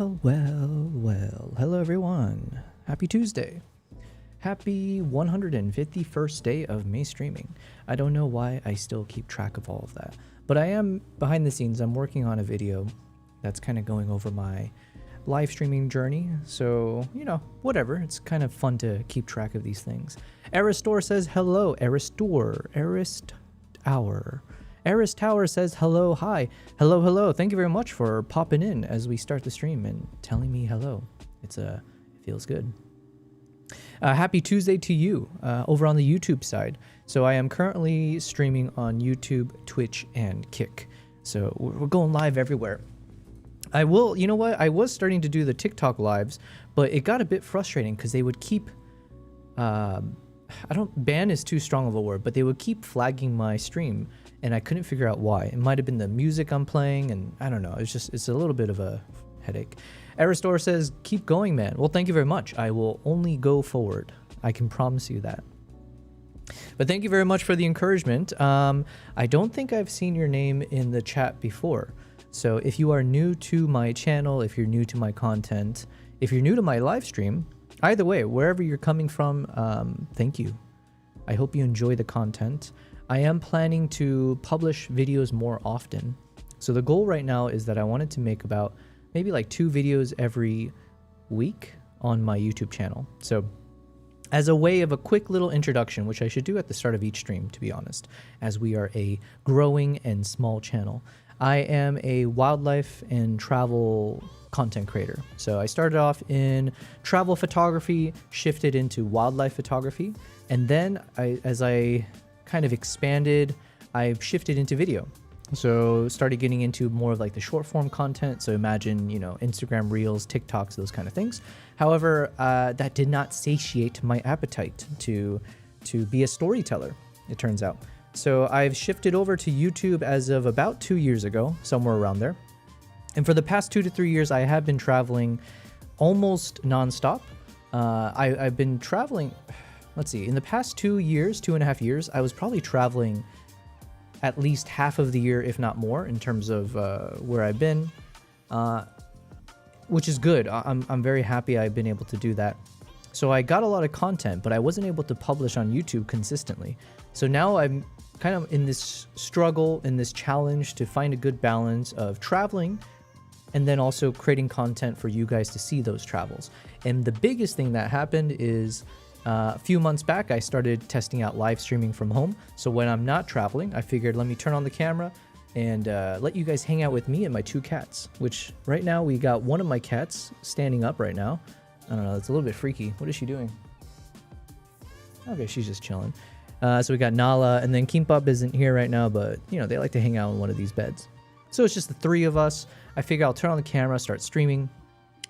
Well. Hello, everyone. Happy Tuesday. Happy 151st day of May streaming. I don't know why I still keep track of all of that, but I am behind the scenes. I'm working on a video that's kind of going over my live streaming journey. So, you know, whatever. It's kind of fun to keep track of these things. Aristor says hello. Eris Tower says hello, hi. Hello. Thank you very much for popping in as we start the stream and telling me hello. It feels good. Happy Tuesday to you over on the YouTube side. So I am currently streaming on YouTube, Twitch, and Kick. So we're going live everywhere. You know what? I was starting to do the TikTok lives, but it got a bit frustrating because they would keep, ban is too strong of a word, but they would keep flagging my stream and I couldn't figure out why. It might have been the music I'm playing and I don't know. It's a little bit of a headache. Aristor says, keep going, man. Well, thank you very much. I will only go forward. I can promise you that. But thank you very much for the encouragement. I don't think I've seen your name in the chat before. So if you are new to my channel, if you're new to my content, if you're new to my live stream, either way, wherever you're coming from, thank you. I hope you enjoy the content. I am planning to publish videos more often. So the goal right now is that I wanted to make about maybe like 2 videos every week on my YouTube channel. So as a way of a quick little introduction, which I should do at the start of each stream, to be honest, as we are a growing and small channel, I am a wildlife and travel content creator. So I started off in travel photography, shifted into wildlife photography, and then as I kind of expanded, I've shifted into video. So started getting into more of like the short form content. So imagine, you know, Instagram Reels, TikToks, those kind of things. However, that did not satiate my appetite to be a storyteller, it turns out. So I've shifted over to YouTube as of about 2 years ago, somewhere around there. And for the past 2 to 3 years, I have been traveling almost nonstop. I've been traveling, let's see, in the past 2.5 years, I was probably traveling at least half of the year, if not more, in terms of where I've been, which is good. I'm very happy I've been able to do that. So I got a lot of content, but I wasn't able to publish on YouTube consistently. So now I'm kind of in this struggle, in this challenge to find a good balance of traveling and then also creating content for you guys to see those travels. And the biggest thing that happened is a few months back, I started testing out live streaming from home. So when I'm not traveling, I figured let me turn on the camera and let you guys hang out with me and my 2 cats, which right now we got one of my cats standing up right now. I don't know, it's a little bit freaky. What is she doing? Okay, she's just chilling. So we got Nala, and then Kimbap isn't here right now, but you know, they like to hang out on one of these beds. So it's just the 3 of us. I figure I'll turn on the camera, start streaming,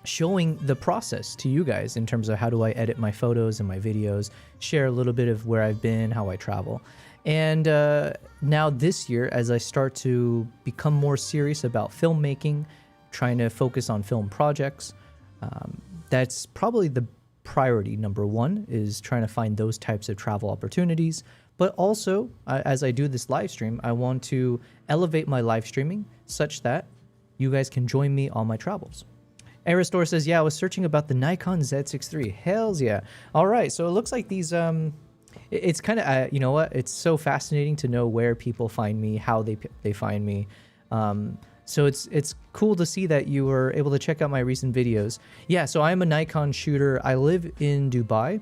showing the process to you guys in terms of how do I edit my photos and my videos, share a little bit of where I've been, how I travel. And now this year, as I start to become more serious about filmmaking, trying to focus on film projects, that's probably the priority number 1, is trying to find those types of travel opportunities. But also, as I do this live stream, I want to elevate my live streaming such that you guys can join me on my travels. Aristor says, yeah, I was searching about the Nikon Z6 III. Hells yeah. All right, so it looks like these, it's kind of, you know what? It's so fascinating to know where people find me, how they find me. So it's cool to see that you were able to check out my recent videos. Yeah, so I'm a Nikon shooter. I live in Dubai.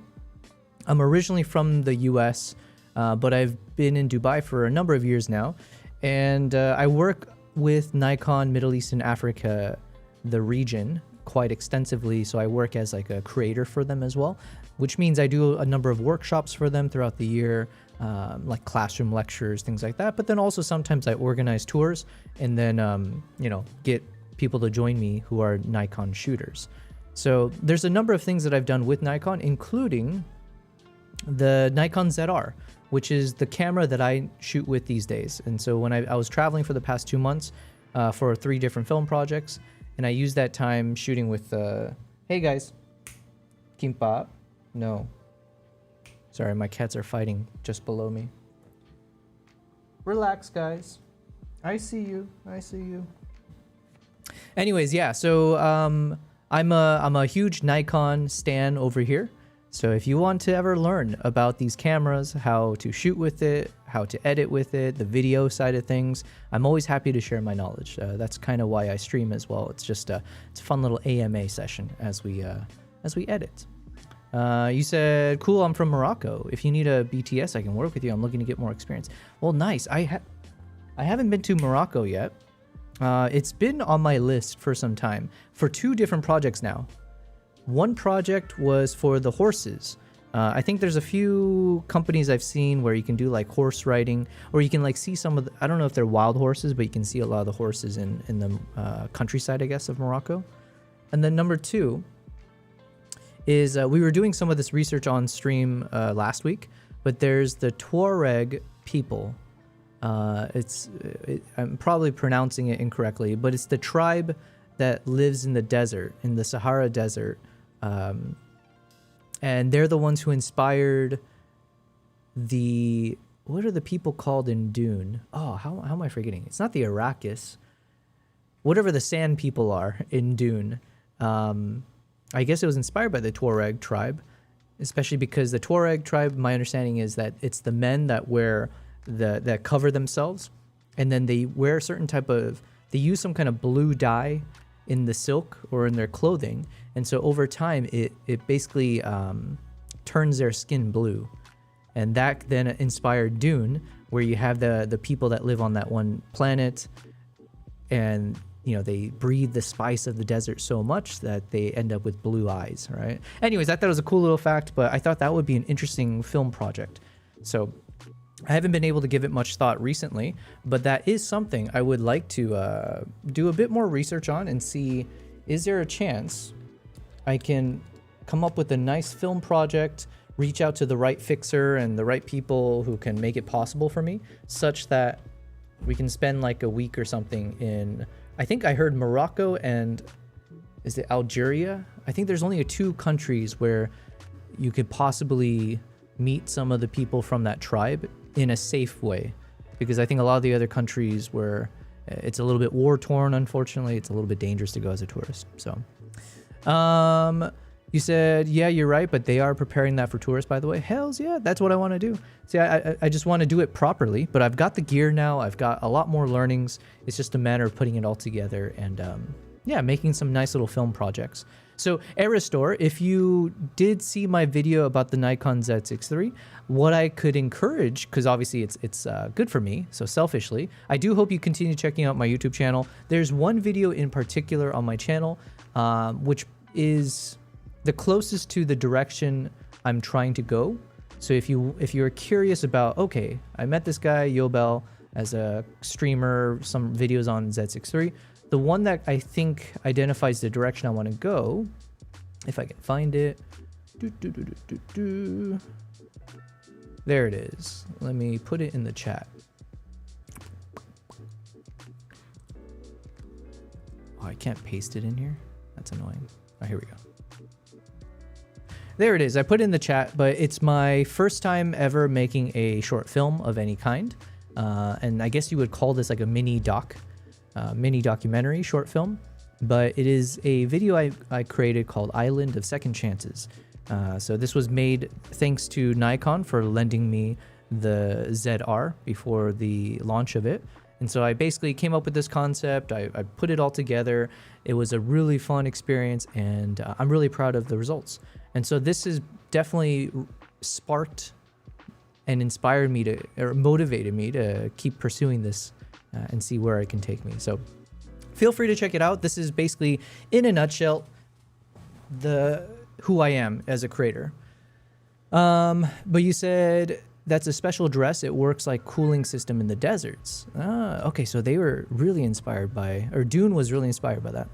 I'm originally from the US, but I've been in Dubai for a number of years now. And I work with Nikon Middle East and Africa, the region, quite extensively. So I work as like a creator for them as well, which means I do a number of workshops for them throughout the year, like classroom lectures, things like that. But then also sometimes I organize tours and then, you know, get people to join me who are Nikon shooters. So there's a number of things that I've done with Nikon, including the Nikon ZR, which is the camera that I shoot with these days. And so when I was traveling for the past 2 months for 3 different film projects, and I used that time shooting with, hey guys, Kimbap, no. Sorry, my cats are fighting just below me. Relax, guys. I see you. Anyways, yeah. So I'm a huge Nikon stan over here. So if you want to ever learn about these cameras, how to shoot with it, how to edit with it, the video side of things, I'm always happy to share my knowledge. That's kind of why I stream as well. It's just it's a fun little AMA session as we edit. You said, cool, I'm from Morocco. If you need a BTS, I can work with you. I'm looking to get more experience. Well, nice. I haven't been to Morocco yet. It's been on my list for some time for 2 different projects now. One project was for the horses. I think there's a few companies I've seen where you can do like horse riding, or you can like see some of the, I don't know if they're wild horses, but you can see a lot of the horses in the countryside, I guess, of Morocco. And then number 2 is we were doing some of this research on stream last week, but there's the Tuareg people. I'm probably pronouncing it incorrectly, but it's the tribe that lives in the desert, in the Sahara Desert. And they're the ones who inspired what are the people called in Dune? Oh, how am I forgetting? It's not the Arrakis. Whatever the sand people are in Dune. I guess it was inspired by the Tuareg tribe, especially because the Tuareg tribe, my understanding is that it's the men that that cover themselves, and then they wear a certain they use some kind of blue dye in the silk or in their clothing, and so over time it basically turns their skin blue, and that then inspired Dune, where you have the people that live on that one planet, and they breathe the spice of the desert so much that they end up with blue eyes, right? Anyways, I thought it was a cool little fact, but I thought that would be an interesting film project. So I haven't been able to give it much thought recently, but that is something I would like to do a bit more research on and see, is there a chance I can come up with a nice film project, reach out to the right fixer and the right people who can make it possible for me, such that we can spend like a week or something in, I think I heard Morocco and, is it Algeria? I think there's only 2 countries where you could possibly meet some of the people from that tribe in a safe way, because I think a lot of the other countries where it's a little bit war torn, unfortunately, it's a little bit dangerous to go as a tourist. So you said, yeah, you're right, but they are preparing that for tourists, by the way. Hells yeah, that's what I want to do. See, I just want to do it properly, but I've got the gear now, I've got a lot more learnings. It's just a matter of putting it all together and yeah, making some nice little film projects. So Aristor, if you did see my video about the Nikon Z6 III, what I could encourage, because obviously it's good for me, so selfishly, I do hope you continue checking out my YouTube channel. There's one video in particular on my channel, which is the closest to the direction I'm trying to go. So if you're curious about, okay, I met this guy, Yobel, as a streamer, some videos on Z6 III, the one that I think identifies the direction I want to go, if I can find it. There it is. Let me put it in the chat. Oh, I can't paste it in here. That's annoying. Oh, here we go. There it is. I put it in the chat, but it's my first time ever making a short film of any kind. And I guess you would call this like a mini documentary short film, but it is a video I created called Island of Second Chances. So this was made thanks to Nikon for lending me the ZR before the launch of it. And so I basically came up with this concept, I put it all together. It was a really fun experience, and I'm really proud of the results. And so this has definitely sparked and inspired me to, or motivated me to keep pursuing this and see where it can take me. So feel free to check it out. This is basically, in a nutshell, who I am as a creator. But you said that's a special dress. It works like cooling system in the deserts. Okay, so they were really inspired by, or Dune was really inspired by that.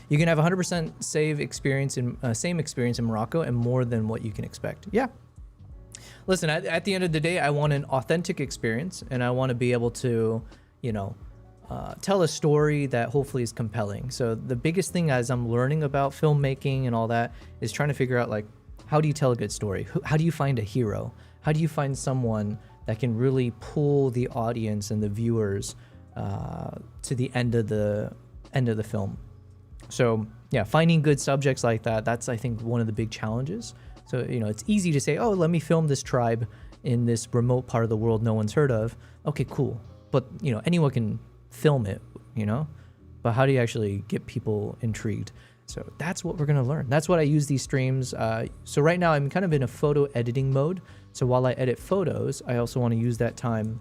You can have 100% same experience in Morocco and more than what you can expect. Yeah. Listen, at the end of the day, I want an authentic experience, and I want to be able to, tell a story that hopefully is compelling. So the biggest thing as I'm learning about filmmaking and all that is trying to figure out, like, how do you tell a good story? How do you find a hero? How do you find someone that can really pull the audience and the viewers to the end of the end of the film. So yeah, finding good subjects like that, that's I think one of the big challenges. So, you know, it's easy to say, oh, let me film this tribe in this remote part of the world no one's heard of. Okay, cool. But, you know, anyone can film it, you know? But how do you actually get people intrigued? So that's what we're going to learn. That's what I use these streams. So right now I'm kind of in a photo editing mode. So while I edit photos, I also want to use that time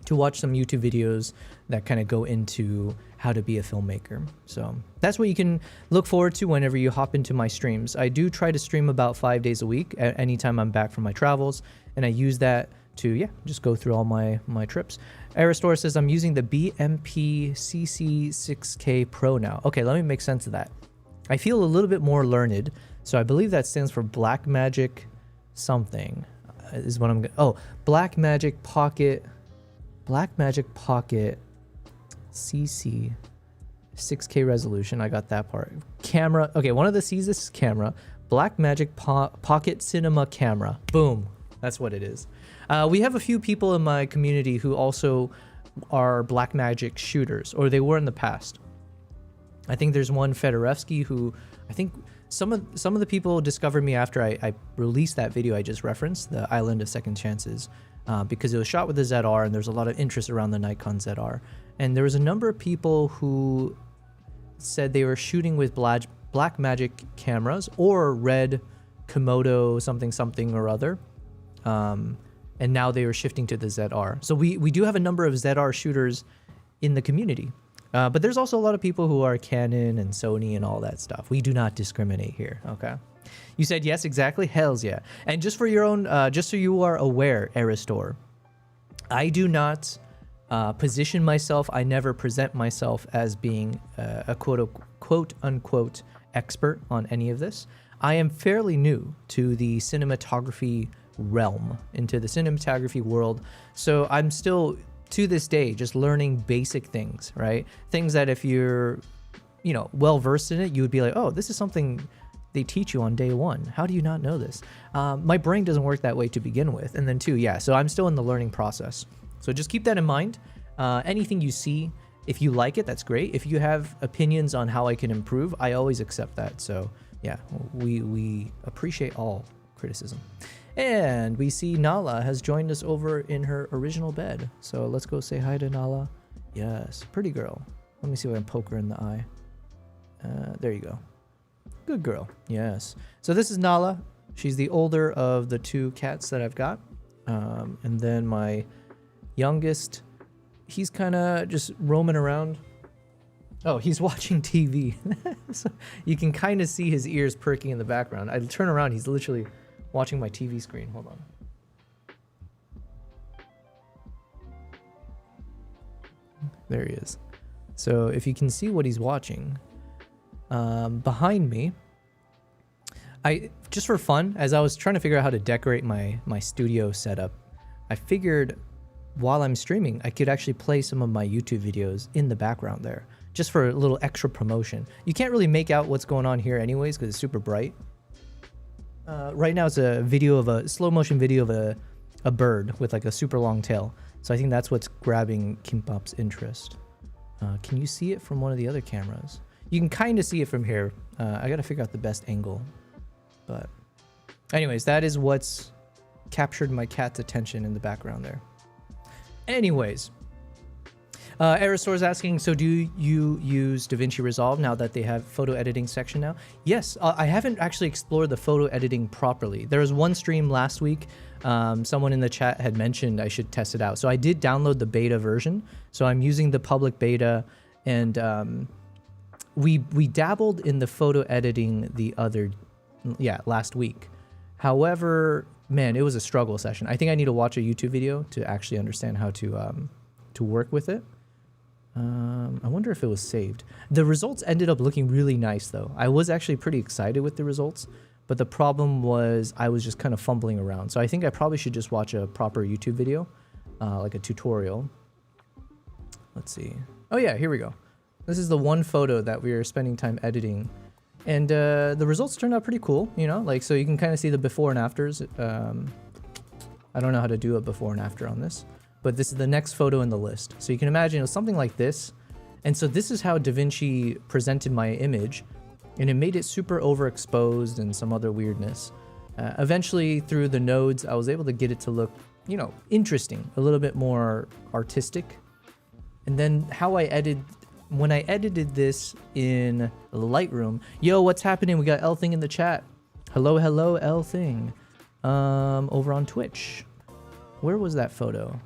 to watch some YouTube videos that kind of go into how to be a filmmaker. So that's what you can look forward to whenever you hop into my streams. I do try to stream about 5 days a week at any time I'm back from my travels. And I use that to, yeah, just go through all my trips. Aristor says, I'm using the BMP CC6K Pro now. Okay, let me make sense of that. I feel a little bit more learned. So I believe that stands for Blackmagic something is what I'm going to, oh, Blackmagic Pocket CC 6K resolution. I got that part. Camera. Okay, one of the C's is camera. Blackmagic Pocket Cinema Camera. Boom. That's what it is. We have a few people in my community who also are Blackmagic shooters, or they were in the past. I think there's one Fedorevsky who, I think some of the people discovered me after I released that video I just referenced, the Island of Second Chances, because it was shot with the ZR and there's a lot of interest around the Nikon ZR. And there was a number of people who said they were shooting with Blackmagic cameras or Red Komodo something or other. And now they were shifting to the ZR. So we do have a number of ZR shooters in the community. But there's also a lot of people who are Canon and Sony and all that stuff. We do not discriminate here, okay? You said yes, exactly. Hells yeah. And just for your own, just so you are aware, Aristor, I do not position myself. I never present myself as being a quote unquote expert on any of this. I am fairly new to the cinematography realm, into the cinematography world. So I'm still, to this day, just learning basic things, right? Things that if you're, you know, well versed in it, you would be like, oh, this is something they teach you on day one. How do you not know this? My brain doesn't work that way to begin with. And then two, yeah, so I'm still in the learning process. So just keep that in mind. Anything you see, if you like it, that's great. If you have opinions on how I can improve, I always accept that. So yeah, we appreciate all criticism. And we see Nala has joined us over in her original bed. So let's go say hi to Nala. Yes, pretty girl. Let me see if I can poke her in the eye. There you go. Good girl. Yes. So this is Nala. She's the older of the two cats that I've got. And then my youngest, he's kind of just roaming around. Oh, he's watching TV. So you can kind of see his ears perking in the background. I turn around, he's literally watching my TV screen. Hold on. There he is. So if you can see what he's watching, behind me, just for fun, as I was trying to figure out how to decorate my studio setup, I figured while I'm streaming, I could actually play some of my YouTube videos in the background there, just for a little extra promotion. You can't really make out what's going on here anyways, because it's super bright. Right now it's a video of a slow motion video of a bird with like a super long tail. So I think that's what's grabbing Kimpop's interest. Can you see it from one of the other cameras? You can kind of see it from here. I gotta figure out the best angle. But anyways, that is what's captured my cat's attention in the background there. Anyways, Aristor is asking, so do you use DaVinci Resolve now that they have photo editing section now? Yes, I haven't actually explored the photo editing properly. There was one stream last week. Someone in the chat had mentioned I should test it out. So I did download the beta version. So I'm using the public beta, and we dabbled in the photo editing last week. However, man, it was a struggle session. I think I need to watch a YouTube video to actually understand how to work with it. I wonder if it was saved. The results ended up looking really nice though. I was actually pretty excited with the results, but the problem was I was just kind of fumbling around. So I think I probably should just watch a proper YouTube video, like a tutorial. Let's see. Oh yeah, here we go. This is the one photo that we were spending time editing. And the results turned out pretty cool, you know, like, so you can kind of see the before and afters. I don't know how to do a before and after on this, but this is the next photo in the list. So you can imagine it was something like this. And so this is how DaVinci presented my image, and it made it super overexposed and some other weirdness. Eventually, through the nodes, I was able to get it to look, you know, interesting, a little bit more artistic. And then when I edited this in Lightroom, yo, what's happening? We got L Thing in the chat. Hello, hello, L Thing. Over on Twitch. Where was that photo?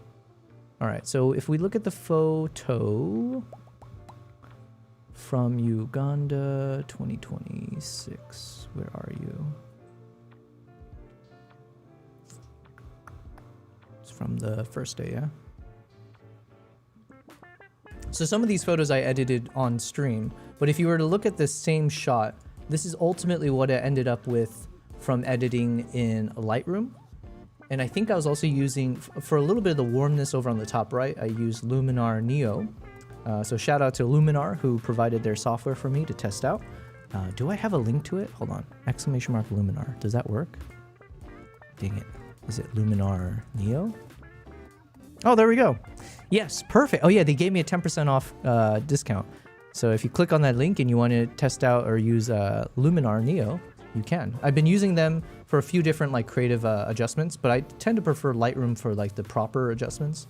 All right, so if we look at the photo from Uganda 2026, where are you? It's from the first day, yeah? So some of these photos I edited on stream, but if you were to look at the same shot, this is ultimately what I ended up with from editing in Lightroom. And I think I was also using, for a little bit of the warmness over on the top right, I used Luminar Neo. So shout out to Luminar who provided their software for me to test out. Do I have a link to it? Hold on, exclamation mark Luminar. Does that work? Dang it. Is it Luminar Neo? Oh, there we go. Yes, perfect. Oh yeah, they gave me a 10% off discount. So if you click on that link and you want to test out or use Luminar Neo, you can. I've been using them for a few different like creative adjustments, but I tend to prefer Lightroom for like the proper adjustments.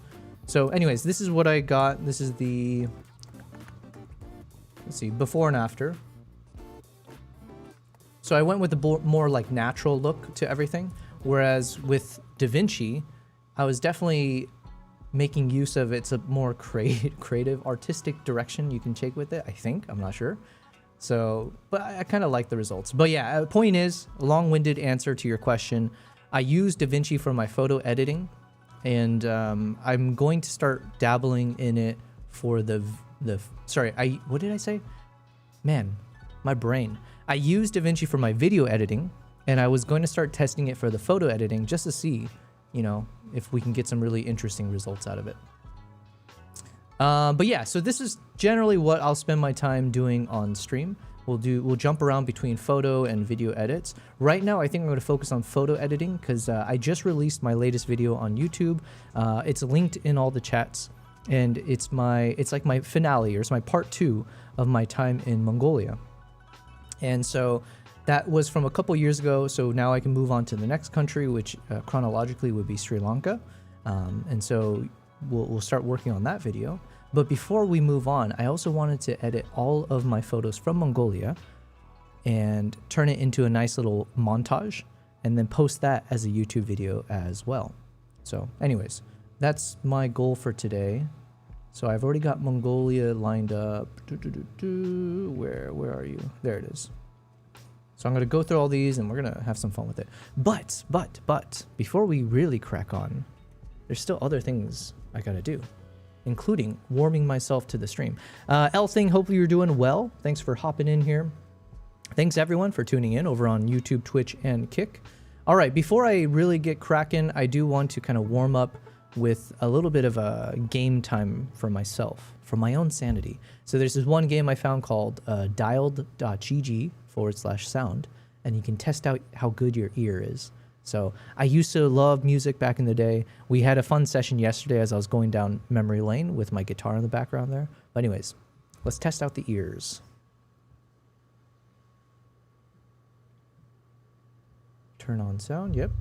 So anyways, this is what I got. This is the, let's see, before and after. So I went with the more like natural look to everything. Whereas with DaVinci, I was definitely making use of it's a more creative, artistic direction you can take with it, I think. I'm not sure. So, but I kind of like the results. But yeah, point is, a long-winded answer to your question. I use DaVinci for my photo editing, and I'm going to start dabbling in it for what did I say? Man, my brain. I use DaVinci for my video editing, and I was going to start testing it for the photo editing just to see, you know, if we can get some really interesting results out of it. But yeah, so this is generally what I'll spend my time doing on stream. We'll jump around between photo and video edits. Right now, I think I'm going to focus on photo editing because I just released my latest video on YouTube. It's linked in all the chats, and it's like my finale, or it's my part 2 of my time in Mongolia. And so that was from a couple years ago. So now I can move on to the next country, which chronologically would be Sri Lanka. And so we'll start working on that video. But before we move on, I also wanted to edit all of my photos from Mongolia and turn it into a nice little montage and then post that as a YouTube video as well. So anyways, that's my goal for today. So I've already got Mongolia lined up. Where are you? There it is. So I'm going to go through all these and we're going to have some fun with it. But before we really crack on, there's still other things I got to do, including warming myself to the stream. L Thing, hopefully you're doing well. Thanks for hopping in here. Thanks everyone for tuning in over on YouTube, Twitch, and Kick. All right, before I really get cracking, I do want to kind of warm up with a little bit of a game time for myself, for my own sanity. So there's this one game I found called dialed.gg/sound, and you can test out how good your ear is. So I used to love music back in the day. We had a fun session yesterday as I was going down memory lane with my guitar in the background there. But anyways, let's test out the ears. Turn on sound, yep.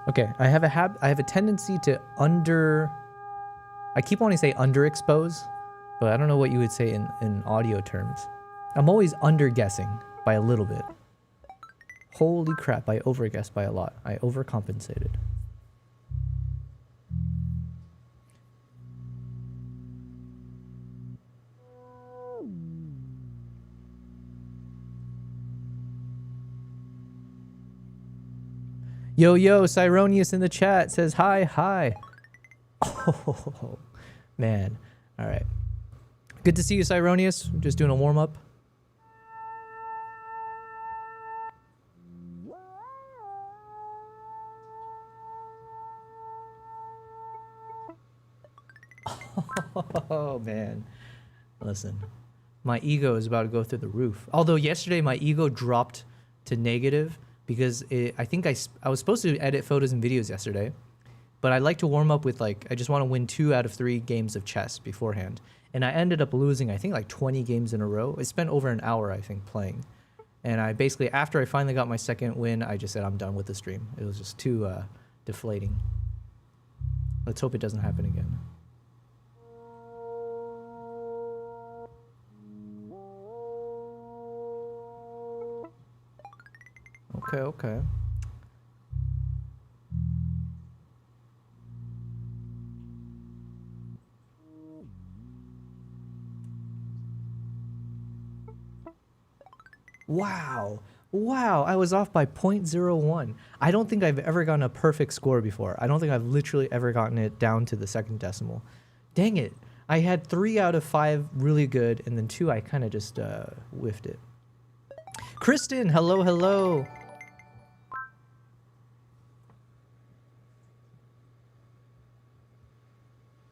Okay, I have a tendency to I keep wanting to say underexpose, but I don't know what you would say in audio terms. I'm always under-guessing by a little bit. Holy crap, I over-guessed by a lot. I overcompensated. Yo, Cyronius in the chat says hi. Oh, man. All right. Good to see you, Cyronius. Just doing a warm-up. Oh, man. Listen, My ego is about to go through the roof. Although yesterday my ego dropped to negative because I think I was supposed to edit photos and videos yesterday, but I like to warm up with I just want to win 2 out of 3 games of chess beforehand. And I ended up losing, I think 20 games in a row. I spent over an hour, I think, playing. And I basically, after I finally got my second win, I just said, I'm done with the stream. It was just too deflating. Let's hope it doesn't happen again. Okay. Wow, I was off by 0.01. I don't think I've ever gotten a perfect score before. I don't think I've literally ever gotten it down to the second decimal. Dang it. I had 3 out of 5 really good, and then 2 I kind of just whiffed it. Kristen, hello.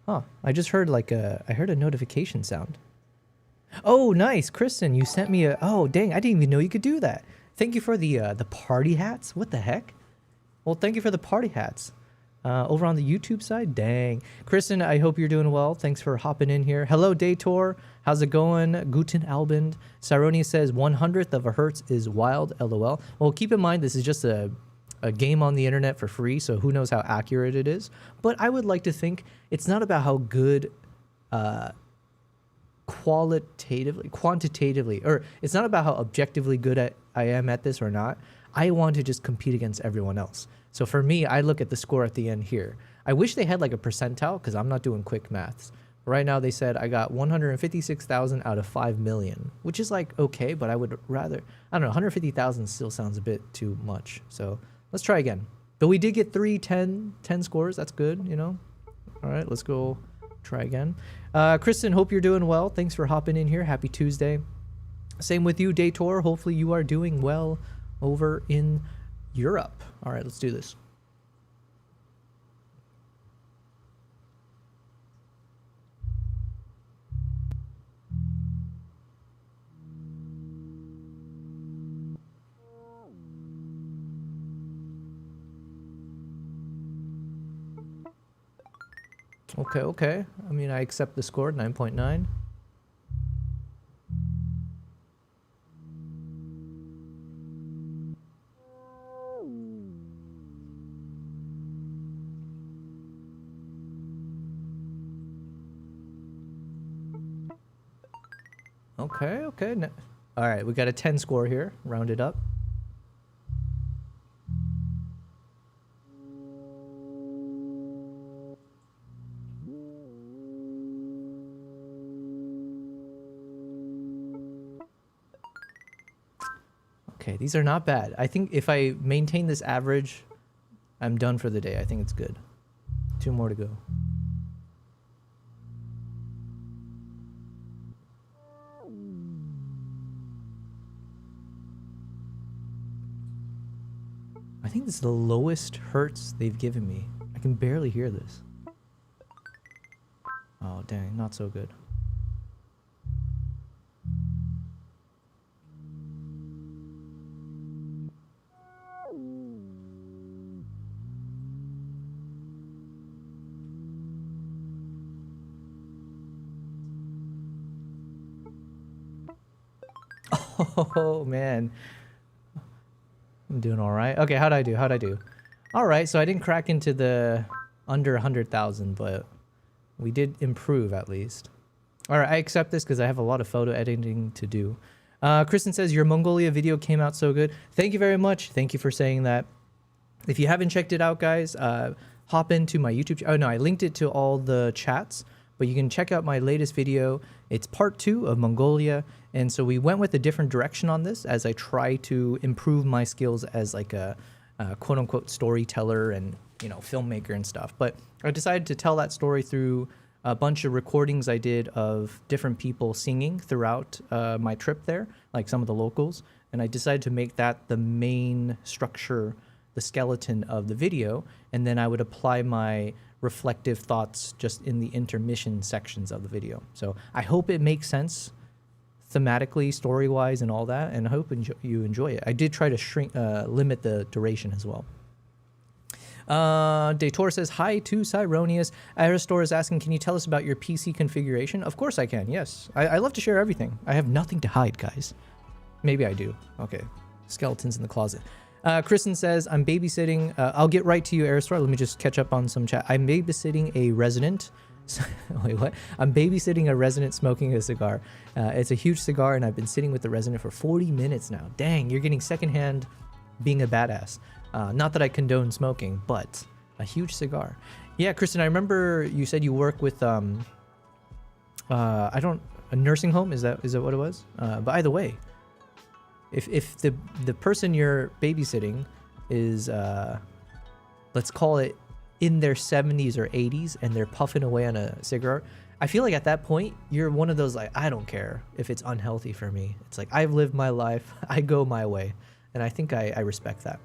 Huh, I just heard I heard a notification sound. Oh, nice, Kristen, you sent me a, oh, dang, I didn't even know you could do that. Thank you for the party hats. What the heck? Well, thank you for the party hats. Over on the YouTube side, dang. Kristen, I hope you're doing well. Thanks for hopping in here. Hello, Daytor. How's it going? Guten Abend. Saroni says 1/100th of a hertz is wild, lol. Well, keep in mind, this is just a game on the internet for free, so who knows how accurate it is. But I would like to think it's not about how good quantitatively, or it's not about how objectively good I am at this or not. I want to just compete against everyone else. So for me, I look at the score at the end here. I wish they had a percentile because I'm not doing quick maths. Right now they said I got 156,000 out of 5 million, which is okay, but I would rather, I don't know, 150,000 still sounds a bit too much. So let's try again. But we did get 10 scores. That's good, you know. All right, let's go try again. Kristen, hope you're doing well. Thanks for hopping in here. Happy Tuesday. Same with you, Daytor. Hopefully you are doing well over in Europe. All right, let's do this. Okay. I mean, I accept the score, 9.9. Okay. No. All right, we got a 10 score here, rounded up. Okay, these are not bad. I think if I maintain this average, I'm done for the day. I think it's good. 2 more to go. I think this is the lowest hertz they've given me. I can barely hear this. Oh, dang, not so good. Oh, man. I'm doing all right. Okay, how'd I do? All right, so I didn't crack into the under 100,000, but we did improve at least. All right, I accept this because I have a lot of photo editing to do. Kristen says, your Mongolia video came out so good. Thank you very much. Thank you for saying that. If you haven't checked it out, guys, hop into my YouTube. Oh, no, I linked it to all the chats, but you can check out my latest video. It's part 2 of Mongolia. And so we went with a different direction on this as I try to improve my skills as a quote unquote storyteller and, you know, filmmaker and stuff. But I decided to tell that story through a bunch of recordings I did of different people singing throughout my trip there, like some of the locals. And I decided to make that the main structure, the skeleton of the video. And then I would apply my reflective thoughts just in the intermission sections of the video. So I hope it makes sense thematically, story-wise, and all that, and I hope you enjoy it. I did try to limit the duration as well. Dator says, hi to Cyronius. Aristor is asking, can you tell us about your PC configuration? Of course I can, yes. I love to share everything. I have nothing to hide, guys. Maybe I do. Okay. Skeletons in the closet. Kristen says, I'm babysitting. I'll get right to you, Aristor. Let me just catch up on some chat. I'm babysitting a resident. Wait, what? I'm babysitting a resident smoking a cigar. It's a huge cigar, and I've been sitting with the resident for 40 minutes now. Dang, you're getting secondhand being a badass. Not that I condone smoking, but a huge cigar. Yeah, Kristen, I remember you said you work with a nursing home. Is that what it was? But either way, if the person you're babysitting is let's call it in their 70s or 80s and they're puffing away on a cigar, I feel like at that point you're one of those, like, I don't care if it's unhealthy for me. It's like, I've lived my life, I go my way, and I think I respect that.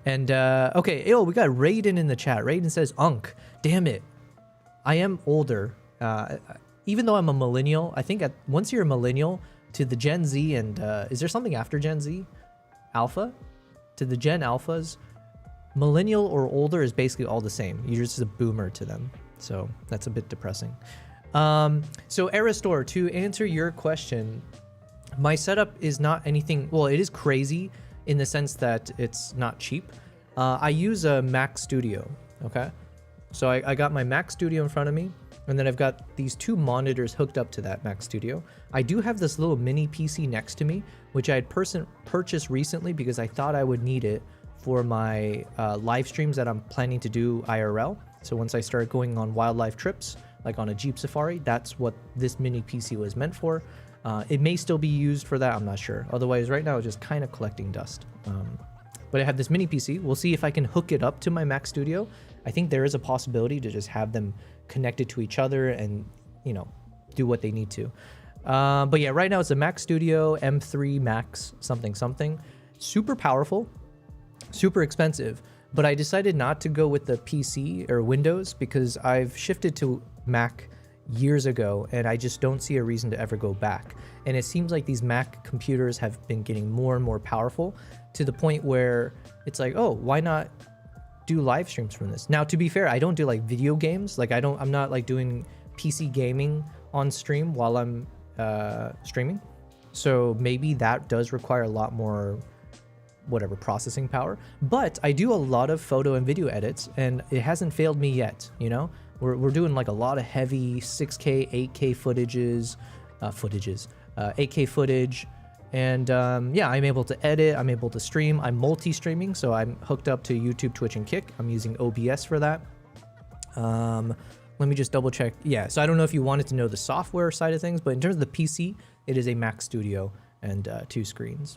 And okay, we got Raiden in the chat. Raiden says, Unk, damn it, I am older. Even though I'm a millennial, I think once you're a millennial to the Gen Z, and is there something after Gen Z? Alpha? To the Gen Alphas, millennial or older is basically all the same. You're just a boomer to them. So that's a bit depressing. So Aristor, to answer your question, my setup is not anything, well, it is crazy in the sense that it's not cheap. I use a Mac Studio, okay? So I got my Mac Studio in front of me, and then I've got these two monitors hooked up to that Mac Studio. I do have this little mini PC next to me, which I had purchased recently because I thought I would need it for my live streams that I'm planning to do IRL. So once I start going on wildlife trips, like on a Jeep safari, that's what this mini PC was meant for. It may still be used for that, I'm not sure. Otherwise, right now, it's just kind of collecting dust. But I have this mini PC. We'll see if I can hook it up to my Mac Studio. I think there is a possibility to just have them connected to each other and, you know, do what they need to. But yeah, right now it's a Mac Studio M3 Max something. Super powerful, super expensive. But I decided not to go with the PC or Windows because I've shifted to Mac years ago, and I just don't see a reason to ever go back. And it seems like these Mac computers have been getting more and more powerful to the point where it's like, oh, why not do live streams from this? Now, to be fair, I don't do like video games. Like I'm not like doing PC gaming on stream while I'm streaming. So maybe that does require a lot more processing power. But I do a lot of photo and video edits, and it hasn't failed me yet, you know? We're doing like a lot of heavy 6K, 8K footages, 8K footage, and yeah, I'm able to edit, I'm able to stream, I'm multi-streaming, so I'm hooked up to YouTube, Twitch, and Kick. I'm using OBS for that. Let me just double check. Yeah, so I don't know if you wanted to know the software side of things, but in terms of the PC, it is a Mac Studio and 2 screens.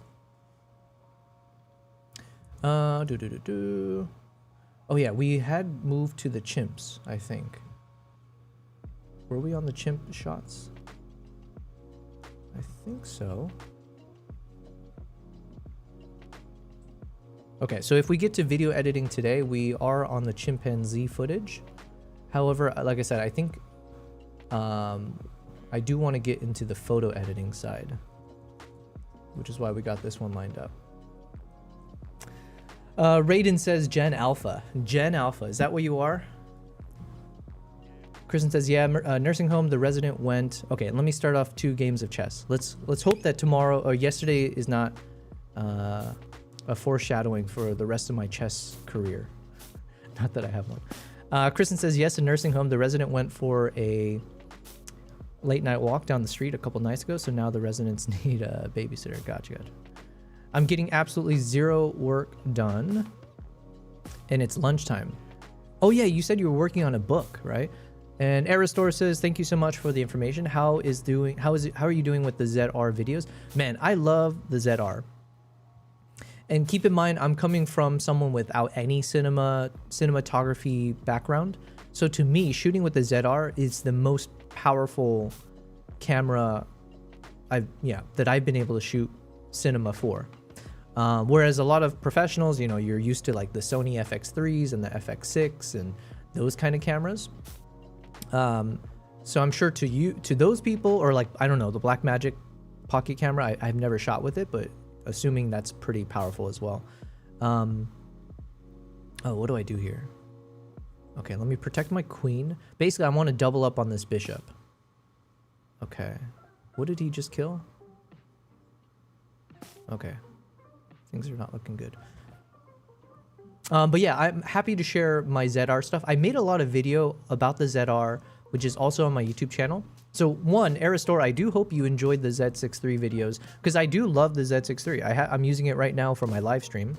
Oh yeah, we had moved to the chimps, I think. Were we on the chimp shots? I think so. Okay, so if we get to video editing today, we are on the chimpanzee footage. However, like I said, I think I do want to get into the photo editing side, which is why we got this one lined up. Raiden says Gen Alpha. Gen Alpha, is that what you are? Kristen says, yeah, nursing home, the resident went. Okay, let me start off 2 games of chess. Let's hope that tomorrow or yesterday is not a foreshadowing for the rest of my chess career. Not that I have one. Kristen says, yes, a nursing home, the resident went for a late night walk down the street a couple nights ago, so now the residents need a babysitter. Gotcha. I'm getting absolutely 0 work done, and it's lunchtime. Oh yeah, you said you were working on a book, right? And Aristor says, thank you so much for the information. How are you doing with the ZR videos? Man, I love the ZR. And keep in mind, I'm coming from someone without any cinematography background. So to me, shooting with the ZR is the most powerful camera that I've been able to shoot cinema for. Whereas a lot of professionals, you know, you're used to like the Sony FX3s and the FX6 and those kind of cameras. So I'm sure to those people, or like, I don't know, the Blackmagic pocket camera, I've never shot with it, but assuming that's pretty powerful as well. Oh, what do I do here? Okay, let me protect my queen. Basically, I want to double up on this bishop. Okay. What did he just kill? Okay. Things are not looking good. But yeah, I'm happy to share my ZR stuff. I made a lot of video about the ZR, which is also on my YouTube channel. So one, Aristor, I do hope you enjoyed the Z63 videos, because I do love the Z63. I'm using it right now for my live stream.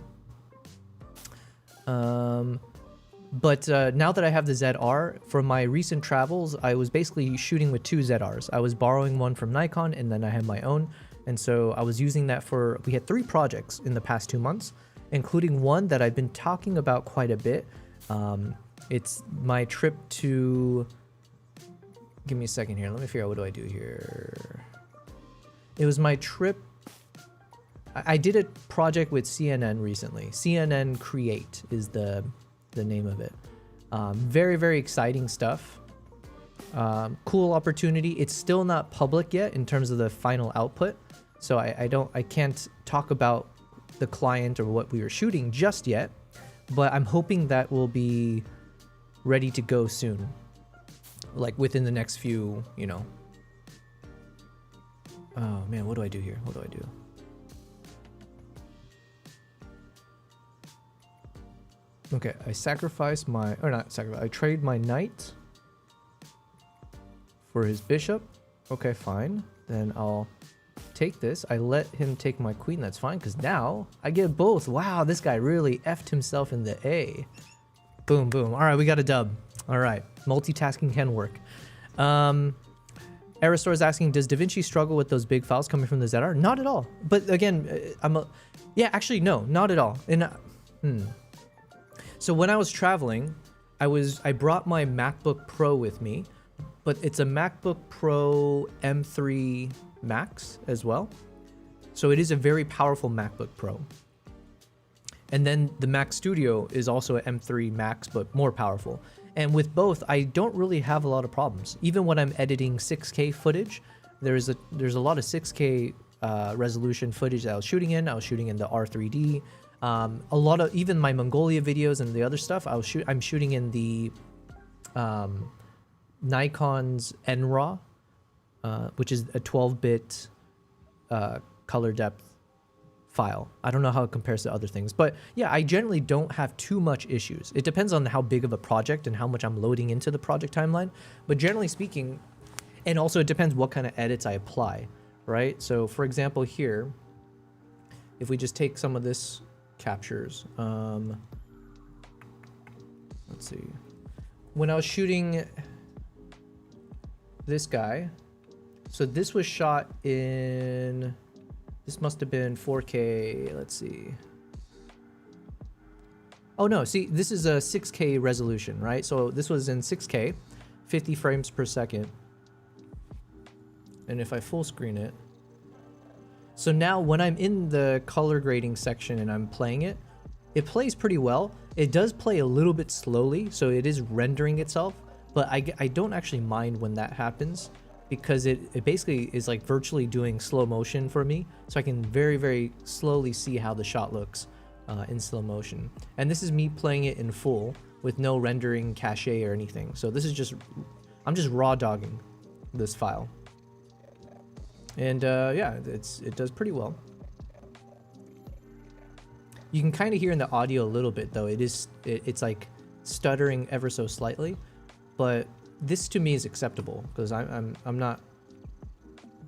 But now that I have the ZR, for my recent travels, I was basically shooting with two ZRs. I was borrowing one from Nikon, and then I had my own. And so I was using that for, we had 3 projects in the past 2 months, including one that I've been talking about quite a bit. It's my trip to, give me a second here. Let me figure out what do I do here. It was my trip. I did a project with CNN recently. CNN Create is the name of it. Very, very exciting stuff. Cool opportunity. It's still not public yet in terms of the final output. So I can't talk about the client or what we were shooting just yet, but I'm hoping that will be ready to go soon. Like within the next few, you know. Oh man, what do I do here? What do I do? Okay, I sacrifice my, or not sacrifice, I trade my knight for his bishop. Okay, fine. Then I'll take this. I let him take my queen, that's fine, because now I get both. Wow, this guy really effed himself in the A. Boom, boom. All right, we got a dub. All right, multitasking can work. Aristor is asking, does DaVinci struggle with those big files coming from the ZR? Not at all. But again, yeah, actually, no, not at all. And so when I was traveling, I brought my MacBook Pro with me, but it's a MacBook Pro M3 Max as well. So it is a very powerful MacBook Pro. And then the Mac Studio is also an M3 Max, but more powerful. And with both, I don't really have a lot of problems. Even when I'm editing 6K footage, there's a lot of 6K resolution footage that I was shooting in. I was shooting in the R3D. A lot of even my Mongolia videos and the other stuff, I'm shooting in the Nikon's NRAW, which is a 12-bit color depth file. I don't know how it compares to other things, but yeah, I generally don't have too much issues. It depends on how big of a project and how much I'm loading into the project timeline, but generally speaking, and also it depends what kind of edits I apply, right? So for example here, if we just take some of this captures, let's see, when I was shooting this guy, so this was shot in, this must have been 4K, let's see. Oh no, see, this is a 6K resolution, right? So this was in 6K, 50 frames per second. And if I full screen it, so now when I'm in the color grading section and I'm playing it, it plays pretty well. It does play a little bit slowly, so it is rendering itself, but I don't actually mind when that happens, because it basically is like virtually doing slow motion for me, so I can very, very slowly see how the shot looks in slow motion. And this is me playing it in full with no rendering cache or anything. So this is just, I'm just raw dogging this file. And yeah, it does pretty well. You can kind of hear in the audio a little bit though. It's like stuttering ever so slightly, but this to me is acceptable because I'm not,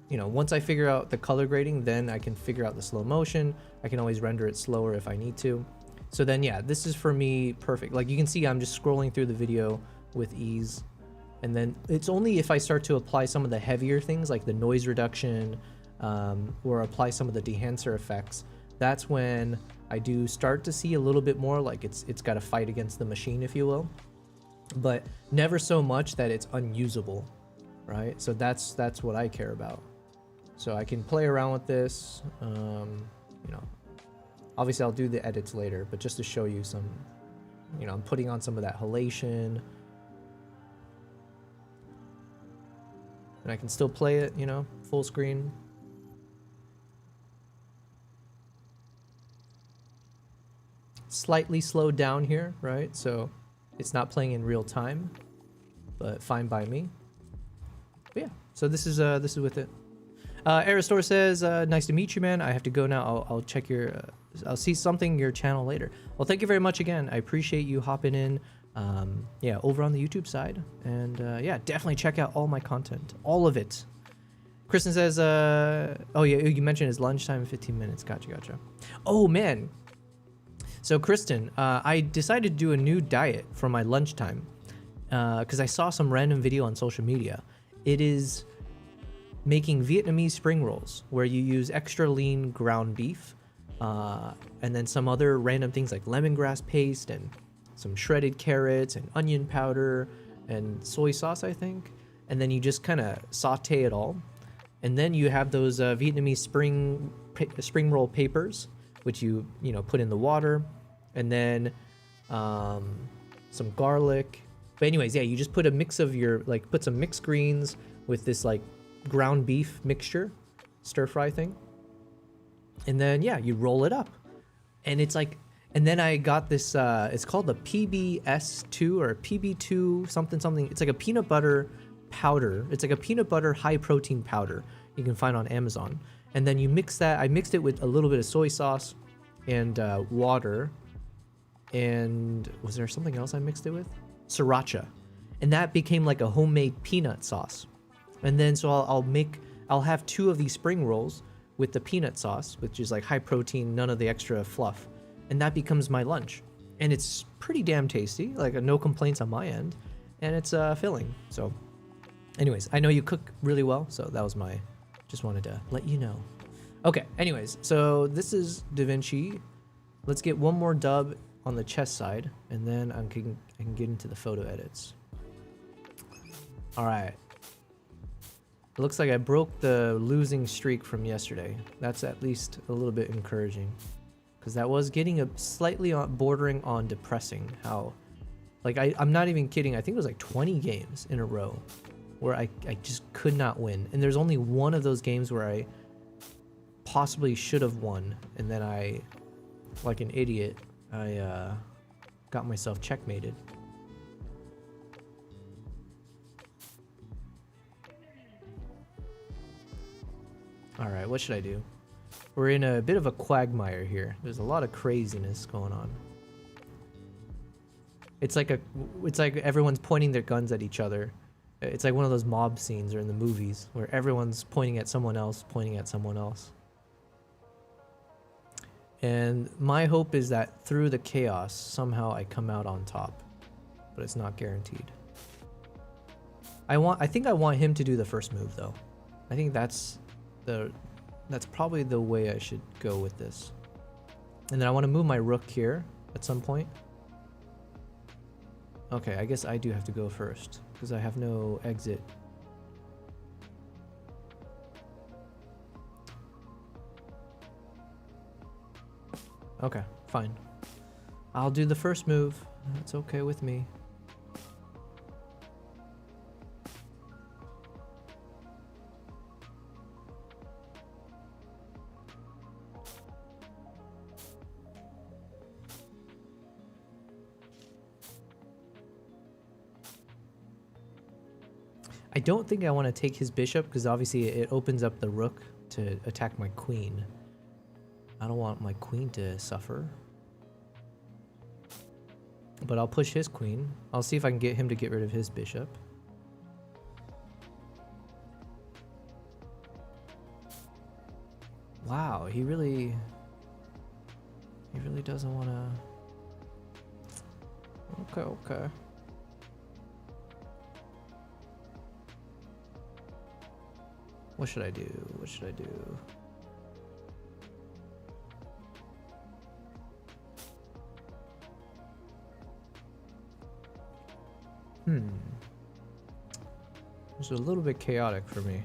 you know, once I figure out the color grading, then I can figure out the slow motion. I can always render it slower if I need to. So then yeah, this is for me perfect. Like you can see I'm just scrolling through the video with ease. And then it's only if I start to apply some of the heavier things like the noise reduction or apply some of the dehancer effects, that's when I do start to see a little bit more like it's got to fight against the machine, if you will. But never so much that it's unusable, right? So that's what I care about. So I can play around with this, you know, obviously I'll do the edits later, but just to show you some, you know, I'm putting on some of that halation. and I can still play it, you know, full screen. Slightly slowed down here, right? So it's not playing in real time, but fine by me. But yeah, so this is with it. Aristor says, nice to meet you, man. I have to go now. I'll check your, I'll see something your channel later. Well, thank you very much again. I appreciate you hopping in. Yeah, over on the YouTube side, and yeah, definitely check out all my content, all of it. Kristen says, oh yeah, you mentioned it's lunchtime in 15 minutes. Gotcha. Oh man. So Kristen, I decided to do a new diet for my lunchtime because I saw some random video on social media. It is making Vietnamese spring rolls where you use extra lean ground beef and then some other random things like lemongrass paste and some shredded carrots and onion powder and soy sauce, I think. And then you just kind of saute it all. And then you have those Vietnamese spring roll papers, which you know, put in the water, and then some garlic. But anyways, yeah, you just put a mix of your, like, put some mixed greens with this like ground beef mixture, stir fry thing. And then, yeah, you roll it up. And it's like, and then I got this, it's called the PBS2 or PB2 something. It's like a peanut butter powder. It's like a peanut butter high protein powder you can find on Amazon. And then you mix that. I mixed it with a little bit of soy sauce and water. And was there something else I mixed it with? Sriracha. And that became like a homemade peanut sauce. And then so I'll have 2 of these spring rolls with the peanut sauce, which is like high protein, none of the extra fluff. And that becomes my lunch. And it's pretty damn tasty, like no complaints on my end. And it's filling. So anyways, I know you cook really well, so that was just wanted to let you know. Okay, anyways, so this is Da Vinci. Let's get one more dub on the chest side, and then I can get into the photo edits. All right. It looks like I broke the losing streak from yesterday. That's at least a little bit encouraging, because that was getting a slightly bordering on depressing. How, like, I'm not even kidding. I think it was like 20 games in a row where I just could not win. And there's only one of those games where I possibly should have won, and then I, like an idiot, I got myself checkmated. All right, what should I do? We're in a bit of a quagmire here. There's a lot of craziness going on. It's like everyone's pointing their guns at each other. It's like one of those mob scenes or in the movies where everyone's pointing at someone else, And my hope is that through the chaos, somehow I come out on top, but it's not guaranteed. I think I want him to do the first move though. I think that's probably the way I should go with this. And then I want to move my rook here at some point. Okay, I guess I do have to go first because I have no exit. Okay, fine. I'll do the first move. That's okay with me. I don't think I want to take his bishop because obviously it opens up the rook to attack my queen. I don't want my queen to suffer. But I'll push his queen. I'll see if I can get him to get rid of his bishop. Wow, he really doesn't want to... Okay. What should I do? It's a little bit chaotic for me.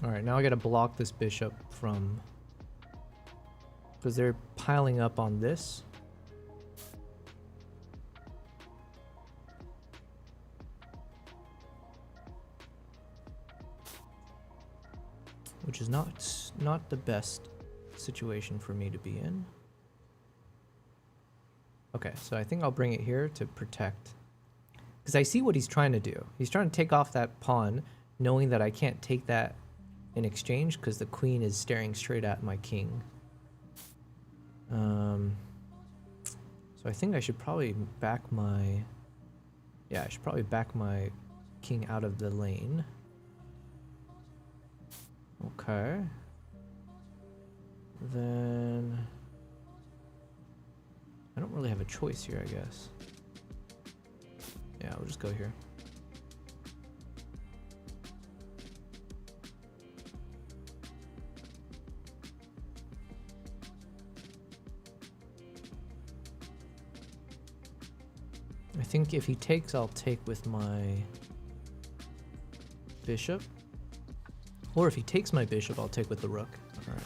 Alright, now I gotta block this bishop from... because they're piling up on this. Which is not the best situation for me to be in. Okay, so I think I'll bring it here to protect. Because I see what he's trying to do. He's trying to take off that pawn, knowing that I can't take that in exchange because the queen is staring straight at my king. So I think I should probably back my... yeah, I should probably back my king out of the lane. Okay. Then... I don't really have a choice here, I guess. Yeah, we'll just go here. I think if he takes, I'll take with my bishop. Or if he takes my bishop, I'll take with the rook. Alright.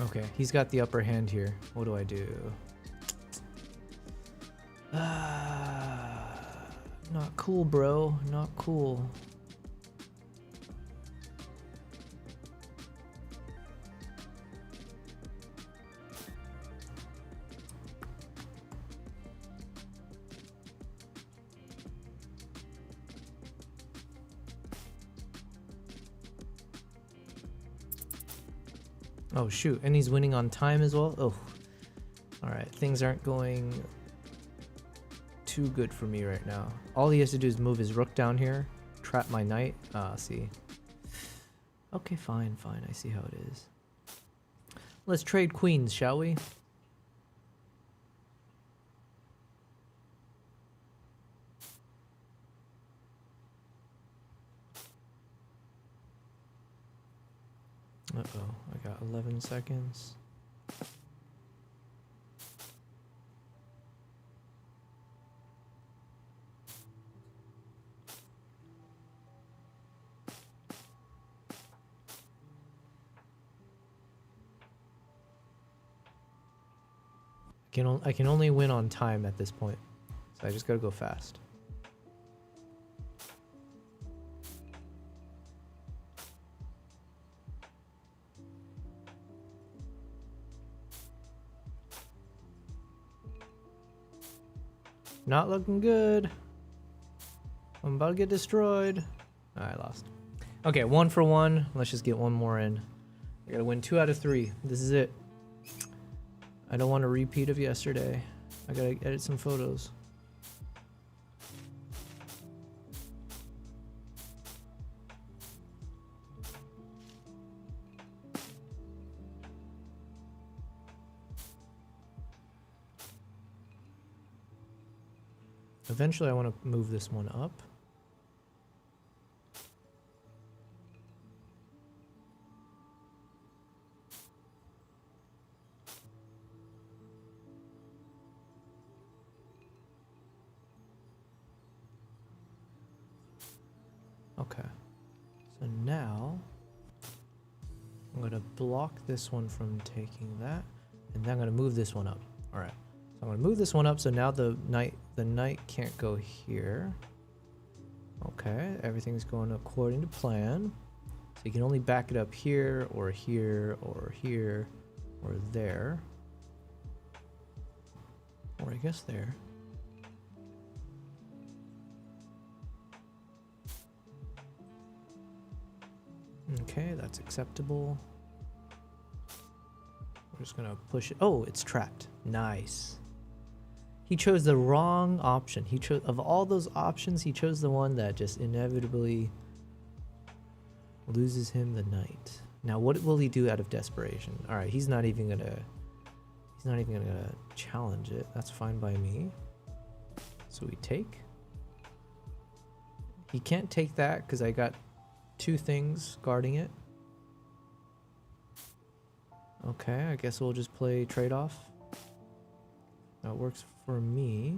Okay, he's got the upper hand here. What do I do? Not cool, bro. Not cool. Oh shoot, and he's winning on time as well? Oh. Alright, things aren't going too good for me right now. All he has to do is move his rook down here, trap my knight. See. Okay, fine, I see how it is. Let's trade queens, shall we? Uh-oh, I got 11 seconds. I can only win on time at this point, so I just gotta go fast. Not looking good. I'm about to get destroyed. I lost. Okay, 1 for 1. Let's just get one more in. I gotta win 2 out of 3. This is it. I don't want a repeat of yesterday. I gotta edit some photos. Eventually I want to move this one up. Okay, so now I'm going to block this one from taking that, and then I'm going to move this one up. All right, so I'm going to move this one up, so now the knight can't go here. Okay, everything's going according to plan. So you can only back it up here, or here, or here, or there. Or I guess there. Okay, that's acceptable. We're just gonna push it. Oh, it's trapped. Nice. He chose the wrong option. He chose, of all those options, he chose the one that just inevitably loses him the knight. Now, what will he do out of desperation? All right, he's not even gonna challenge it. That's fine by me. So we take. He can't take that because I got 2 things guarding it. Okay, I guess we'll just play trade-off. That works for me.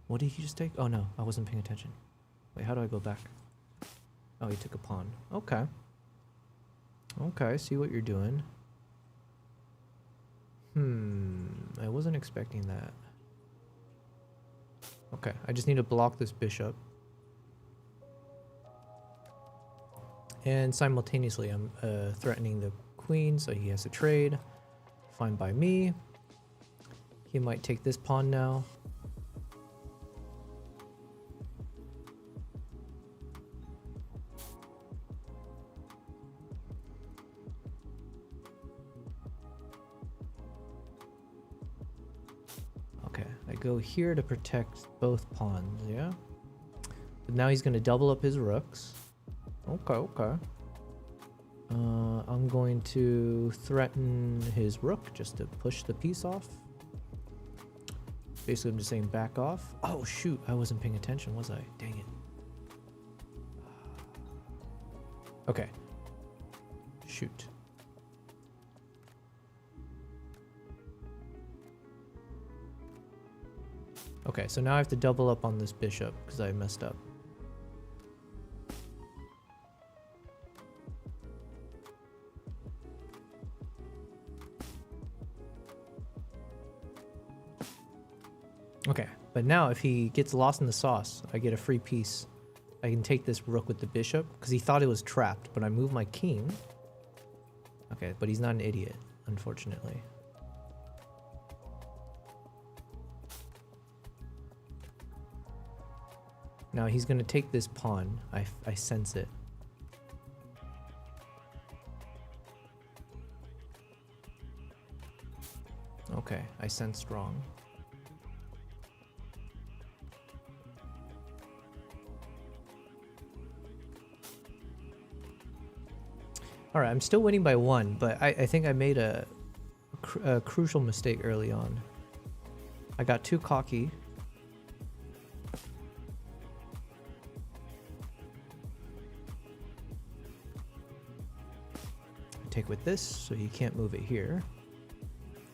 What did he just take? Oh no, I wasn't paying attention. Wait, how do I go back? Oh, he took a pawn. Okay. Okay, see what you're doing. I wasn't expecting that. Okay, I just need to block this bishop. And simultaneously, I'm threatening the queen, so he has to trade. Fine by me. He might take this pawn now. Okay, I go here to protect both pawns, yeah? But now he's going to double up his rooks. Okay, okay. I'm going to threaten his rook just to push the piece off. Basically, I'm just saying back off. Oh, shoot. I wasn't paying attention, was I? Dang it. Okay. Shoot. Okay, so now I have to double up on this bishop because I messed up. Okay, but now if he gets lost in the sauce, I get a free piece. I can take this rook with the bishop because he thought it was trapped, but I move my king. Okay, but he's not an idiot, unfortunately. Now he's going to take this pawn. I sense it. Okay, I sensed wrong. Alright, I'm still winning by 1, but I think I made a crucial mistake early on. I got too cocky. Take with this, so he can't move it here.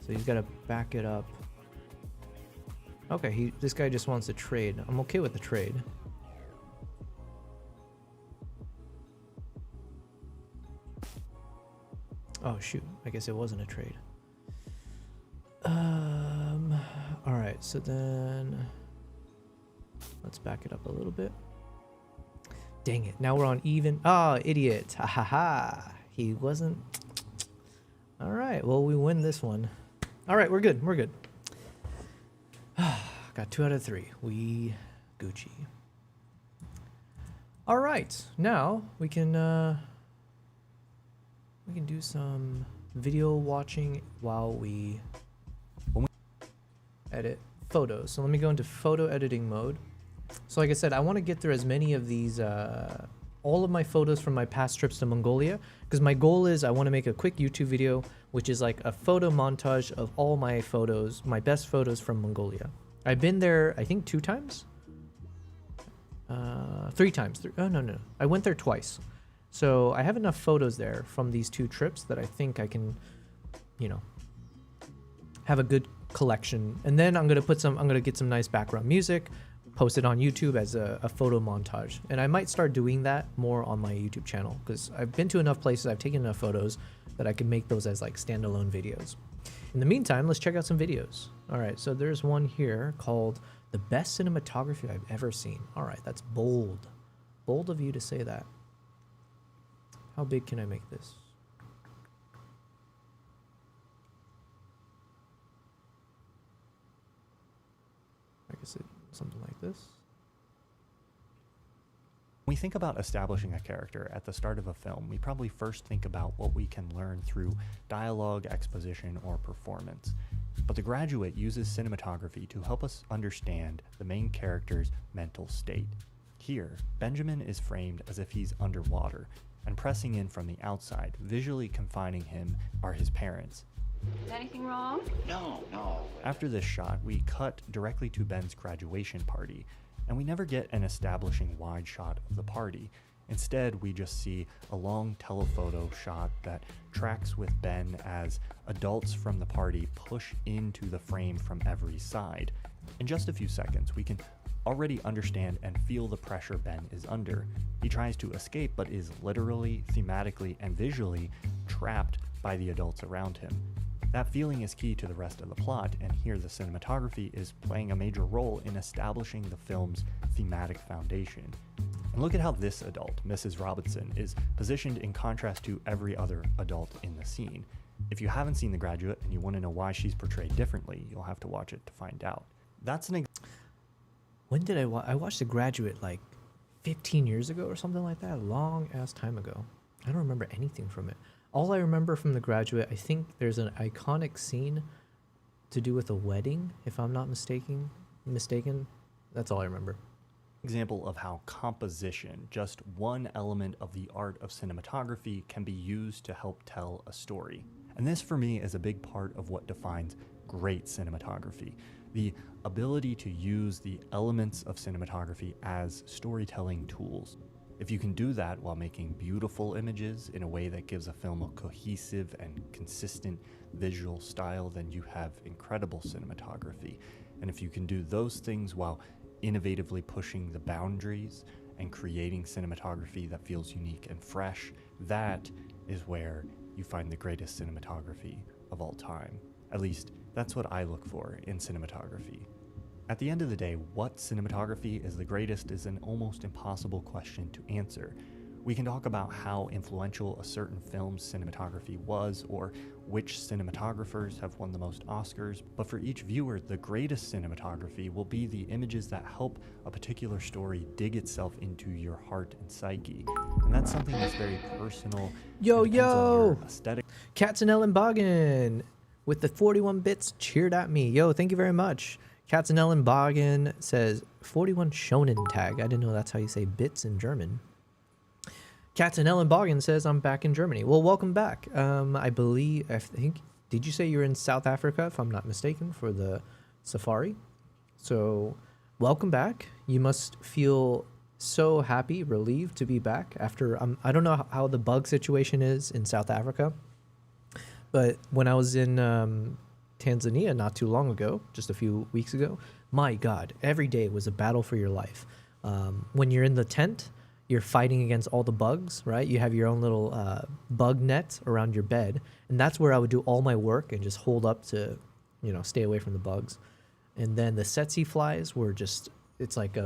So he's got to back it up. Okay, this guy just wants to trade. I'm okay with the trade. Oh shoot, I guess it wasn't a trade. All right, so then let's back it up a little bit. Dang it, now we're on even. Oh, idiot. Ha ha ha. He wasn't. All right, well, we win this one. All right, we're good. We're good. Got 2 out of 3. We Gucci. All right, now we can do some video watching while we edit photos. So let me go into photo editing mode. So like I said, I want to get through as many of these, all of my photos from my past trips to Mongolia, because my goal is I want to make a quick YouTube video, which is like a photo montage of all my photos, my best photos from Mongolia. I've been there, I think 2 times? 3 times. Oh, no. I went there twice. So I have enough photos there from these 2 trips that I think I can, you know, have a good collection. And then I'm going to get some nice background music, post it on YouTube as a photo montage. And I might start doing that more on my YouTube channel because I've been to enough places, I've taken enough photos that I can make those as like standalone videos. In the meantime, let's check out some videos. All right, so there's one here called The Best Cinematography I've Ever Seen. All right, that's bold. Bold of you to say that. How big can I make this? I guess something like this. When we think about establishing a character at the start of a film, we probably first think about what we can learn through dialogue, exposition, or performance. But The Graduate uses cinematography to help us understand the main character's mental state. Here, Benjamin is framed as if he's underwater, and pressing in from the outside, visually confining him, are his parents. Is anything wrong? No, no. After this shot, we cut directly to Ben's graduation party, and we never get an establishing wide shot of the party. Instead, we just see a long telephoto shot that tracks with Ben as adults from the party push into the frame from every side. In just a few seconds, we can already understand and feel the pressure Ben is under. He tries to escape, but is literally, thematically, and visually trapped by the adults around him. That feeling is key to the rest of the plot, and here the cinematography is playing a major role in establishing the film's thematic foundation. And look at how this adult, Mrs. Robinson, is positioned in contrast to every other adult in the scene. If you haven't seen The Graduate and you want to know why she's portrayed differently, you'll have to watch it to find out. That's an When did I watch? I watched The Graduate like 15 years ago or something like that. A long ass time ago. I don't remember anything from it. All I remember from The Graduate, I think there's an iconic scene to do with a wedding, if I'm not mistaken. That's all I remember. example of how composition, just one element of the art of cinematography, can be used to help tell a story. And this, for me, is a big part of what defines great cinematography. The ability to use the elements of cinematography as storytelling tools. If you can do that while making beautiful images in a way that gives a film a cohesive and consistent visual style, then you have incredible cinematography. And if you can do those things while innovatively pushing the boundaries and creating cinematography that feels unique and fresh, that is where you find the greatest cinematography of all time. At least, that's what I look for in cinematography. At the end of the day, what cinematography is the greatest is an almost impossible question to answer. We can talk about how influential a certain film's cinematography was, or which cinematographers have won the most Oscars, but for each viewer, the greatest cinematography will be the images that help a particular story dig itself into your heart and psyche. And that's something that's very personal. Yo, and depends on yo! your aesthetic. Katzenellenbogen with the 41 bits cheered at me. Yo, thank you very much. Katzenellenbogen says 41 shonen tag. I didn't know that's how you say bits in German. Katzenellenbogen says I'm back in Germany. Well, welcome back. I think, did you say you're in South Africa, if I'm not mistaken, for the safari? So, welcome back. You must feel so happy, relieved to be back after, I don't know how the bug situation is in South Africa, but when I was in Tanzania not too long ago, just a few weeks ago, my God, every day was a battle for your life. When you're in the tent, you're fighting against all the bugs, right? You have your own little bug net around your bed, and that's where I would do all my work and just hold up to, stay away from the bugs. And then the tsetse flies were just, it's like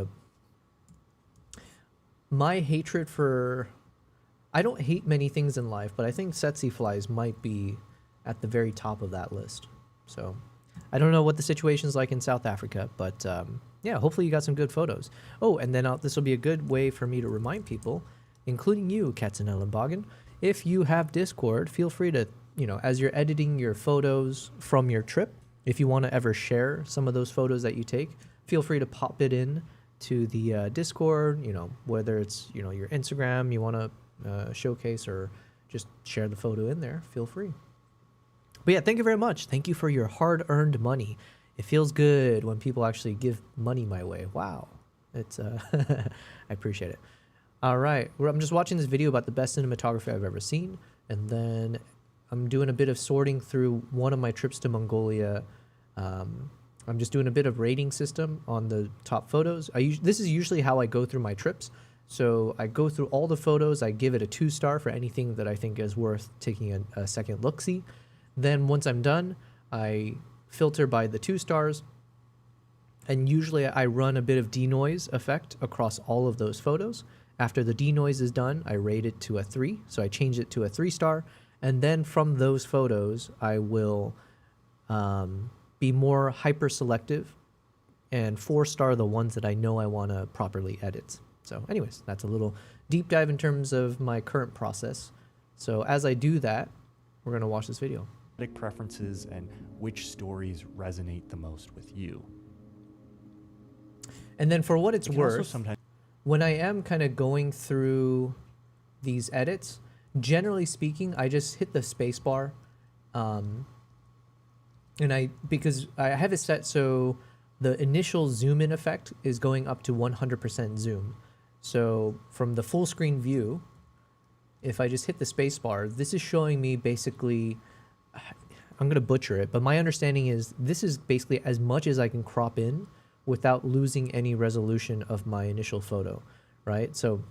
my hatred for, I don't hate many things in life, but I think tsetse flies might be at the very top of that list. So I don't know what the situation's like in South Africa, but yeah, hopefully you got some good photos. Oh, and then this will be a good way for me to remind people, including you, Katzenellenbogen, if you have Discord, feel free to, as you're editing your photos from your trip, if you want to ever share some of those photos that you take, feel free to pop it in to the Discord, whether it's, your Instagram you want to showcase, or just share the photo in there, feel free. But yeah, thank you very much. Thank you for your hard-earned money. It feels good when people actually give money my way. Wow. It's I appreciate it. All right. I'm just watching this video about the best cinematography I've ever seen. And then I'm doing a bit of sorting through one of my trips to Mongolia. I'm just doing a bit of rating system on the top photos. This is usually how I go through my trips. So I go through all the photos. I give it a 2-star for anything that I think is worth taking a second look-see. Then once I'm done, I filter by the 2 stars, and usually I run a bit of denoise effect across all of those photos. After the denoise is done, I rate it to a 3, so I change it to a 3-star, and then from those photos, I will be more hyper selective and 4-star the ones that I know I want to properly edit. So anyways, that's a little deep dive in terms of my current process. So as I do that, we're going to watch this video. Preferences and which stories resonate the most with you. And then for what it's worth, sometimes when I am kind of going through these edits, generally speaking, I just hit the space bar And because I have it set so the initial zoom in effect is going up to 100% zoom. So from the full screen view, if I just hit the space bar, this is showing me basically, I'm going to butcher it, but my understanding is this is basically as much as I can crop in without losing any resolution of my initial photo, right? So,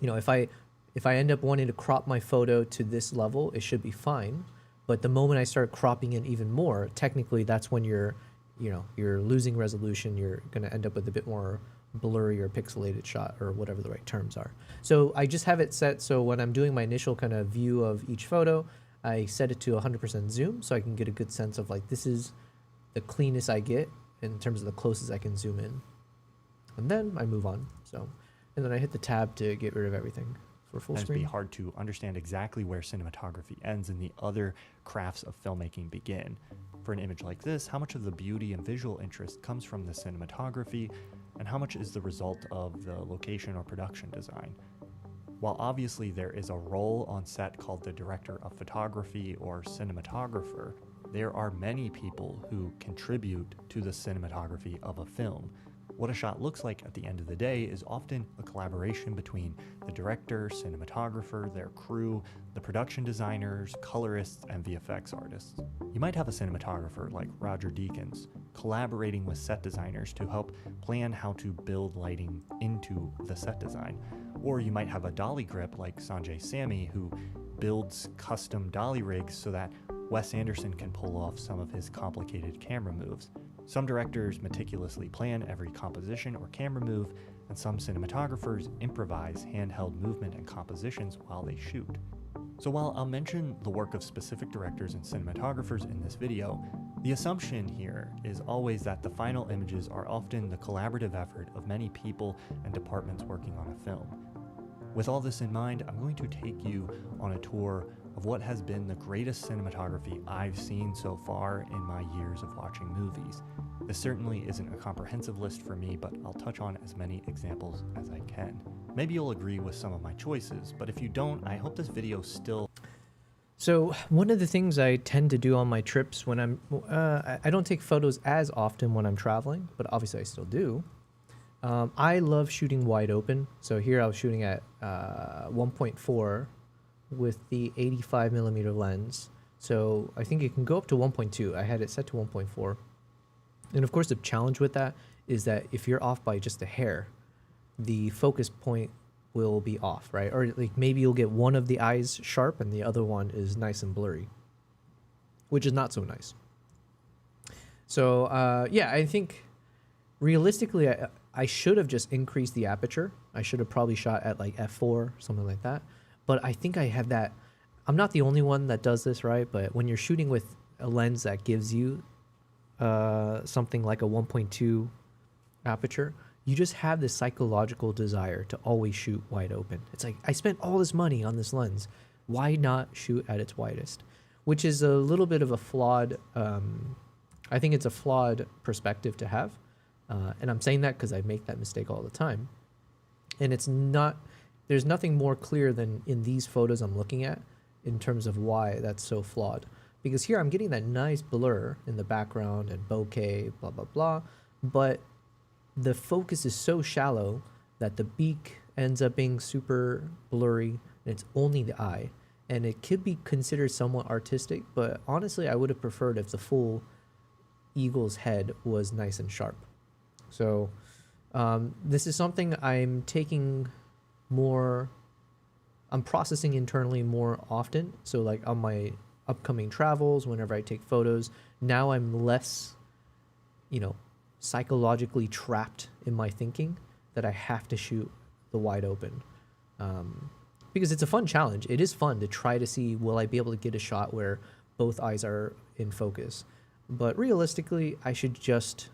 if I end up wanting to crop my photo to this level, it should be fine. But the moment I start cropping in even more, technically that's when you're losing resolution. You're going to end up with a bit more blurry or pixelated shot, or whatever the right terms are. So I just have it set so when I'm doing my initial kind of view of each photo, I set it to 100% zoom so I can get a good sense of like, this is the cleanest I get in terms of the closest I can zoom in. And then I move on. And then I hit the tab to get rid of everything for full screen. It'd be hard to understand exactly where cinematography ends and the other crafts of filmmaking begin. For an image like this, how much of the beauty and visual interest comes from the cinematography, and how much is the result of the location or production design? While obviously there is a role on set called the director of photography or cinematographer, there are many people who contribute to the cinematography of a film. What a shot looks like at the end of the day is often a collaboration between the director, cinematographer, their crew, the production designers, colorists, and VFX artists. You might have a cinematographer like Roger Deakins collaborating with set designers to help plan how to build lighting into the set design. Or you might have a dolly grip like Sanjay Samy who builds custom dolly rigs so that Wes Anderson can pull off some of his complicated camera moves. Some directors meticulously plan every composition or camera move, and some cinematographers improvise handheld movement and compositions while they shoot. So while I'll mention the work of specific directors and cinematographers in this video, the assumption here is always that the final images are often the collaborative effort of many people and departments working on a film. With all this in mind, I'm going to take you on a tour of what has been the greatest cinematography I've seen so far in my years of watching movies. This certainly isn't a comprehensive list for me, but I'll touch on as many examples as I can. Maybe you'll agree with some of my choices, but if you don't, I hope this video still... So one of the things I tend to do on my trips when I don't take photos as often when I'm traveling, but obviously I still do. I love shooting wide open. So here I was shooting at 1.4 with the 85mm lens. So I think it can go up to 1.2. I had it set to 1.4. And of course the challenge with that is that if you're off by just a hair, the focus point will be off, right? Or like maybe you'll get one of the eyes sharp and the other one is nice and blurry, which is not so nice. So yeah, I think realistically, I should have just increased the aperture. I should have probably shot at like f4, something like that. But I think I have that. I'm not the only one that does this, right? But when you're shooting with a lens that gives you something like a 1.2 aperture, you just have this psychological desire to always shoot wide open. It's like, I spent all this money on this lens. Why not shoot at its widest? Which is a little bit of a flawed, I think it's a flawed perspective to have. And I'm saying that because I make that mistake all the time. And it's not, there's nothing more clear than in these photos I'm looking at in terms of why that's so flawed. Because here I'm getting that nice blur in the background and bokeh, blah, blah, blah. But the focus is so shallow that the beak ends up being super blurry and it's only the eye. And it could be considered somewhat artistic, but honestly, I would have preferred if the full eagle's head was nice and sharp. So this is something I'm taking more, I'm processing internally more often. So like on my upcoming travels, whenever I take photos, now I'm less, psychologically trapped in my thinking that I have to shoot the wide open. Because it's a fun challenge. It is fun to try to see, will I be able to get a shot where both eyes are in focus? But realistically, I should just,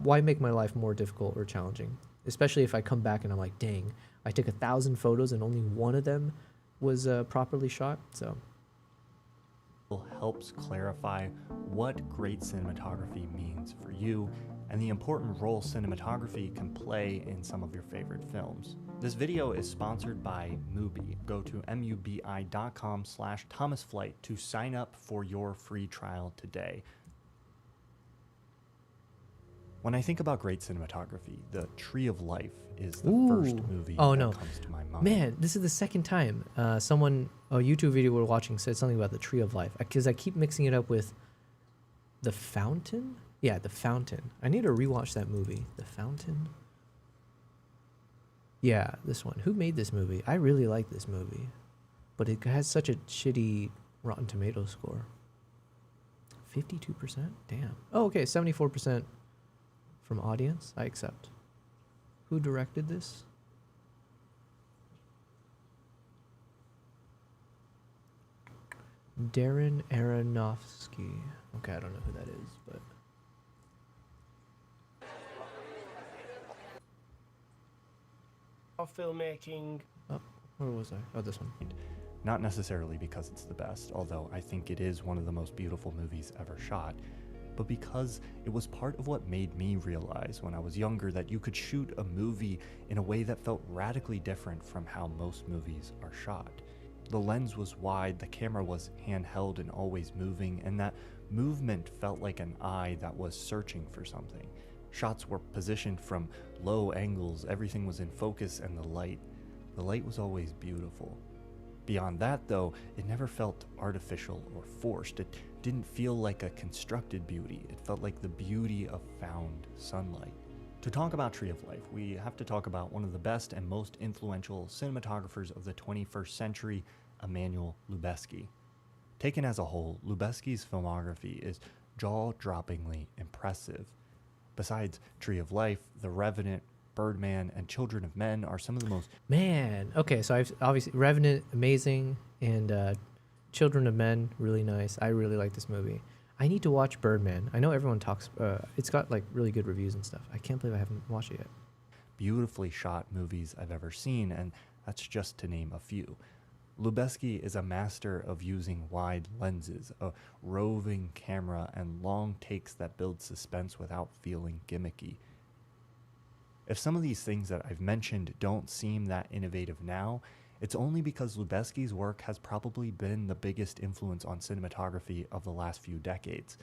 why make my life more difficult or challenging? Especially if I come back and I'm like, dang, I took 1,000 photos and only one of them was properly shot. So helps clarify what great cinematography means for you and the important role cinematography can play in some of your favorite films. This video is sponsored by Mubi. Go to mubi.com/ThomasFlight to sign up for your free trial today. When I think about great cinematography, The Tree of Life is the first movie that comes to my mind. Man, this is the second time a YouTube video we're watching said something about The Tree of Life, because I keep mixing it up with The Fountain. Yeah, The Fountain. I need to rewatch that movie. The Fountain. Yeah, this one. Who made this movie? I really like this movie, but it has such a shitty Rotten Tomatoes score. 52%? Damn. Oh, okay, 74% from audience. I accept. Who directed this? Darren Aronofsky. Okay, I don't know who that is, but... filmmaking. Oh, where was I? Oh, this one. Not necessarily because it's the best, although I think it is one of the most beautiful movies ever shot, but because it was part of what made me realize when I was younger that you could shoot a movie in a way that felt radically different from how most movies are shot. The lens was wide, the camera was handheld and always moving, and that movement felt like an eye that was searching for something. Shots were positioned from low angles, everything was in focus, and the light was always beautiful. Beyond that, though, it never felt artificial or forced. It didn't feel like a constructed beauty. It felt like the beauty of found sunlight. To talk about Tree of Life, we have to talk about one of the best and most influential cinematographers of the 21st century, Emmanuel Lubezki. Taken as a whole, Lubezki's filmography is jaw-droppingly impressive. Besides Tree of Life, The Revenant, Birdman, and Children of Men are some of the most... Man, okay, so I've obviously Revenant, amazing, and Children of Men, really nice. I really like this movie. I need to watch Birdman. I know everyone talks, it's got like really good reviews and stuff. I can't believe I haven't watched it yet. Beautifully shot movies I've ever seen, and that's just to name a few. Lubezki is a master of using wide lenses, a roving camera, and long takes that build suspense without feeling gimmicky. If some of these things that I've mentioned don't seem that innovative now, it's only because Lubezki's work has probably been the biggest influence on cinematography of the last few decades.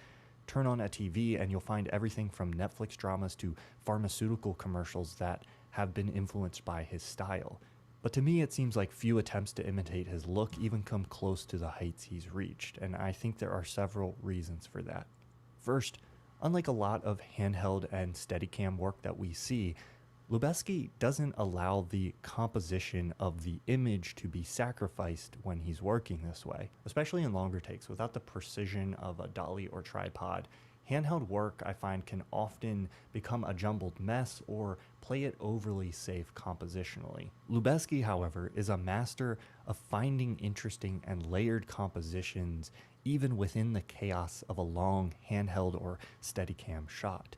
Turn on a TV and you'll find everything from Netflix dramas to pharmaceutical commercials that have been influenced by his style. But to me, it seems like few attempts to imitate his look even come close to the heights he's reached, and I think there are several reasons for that. First, unlike a lot of handheld and Steadicam work that we see, Lubezki doesn't allow the composition of the image to be sacrificed when he's working this way, especially in longer takes. Without the precision of a dolly or tripod, handheld work, I find, can often become a jumbled mess or play it overly safe compositionally. Lubezki, however, is a master of finding interesting and layered compositions even within the chaos of a long handheld or Steadicam shot.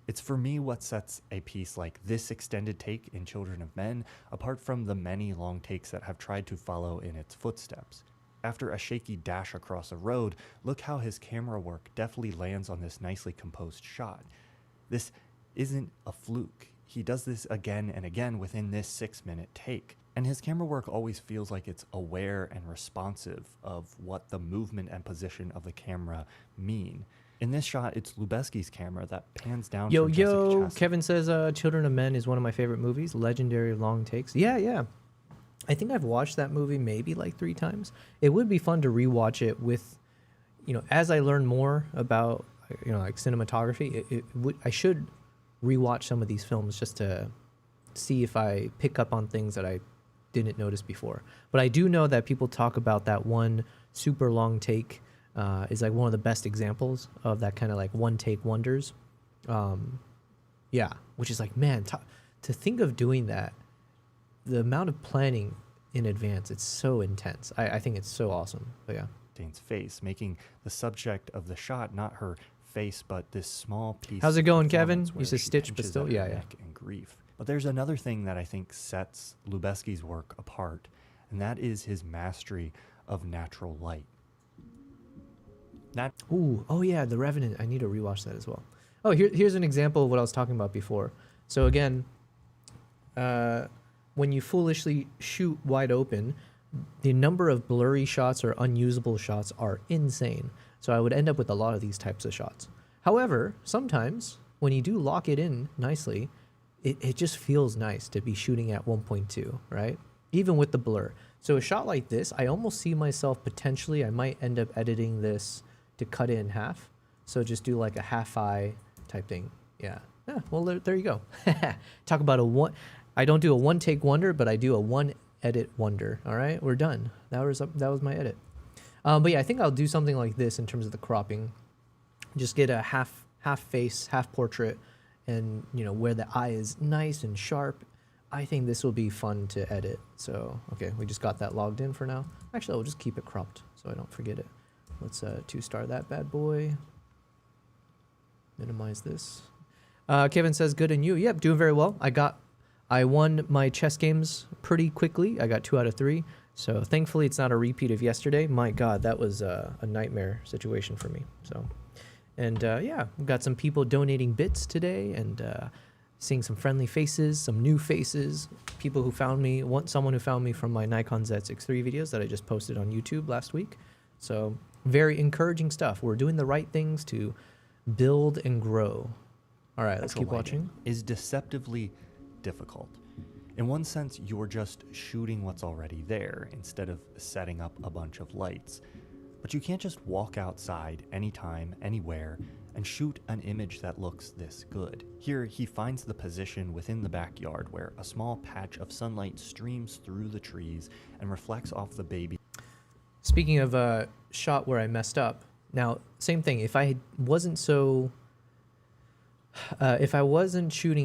It's for me what sets a piece like this extended take in Children of Men apart from the many long takes that have tried to follow in its footsteps. After a shaky dash across a road, look how his camera work deftly lands on this nicely composed shot. This isn't a fluke. He does this again and again within this 6-minute take. And his camera work always feels like it's aware and responsive of what the movement and position of the camera mean. In this shot, it's Lubezki's camera that pans down from Jessica Chastain. Kevin says Children of Men is one of my favorite movies. Legendary long takes. Yeah. I think I've watched that movie maybe like 3 times. It would be fun to rewatch it with, as I learn more about, like cinematography, I should rewatch some of these films just to see if I pick up on things that I didn't notice before. But I do know that people talk about that one super long take is like one of the best examples of that kind of like one take wonders. Which is like, man, to think of doing that, the amount of planning in advance, it's so intense. I think it's so awesome. But yeah. Chastain's face, making the subject of the shot not her face, but this small piece. How's it going, Kevin? You You said stitch, but still, yeah. And grief. But there's another thing that I think sets Lubezki's work apart, and that is his mastery of natural light. Oh yeah, The Revenant. I need to rewatch that as well. Oh, here's an example of what I was talking about before. So again, when you foolishly shoot wide open, the number of blurry shots or unusable shots are insane. So I would end up with a lot of these types of shots. However, sometimes when you do lock it in nicely, it just feels nice to be shooting at 1.2, right? Even with the blur. So a shot like this, I almost see myself potentially, I might end up editing this to cut it in half. So just do like a half eye type thing. Yeah. Yeah, well, there you go. Talk about I don't do a one take wonder, but I do a one edit wonder. All right, we're done. That was my edit. But yeah, I think I'll do something like this in terms of the cropping. Just get a half face, half portrait, and where the eye is nice and sharp. I think this will be fun to edit. So okay, we just got that logged in for now. Actually, I'll just keep it cropped so I don't forget it. Let's 2-star that bad boy. Minimize this. Kevin says, good, and you? Yep, doing very well. I won my chess games pretty quickly. I got 2 out of 3. So thankfully it's not a repeat of yesterday. My God, that was a nightmare situation for me. So, and yeah, we've got some people donating bits today, and seeing some friendly faces, some new faces, people who found me, someone who found me from my Nikon Z6 III videos that I just posted on YouTube last week. So very encouraging stuff. We're doing the right things to build and grow. All right, let's keep watching. Is deceptively difficult. In one sense, you're just shooting what's already there instead of setting up a bunch of lights. But you can't just walk outside anytime, anywhere, and shoot an image that looks this good. Here, he finds the position within the backyard where a small patch of sunlight streams through the trees and reflects off the baby. Speaking of a shot where I messed up, now, same thing, if I wasn't shooting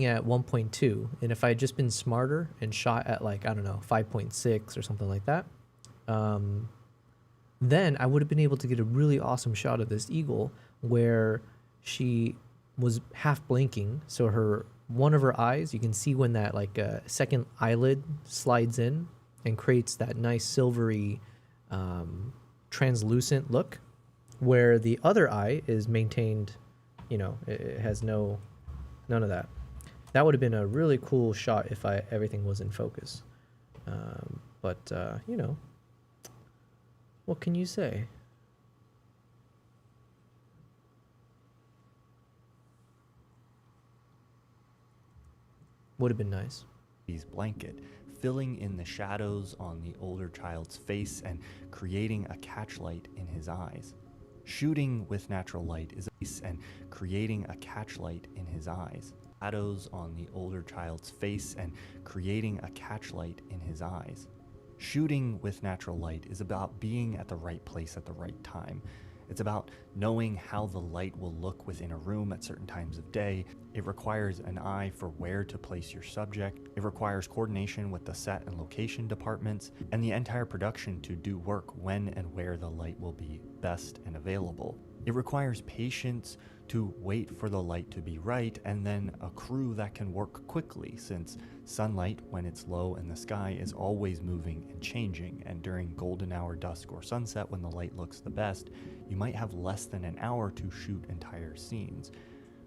at 1.2, and if I had just been smarter and shot at like, I don't know, 5.6 or something like that, then I would have been able to get a really awesome shot of this eagle where she was half blinking. So one of her eyes, you can see when that like second eyelid slides in and creates that nice silvery translucent look, where the other eye is maintained, it has none of that. That would have been a really cool shot if everything was in focus. But what can you say? Would have been nice. Blanket, filling in the shadows on the older child's face and creating a catchlight in his eyes. Shooting with natural light is and creating a catchlight in his eyes. Shadows on the older child's face and creating a catchlight in his eyes. Shooting with natural light is about being at the right place at the right time. It's about knowing how the light will look within a room at certain times of day. It requires an eye for where to place your subject. It requires coordination with the set and location departments and the entire production to do work when and where the light will be best and available. It requires patience to wait for the light to be right, and then a crew that can work quickly, since sunlight, when it's low in the sky, is always moving and changing, and during golden hour, dusk, or sunset, when the light looks the best, you might have less than an hour to shoot entire scenes.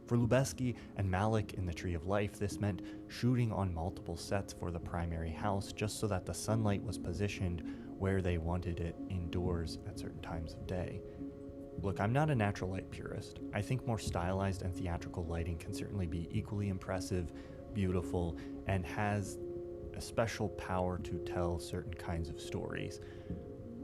For Lubeski and Malik in The Tree of Life, this meant shooting on multiple sets for the primary house just so that the sunlight was positioned where they wanted it indoors at certain times of day. Look, I'm not a natural light purist. I think more stylized and theatrical lighting can certainly be equally impressive, beautiful, and has a special power to tell certain kinds of stories.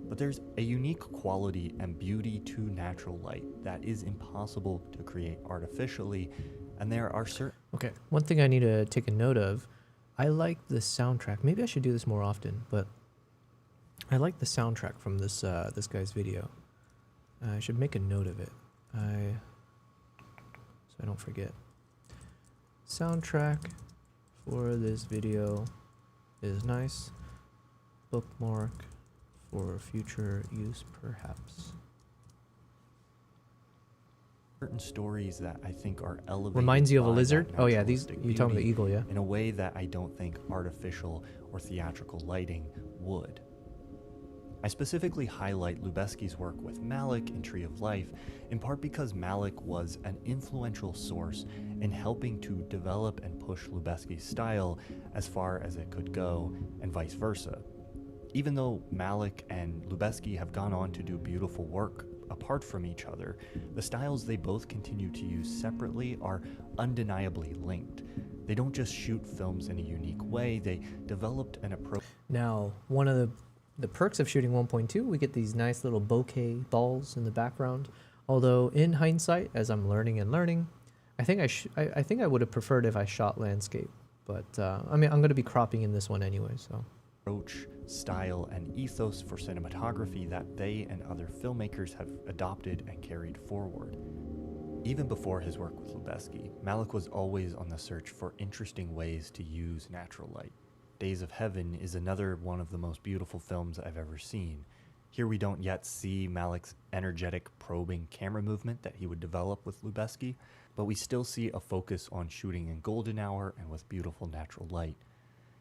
But there's a unique quality and beauty to natural light that is impossible to create artificially, and there are certain... Okay, one thing I need to take a note of, I like the soundtrack. Maybe I should do this more often, but I like the soundtrack from this guy's video. I should make a note of it, so I don't forget. Soundtrack for this video is nice. Bookmark for future use, perhaps. Certain stories that I think are elevated. Reminds you of a by lizard? that Oh yeah, these naturalistic you talking about the beauty eagle, yeah? in a way that I don't think artificial or theatrical lighting would. I specifically highlight Lubeski's work with Malik in Tree of Life, in part because Malik was an influential source in helping to develop and push Lubeski's style as far as it could go, and vice versa. Even though Malik and Lubeski have gone on to do beautiful work apart from each other, the styles they both continue to use separately are undeniably linked. They don't just shoot films in a unique way, they developed an approach. Now, one of the perks of shooting 1.2, we get these nice little bokeh balls in the background. Although in hindsight, as I'm learning, I think I think I would have preferred if I shot landscape. But I mean, I'm going to be cropping in this one anyway, so. Approach, style, and ethos for cinematography that they and other filmmakers have adopted and carried forward. Even before his work with Lubeski, Malik was always on the search for interesting ways to use natural light. Days of Heaven is another one of the most beautiful films I've ever seen. Here we don't yet see Malik's energetic, probing camera movement that he would develop with Lubeski, but we still see a focus on shooting in golden hour and with beautiful natural light.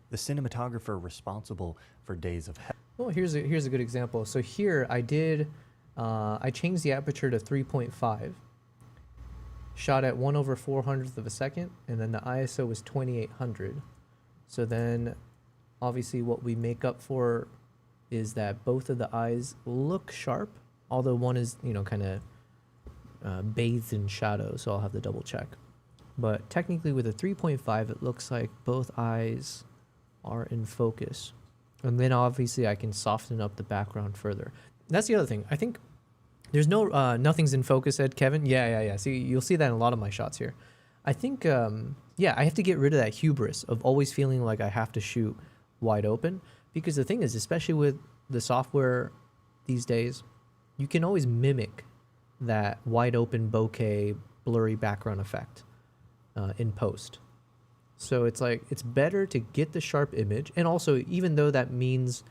The cinematographer responsible for Days of Heaven. Well, here's a good example. So here I changed the aperture to 3.5, shot at 1/400th of a second, and then the ISO was 2800. So then obviously what we make up for is that both of the eyes look sharp, although one is, kind of bathed in shadow, so I'll have to double check. But technically with a 3.5, it looks like both eyes are in focus. And then obviously I can soften up the background further. That's the other thing. I think there's no, nothing's in focus, Ed, Kevin. Yeah. See, you'll see that in a lot of my shots here. I think, I have to get rid of that hubris of always feeling like I have to shoot wide open. Because the thing is, especially with the software these days, you can always mimic that wide open bokeh blurry background effect in post. So it's like, it's better to get the sharp image. And also, even though that means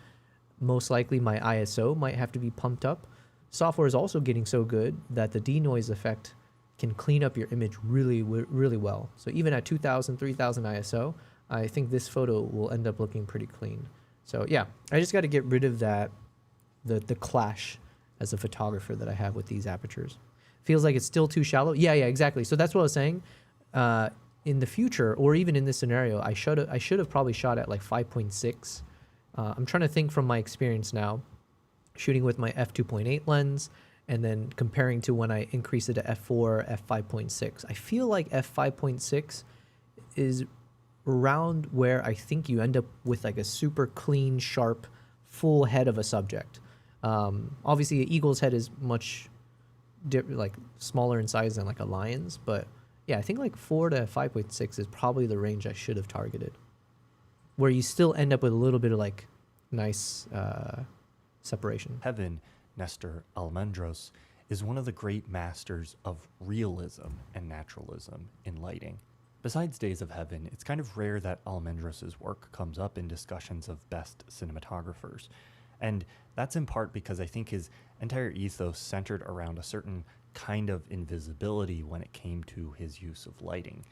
most likely my ISO might have to be pumped up, software is also getting so good that the denoise effect can clean up your image really, really well. So even at 2000, 3000 ISO, I think this photo will end up looking pretty clean. So yeah, I just got to get rid of that, the clash as a photographer that I have with these apertures. Feels like it's still too shallow. Yeah, exactly. So that's what I was saying. In the future, or even in this scenario, I should have probably shot at like 5.6. I'm trying to think from my experience now, shooting with my f2.8 lens, and then comparing to when I increased it to f4, f5.6. I feel like f5.6 is around where I think you end up with like a super clean, sharp, full head of a subject. Obviously, an eagle's head is much like smaller in size than like a lion's, but yeah, I think like 4 to 5.6 is probably the range I should have targeted, where you still end up with a little bit of like nice separation. Heaven, Nestor Almendros, is one of the great masters of realism and naturalism in lighting. Besides Days of Heaven, it's kind of rare that Almendros' work comes up in discussions of best cinematographers. And that's in part because I think his entire ethos centered around a certain kind of invisibility when it came to his use of lighting.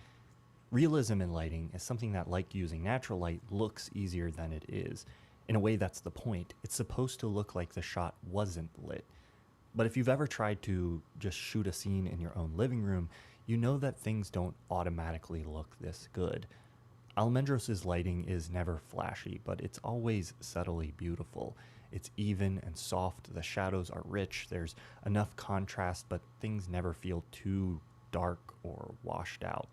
Realism in lighting is something that, like using natural light, looks easier than it is. In a way, that's the point. It's supposed to look like the shot wasn't lit. But if you've ever tried to just shoot a scene in your own living room, you know that things don't automatically look this good. Almendros' lighting is never flashy, but it's always subtly beautiful. It's even and soft, the shadows are rich, there's enough contrast, but things never feel too dark or washed out.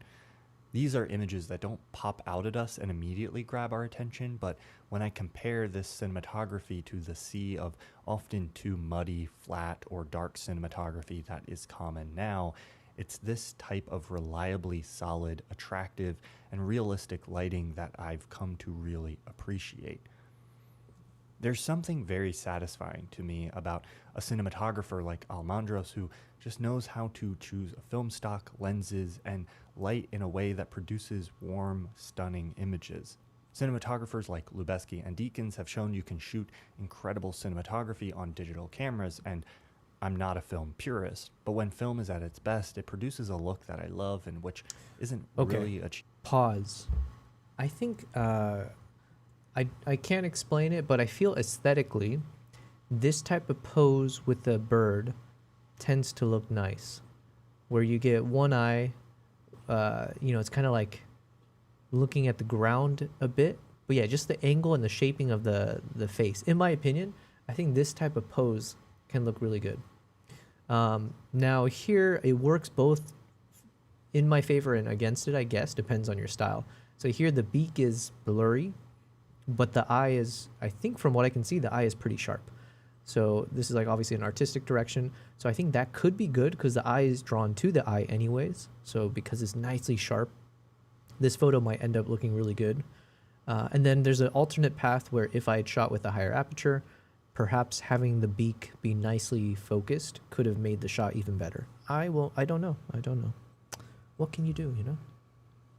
These are images that don't pop out at us and immediately grab our attention, but when I compare this cinematography to the sea of often too muddy, flat, or dark cinematography that is common now, it's this type of reliably solid, attractive, and realistic lighting that I've come to really appreciate. There's something very satisfying to me about a cinematographer like Almendros who just knows how to choose a film stock, lenses, and light in a way that produces warm, stunning images. Cinematographers like Lubeski and Deakins have shown you can shoot incredible cinematography on digital cameras, and I'm not a film purist, but when film is at its best, it produces a look that I love and which isn't really achieved. Pause. I think I can't explain it, but I feel aesthetically this type of pose with the bird tends to look nice, where you get one eye, it's kind of like looking at the ground a bit. But yeah, just the angle and the shaping of the face. In my opinion, I think this type of pose can look really good. Now here, it works both in my favor and against it, I guess, depends on your style. So here the beak is blurry, but the eye is, I think from what I can see, the eye is pretty sharp. So this is like obviously an artistic direction. So I think that could be good because the eye is drawn to the eye anyways. So because it's nicely sharp, this photo might end up looking really good. And then there's an alternate path where if I had shot with a higher aperture, perhaps having the beak be nicely focused could have made the shot even better. I don't know. What can you do,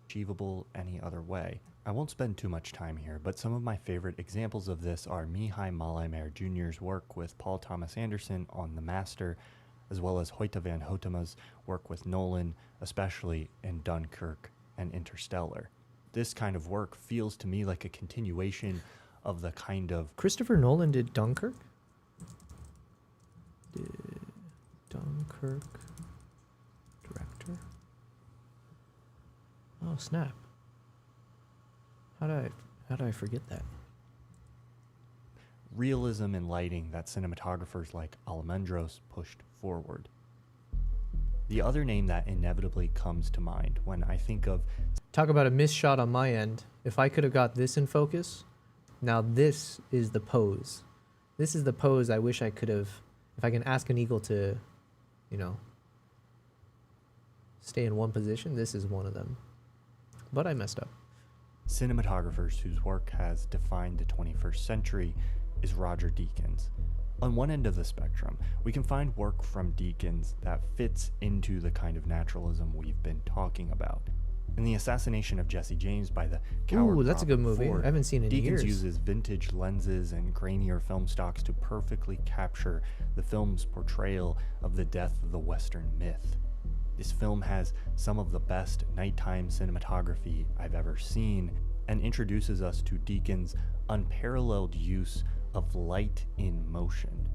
Achievable any other way. I won't spend too much time here, but some of my favorite examples of this are Mihai Malaimer Jr.'s work with Paul Thomas Anderson on The Master, as well as Hoyte van Hoytema's work with Nolan, especially in Dunkirk and Interstellar. This kind of work feels to me like a continuation of the kind of... Christopher Nolan did Dunkirk? Did Dunkirk director? Oh, snap. How did I forget that? realism in lighting that cinematographers like Almendros pushed forward. The other name that inevitably comes to mind when I think of... Talk about a missed shot on my end. If I could have got this in focus, now this is the pose. This is the pose I wish I could have... If I can ask an eagle to, stay in one position, this is one of them. But I messed up. Cinematographers whose work has defined the 21st century is Roger Deakins. On one end of the spectrum, we can find work from Deakins that fits into the kind of naturalism we've been talking about. In The Assassination of Jesse James by the coward Ooh, that's a good Robert movie. Ford, I haven't seen it in Deakins years. uses vintage lenses and grainier film stocks to perfectly capture the film's portrayal of the death of the Western myth. This film has some of the best nighttime cinematography I've ever seen and introduces us to Deakins' unparalleled use of light in motion.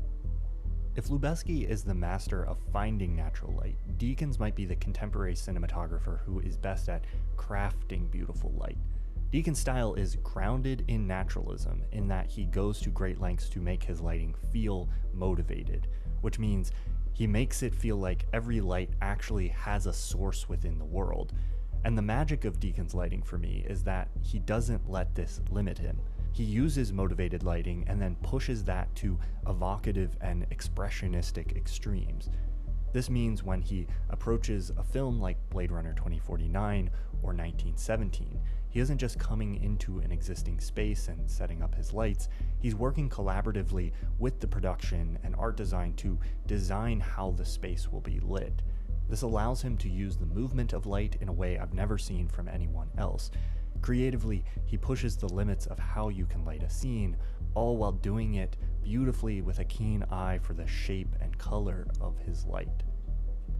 If Lubeski is the master of finding natural light, Deakins might be the contemporary cinematographer who is best at crafting beautiful light. Deakins' style is grounded in naturalism in that he goes to great lengths to make his lighting feel motivated, which means he makes it feel like every light actually has a source within the world. And the magic of Deakins' lighting for me is that he doesn't let this limit him. He uses motivated lighting and then pushes that to evocative and expressionistic extremes. This means when he approaches a film like Blade Runner 2049 or 1917, he isn't just coming into an existing space and setting up his lights, he's working collaboratively with the production and art design to design how the space will be lit. This allows him to use the movement of light in a way I've never seen from anyone else. Creatively, he pushes the limits of how you can light a scene, all while doing it beautifully with a keen eye for the shape and color of his light.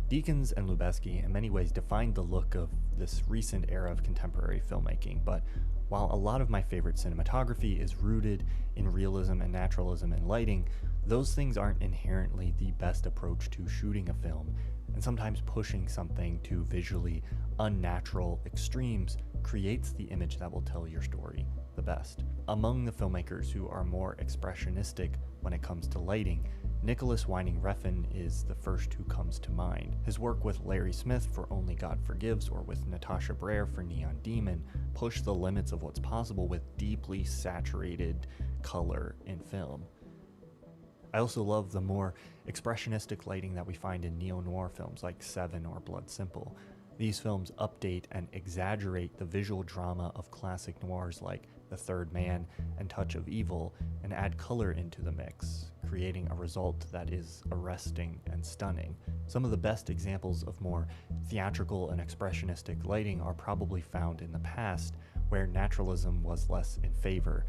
Deakins and Lubeski in many ways defined the look of this recent era of contemporary filmmaking, but while a lot of my favorite cinematography is rooted in realism and naturalism in lighting, those things aren't inherently the best approach to shooting a film, and sometimes pushing something to visually unnatural extremes creates the image that will tell your story the best. Among the filmmakers who are more expressionistic when it comes to lighting, Nicholas Winding Refn is the first who comes to mind. His work with Larry Smith for Only God Forgives or with Natasha Breyer for Neon Demon push the limits of what's possible with deeply saturated color in film. I also love the more expressionistic lighting that we find in neo-noir films like Seven or Blood Simple. These films update and exaggerate the visual drama of classic noirs like The Third Man and Touch of Evil and add color into the mix, creating a result that is arresting and stunning. Some of the best examples of more theatrical and expressionistic lighting are probably found in the past, where naturalism was less in favor.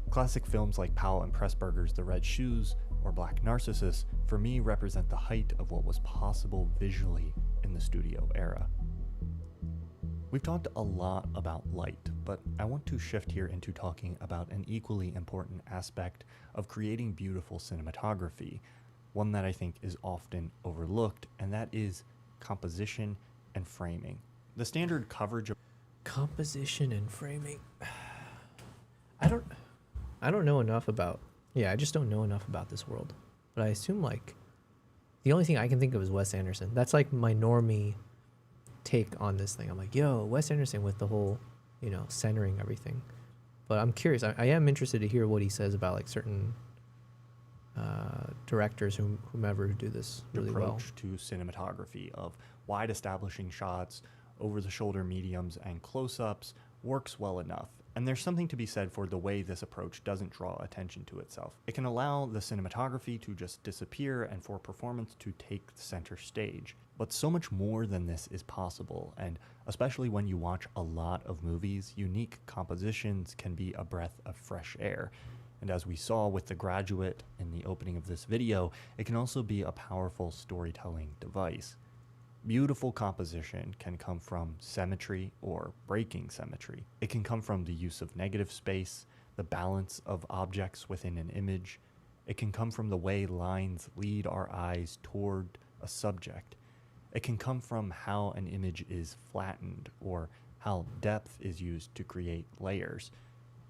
Classic films like Powell and Pressburger's The Red Shoes or Black Narcissus, for me, represent the height of what was possible visually in the studio era. We've talked a lot about light, but I want to shift here into talking about an equally important aspect of creating beautiful cinematography, one that I think is often overlooked, and that is composition and framing. The standard coverage of Composition and framing. I don't know enough about. Yeah, I just don't know enough about this world. But I assume like the only thing I can think of is Wes Anderson. That's like my normie take on this thing. I'm like, yo, Wes Anderson with the whole, centering everything. But I'm curious. I am interested to hear what he says about like certain directors, whomever do this really well. approach to cinematography of wide establishing shots, over-the-shoulder mediums, and close-ups works well enough. And there's something to be said for the way this approach doesn't draw attention to itself. It can allow the cinematography to just disappear and for performance to take the center stage. But so much more than this is possible, and especially when you watch a lot of movies, unique compositions can be a breath of fresh air. And as we saw with The Graduate in the opening of this video, it can also be a powerful storytelling device. Beautiful composition can come from symmetry or breaking symmetry. It can come from the use of negative space, the balance of objects within an image. It can come from the way lines lead our eyes toward a subject. It can come from how an image is flattened or how depth is used to create layers.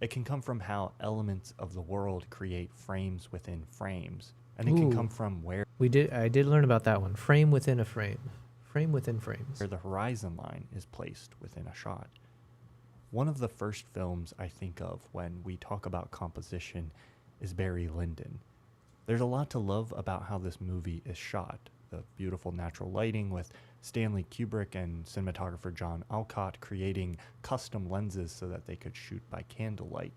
It can come from how elements of the world create frames within frames. And it can come from where I did learn about that one. Frame within a frame. Frame within frames. where the horizon line is placed within a shot. One of the first films I think of when we talk about composition is Barry Lyndon. There's a lot to love about how this movie is shot. The beautiful natural lighting with Stanley Kubrick and cinematographer John Alcott creating custom lenses so that they could shoot by candlelight.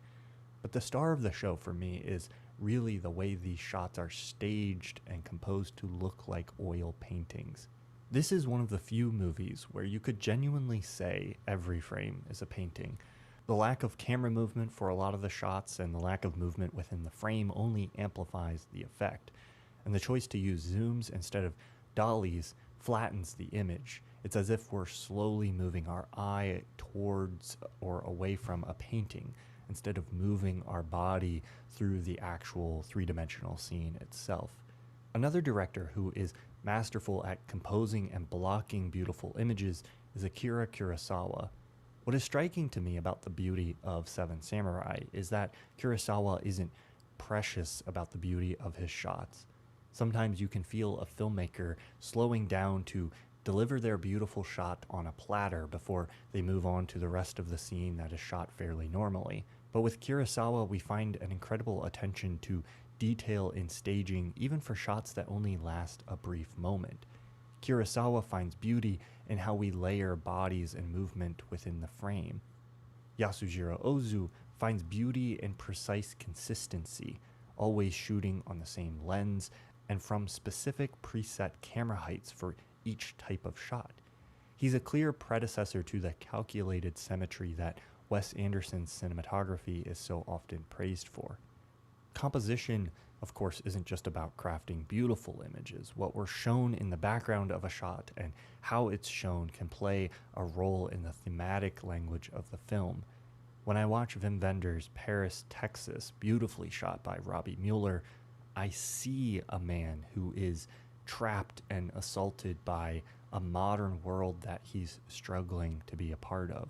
But the star of the show for me is really the way these shots are staged and composed to look like oil paintings. This is one of the few movies where you could genuinely say every frame is a painting. The lack of camera movement for a lot of the shots and the lack of movement within the frame only amplifies the effect. And the choice to use zooms instead of dollies flattens the image. It's as if we're slowly moving our eye towards or away from a painting instead of moving our body through the actual three-dimensional scene itself. Another director who is masterful at composing and blocking beautiful images is Akira Kurosawa. What is striking to me about the beauty of Seven Samurai is that Kurosawa isn't precious about the beauty of his shots. Sometimes you can feel a filmmaker slowing down to deliver their beautiful shot on a platter before they move on to the rest of the scene that is shot fairly normally. But with Kurosawa, we find an incredible attention to detail in staging, even for shots that only last a brief moment. Kurosawa finds beauty in how we layer bodies and movement within the frame. Yasujiro Ozu finds beauty in precise consistency, always shooting on the same lens and from specific preset camera heights for each type of shot. He's a clear predecessor to the calculated symmetry that Wes Anderson's cinematography is so often praised for. Composition, of course, isn't just about crafting beautiful images. What we're shown in the background of a shot and how it's shown can play a role in the thematic language of the film. When I watch Wim Wenders' Paris, Texas, beautifully shot by Robbie Mueller, I see a man who is trapped and assaulted by a modern world that he's struggling to be a part of.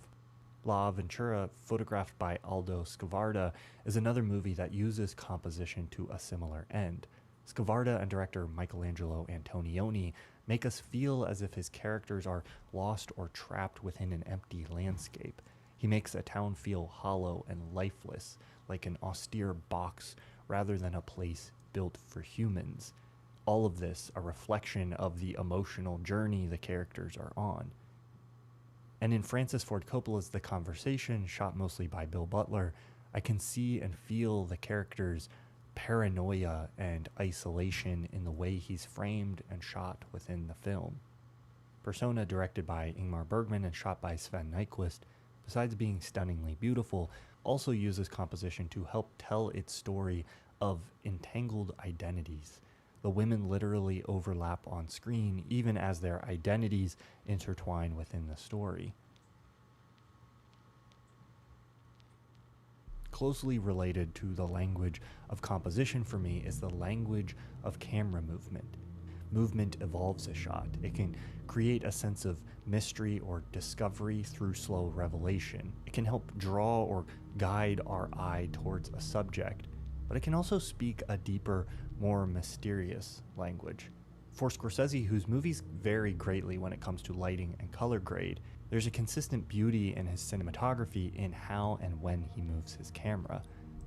La Ventura, photographed by Aldo Scavarda, is another movie that uses composition to a similar end. Scavarda and director Michelangelo Antonioni make us feel as if his characters are lost or trapped within an empty landscape. He makes a town feel hollow and lifeless, like an austere box rather than a place built for humans. All of this a reflection of the emotional journey the characters are on. And in Francis Ford Coppola's The Conversation, shot mostly by Bill Butler, I can see and feel the character's paranoia and isolation in the way he's framed and shot within the film. Persona, directed by Ingmar Bergman and shot by Sven Nykvist, besides being stunningly beautiful, also uses composition to help tell its story of entangled identities. The women literally overlap on screen even as their identities intertwine within the story. closely related to the language of composition for me is the language of camera movement. Movement evolves a shot. It can create a sense of mystery or discovery through slow revelation. It can help draw or guide our eye towards a subject, but it can also speak a deeper, more mysterious language. For Scorsese, whose movies vary greatly when it comes to lighting and color grade, there's a consistent beauty in his cinematography in how and when he moves his camera.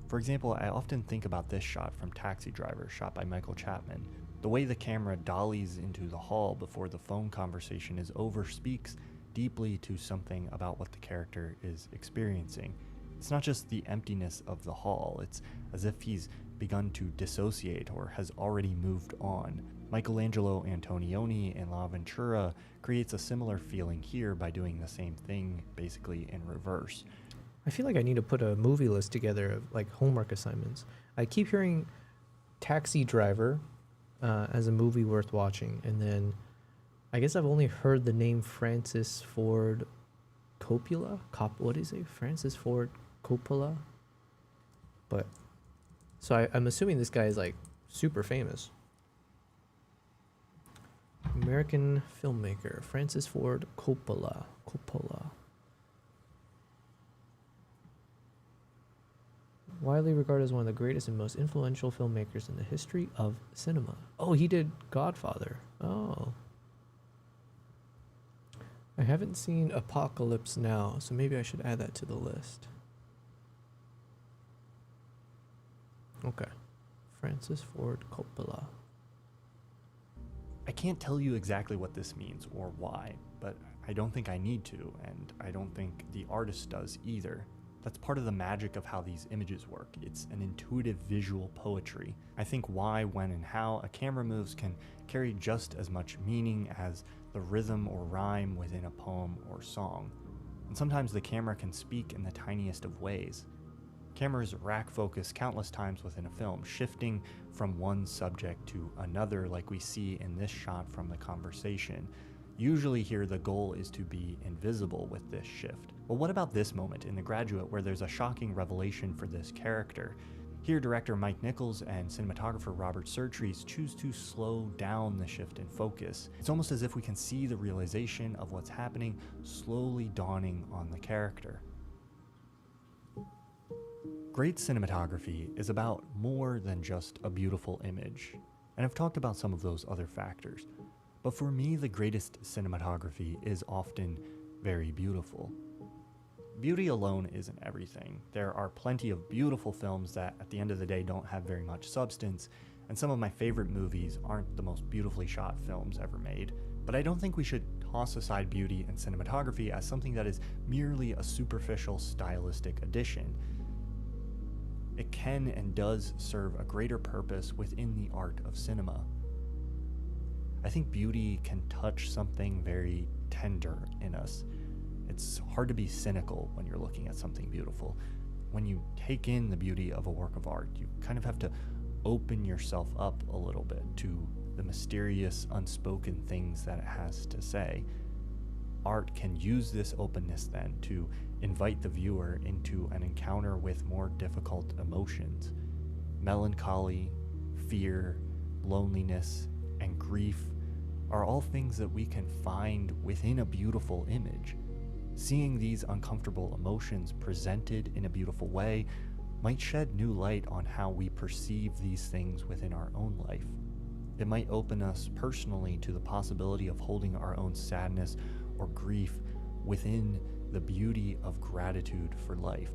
For example, I often think about this shot from Taxi Driver, shot by Michael Chapman. The way the camera dollies into the hall before the phone conversation is over speaks deeply to something about what the character is experiencing. It's not just the emptiness of the hall, it's as if he's begun to dissociate or has already moved on. Michelangelo Antonioni in La Ventura creates a similar feeling here by doing the same thing, basically in reverse. I feel like I need to put a movie list together of like homework assignments. I keep hearing Taxi Driver as a movie worth watching, and then I guess I've only heard the name Francis Ford Coppola. What is it? Francis Ford Coppola. But so I'm assuming this guy is like super famous. American filmmaker Francis Ford Coppola. Widely regarded as one of the greatest and most influential filmmakers in the history of cinema. Oh, he did Godfather. Oh. I haven't seen Apocalypse Now, so maybe I should add that to the list. Okay. Francis Ford Coppola. I can't tell you exactly what this means or why, but I don't think I need to, and I don't think the artist does either. That's part of the magic of how these images work. It's an intuitive visual poetry. I think why, when, and how a camera moves can carry just as much meaning as the rhythm or rhyme within a poem or song. And sometimes the camera can speak in the tiniest of ways. Cameras rack focus countless times within a film, shifting from one subject to another like we see in this shot from the conversation. Usually here the goal is to be invisible with this shift. But what about this moment in The Graduate where there's a shocking revelation for this character? Here director Mike Nichols and cinematographer Robert Surtees choose to slow down the shift in focus. It's almost as if we can see the realization of what's happening slowly dawning on the character. Great cinematography is about more than just a beautiful image, and I've talked about some of those other factors. But for me, the greatest cinematography is often very beautiful. Beauty alone isn't everything. There are plenty of beautiful films that at the end of the day don't have very much substance, and some of my favorite movies aren't the most beautifully shot films ever made. But I don't think we should toss aside beauty and cinematography as something that is merely a superficial stylistic addition. It can and does serve a greater purpose within the art of cinema. I think beauty can touch something very tender in us. It's hard to be cynical when you're looking at something beautiful. When you take in the beauty of a work of art, you kind of have to open yourself up a little bit to the mysterious, unspoken things that it has to say. Art can use this openness then to invite the viewer into an encounter with more difficult emotions. Melancholy, fear, loneliness, and grief are all things that we can find within a beautiful image. Seeing these uncomfortable emotions presented in a beautiful way might shed new light on how we perceive these things within our own life. It might open us personally to the possibility of holding our own sadness or grief within the beauty of gratitude for life.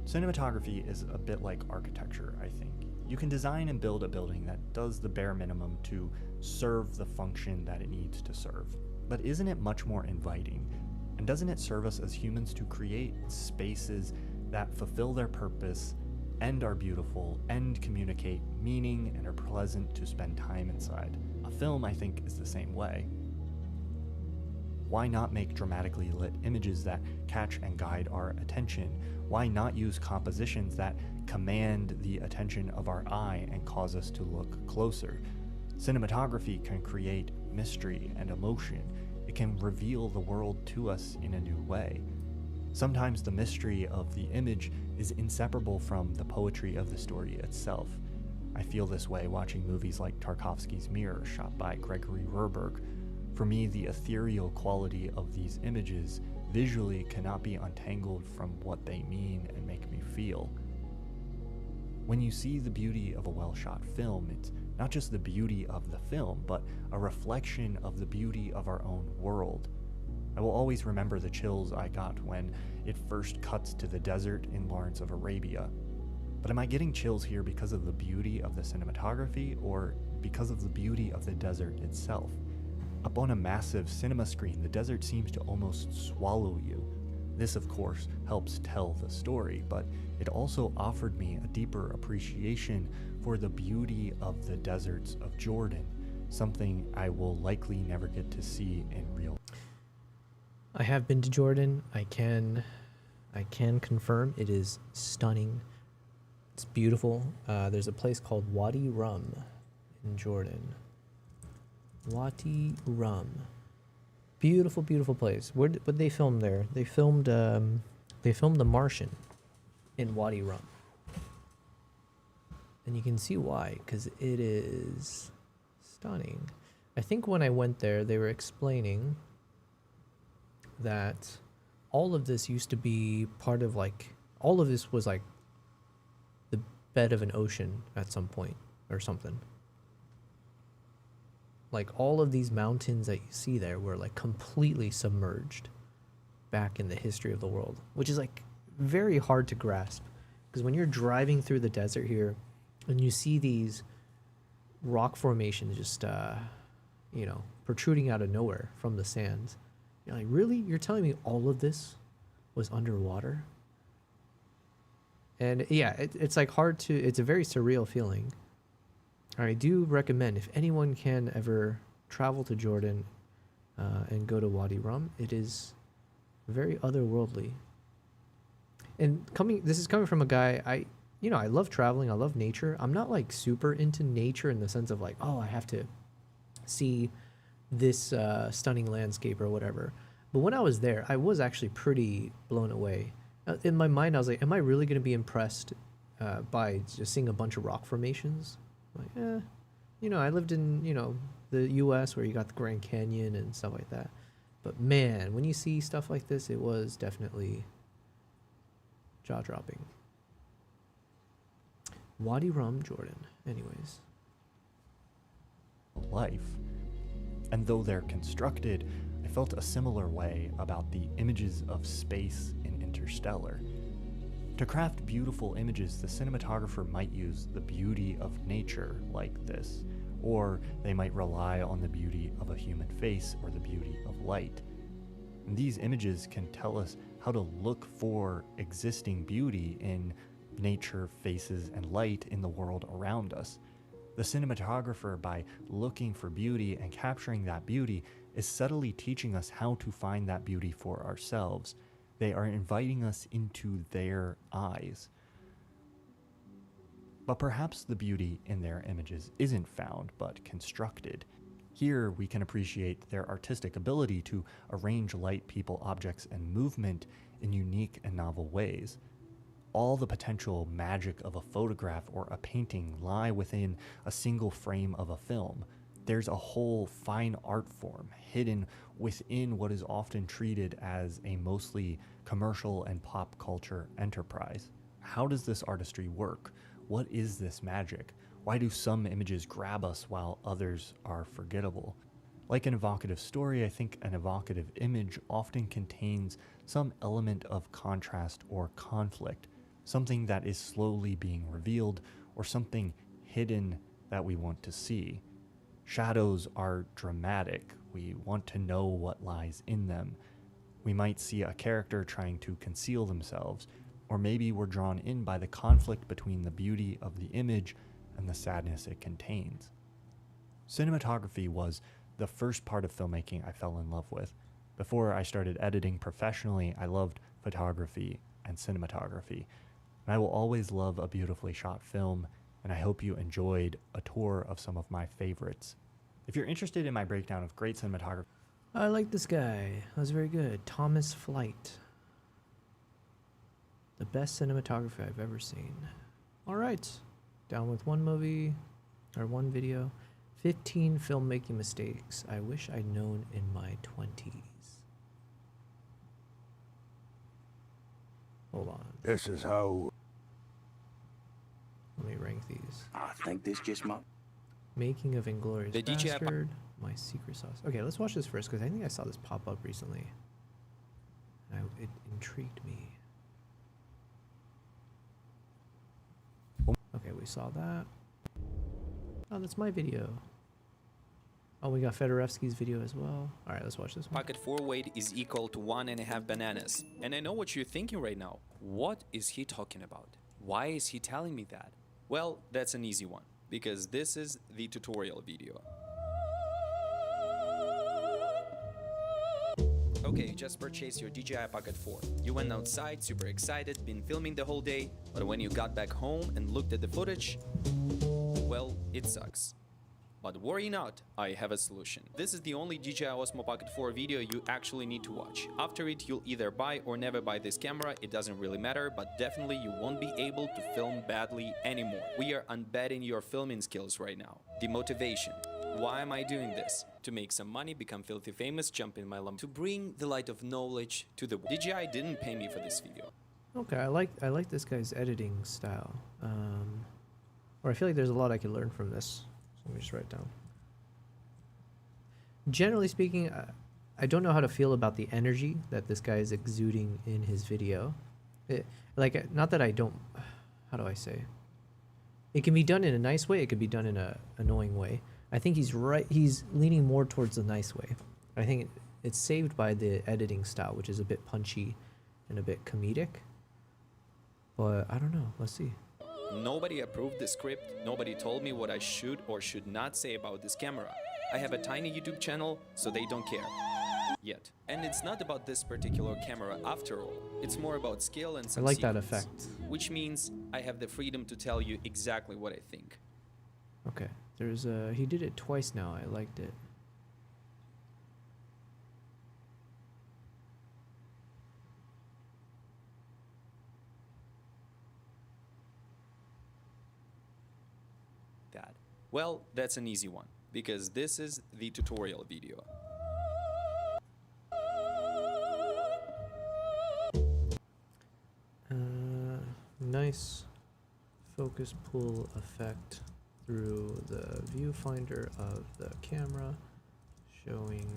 Cinematography is a bit like architecture, I think. You can design and build a building that does the bare minimum to serve the function that it needs to serve. But isn't it much more inviting? And doesn't it serve us as humans to create spaces that fulfill their purpose and are beautiful and communicate meaning and are pleasant to spend time inside? A film, I think, is the same way. Why not make dramatically lit images that catch and guide our attention? Why not use compositions that command the attention of our eye and cause us to look closer? Cinematography can create mystery and emotion. It can reveal the world to us in a new way. Sometimes the mystery of the image is inseparable from the poetry of the story itself. I feel this way watching movies like Tarkovsky's Mirror, shot by Gregory Rurberg. For me, the ethereal quality of these images visually cannot be untangled from what they mean and make me feel. When you see the beauty of a well-shot film, it's not just the beauty of the film, but a reflection of the beauty of our own world. I will always remember the chills I got when it first cuts to the desert in Lawrence of Arabia. But am I getting chills here because of the beauty of the cinematography or because of the beauty of the desert itself? Up on a massive cinema screen, the desert seems to almost swallow you. This, of course, helps tell the story, but it also offered me a deeper appreciation for the beauty of the deserts of Jordan, something I will likely never get to see in real life. I have been to Jordan. I can confirm it is stunning. It's beautiful. There's a place called Wadi Rum in Jordan. Wadi Rum. Beautiful, beautiful place. What they filmed there? They filmed The Martian in Wadi Rum. And you can see why, because it is stunning. I think when I went there, they were explaining that all of this used to be part of all of this was like the bed of an ocean at some point or something. Like all of these mountains that you see there were like completely submerged back in the history of the world, which is like very hard to grasp, because when you're driving through the desert here and you see these rock formations just protruding out of nowhere from the sands, you're like, really? You're telling me all of this was underwater? And yeah, it's like it's a very surreal feeling. I do recommend, if anyone can ever travel to Jordan and go to Wadi Rum, it is very otherworldly. And this is coming from a guy, I love traveling, I love nature. I'm not like super into nature in the sense of like, oh, I have to see this stunning landscape or whatever. But when I was there, I was actually pretty blown away. In my mind, I was like, am I really going to be impressed by just seeing a bunch of rock formations? Like, I lived in, the US where you got the Grand Canyon and stuff like that. But man, when you see stuff like this, it was definitely jaw-dropping. Wadi Rum, Jordan. Anyways. Life. And though they're constructed, I felt a similar way about the images of space in Interstellar. To craft beautiful images, the cinematographer might use the beauty of nature like this, or they might rely on the beauty of a human face or the beauty of light. And these images can tell us how to look for existing beauty in nature, faces, and light in the world around us. The cinematographer, by looking for beauty and capturing that beauty, is subtly teaching us how to find that beauty for ourselves. They are inviting us into their eyes. But perhaps the beauty in their images isn't found, but constructed. Here we can appreciate their artistic ability to arrange light, people, objects, and movement in unique and novel ways. All the potential magic of a photograph or a painting lie within a single frame of a film. There's a whole fine art form hidden within what is often treated as a mostly commercial and pop culture enterprise. How does this artistry work? What is this magic? Why do some images grab us while others are forgettable? Like an evocative story, I think an evocative image often contains some element of contrast or conflict, something that is slowly being revealed or something hidden that we want to see. Shadows are dramatic. We want to know what lies in them. We might see a character trying to conceal themselves, or maybe we're drawn in by the conflict between the beauty of the image and the sadness it contains. Cinematography was the first part of filmmaking I fell in love with. Before I started editing professionally, I loved photography and cinematography. And I will always love a beautifully shot film, and I hope you enjoyed a tour of some of my favorites. If you're interested in my breakdown of great cinematography, I like this guy. That was very good. Thomas Flight. The best cinematography I've ever seen. All right. Down with one movie or one video. 15 filmmaking mistakes I wish I'd known in my 20s. Hold on. This is how. Let me rank these. I think this just might. Making of Inglorious The DJ Bastard. My secret sauce. Okay, let's watch this first because I think I saw this pop up recently. It intrigued me. Okay, we saw that. Oh, that's my video. Oh, we got Fedorevsky's video as well. All right, let's watch this one. Pocket 4 weight is equal to 1.5 bananas. And I know what you're thinking right now. What is he talking about? Why is he telling me that? Well, that's an easy one, because this is the tutorial video. Okay, you just purchased your DJI Pocket 4. You went outside, super excited, been filming the whole day, but when you got back home and looked at the footage, well, it sucks. But worry not, I have a solution. This is the only DJI Osmo Pocket 4 video you actually need to watch. After it, you'll either buy or never buy this camera, it doesn't really matter, but definitely you won't be able to film badly anymore. We are unbetting your filming skills right now. The motivation. Why am I doing this? To make some money, become filthy famous, jump in my lump. To bring the light of knowledge to the world. DJI didn't pay me for this video. Okay, I like this guy's editing style. Or I feel like there's a lot I could learn from this. So let me just write it down. Generally speaking, I don't know how to feel about the energy that this guy is exuding in his video. Like, not that I don't. How do I say? It can be done in a nice way. It could be done in a annoying way. I think he's right. He's leaning more towards the nice way. I think it's saved by the editing style, which is a bit punchy and a bit comedic. But I don't know. Let's see. Nobody approved the script, nobody told me what I should or should not say about this camera. I have a tiny YouTube channel, so they don't care. Yet. And it's not about this particular camera after all. It's more about scale and some I like that secrets, effect. which means I have the freedom to tell you exactly what I think. Okay. There's he did it twice now. I liked it. That. Well, that's an easy one, because this is the tutorial video. Nice focus pull effect through the viewfinder of the camera, showing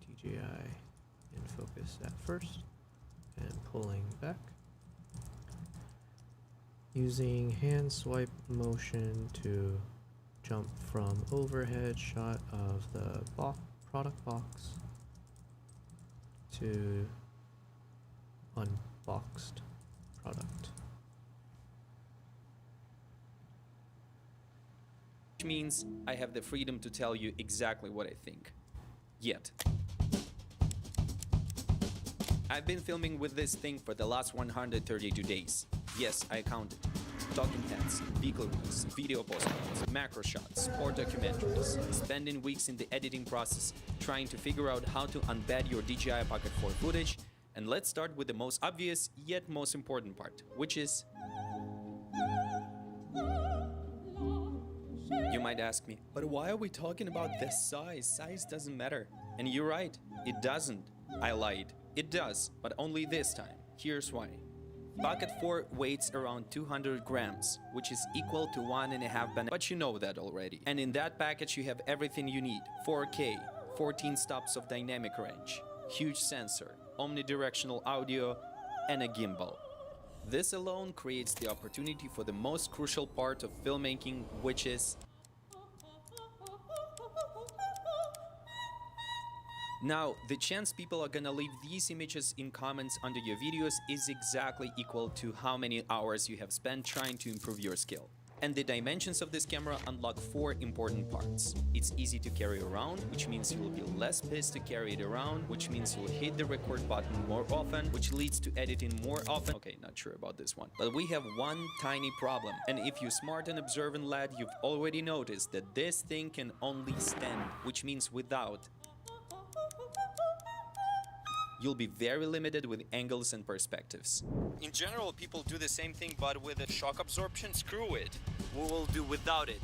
DJI in focus at first and pulling back. Using hand swipe motion to jump from overhead shot of the product box to unboxed product. Which means I have the freedom to tell you exactly what I think. Yet. I've been filming with this thing for the last 132 days. Yes, I counted. Talking heads, vehicle reviews, video postcards, macro shots, sport documentaries, spending weeks in the editing process, trying to figure out how to embed your DJI Pocket 4 footage, and let's start with the most obvious yet most important part, which is... You might ask me, but why are we talking about this size? Size doesn't matter. And you're right, it doesn't. I lied. It does, but only this time. Here's why. Pocket 4 weighs around 200 grams, which is equal to 1.5 bananas. But you know that already. And in that package you have everything you need. 4K, 14 stops of dynamic range, huge sensor, omnidirectional audio, and a gimbal. This alone creates the opportunity for the most crucial part of filmmaking, which is... Now, the chance people are gonna leave these images in comments under your videos is exactly equal to how many hours you have spent trying to improve your skill. And the dimensions of this camera unlock 4 important parts. It's easy to carry around, which means you will be less pissed to carry it around, which means you'll hit the record button more often, which leads to editing more often. Okay, not sure about this one. But we have one tiny problem. And if you're smart and observant lad, you've already noticed that this thing can only stand, which means without. you'll be very limited with angles and perspectives. In general, people do the same thing, but with a shock absorption, screw it. We will do without it.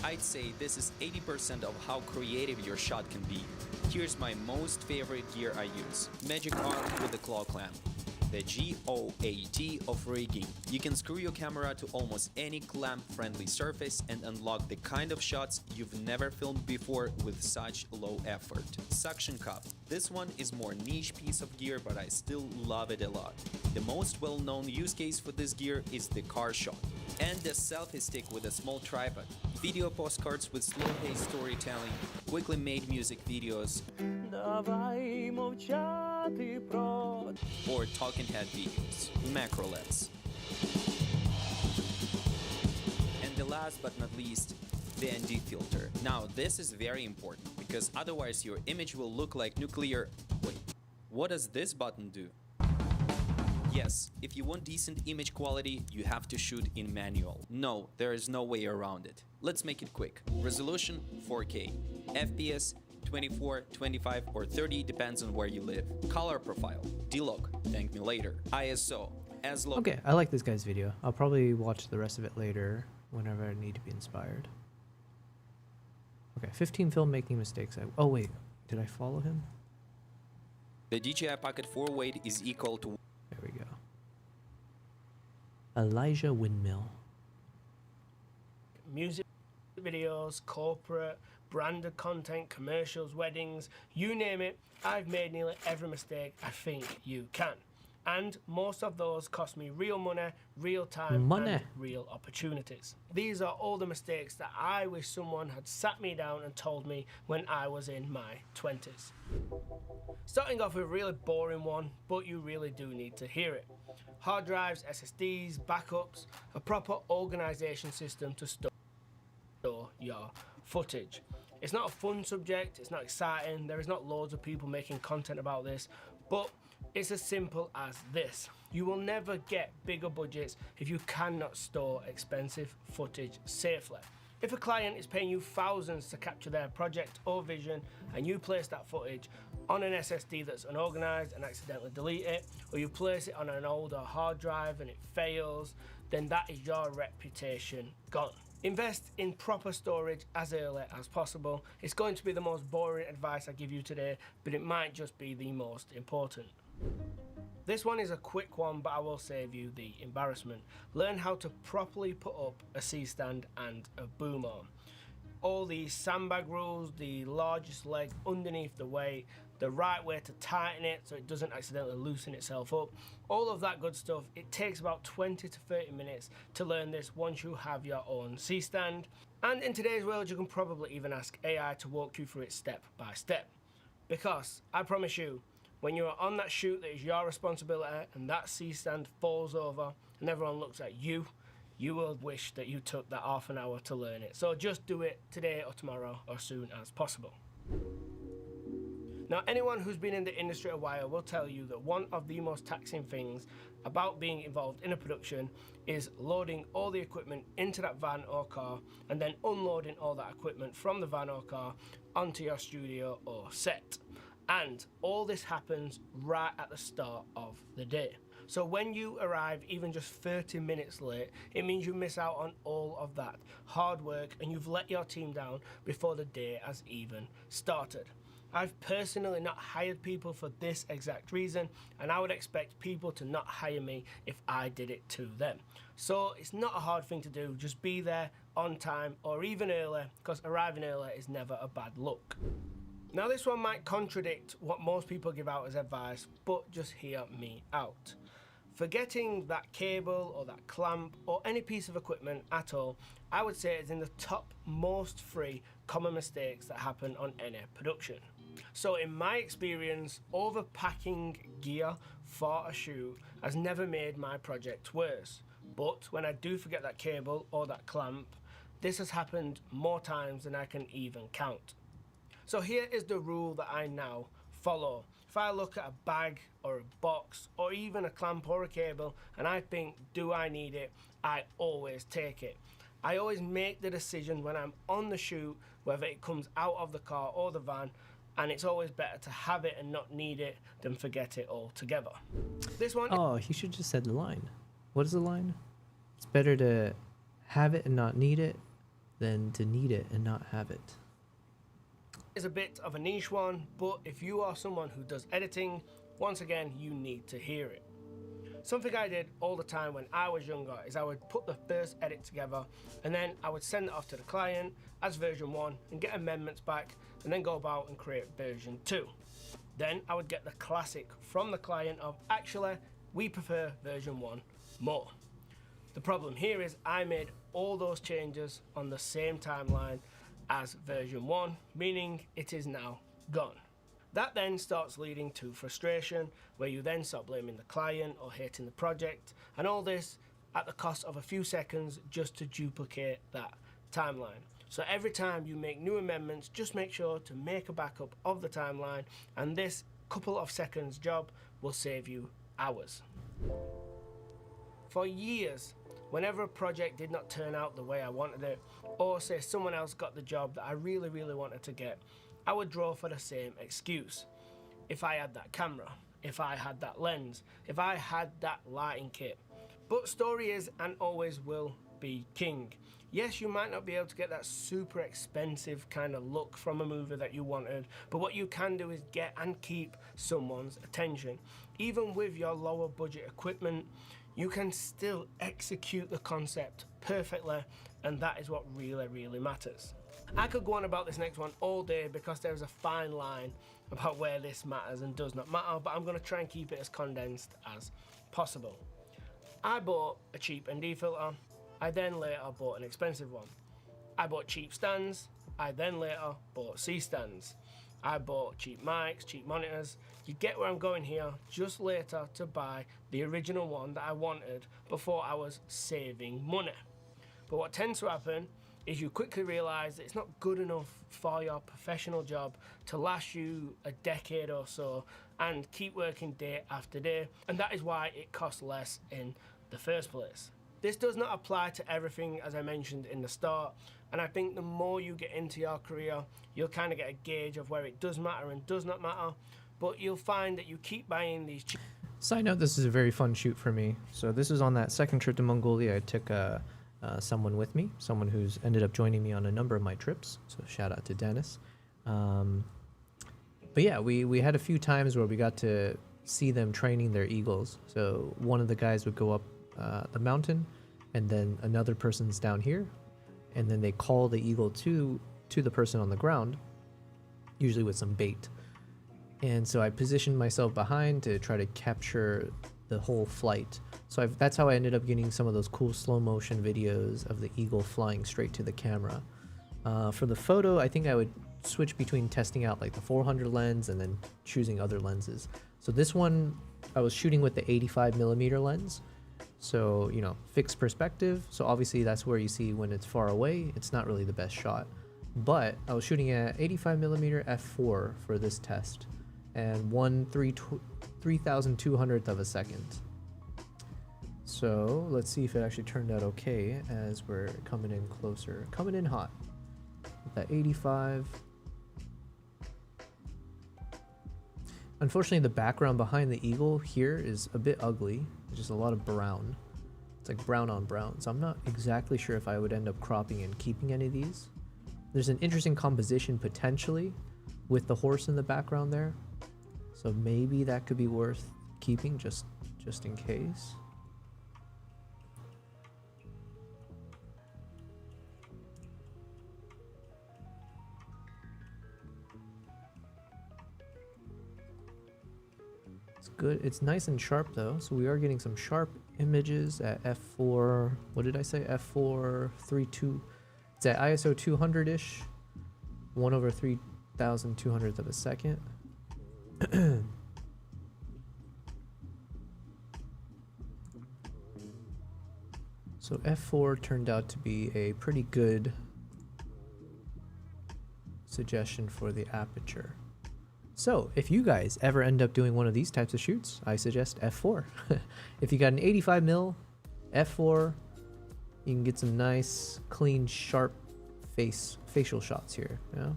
I'd say this is 80% of how creative your shot can be. Here's my most favorite gear I use. Magic arm with the claw clamp. The GOAT of rigging. You can screw your camera to almost any clamp-friendly surface and unlock the kind of shots you've never filmed before with such low effort. Suction cup. This one is more niche piece of gear, but I still love it a lot. The most well-known use case for this gear is the car shot. And the selfie stick with a small tripod. Video postcards with slow-paced storytelling, quickly made music videos, or talking head videos, macro lens. And the last but not least, the ND filter. Now this is very important because otherwise your image will look like nuclear. Wait, what does this button do? Yes, if you want decent image quality, you have to shoot in manual. No, there is no way around it. Let's make it quick. Resolution 4K. FPS 24, 25 or 30 depends on where you live. Color profile, D-Log, thank me later. ISO, as low. Okay, I like this guy's video. I'll probably watch the rest of it later whenever I need to be inspired. Okay, 15 filmmaking mistakes. Oh wait, did I follow him? The DJI Pocket 4 weight is equal to... There we go. Elijah Windmill. Music videos, corporate, branded content, commercials, weddings, you name it, I've made nearly every mistake I think you can. And most of those cost me real money, real time, and real opportunities. These are all the mistakes that I wish someone had sat me down and told me when I was in my 20s. Starting off with a really boring one, but you really do need to hear it. Hard drives, SSDs, backups, a proper organization system to store your footage. It's not a fun subject, it's not exciting, there is not loads of people making content about this, but it's as simple as this. You will never get bigger budgets if you cannot store expensive footage safely. If a client is paying you thousands to capture their project or vision and you place that footage on an SSD that's unorganized and accidentally delete it, or you place it on an older hard drive and it fails, then that is your reputation gone. Invest in proper storage as early as possible. It's going to be the most boring advice I give you today, but it might just be the most important. This one is a quick one, but I will save you the embarrassment. Learn how to properly put up a C-stand and a boom arm. All these sandbag rules, the largest leg underneath the weight, the right way to tighten it so it doesn't accidentally loosen itself up, all of that good stuff. It takes about 20 to 30 minutes to learn this once you have your own C-stand. And in today's world, you can probably even ask AI to walk you through it step by step. Because I promise you, when you are on that shoot that is your responsibility and that C-stand falls over and everyone looks at you, you will wish that you took that half an hour to learn it. So just do it today or tomorrow or soon as possible. Now, anyone who's been in the industry a while will tell you that one of the most taxing things about being involved in a production is loading all the equipment into that van or car and then unloading all that equipment from the van or car onto your studio or set. And all this happens right at the start of the day. So when you arrive even just 30 minutes late, it means you miss out on all of that hard work and you've let your team down before the day has even started. I've personally not hired people for this exact reason, and I would expect people to not hire me if I did it to them. So it's not a hard thing to do, just be there on time or even early, because arriving early is never a bad look. Now this one might contradict what most people give out as advice, but just hear me out. Forgetting that cable or that clamp or any piece of equipment at all, I would say is in the top most 3 common mistakes that happen on any production. So in my experience, overpacking gear for a shoot has never made my project worse. But when I do forget that cable or that clamp, this has happened more times than I can even count. So here is the rule that I now follow. If I look at a bag or a box or even a clamp or a cable and I think, do I need it? I always take it. I always make the decision when I'm on the shoot, whether it comes out of the car or the van, and it's always better to have it and not need it than forget it altogether. This one Oh, he should just said the line. What is the line? It's better to have it and not need it than to need it and not have it. is a bit of a niche one, but if you are someone who does editing, once again, you need to hear it. Something I did all the time when I was younger is I would put the first edit together and then I would send it off to the client as version 1 and get amendments back and then go about and create version 2. Then I would get the classic from the client of, actually, we prefer version 1 more. The problem here is I made all those changes on the same timeline as version 1, meaning it is now gone. That then starts leading to frustration, where you then start blaming the client or hating the project, and all this at the cost of a few seconds just to duplicate that timeline. So every time you make new amendments, just make sure to make a backup of the timeline, and this couple of seconds job will save you hours. For years, whenever a project did not turn out the way I wanted it, or say someone else got the job that I really wanted to get, I would draw for the same excuse. If I had that camera, if I had that lens, if I had that lighting kit. But story is and always will be king. Yes, you might not be able to get that super expensive kind of look from a movie that you wanted, but what you can do is get and keep someone's attention. Even with your lower budget equipment, you can still execute the concept perfectly, and that is what really matters. I could go on about this next one all day because there is a fine line about where this matters and does not matter, but I'm going to try and keep it as condensed as possible. I bought a cheap ND filter, I then later bought an expensive one. I bought cheap stands, I then later bought C stands. I bought cheap mics, cheap monitors. You get where I'm going here, just later to buy the original one that I wanted before I was saving money. But what tends to happen is you quickly realise that it's not good enough for your professional job to last you a decade or so and keep working day after day, and that is why it costs less in the first place. This does not apply to everything, as I mentioned in the start, and I think the more you get into your career, you'll kind of get a gauge of where it does matter and does not matter, but you'll find that you keep buying these cheap. Side note, this is a very fun shoot for me. So this was on that second trip to Mongolia. I took someone with me, someone who's ended up joining me on a number of my trips. So shout out to Dennis. But yeah, we had a few times where we got to see them training their eagles. So one of the guys would go up the mountain, and then another person's down here, and then they call the eagle to the person on the ground, usually with some bait. And so I positioned myself behind to try to capture the whole flight. So that's how I ended up getting some of those cool slow motion videos of the eagle flying straight to the camera. For the photo, I think I would switch between testing out like the 400 lens and then choosing other lenses. So this one, I was shooting with the 85mm lens. So, you know, fixed perspective. So obviously that's where you see when it's far away, it's not really the best shot. But I was shooting at 85mm f4 for this test, and 1/3200th of a second. So let's see if it actually turned out okay as we're coming in closer. Coming in hot. With that 85. Unfortunately, the background behind the eagle here is a bit ugly. There's just a lot of brown. It's like brown on brown. So I'm not exactly sure if I would end up cropping and keeping any of these. There's an interesting composition potentially with the horse in the background there. So maybe that could be worth keeping just in case. Good. It's nice and sharp though, so we are getting some sharp images at f4. What did I say? f4.32. It's at ISO 200-ish, 1/3200th of a second. So f4 turned out to be a pretty good suggestion for the aperture. So if you guys ever end up doing one of these types of shoots, I suggest f4. If you got an 85mm f4, you can get some nice, clean, sharp facial shots here. Yeah.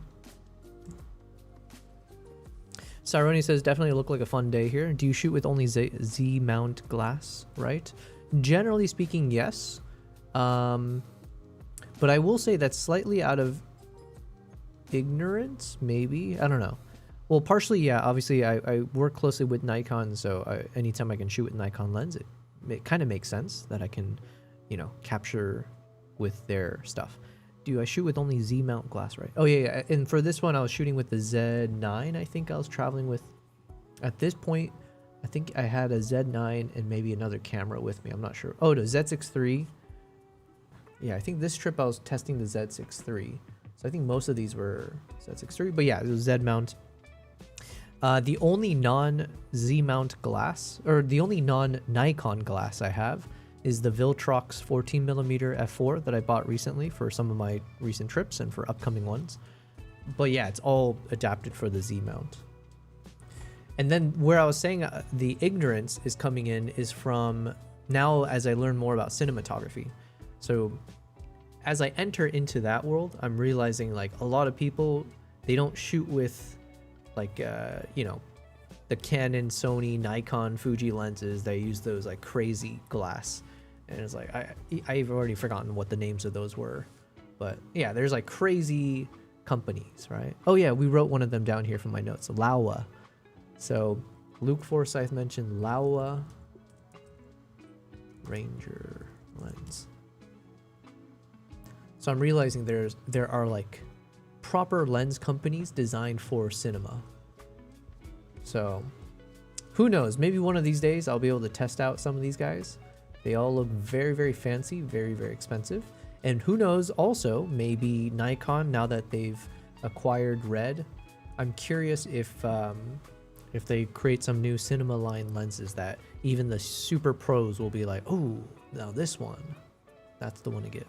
Saroni says, definitely look like a fun day here. Do you shoot with only Z mount glass, right? Generally speaking, yes. But I will say that's slightly out of ignorance, maybe. I don't know. Well, partially, yeah. Obviously, I work closely with Nikon, so anytime I can shoot with Nikon lens, it kind of makes sense that I can, you know, capture with their stuff. Do I shoot with only Z mount glass, right? Oh yeah. And for this one, I was shooting with the Z9. I think I was traveling with. At this point, I think I had a Z9 and maybe another camera with me. I'm not sure. Oh, the Z6 III. Yeah, I think this trip I was testing the Z6 III. So I think most of these were Z6 III. But yeah, it was Z mount. The only non-Z mount glass, or the only non-Nikon glass I have, is the Viltrox 14mm f4 that I bought recently for some of my recent trips and for upcoming ones. But yeah, it's all adapted for the Z mount. And then where I was saying the ignorance is coming in is from now as I learn more about cinematography. So as I enter into that world, I'm realizing like a lot of people, they don't shoot with like, you know, the Canon, Sony, Nikon, Fuji lenses. They use those like crazy glass. And it's like, I've already forgotten what the names of those were. But yeah, there's like crazy companies, right? Oh yeah, we wrote one of them down here from my notes, Laowa. So Luke Forsyth mentioned Laowa Ranger lens. So I'm realizing there are like proper lens companies designed for cinema. So who knows? Maybe one of these days I'll be able to test out some of these guys. They all look very, very fancy, very, very expensive. And who knows also, maybe Nikon, now that they've acquired Red, I'm curious if they create some new cinema line lenses that even the super pros will be like, oh, now this one, that's the one to get.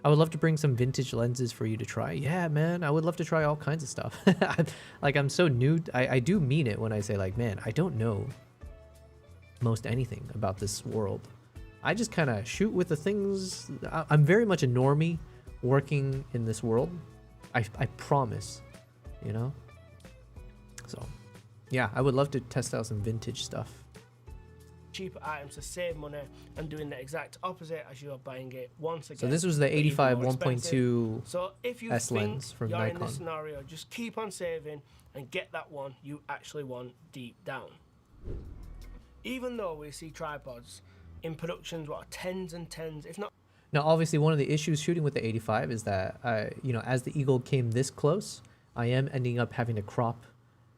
I would love to bring some vintage lenses for you to try. Yeah, man, I would love to try all kinds of stuff. Like, I'm so new. I do mean it when I say, like, man, I don't know most anything about this world. I just kind of shoot with the things. I'm very much a normie working in this world. I promise, you know? So, yeah, I would love to test out some vintage stuff. Cheaper items to save money and doing the exact opposite as you're buying it once again. So this was the 85 1.2 So if you S think lens from you're Nikon. in this scenario, just keep on saving and get that one you actually want deep down. Even though we see tripods in productions what are tens and tens, if not. Now, obviously, one of the issues shooting with the 85 is that, you know, as the eagle came this close, I am ending up having to crop,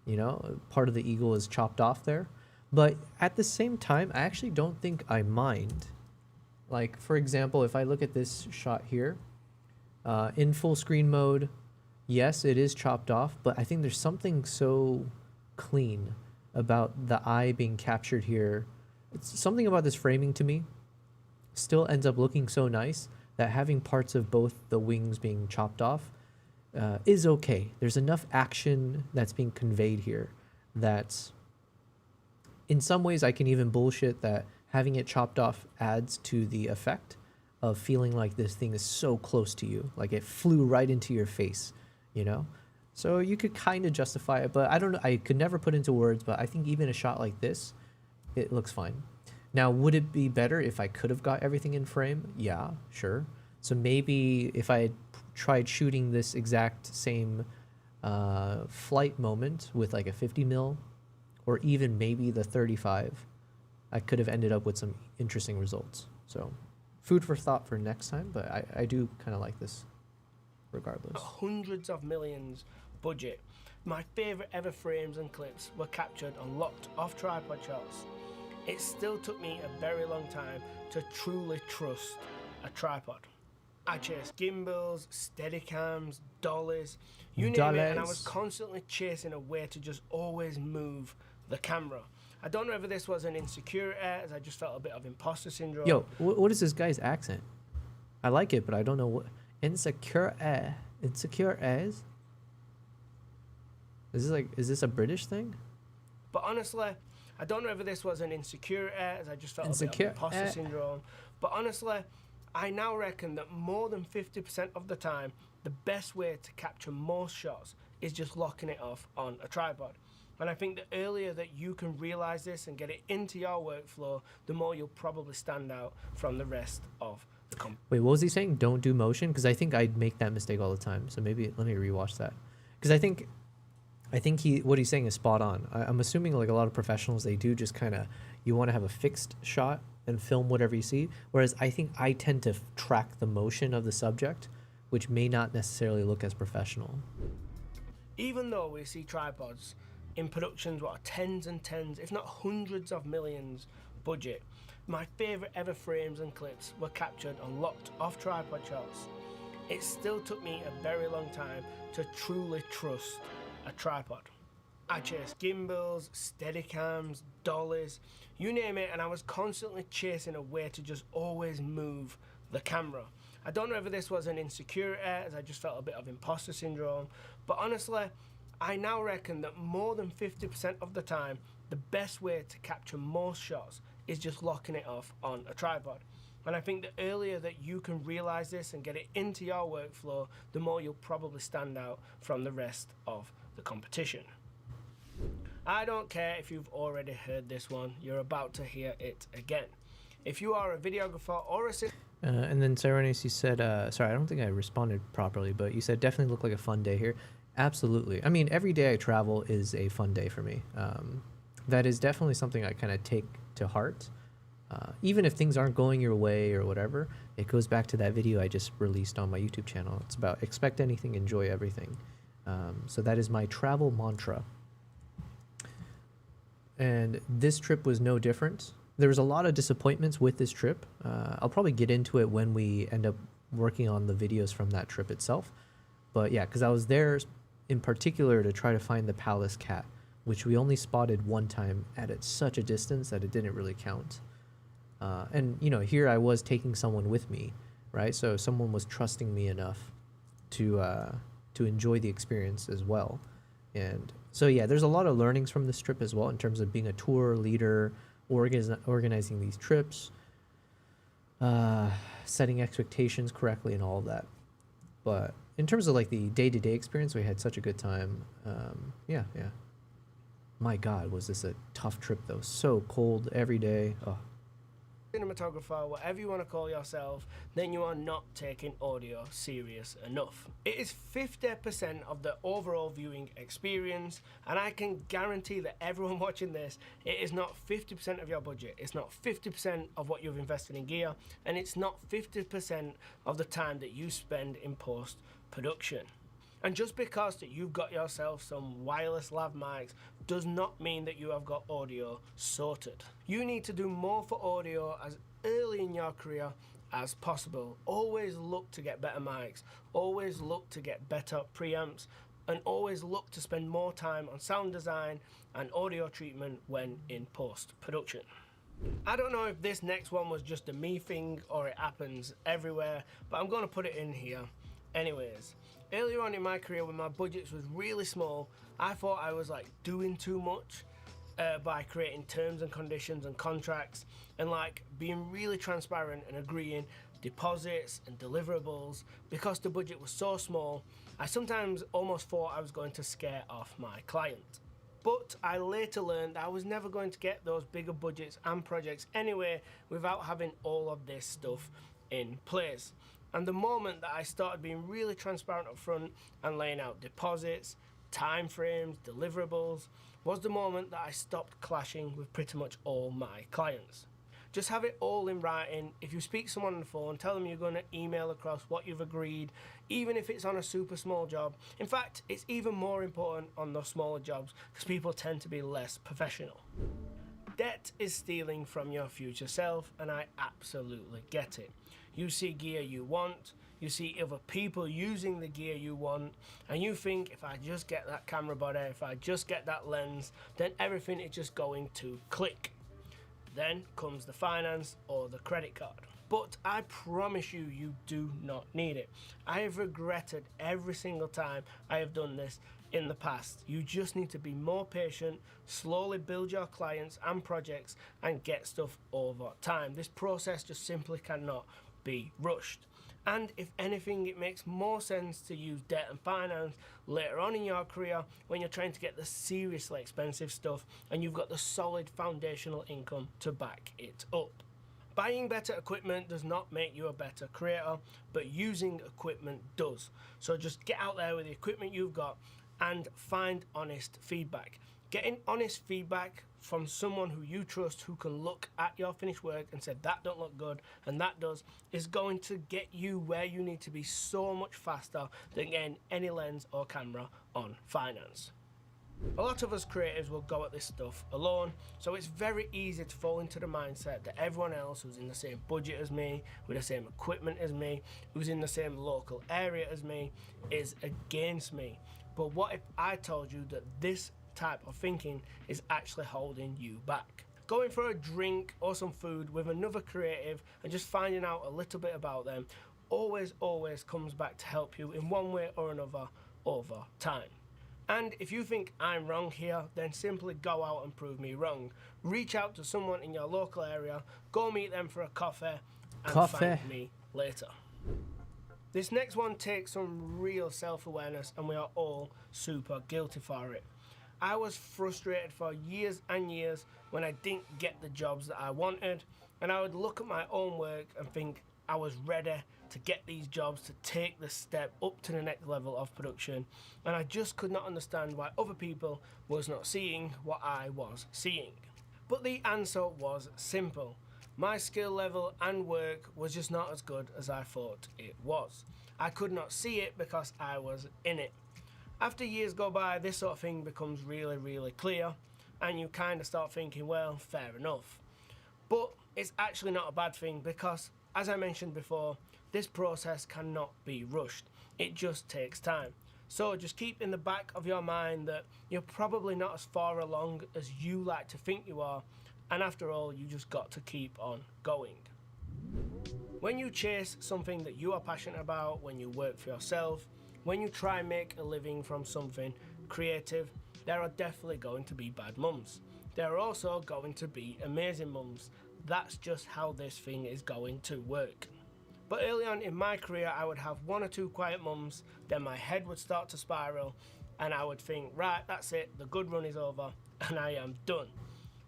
you know, part of the eagle is chopped off there. But at the same time, I actually don't think I mind. Like, for example, if I look at this shot here, in full screen mode, yes, it is chopped off, but I think there's something so clean about the eye being captured here. It's something about this framing to me still ends up looking so nice that having parts of both the wings being chopped off is okay. There's enough action that's being conveyed here that in some ways I can even bullshit that having it chopped off adds to the effect of feeling like this thing is so close to you, like it flew right into your face, you know? So you could kind of justify it, but I don't know, I could never put into words, but I think even a shot like this, it looks fine. Now, would it be better if I could have got everything in frame? Yeah, sure. So maybe if I had tried shooting this exact same flight moment with like a 50mm, or even maybe the 35, I could have ended up with some interesting results. So food for thought for next time, but I do kind of like this regardless. Hundreds of millions budget. My favourite ever frames and clips were captured on locked off tripod shots. It still took me a very long time to truly trust a tripod. I chased gimbals, steadicams, dollies, you name it, and I was constantly chasing a way to just always move the camera. I don't know whether this was an insecurity, as I just felt a bit of imposter syndrome. Yo, what is this guy's accent? I like it, but I don't know what insecure as. Is this a British thing? But honestly, I don't know whether this was an insecurity, as I just felt a bit of imposter syndrome. But honestly, I now reckon that more than 50% of the time, the best way to capture most shots is just locking it off on a tripod. And I think the earlier that you can realize this and get it into your workflow, the more you'll probably stand out from the rest of the company. Wait, what was he saying? Don't do motion? Because I think I'd make that mistake all the time. So maybe let me rewatch that. Because I think what he's saying is spot on. I'm assuming like a lot of professionals, they do just kind of, you want to have a fixed shot and film whatever you see. Whereas I think I tend to track the motion of the subject, which may not necessarily look as professional. Even though we see tripods in productions what are tens and tens, if not hundreds of millions budget, my favourite ever frames and clips were captured on locked off tripod shots. It still took me a very long time to truly trust a tripod. I chased gimbals, steadicams, dollies, you name it, and I was constantly chasing a way to just always move the camera. I don't know if this was an insecurity, as I just felt a bit of imposter syndrome, but honestly, I now reckon that more than 50% of the time, the best way to capture most shots is just locking it off on a tripod. And I think the earlier that you can realize this and get it into your workflow, the more you'll probably stand out from the rest of the competition. I don't care if you've already heard this one, you're about to hear it again. If you are a videographer or a And then Cyrenes, you said, sorry, I don't think I responded properly, but you said definitely looked like a fun day here. Absolutely. I mean, every day I travel is a fun day for me. That is definitely something I kind of take to heart. Even if things aren't going your way or whatever, it goes back to that video I just released on my YouTube channel. It's about expect anything, enjoy everything. So that is my travel mantra. And this trip was no different. There was a lot of disappointments with this trip. I'll probably get into it when we end up working on the videos from that trip itself. But yeah, because I was there in particular to try to find the palace cat, which we only spotted one time at such a distance that it didn't really count. And, you know, here I was taking someone with me, right? So someone was trusting me enough to enjoy the experience as well. And so, yeah, there's a lot of learnings from this trip as well in terms of being a tour leader, organizing these trips, setting expectations correctly and all of that. But in terms of like the day-to-day experience, we had such a good time. Yeah. My God, was this a tough trip though. So cold every day. Oh. Cinematographer, whatever you want to call yourself, then you are not taking audio serious enough. It is 50% of the overall viewing experience, and I can guarantee that everyone watching this, it is not 50% of your budget, it's not 50% of what you've invested in gear, and it's not 50% of the time that you spend in post-production. And just because that you've got yourself some wireless lav mics does not mean that you have got audio sorted. You need to do more for audio as early in your career as possible. Always look to get better mics, always look to get better preamps, and always look to spend more time on sound design and audio treatment when in post-production. I don't know if this next one was just a me thing or it happens everywhere, but I'm going to put it in here. Anyways, earlier on in my career when my budgets was really small, I thought I was like doing too much by creating terms and conditions and contracts and like being really transparent and agreeing deposits and deliverables. Because the budget was so small, I sometimes almost thought I was going to scare off my client. But I later learned that I was never going to get those bigger budgets and projects anyway without having all of this stuff in place. And the moment that I started being really transparent up front and laying out deposits, timeframes, deliverables, was the moment that I stopped clashing with pretty much all my clients. Just have it all in writing. If you speak to someone on the phone, tell them you're going to email across what you've agreed, even if it's on a super small job. In fact, it's even more important on those smaller jobs because people tend to be less professional. Debt is stealing from your future self, and I absolutely get it. You see gear you want, you see other people using the gear you want, and you think if I just get that camera body, if I just get that lens, then everything is just going to click. Then comes the finance or the credit card. But I promise you, you do not need it. I have regretted every single time I have done this in the past. You just need to be more patient, slowly build your clients and projects, and get stuff over time. This process just simply cannot be rushed. And if anything, it makes more sense to use debt and finance later on in your career when you're trying to get the seriously expensive stuff and you've got the solid foundational income to back it up. Buying better equipment does not make you a better creator, but using equipment does. So just get out there with the equipment you've got and find honest feedback. Getting honest feedback from someone who you trust, who can look at your finished work and say that don't look good and that does, is going to get you where you need to be so much faster than getting any lens or camera on finance. A lot of us creatives will go at this stuff alone, so it's very easy to fall into the mindset that everyone else who's in the same budget as me, with the same equipment as me, who's in the same local area as me, is against me. But what if I told you that this type of thinking is actually holding you back? Going for a drink or some food with another creative and just finding out a little bit about them always comes back to help you in one way or another over time. And if you think I'm wrong here, then simply go out and prove me wrong. Reach out to someone in your local area, go meet them for a coffee, and thank me later. This next one takes some real self-awareness, and we are all super guilty for it. I was frustrated for years and years when I didn't get the jobs that I wanted, and I would look at my own work and think I was ready to get these jobs, to take the step up to the next level of production, and I just could not understand why other people was not seeing what I was seeing. But the answer was simple. My skill level and work was just not as good as I thought it was. I could not see it because I was in it. After years go by, this sort of thing becomes really clear, and you kind of start thinking, well, fair enough. But it's actually not a bad thing because, as I mentioned before, this process cannot be rushed. It just takes time. So just keep in the back of your mind that you're probably not as far along as you like to think you are, and after all, you just got to keep on going. When you chase something that you are passionate about, when you work for yourself, when you try and make a living from something creative, there are definitely going to be bad mums. There are also going to be amazing mums. That's just how this thing is going to work. But early on in my career, I would have one or two quiet mums, then my head would start to spiral, and I would think, right, that's it, the good run is over, and I am done.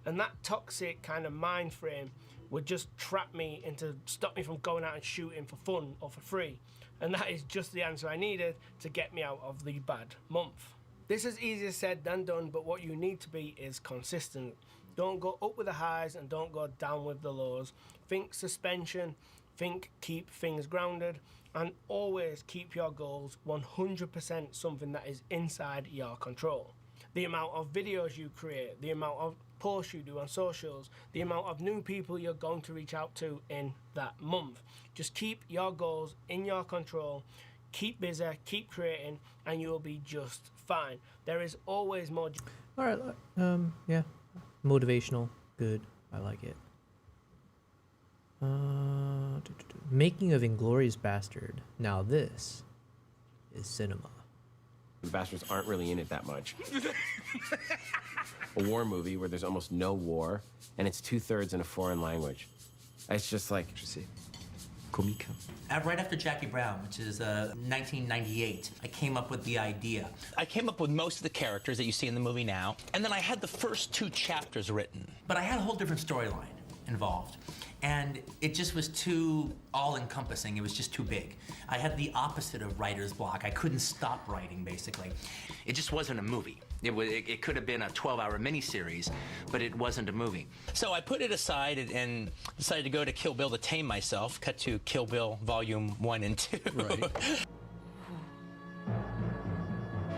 And that toxic kind of mind frame would just trap me into stop me from going out and shooting for fun or for free. And that is just the answer I needed to get me out of the bad month. This is easier said than done, but what you need to be is consistent. Don't go up with the highs and don't go down with the lows. Think suspension, think keep things grounded, and always keep your goals 100% something that is inside your control. The amount of videos you create, the amount of posts you do on socials, the amount of new people you're going to reach out to in that month. Just keep your goals in your control, keep busy, keep creating, and you'll be just fine. There is always more. All right, yeah, motivational, good, I like it. Making of Inglorious Bastard. Now this is cinema. The bastards aren't really in it that much. A war movie where there's almost no war, and it's 2/3 in a foreign language. It's just like... Comique. Right after Jackie Brown, which is 1998, I came up with the idea. I came up with most of the characters that you see in the movie now, and then I had the first 2 chapters written. But I had a whole different storyline involved. And it just was too all-encompassing. It was just too big. I had the opposite of writer's block. I couldn't stop writing, basically. It just wasn't a movie. It could have been a 12-hour miniseries, but it wasn't a movie. So I put it aside and decided to go to Kill Bill to tame myself. Cut to Kill Bill Volume 1 and 2. Right.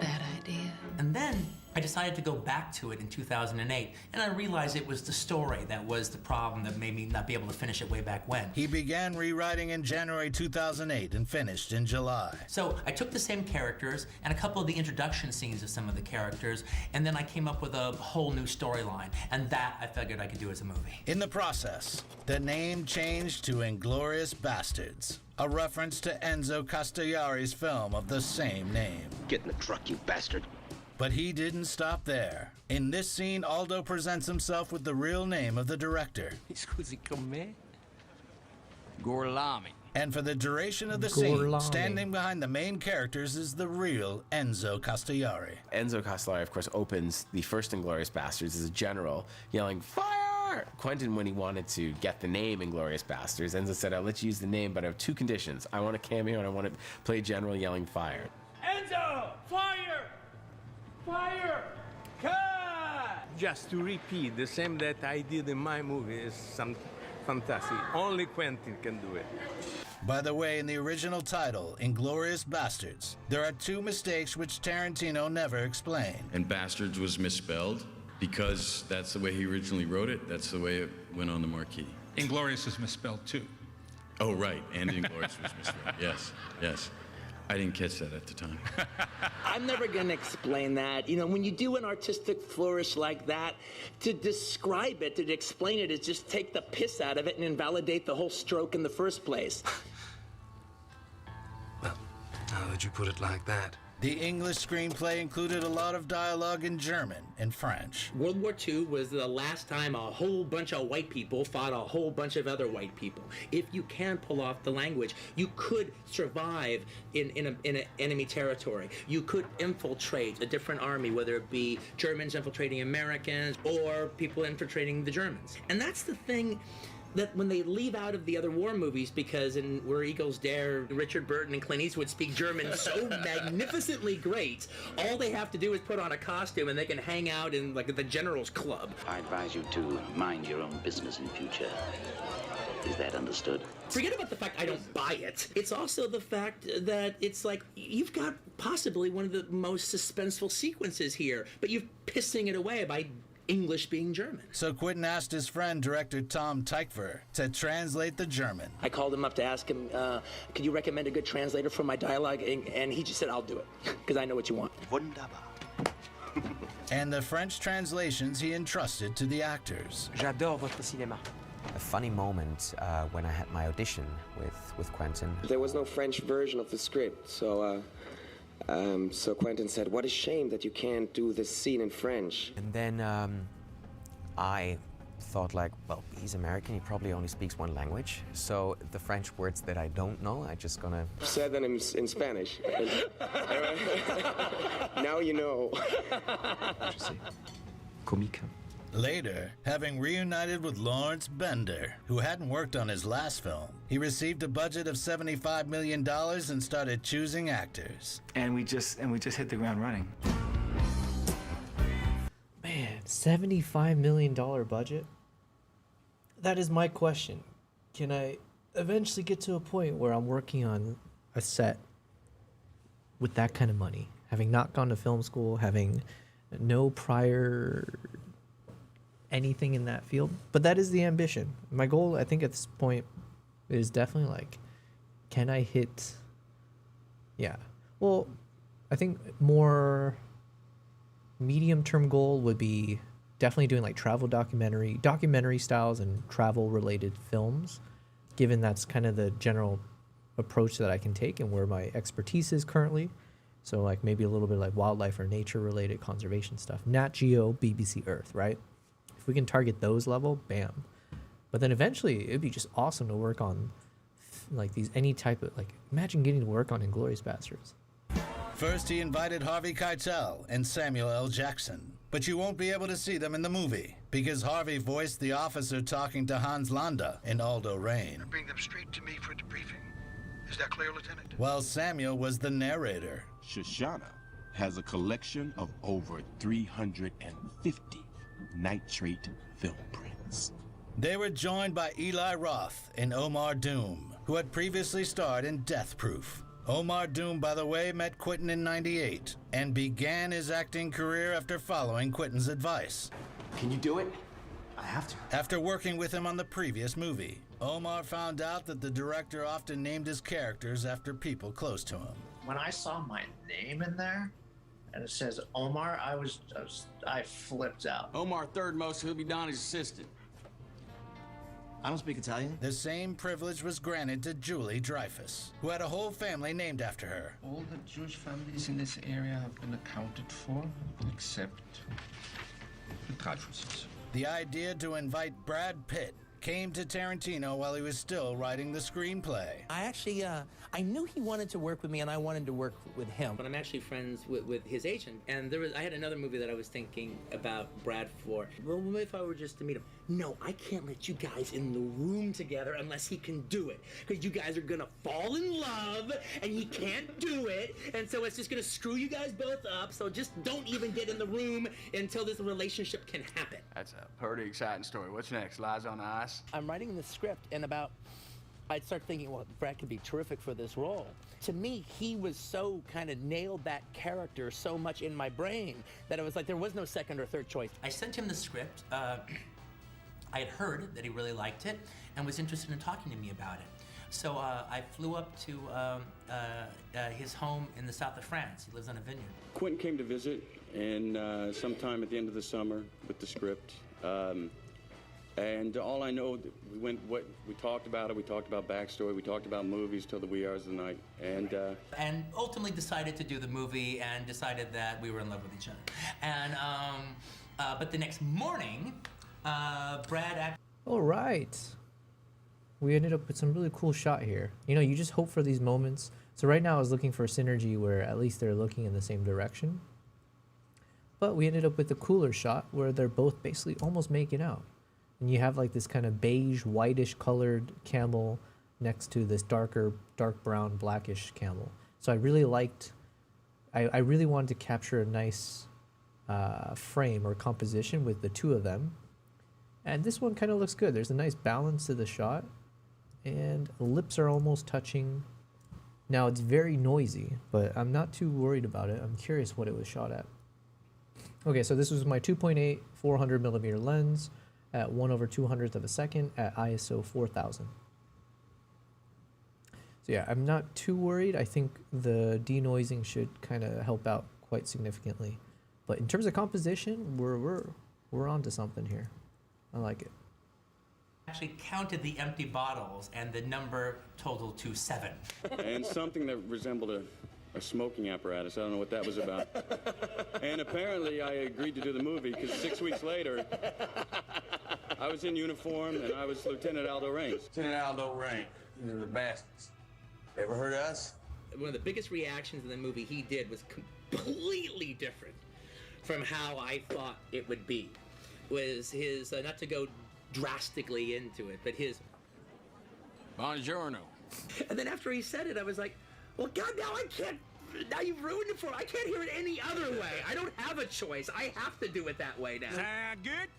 Bad idea. And then I decided to go back to it in 2008, and I realized it was the story that was the problem that made me not be able to finish it way back when. He began rewriting in January 2008 and finished in July. So I took the same characters and a couple of the introduction scenes of some of the characters, and then I came up with a whole new storyline, and that I figured I could do as a movie. In the process, the name changed to Inglorious Bastards, a reference to Enzo Castellari's film of the same name. Get in the truck, you bastard. But he didn't stop there. In this scene, Aldo presents himself with the real name of the director. Scusi con me? Gorlami. And for the duration of the Gorlami. scene, standing behind the main characters is the real Enzo Castellari. Enzo Castellari, of course, opens the first Inglourious Bastards as a general, yelling, "Fire!" Quentin, when he wanted to get the name Inglourious Bastards, Enzo said, "I'll let you use the name, but I have two conditions. I want a cameo and I want to play general yelling fire." Enzo! Fire! Fire! Cut! Just to repeat the same that I did in my movie is some fantastic. Only Quentin can do it. By the way, in the original title, Inglourious Bastards, there are two mistakes which Tarantino never explained. And Bastards was misspelled because that's the way he originally wrote it. That's the way it went on the marquee. Inglorious is misspelled too. Oh, right, and Inglourious was misspelled. Yes, yes. I didn't catch that at the time. I'm never going to explain that. You know, when you do an artistic flourish like that, to describe it, to explain it, is just take the piss out of it and invalidate the whole stroke in the first place. Well, now that you put it like that. The English screenplay included a lot of dialogue in German and French. World War II was the last time a whole bunch of white people fought a whole bunch of other white people. If you can pull off the language, you could survive in an enemy territory. You could infiltrate a different army, whether it be Germans infiltrating Americans or people infiltrating the Germans. And that's the thing that when they leave out of the other war movies, because in Where Eagles Dare, Richard Burton and Clint Eastwood speak German so magnificently great, all they have to do is put on a costume and they can hang out in like the General's Club. I advise you to mind your own business in future. Is that understood? Forget about the fact I don't buy it. It's also the fact that it's like, you've got possibly one of the most suspenseful sequences here, but you're pissing it away by English being German. So Quentin asked his friend, director Tom Tykwer, to translate the German. I called him up to ask him, could you recommend a good translator for my dialogue? And he just said, I'll do it, because I know what you want. Wunderbar. And the French translations he entrusted to the actors. J'adore votre cinéma. A funny moment when I had my audition with Quentin. There was no French version of the script, so Quentin said, "What a shame that you can't do this scene in French." And then I thought, like, well, he's American, he probably only speaks one language, so the French words that I don't know, I'm just gonna... Said them in Spanish. Now you know. Comique. Later, having reunited with Lawrence Bender, who hadn't worked on his last film, he received a budget of $75 million and started choosing actors. And we just hit the ground running. Man, $75 million budget? That is my question. Can I eventually get to a point where I'm working on a set with that kind of money? Having not gone to film school, having no prior anything in that field. But that is the ambition. My goal, I think, at this point is definitely like, can I hit... Yeah. Well, I think more medium-term goal would be definitely doing like travel documentary styles and travel-related films, given that's kind of the general approach that I can take and where my expertise is currently. So like maybe a little bit like wildlife or nature-related conservation stuff. Nat Geo, BBC Earth, right? If we can target those level, bam. But then eventually it'd be just awesome to work on like these, any type of, like, imagine getting to work on Inglourious Bastards. First, he invited Harvey Keitel and Samuel L. Jackson. But you won't be able to see them in the movie, because Harvey voiced the officer talking to Hans Landa in Aldo Rain. Bring them straight to me for debriefing. Is that clear, Lieutenant? While Samuel was the narrator. Shoshana has a collection of over 350 nitrate film prints. They were joined by Eli Roth and Omar Doom, who had previously starred in Death Proof. Omar Doom, by the way, met Quentin in '98 and began his acting career after following Quentin's advice. Can you do it? I have to. After working with him on the previous movie, Omar found out that the director often named his characters after people close to him. When I saw my name in there, and it says Omar, I flipped out. Omar, third most, he'll be Donnie's assistant. I don't speak Italian. The same privilege was granted to Julie Dreyfus, who had a whole family named after her. All the Jewish families in this area have been accounted for, except the Dreyfuses. The idea to invite Brad Pitt, came to Tarantino while he was still writing the screenplay. I actually, I knew he wanted to work with me, and I wanted to work with him. But I'm actually friends with his agent, and I had another movie that I was thinking about Brad for. Well, what if I were just to meet him? No, I can't let you guys in the room together unless he can do it, because you guys are gonna fall in love, and he can't do it, and so it's just gonna screw you guys both up. So just don't even get in the room until this relationship can happen. That's a pretty exciting story. What's next? Lies on Ice? I'm writing the script, and I'd start thinking, well, Brad could be terrific for this role. To me, he was so kind of nailed that character so much in my brain that it was like there was no second or third choice. I sent him the script. I had heard that he really liked it and was interested in talking to me about it. So I flew up to his home in the south of France. He lives on a vineyard. Quentin came to visit, and sometime at the end of the summer with the script. And all I know, we talked about it. We talked about backstory. We talked about movies till the wee hours of the night, And ultimately decided to do the movie and decided that we were in love with each other. And but the next morning, Brad. All right. We ended up with some really cool shot here. You know, you just hope for these moments. So right now I was looking for a synergy where at least they're looking in the same direction. But we ended up with a cooler shot where they're both basically almost making out. And you have like this kind of beige, whitish colored camel next to this dark brown, blackish camel. So I really liked, I really wanted to capture a nice frame or composition with the two of them. And this one kind of looks good. There's a nice balance to the shot. And the lips are almost touching. Now it's very noisy, but I'm not too worried about it. I'm curious what it was shot at. Okay, so this was my 2.8 400mm lens at 1/200th of a second at ISO 4000. So yeah, I'm not too worried. I think the denoising should kind of help out quite significantly. But in terms of composition, we're onto something here. I like it. Actually counted the empty bottles, and the number totaled to 7. and something that resembled a smoking apparatus. I don't know what that was about. And apparently I agreed to do the movie because 6 weeks later, I was in uniform and I was Lieutenant Aldo Raines. Lieutenant Aldo Raines. These are the bastards. Ever heard of us? One of the biggest reactions in the movie he did was completely different from how I thought it would be. Was his, not to go drastically into it, but his Buongiorno. And then after he said it, I was like, well, God, now you've ruined it for me. I can't hear it any other way. I don't have a choice. I have to do it that way now. Sound good?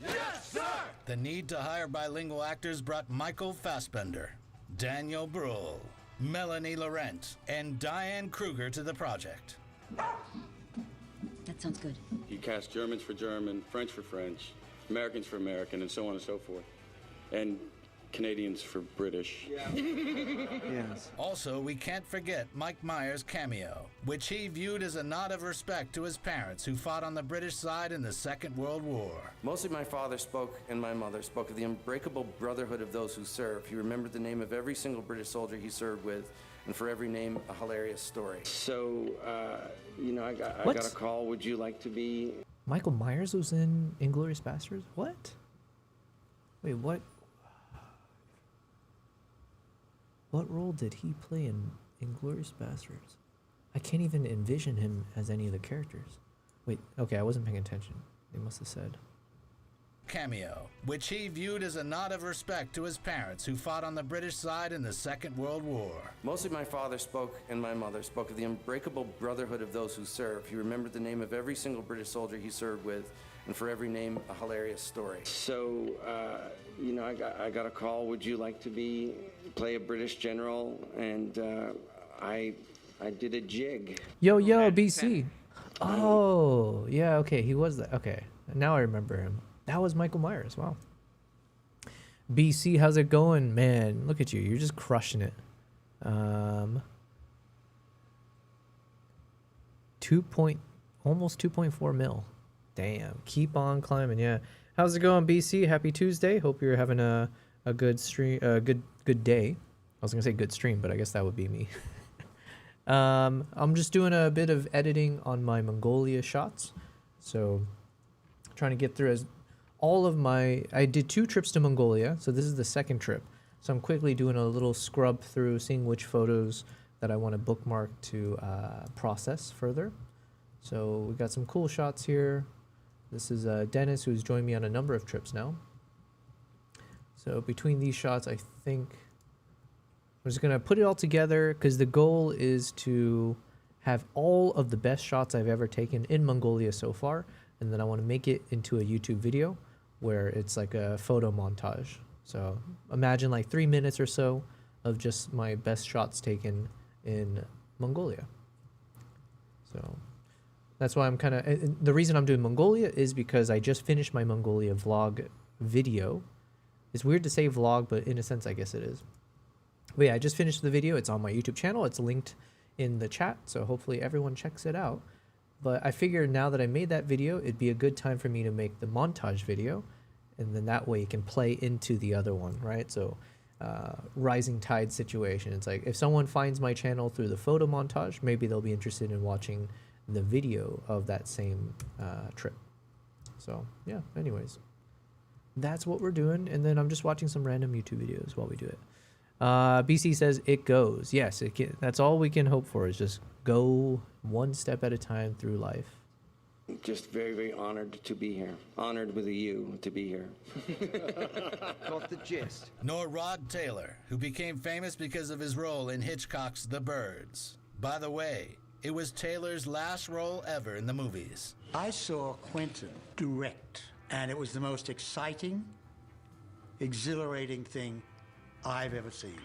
Yes, sir! The need to hire bilingual actors brought Michael Fassbender, Daniel Bruhl, Melanie Laurent, and Diane Kruger to the project. That sounds good. He cast Germans for German, French for French, Americans for American, and so on and so forth. And Canadians for British. Yeah. Yes. Also, we can't forget Mike Myers' cameo, which he viewed as a nod of respect to his parents who fought on the British side in the Second World War. Mostly my father spoke and my mother spoke of the unbreakable brotherhood of those who serve. He remembered the name of every single British soldier he served with, and for every name, a hilarious story. So, I got a call. Would you like to be... Michael Myers was in Inglourious Basterds? What? Wait, what? What role did he play in Inglourious Basterds? I can't even envision him as any of the characters. Wait, okay, I wasn't paying attention. They must have said. Cameo, which he viewed as a nod of respect to his parents who fought on the British side in the Second World War. Mostly my father spoke and my mother spoke of the unbreakable brotherhood of those who serve. He remembered the name of every single British soldier he served with, and for every name, a hilarious story. So, I got a call. Would you like to play a British general? And I did a jig. Yo, BC. Oh, yeah, okay, he was that. Okay, now I remember him. That was Michael Myers. Wow. BC, how's it going? Man, look at you. You're just crushing it. Almost 2.4 mil. Damn. Keep on climbing. Yeah. How's it going, BC? Happy Tuesday. Hope you're having a good stream. Good day. I was gonna say good stream, but I guess that would be me. I'm just doing a bit of editing on my Mongolia shots, so trying to get through as I did 2 trips to Mongolia, so this is the second trip. So I'm quickly doing a little scrub through, seeing which photos that I want to bookmark to process further. So we got some cool shots here. This is Dennis, who's joined me on a number of trips now. So between these shots, I think I'm just gonna put it all together because the goal is to have all of the best shots I've ever taken in Mongolia so far, and then I want to make it into a YouTube video where it's like a photo montage. So imagine like 3 minutes or so of just my best shots taken in Mongolia. So that's why I'm kind of, the reason I'm doing Mongolia is because I just finished my Mongolia vlog video. It's weird to say vlog, but in a sense, I guess it is. But yeah, I just finished the video. It's on my YouTube channel. It's linked in the chat, so hopefully everyone checks it out. But I figured now that I made that video, it'd be a good time for me to make the montage video, and then that way it can play into the other one, right? So rising tide situation. It's like if someone finds my channel through the photo montage, maybe they'll be interested in watching the video of that same trip. So yeah, anyways, that's what we're doing. And then I'm just watching some random YouTube videos while we do it. BC says it goes. Yes, it can. That's all we can hope for, is just go one step at a time through life. Just very, very honored to be here. Honored with a U to be here. Got the gist. Nor Rod Taylor, who became famous because of his role in Hitchcock's The Birds. By the way, it was Taylor's last role ever in the movies. I saw Quentin direct, and it was the most exciting, exhilarating thing I've ever seen.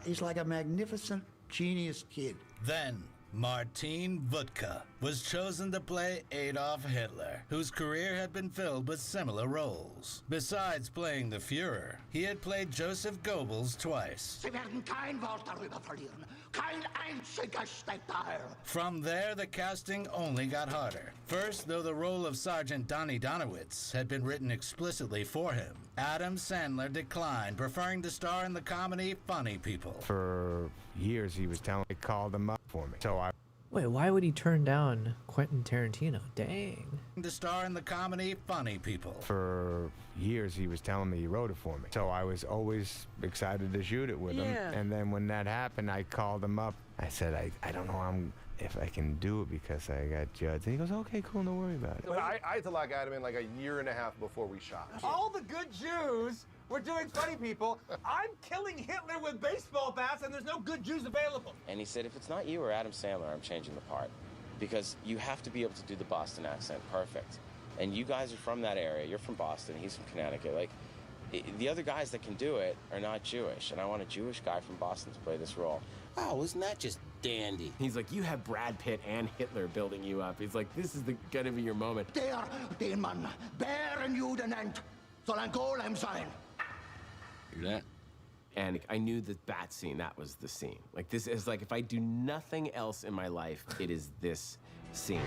He's like a magnificent, genius kid. Then, Martin Wuttke was chosen to play Adolf Hitler, whose career had been filled with similar roles. Besides playing the Führer, he had played Joseph Goebbels twice. Sie werden kein Wort darüber verlieren. Kein einziges Detail. From there, the casting only got harder. First, though the role of Sergeant Donnie Donowitz had been written explicitly for him, Adam Sandler declined, preferring to star in the comedy Funny People. For years, he was telling me, called him up for me. So I... Wait, why would he turn down Quentin Tarantino? Dang. To star in the comedy Funny People. For years, he was telling me he wrote it for me. So I was always excited to shoot it with him. And then when that happened, I called him up. I said, I don't know if I can do it because I got judged. And he goes, okay, cool, don't worry about it. But I had to lock Adam in like a year and a half before we shot. All the good Jews were doing Funny People. I'm killing Hitler with baseball bats, and there's no good Jews available. And he said, if it's not you or Adam Sandler, I'm changing the part. Because you have to be able to do the Boston accent perfect. And you guys are from that area. You're from Boston. He's from Connecticut. Like, the other guys that can do it are not Jewish. And I want a Jewish guy from Boston to play this role. Oh, isn't that just dandy? He's like, you have Brad Pitt and Hitler building you up. He's like, this is gonna be your moment. Den man Bärenjuden nennt, soll ein Golem sein. Hear that? And I knew that scene, that was the scene. Like, this is like, if I do nothing else in my life, it is this scene.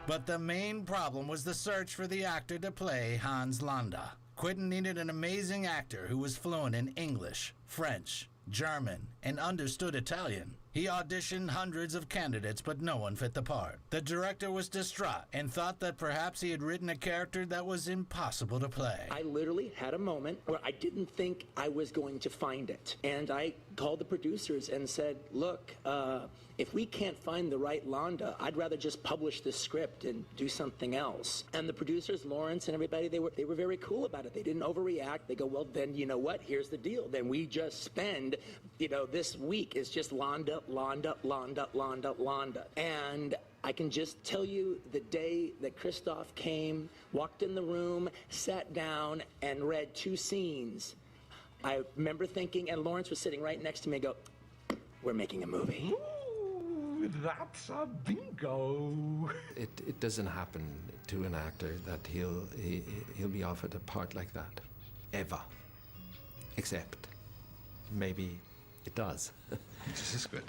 But the main problem was the search for the actor to play Hans Landa. Quentin needed an amazing actor who was fluent in English, French, German, and understood Italian. He auditioned hundreds of candidates, but no one fit the part. The director was distraught and thought that perhaps he had written a character that was impossible to play. I literally had a moment where I didn't think I was going to find it. And I called the producers and said, look, if we can't find the right Landa, I'd rather just publish the script and do something else. And the producers, Lawrence and everybody, they were very cool about it. They didn't overreact. They go, well, then you know what? Here's the deal. Then we just spend, this week is just Landa, Landa, Landa, Landa, Landa. And I can just tell you the day that Christoph came, walked in the room, sat down, and read 2 scenes. I remember thinking, and Lawrence was sitting right next to me and go, we're making a movie. Ooh, that's a bingo. It doesn't happen to an actor that he'll be offered a part like that, ever. Except maybe it does. This is good.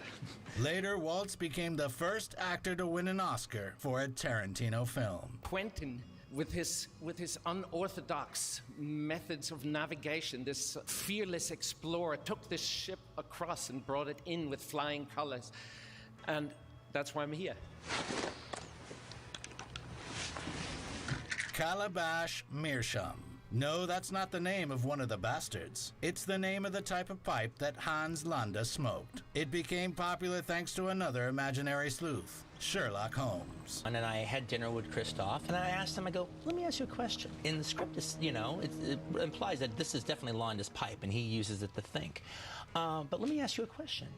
Later, Waltz became the first actor to win an Oscar for a Tarantino film. Quentin with his unorthodox methods of navigation, this fearless explorer took this ship across and brought it in with flying colors. And that's why I'm here. Calabash Meerschaum. No, that's not the name of one of the bastards. It's the name of the type of pipe that Hans Landa smoked. It became popular thanks to another imaginary sleuth, Sherlock Holmes. And then I had dinner with Christoph, and I asked him, I go, let me ask you a question. In the script, it implies that this is definitely Landa's pipe, and he uses it to think. But let me ask you a question.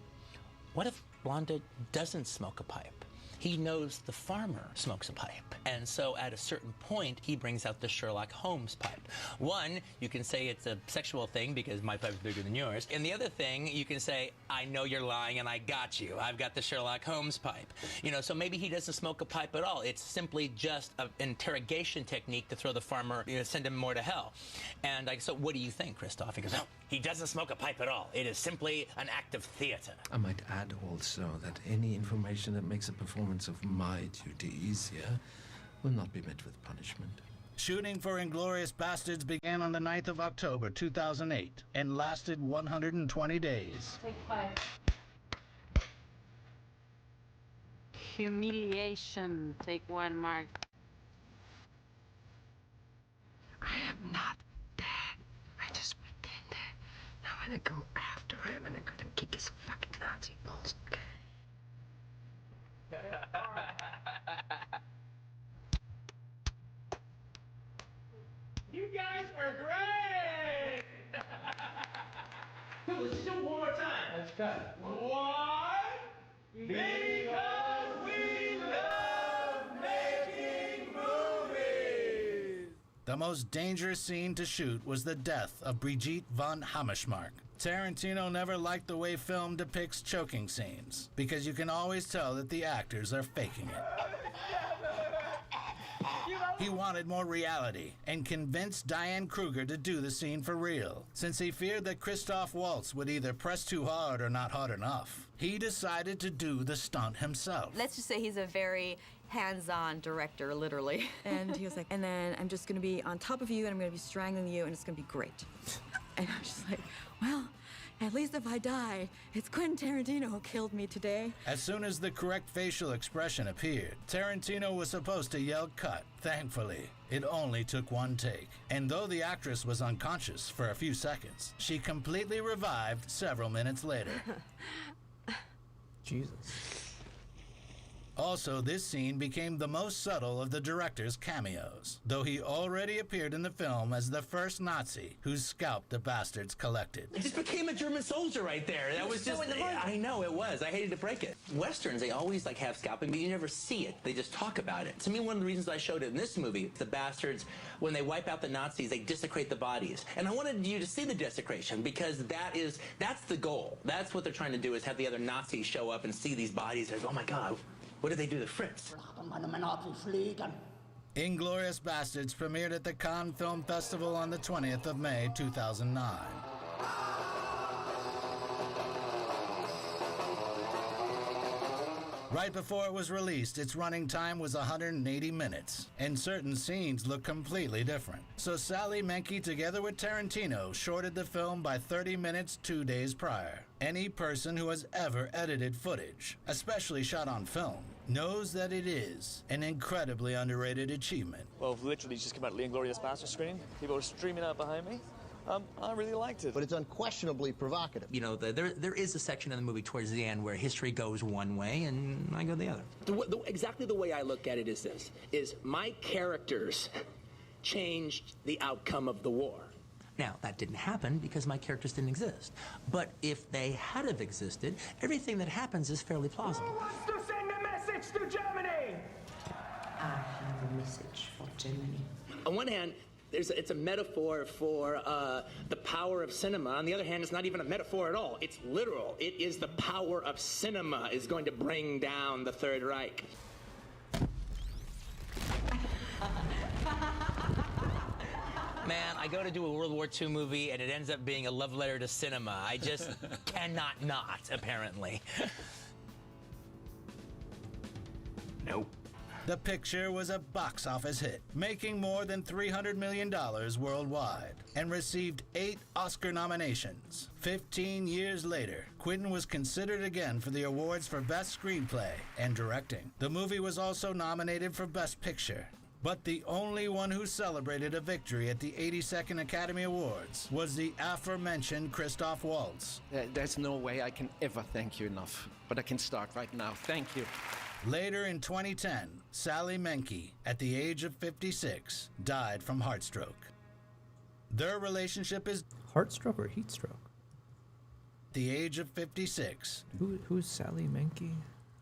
What if Landa doesn't smoke a pipe? He knows the farmer smokes a pipe. And so at a certain point, he brings out the Sherlock Holmes pipe. One, you can say it's a sexual thing because my pipe's bigger than yours. And the other thing, you can say, I know you're lying and I got you. I've got the Sherlock Holmes pipe. So maybe he doesn't smoke a pipe at all. It's simply just an interrogation technique to throw the farmer, send him more to hell. And so what do you think, Christoph? He goes, no, he doesn't smoke a pipe at all. It is simply an act of theater. I might add also that any information that makes a performance of my duty easier will not be met with punishment. Shooting for Inglourious Bastards began on the 9th of October 2008 and lasted 120 days. Take 5. Humiliation. Take 1 mark. I am not dead. I just pretended. Now I'm gonna go after him and I'm gonna kick his fucking Nazi balls. You guys are great! Let's do it one more time. Let's go. Why? Because we love making movies! The most dangerous scene to shoot was the death of Brigitte von Hammersmark. Tarantino never liked the way film depicts choking scenes, because you can always tell that the actors are faking it. He wanted more reality and convinced Diane Kruger to do the scene for real, since he feared that Christoph Waltz would either press too hard or not hard enough. He decided to do the stunt himself. Let's just say he's a very hands-on director, literally. And he was like, and then I'm just gonna be on top of you and I'm gonna be strangling you and it's gonna be great. And I'm just like, well, at least if I die, it's Quentin Tarantino who killed me today. As soon as the correct facial expression appeared, Tarantino was supposed to yell cut. Thankfully, it only took 1 take. And though the actress was unconscious for a few seconds, she completely revived several minutes later. Jesus. Also, this scene became the most subtle of the director's cameos, though he already appeared in the film as the first Nazi whose scalp the bastards collected. It just became a German soldier right there. That was just, I know it was. I hated to break it. Westerns, they always have scalping, but you never see it. They just talk about it. To me, one of the reasons I showed it in this movie, the bastards, when they wipe out the Nazis, they desecrate the bodies. And I wanted you to see the desecration because that's the goal. That's what they're trying to do, is have the other Nazis show up and see these bodies and go, oh my God, what did they do to Fritz? Inglourious Bastards premiered at the Cannes Film Festival on the 20th of May, 2009. Right before it was released, its running time was 180 minutes, and certain scenes look completely different. So Sally Menke, together with Tarantino, shorted the film by 30 minutes 2 days prior. Any person who has ever edited footage, especially shot on film, knows that it is an incredibly underrated achievement. Well, I've literally just come out of the Inglourious Basterds screening. People are streaming out behind me. I really liked it. But it's unquestionably provocative. There is a section in the movie towards the end where history goes one way and I go the other. Exactly the way I look at it is this, is my characters changed the outcome of the war. Now, that didn't happen because my characters didn't exist. But if they had have existed, everything that happens is fairly plausible. Who wants to send a message to Germany? I have a message for Germany. On one hand, it's a metaphor for the power of cinema. On the other hand, it's not even a metaphor at all. It's literal. It is the power of cinema is going to bring down the Third Reich. Man, I go to do a World War II movie and it ends up being a love letter to cinema. I just cannot not, apparently. Nope. The picture was a box office hit, making more than $300 million worldwide, and received 8 Oscar nominations. 15 years later, Quentin was considered again for the awards for Best Screenplay and Directing. The movie was also nominated for Best Picture. But the only one who celebrated a victory at the 82nd Academy Awards was the aforementioned Christoph Waltz. There's no way I can ever thank you enough, but I can start right now. Thank you. Later in 2010, Sally Menke, at the age of 56, died from heart stroke. Their relationship is... Heart stroke or heat stroke? At the age of 56. Who's Sally Menke?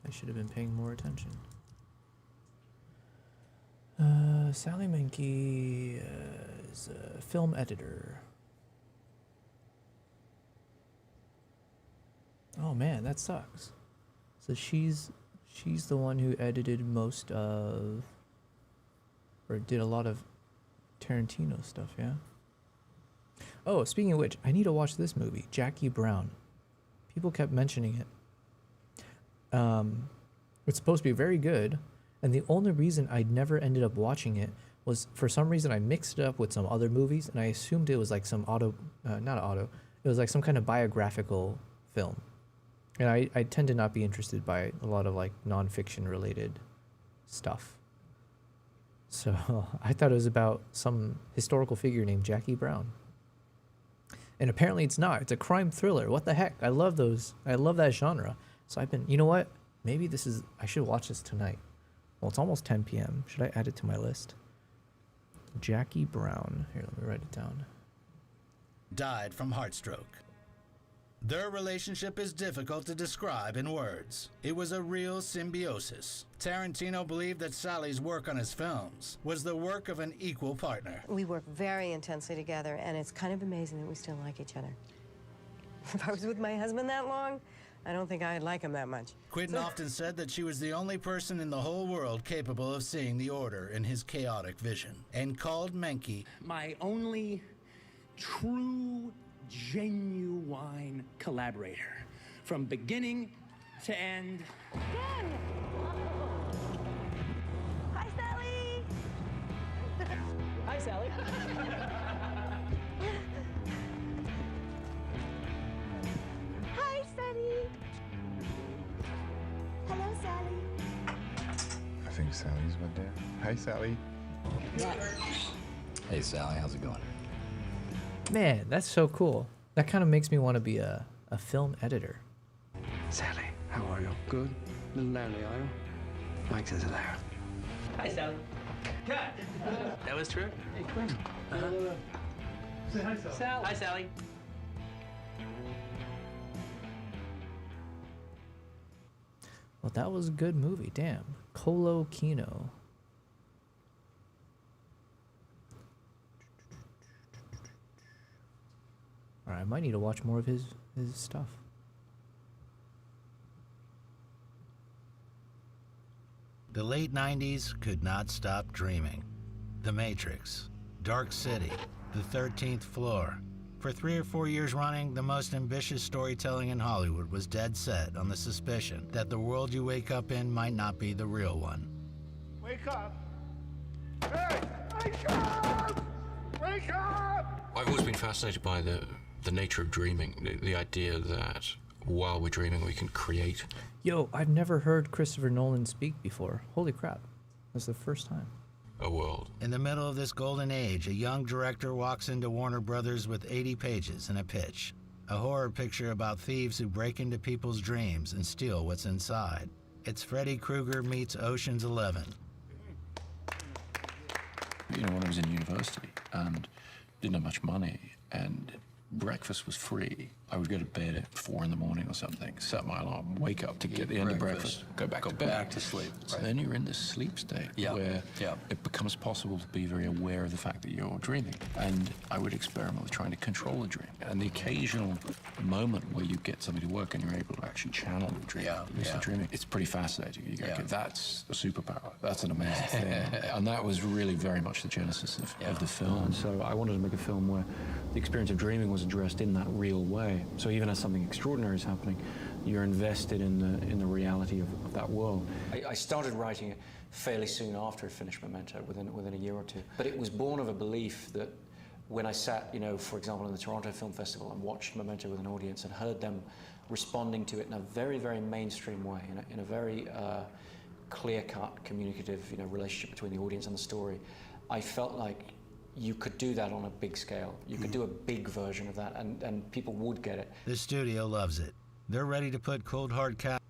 I should have been paying more attention. Sally Menke is a film editor. Oh man, that sucks. So she's the one who edited most of, or did a lot of Tarantino stuff, yeah? Oh, speaking of which, I need to watch this movie, Jackie Brown. People kept mentioning it. It's supposed to be very good. And the only reason I never ended up watching it was, for some reason, I mixed it up with some other movies, and I assumed it was like some it was like some kind of biographical film. And I tend to not be interested by a lot of like nonfiction related stuff. So I thought it was about some historical figure named Jackie Brown. And apparently it's not. It's a crime thriller. What the heck? I love those. I love that genre. So I've been, you know what? Maybe I should watch this tonight. Well, it's almost 10 p.m. Should I add it to my list? Jackie Brown. Here, let me write it down. Died from heart stroke. Their relationship is difficult to describe in words. It was a real symbiosis. Tarantino believed that Sally's work on his films was the work of an equal partner. We work very intensely together, and it's kind of amazing that we still like each other. If I was with my husband that long, I don't think I'd like him that much. Quentin often said that she was the only person in the whole world capable of seeing the order in his chaotic vision, and called Menke my only true, genuine collaborator, from beginning to end. Hi, Sally! Hi, Sally. Hi, Sunny! Hello, Sally. I think Sally's went there. Hi, Sally. Hey, Sally, how's it going? Man, that's so cool. That kind of makes me want to be a film editor. Sally, how are you? Good? A little lonely, are you? Mike says hello. Hi, Sally. Cut. That was true? Hey, Quinn. Say hi, Sally. Hi, Sally. Well, that was a good movie. Damn. Colo Kino. All right, I might need to watch more of his stuff. The late 90s could not stop dreaming. The Matrix, Dark City, The 13th Floor. For 3 or 4 years running, the most ambitious storytelling in Hollywood was dead set on the suspicion that the world you wake up in might not be the real one. Wake up! Hey! Wake up! Wake up! I've always been fascinated by the nature of dreaming, the idea that while we're dreaming we can create. Yo, I've never heard Christopher Nolan speak before. Holy crap. That's the first time. A world. In the middle of this golden age, a young director walks into Warner Brothers with 80 pages and a pitch. A horror picture about thieves who break into people's dreams and steal what's inside. It's Freddy Krueger meets Ocean's 11. You know, when I was in university and didn't have much money and breakfast was free, I would go to bed at 4 in the morning or something, set my alarm, wake up to get the end of breakfast, go back to sleep. So then you're in this sleep state where it becomes possible to be very aware of the fact that you're dreaming. And I would experiment with trying to control the dream. And the occasional moment where you get something to work and you're able to actually channel the dream, lucid dreaming, it's pretty fascinating. You go, okay, that's a superpower. That's an amazing thing. And that was really very much the genesis of the film. And so I wanted to make a film where the experience of dreaming was addressed in that real way. So even as something extraordinary is happening, you're invested in the reality of that world. I started writing it fairly soon after I finished Memento, within a year or two. But it was born of a belief that when I sat, you know, for example, in the Toronto Film Festival and watched Memento with an audience and heard them responding to it in a very, very mainstream way, in a very clear-cut, communicative, you know, relationship between the audience and the story, I felt like you could do that on a big scale. You could do a big version of that, and people would get it. The studio loves it. They're ready to put cold hard cash.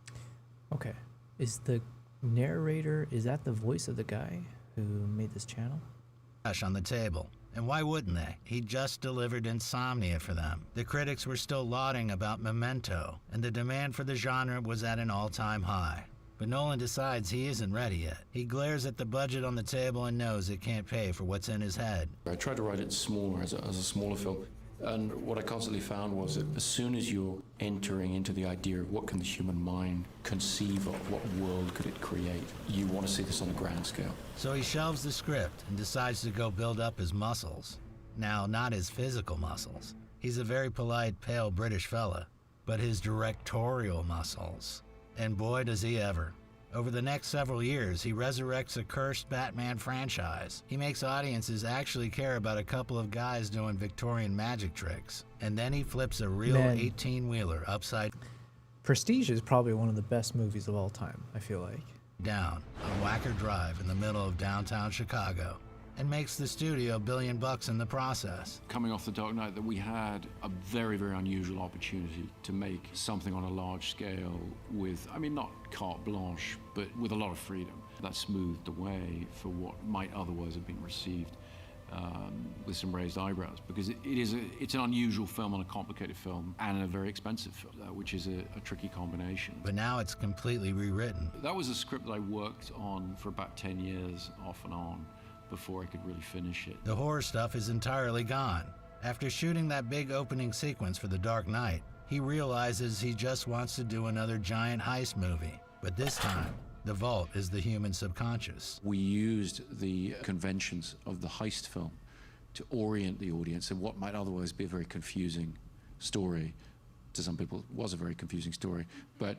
Okay, is the narrator, is that the voice of the guy who made this channel? On the table. And why wouldn't they? He just delivered Insomnia for them. The critics were still lauding about Memento, and the demand for the genre was at an all-time high. But Nolan decides he isn't ready yet. He glares at the budget on the table and knows it can't pay for what's in his head. I tried to write it smaller, as a smaller film. And what I constantly found was that as soon as you're entering into the idea of what can the human mind conceive of, what world could it create, you want to see this on a grand scale. So he shelves the script and decides to go build up his muscles. Now, not his physical muscles. He's a very polite, pale British fella, but his directorial muscles. And boy, does he ever. Over the next several years, he resurrects a cursed Batman franchise. He makes audiences actually care about a couple of guys doing Victorian magic tricks. And then he flips a real 18-wheeler upside Prestige is probably one of the best movies of all time, I feel like. down on Wacker Drive in the middle of downtown Chicago, and makes the studio $1 billion in the process. Coming off The Dark Knight, that we had a very, very unusual opportunity to make something on a large scale with, I mean, not carte blanche, but with a lot of freedom. That smoothed the way for what might otherwise have been received with some raised eyebrows, because it's an unusual film on a complicated film and a very expensive film, which is a tricky combination. But now it's completely rewritten. That was a script that I worked on for about 10 years, off and on, before I could really finish it. The horror stuff is entirely gone. After shooting that big opening sequence for The Dark Knight, he realizes he just wants to do another giant heist movie. But this time, the vault is the human subconscious. We used the conventions of the heist film to orient the audience in what might otherwise be a very confusing story. To some people, it was a very confusing story. But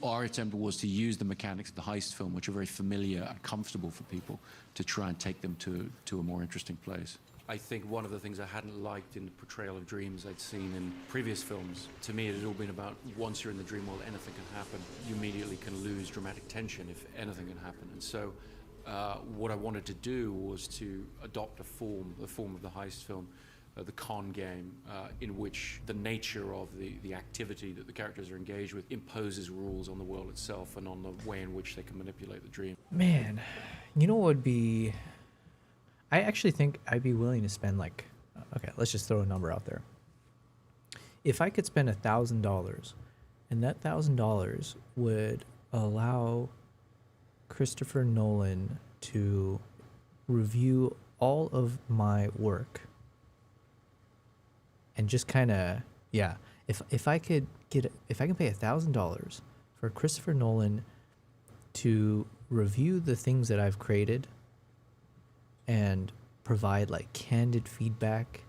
our attempt was to use the mechanics of the heist film, which are very familiar and comfortable for people, to try and take them to a more interesting place. I think one of the things I hadn't liked in the portrayal of dreams I'd seen in previous films, to me it had all been about once you're in the dream world, anything can happen. You immediately can lose dramatic tension if anything can happen. And so what I wanted to do was to adopt the form of the heist film, the con game, in which the nature of the activity that the characters are engaged with imposes rules on the world itself and on the way in which they can manipulate the dream. Man, you know what would be... I actually think I'd be willing to spend like... Okay, let's just throw a number out there. If I could spend $1,000, and that $1,000 would allow Christopher Nolan to review all of my work, and just kind of, yeah, if I can pay $1,000 for Christopher Nolan to review the things that I've created and provide like candid feedback,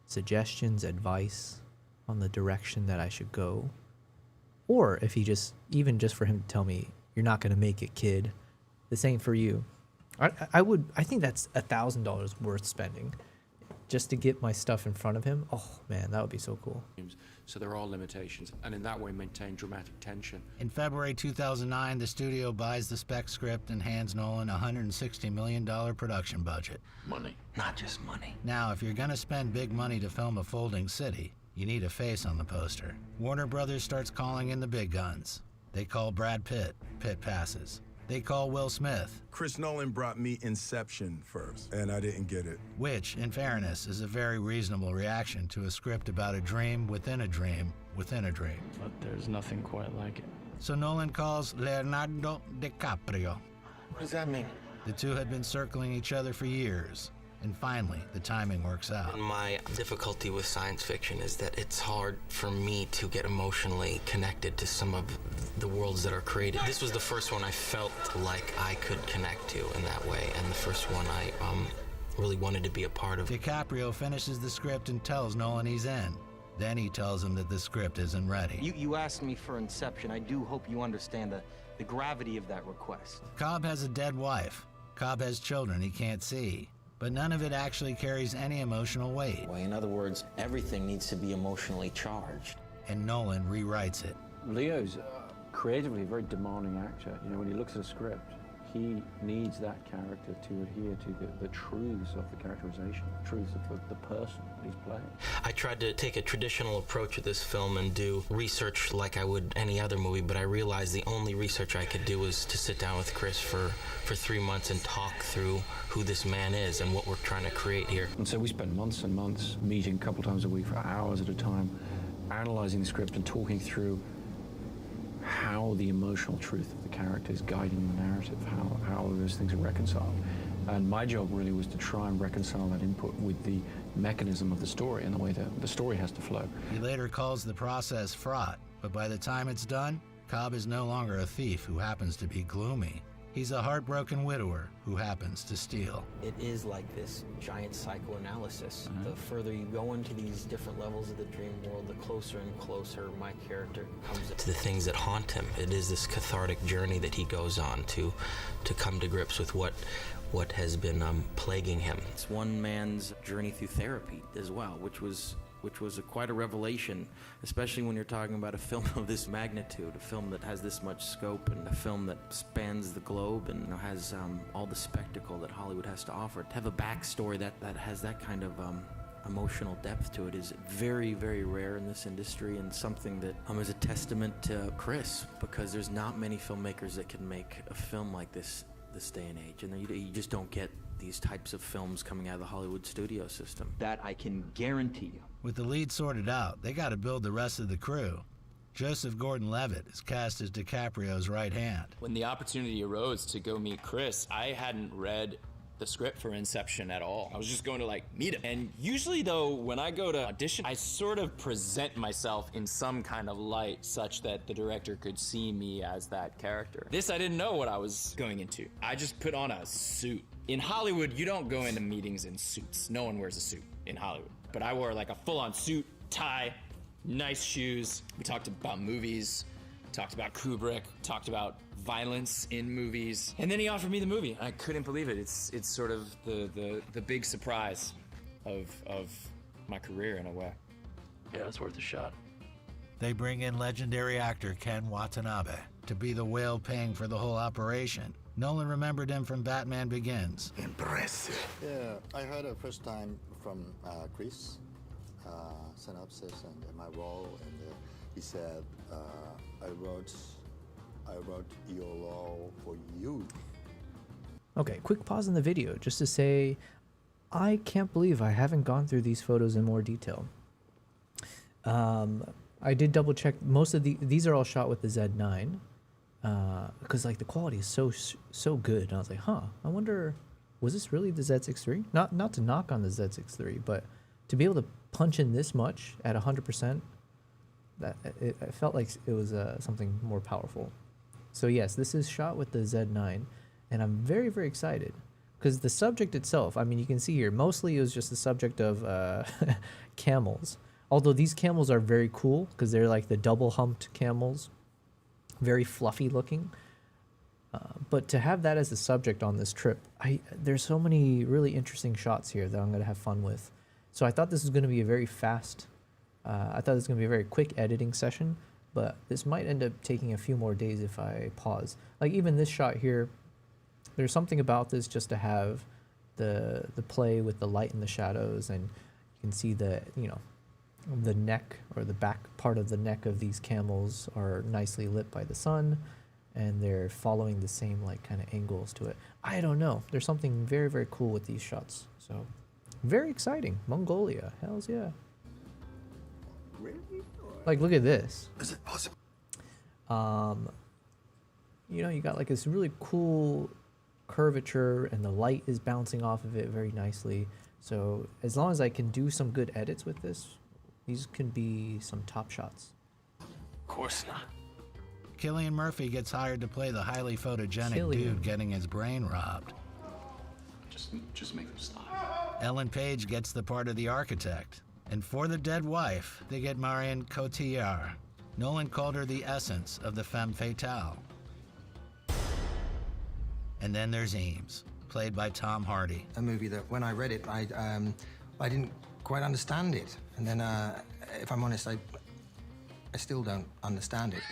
suggestions, advice on the direction that I should go, or if he even just for him to tell me, you're not going to make it, kid, this ain't for you, I think that's $1,000 worth spending just to get my stuff in front of him. Oh man, that would be so cool. So there are limitations, and in that way maintain dramatic tension. In February 2009, the studio buys the spec script and hands Nolan a $160 million production budget. Money. Not just money. Now, if you're gonna spend big money to film a folding city, you need a face on the poster. Warner Brothers starts calling in the big guns. They call Brad Pitt. Pitt passes. They call Will Smith. Chris Nolan brought me Inception first, and I didn't get it. Which, in fairness, is a very reasonable reaction to a script about a dream within a dream within a dream. But there's nothing quite like it. So Nolan calls Leonardo DiCaprio. What does that mean? The two had been circling each other for years, and finally, the timing works out. My difficulty with science fiction is that it's hard for me to get emotionally connected to some of the worlds that are created. This was the first one I felt like I could connect to in that way, and the first one I really wanted to be a part of. DiCaprio finishes the script and tells Nolan he's in. Then he tells him that the script isn't ready. You asked me for Inception. I do hope you understand the gravity of that request. Cobb has a dead wife. Cobb has children he can't see. But none of it actually carries any emotional weight. Well, in other words, everything needs to be emotionally charged. And Nolan rewrites it. Leo's creatively a very demanding actor. You know, when he looks at a script, he needs that character to adhere to the truths of the characterization, the truths of the person that he's playing. I tried to take a traditional approach with this film and do research like I would any other movie, but I realized the only research I could do was to sit down with Chris for 3 months and talk through who this man is and what we're trying to create here. And so we spent months and months meeting a couple times a week for hours at a time, analyzing the script and talking through how the emotional truth of the character is guiding the narrative, how those things are reconciled. And my job really was to try and reconcile that input with the mechanism of the story and the way that the story has to flow. He later calls the process fraught, but by the time it's done, Cobb is no longer a thief who happens to be gloomy. He's a heartbroken widower who happens to steal. It is like this giant psychoanalysis. The further you go into these different levels of the dream world, the closer and closer my character comes to the things that haunt him. It is this cathartic journey that he goes on to come to grips with what has been plaguing him. It's one man's journey through therapy as well, which was quite a revelation, especially when you're talking about a film of this magnitude, a film that has this much scope, and a film that spans the globe and has all the spectacle that Hollywood has to offer. To have a backstory that has that kind of emotional depth to it is very, very rare in this industry, and something that is a testament to Chris, because there's not many filmmakers that can make a film like this day and age, and you just don't get these types of films coming out of the Hollywood studio system. That I can guarantee you. With the lead sorted out, they got to build the rest of the crew. Joseph Gordon-Levitt is cast as DiCaprio's right hand. When the opportunity arose to go meet Chris, I hadn't read the script for Inception at all. I was just going to meet him. And usually though, when I go to audition, I sort of present myself in some kind of light such that the director could see me as that character. This, I didn't know what I was going into. I just put on a suit. In Hollywood, you don't go into meetings in suits. No one wears a suit in Hollywood. But I wore a full-on suit, tie, nice shoes. We talked about movies, talked about Kubrick, talked about violence in movies. And then he offered me the movie. I couldn't believe it. It's sort of the big surprise of my career in a way. Yeah, it's worth a shot. They bring in legendary actor Ken Watanabe to be the whale paying for the whole operation. Nolan remembered him from Batman Begins. Impressive. Yeah, I heard it first time from Chris, synopsis and my role, and he said, I wrote your role for you. Okay, quick pause in the video just to say, I can't believe I haven't gone through these photos in more detail. I did double check most of these are all shot with the Z9. Because the quality is so good, and I was like, I wonder, was this really the Z6 III? Not to knock on the Z6 III, but to be able to punch in this much at 100%, that it felt like it was something more powerful. So yes, this is shot with the Z9, and I'm very, very excited because the subject itself, I mean, you can see here, mostly it was just the subject of camels. Although these camels are very cool because they're like the double humped camels. Very fluffy looking, but to have that as the subject on this trip, there's so many really interesting shots here that I'm going to have fun with. So I thought this was going to be a very fast, I thought this was going to be a very quick editing session, but this might end up taking a few more days if I pause. Like even this shot here, there's something about this just to have the play with the light and the shadows, and you can see the, the neck or the back part of the neck of these camels are nicely lit by the sun, and they're following the same kind of angles to it. I don't know. There's something very, very cool with these shots. So very exciting. Mongolia. Hells yeah. Really? Look at this. Is it possible? You got this really cool curvature, and the light is bouncing off of it very nicely. So as long as I can do some good edits with this, these can be some top shots. Of course not. Cillian Murphy gets hired to play the highly photogenic dude getting his brain robbed. Just make them stop. Ellen Page gets the part of the architect. And for the dead wife, they get Marion Cotillard. Nolan called her the essence of the femme fatale. And then there's Eames, played by Tom Hardy. A movie that when I read it, I didn't quite understand it. And then, if I'm honest, I still don't understand it.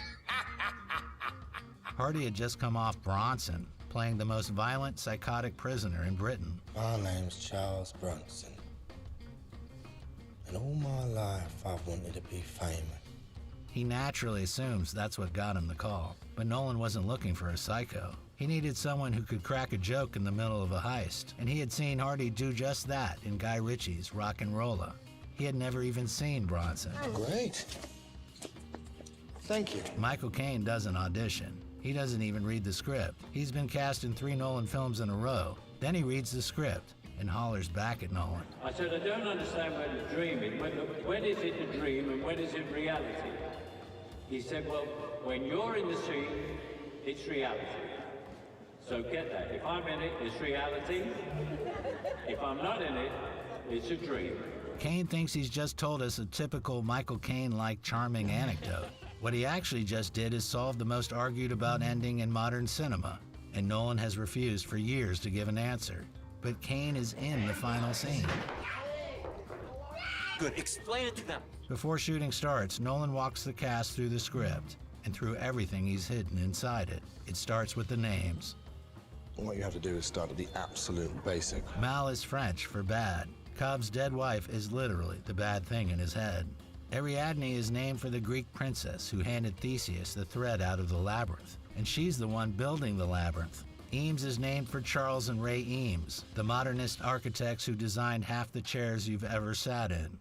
Hardy had just come off Bronson, playing the most violent, psychotic prisoner in Britain. My name's Charles Bronson. And all my life, I've wanted to be famous. He naturally assumes that's what got him the call. But Nolan wasn't looking for a psycho. He needed someone who could crack a joke in the middle of a heist, and he had seen Hardy do just that in Guy Ritchie's Rock and Rolla. He had never even seen Bronson. Great. Thank you. Michael Caine doesn't audition. He doesn't even read the script. He's been cast in 3 Nolan films in a row. Then he reads the script and hollers back at Nolan. I said, I don't understand when the dreaming. When is it a dream and when is it reality? He said, well, when you're in the scene, it's reality. So get that. If I'm in it, it's reality. If I'm not in it, it's a dream. Caine thinks he's just told us a typical Michael Caine-like charming anecdote. What he actually just did is solve the most argued about ending in modern cinema, and Nolan has refused for years to give an answer. But Caine is in the final scene. Good, explain it to them. Before shooting starts, Nolan walks the cast through the script and through everything he's hidden inside it. It starts with the names. What you have to do is start at the absolute basic. Mal is French for bad. Cobb's dead wife is literally the bad thing in his head. Ariadne is named for the Greek princess who handed Theseus the thread out of the labyrinth, and she's the one building the labyrinth. Eames is named for Charles and Ray Eames, the modernist architects who designed half the chairs you've ever sat in.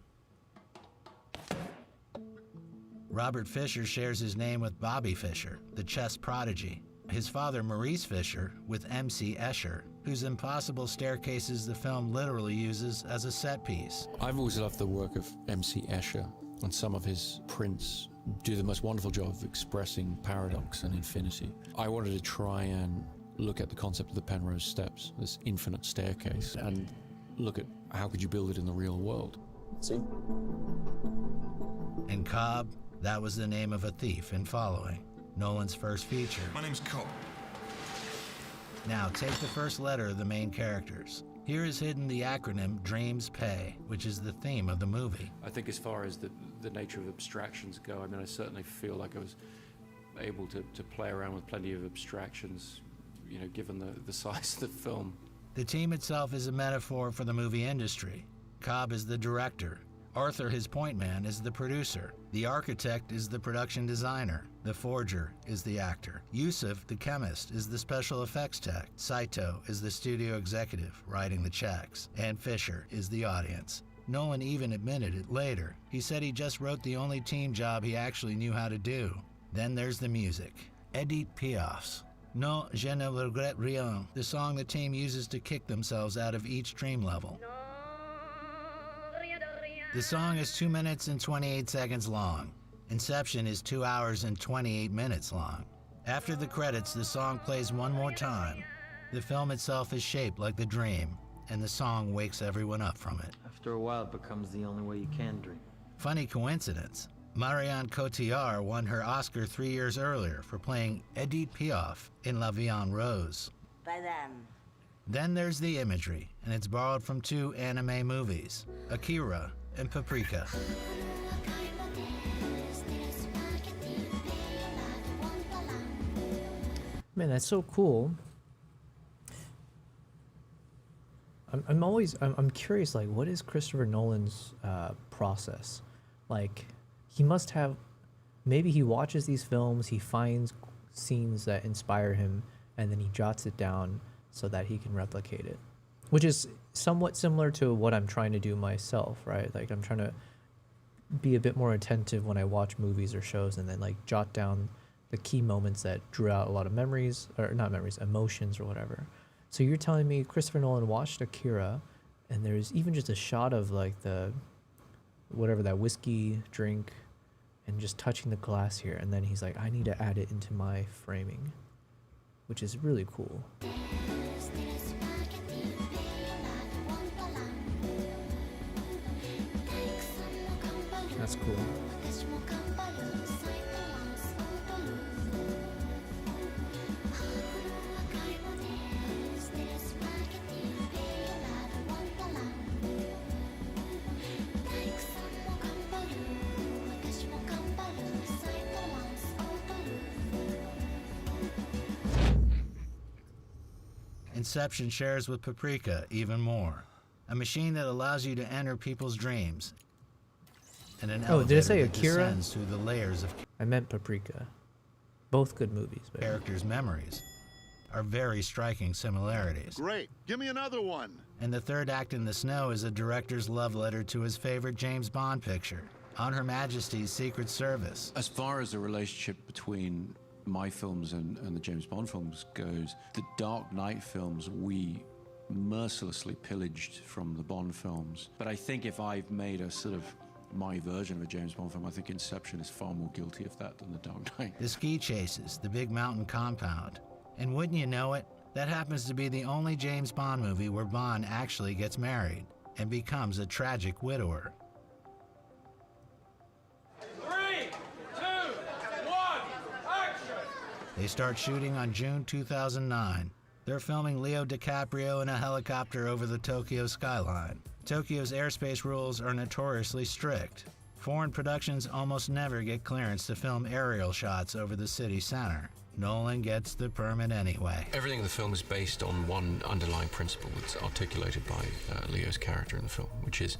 Robert Fisher shares his name with Bobby Fischer, the chess prodigy. His father, Maurice Fisher, with M.C. Escher, whose impossible staircases the film literally uses as a set piece. I've always loved the work of M.C. Escher, and some of his prints do the most wonderful job of expressing paradox and infinity. I wanted to try and look at the concept of the Penrose Steps, this infinite staircase, and look at how could you build it in the real world. See? In Cobb, that was the name of a thief in Following, Nolan's first feature. My name's Cobb. Now take the first letter of the main characters. Here is hidden the acronym DREAMS PAY, which is the theme of the movie. I think as far as the nature of abstractions go, I mean, I certainly feel like I was able to play around with plenty of abstractions, you know, given the size of the film. The team itself is a metaphor for the movie industry. Cobb is the director. Arthur, his point man, is the producer. The architect is the production designer. The forger is the actor. Yusuf, the chemist, is the special effects tech. Saito is the studio executive, writing the checks. And Fisher is the audience. Nolan even admitted it later. He said he just wrote the only team job he actually knew how to do. Then there's the music. Edith Piaf's Non, je ne regrette rien, the song the team uses to kick themselves out of each dream level. The song is 2 minutes and 28 seconds long. Inception is 2 hours and 28 minutes long. After the credits, the song plays one more time. The film itself is shaped like the dream, and the song wakes everyone up from it. After a while, it becomes the only way you can dream. Funny coincidence. Marion Cotillard won her Oscar 3 years earlier for playing Edith Piaf in La Vie en Rose. By them. Then there's the imagery, and it's borrowed from 2 anime movies, Akira and Paprika. Man, that's so cool. I'm curious, like, what is Christopher Nolan's process? Like, he must have, maybe he watches these films, he finds scenes that inspire him, and then he jots it down so that he can replicate it, which is somewhat similar to what I'm trying to do myself, right? Like, I'm trying to be a bit more attentive when I watch movies or shows, and then like jot down the key moments that drew out a lot of memories, or not memories, emotions or whatever. So you're telling me Christopher Nolan watched Akira, and there's even just a shot of like the, whatever, that whiskey drink, and just touching the glass here, and then he's like, I need to add it into my framing, which is really cool. That's cool. Inception shares with Paprika even more. A machine that allows you to enter people's dreams. And an Oh, did I say elevator that Akira? descends through the layers of I meant Paprika. Both good movies. But characters' memories are very striking similarities. Great. Give me another one. And the third act in The Snow is a director's love letter to his favorite James Bond picture, On Her Majesty's Secret Service. As far as the relationship between my films and the James Bond films goes, the Dark Knight films we mercilessly pillaged from the Bond films. But I think if I've made a sort of my version of a James Bond film, I think Inception is far more guilty of that than the Dark Knight. The ski chases, the big mountain compound. And wouldn't you know it, that happens to be the only James Bond movie where Bond actually gets married and becomes a tragic widower. 3, 2, 1, action! They start shooting on June 2009. They're filming Leo DiCaprio in a helicopter over the Tokyo skyline. Tokyo's airspace rules are notoriously strict. Foreign productions almost never get clearance to film aerial shots over the city center. Nolan gets the permit anyway. Everything in the film is based on one underlying principle that's articulated by Leo's character in the film, which is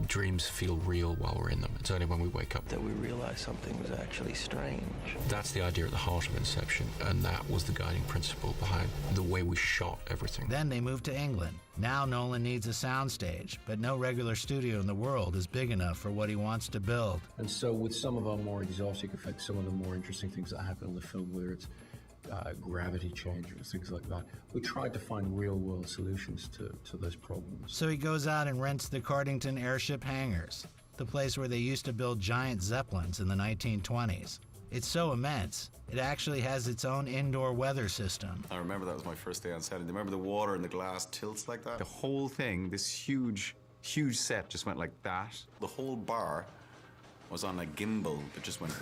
dreams feel real while we're in them. It's only when we wake up that we realize something was actually strange. That's the idea at the heart of Inception, and that was the guiding principle behind the way we shot everything. Then they move to England. Now Nolan needs a soundstage, but no regular studio in the world is big enough for what he wants to build. And so with some of our more exotic effects, some of the more interesting things that happen in the film, whether it's gravity change or things like that, we tried to find real-world solutions to those problems. So he goes out and rents the Cardington Airship Hangars, the place where they used to build giant Zeppelins in the 1920s. It's so immense, it actually has its own indoor weather system. I remember that was my first day on set. And remember the water and the glass tilts like that? The whole thing, this huge set just went like that. The whole bar was on a gimbal that just went...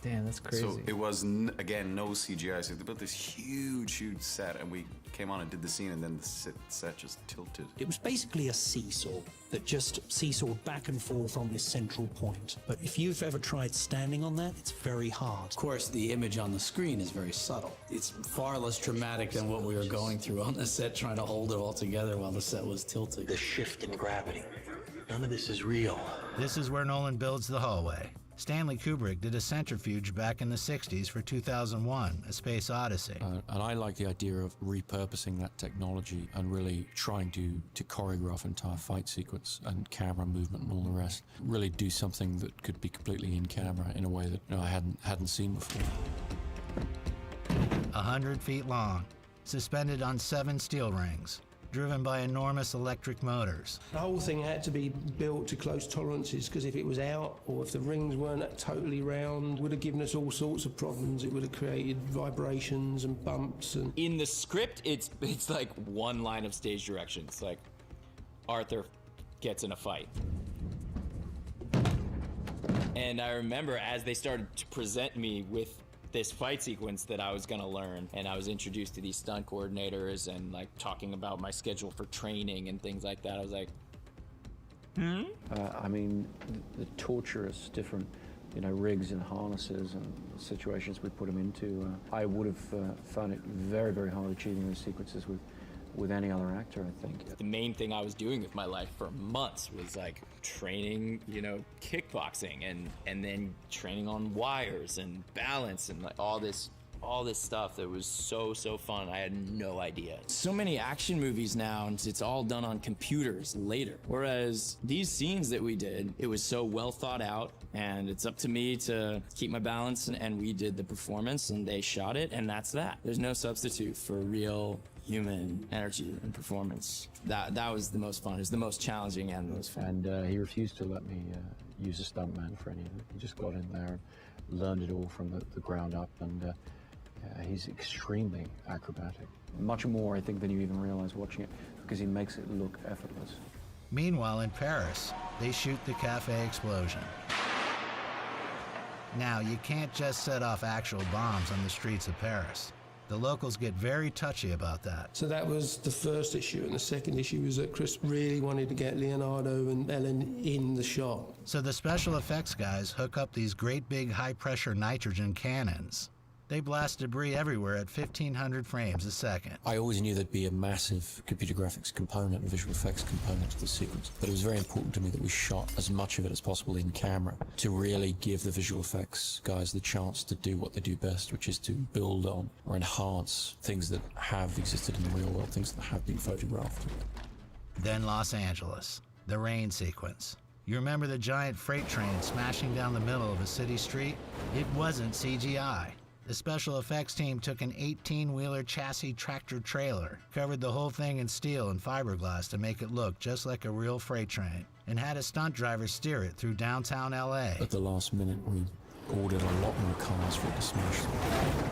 Damn, that's crazy. So it was, again, no CGI. So they built this huge set, and we came on and did the scene, and then the set just tilted. It was basically a seesaw that just seesawed back and forth on this central point. But if you've ever tried standing on that, it's very hard. Of course, the image on the screen is very subtle. It's far less dramatic than what we were going through on the set, trying to hold it all together while the set was tilting. The shift in gravity. None of this is real. This is where Nolan builds the hallway. Stanley Kubrick did a centrifuge back in the 60s for 2001, A Space Odyssey. And I like the idea of repurposing that technology and really trying to choreograph an entire fight sequence and camera movement and all the rest. Really do something that could be completely in camera in a way that I hadn't seen before. 100 feet long, suspended on 7 steel rings, driven by enormous electric motors. The whole thing had to be built to close tolerances, because if it was out or if the rings weren't totally round, it would have given us all sorts of problems. It would have created vibrations and bumps. And in the script, it's like one line of stage direction. It's like Arthur gets in a fight. And I remember as they started to present me with this fight sequence that I was gonna learn, and I was introduced to these stunt coordinators and like talking about my schedule for training and things like that, I was like, I mean, the torturous different, rigs and harnesses and situations we put them into, I would have found it very, very hard achieving those sequences with any other actor, I think. the main thing I was doing with my life for months was like training, kickboxing and then training on wires and balance and like all this stuff that was so fun. I had no idea. So many action movies now, and it's all done on computers later. Whereas these scenes that we did, it was so well thought out, and it's up to me to keep my balance, and we did the performance, and they shot it, and that's that. There's no substitute for real human energy and performance. That was the most fun. It was the most challenging and the most fun. And he refused to let me use a stuntman for any of it. He just got in there and learned it all from the ground up, and he's extremely acrobatic. Much more, I think, than you even realize watching it, because he makes it look effortless. Meanwhile, in Paris, they shoot the cafe explosion. Now, you can't just set off actual bombs on the streets of Paris. The locals get very touchy about that. So that was the first issue, and the second issue was that Chris really wanted to get Leonardo and Ellen in the shot. So the special effects guys hook up these great big high-pressure nitrogen cannons. They blast debris everywhere at 1,500 frames a second. I always knew there'd be a massive computer graphics component and visual effects component to the sequence, but it was very important to me that we shot as much of it as possible in camera to really give the visual effects guys the chance to do what they do best, which is to build on or enhance things that have existed in the real world, things that have been photographed. Then Los Angeles, the rain sequence. You remember the giant freight train smashing down the middle of a city street? It wasn't CGI. The special effects team took an 18-wheeler chassis tractor trailer, covered the whole thing in steel and fiberglass to make it look just like a real freight train, and had a stunt driver steer it through downtown LA. At the last minute, we ordered a lot more cars for it to smash them.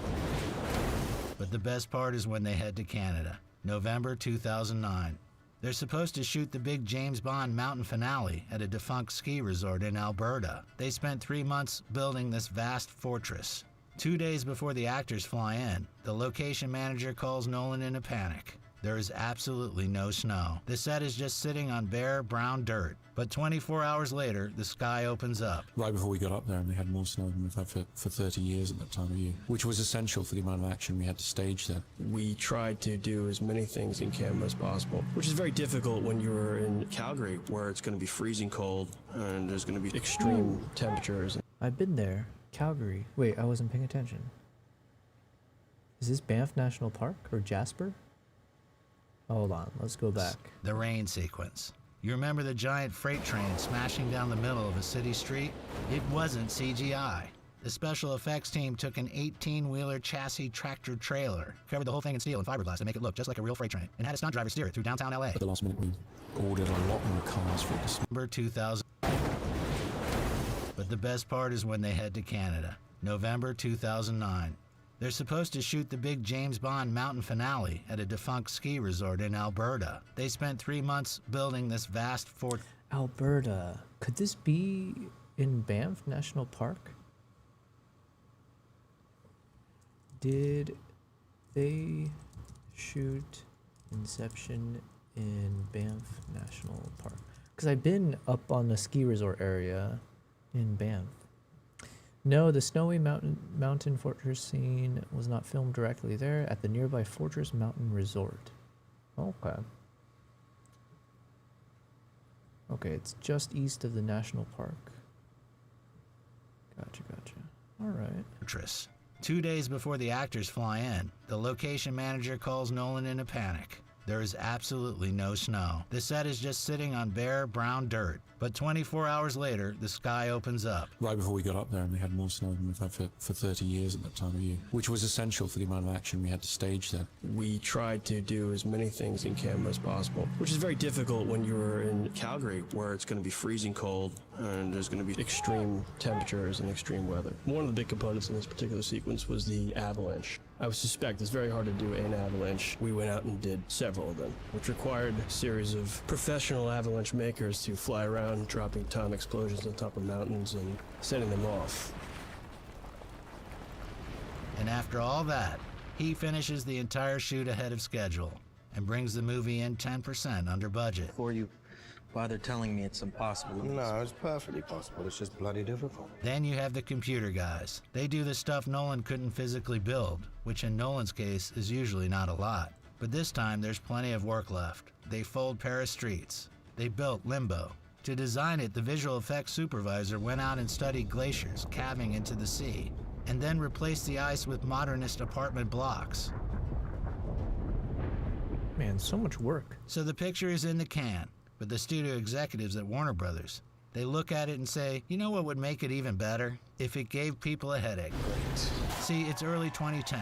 But the best part is when they head to Canada, November 2009. They're supposed to shoot the big James Bond mountain finale at a defunct ski resort in Alberta. They spent 3 months building this vast fortress. 2 days before the actors fly in, the location manager calls Nolan in a panic. There is absolutely no snow. The set is just sitting on bare, brown dirt. But 24 hours later, the sky opens up. Right before we got up there, and they had more snow than we've had for 30 years at that time of year, which was essential for the amount of action we had to stage there. We tried to do as many things in camera as possible, which is very difficult when you're in Calgary, where it's going to be freezing cold, and there's going to be extreme temperatures. I've been there. Calgary. Wait, I wasn't paying attention. Is this Banff National Park or Jasper? Hold on, let's go back. The rain sequence. You remember the giant freight train smashing down the middle of a city street? It wasn't CGI. The special effects team took an 18-wheeler chassis tractor trailer, covered the whole thing in steel and fiberglass to make it look just like a real freight train, and had a stunt driver steer it through downtown LA. At the last minute, we ordered a lot more cars for it to smash. November 2000. But the best part is when they head to Canada, November 2009. They're supposed to shoot the big James Bond mountain finale at a defunct ski resort in Alberta. They spent 3 months building this vast fort. Alberta. Could this be in Banff National Park? Did they shoot Inception in Banff National Park? Because I've been up on the ski resort area in Banff. No, the snowy mountain fortress scene was not filmed directly there at the nearby Fortress Mountain Resort. Okay. Okay, it's just east of the national park. Gotcha. All right. Fortress. 2 days before the actors fly in, the location manager calls Nolan in a panic. There is absolutely no snow. The set is just sitting on bare, brown dirt. But 24 hours later, the sky opens up. Right before we got up there, and they had more snow than we've had for 30 years at that time of year, which was essential for the amount of action we had to stage there. We tried to do as many things in camera as possible, which is very difficult when you're in Calgary, where it's going to be freezing cold, and there's going to be extreme temperatures and extreme weather. One of the big components in this particular sequence was the avalanche. I would suspect it's very hard to do an avalanche. We went out and did several of them, which required a series of professional avalanche makers to fly around, dropping time explosions on top of mountains and setting them off. And after all that, he finishes the entire shoot ahead of schedule and brings the movie in 10% under budget. Before you bother telling me it's impossible. No, it's perfectly possible. It's just bloody difficult. Then you have the computer guys. They do the stuff Nolan couldn't physically build, which in Nolan's case is usually not a lot. But this time there's plenty of work left. They fold Paris streets. They built Limbo. To design it, the visual effects supervisor went out and studied glaciers calving into the sea, and then replaced the ice with modernist apartment blocks. Man, so much work. So the picture is in the can, but the studio executives at Warner Brothers, they look at it and say, you know what would make it even better? If it gave people a headache. See, it's early 2010.